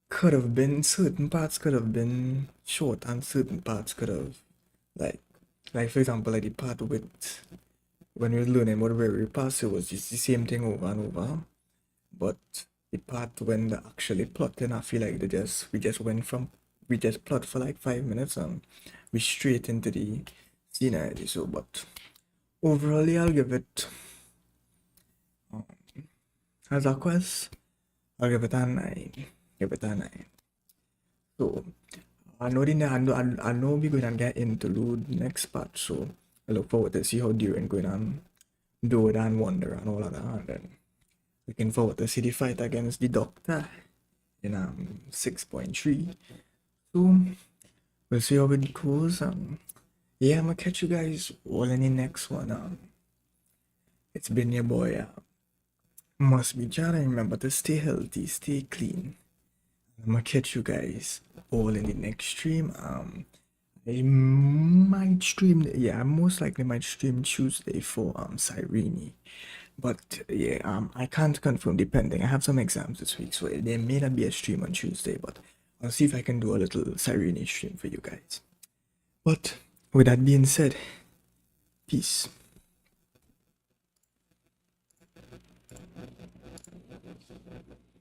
could have been certain parts could have been short and certain parts could have like for example like the part with when we were learning about very past, it was just the same thing over and over. But the part when they actually plotting, I feel like we just plot for like 5 minutes and we straight into the scenery. So but overall I'll give it as a quest, I'll give it a 9. Give it a 9. So I know we're going to get interlude next part, so I look forward to see how Durin going on do it and wonder and all of that, and then looking forward to see the fight against the Doctor in 6.3. So we'll see how it goes. Yeah, I'm gonna catch you guys all in the next one. It's been your boy. Must be John, and remember to stay healthy, stay clean. I'm gonna catch you guys all in the next stream. I might stream, yeah, I most likely might stream Tuesday for Cyrene. But yeah, I can't confirm depending. I have some exams this week, so there may not be a stream on Tuesday, but I'll see if I can do a little Cyrene stream for you guys. But with that being said, peace.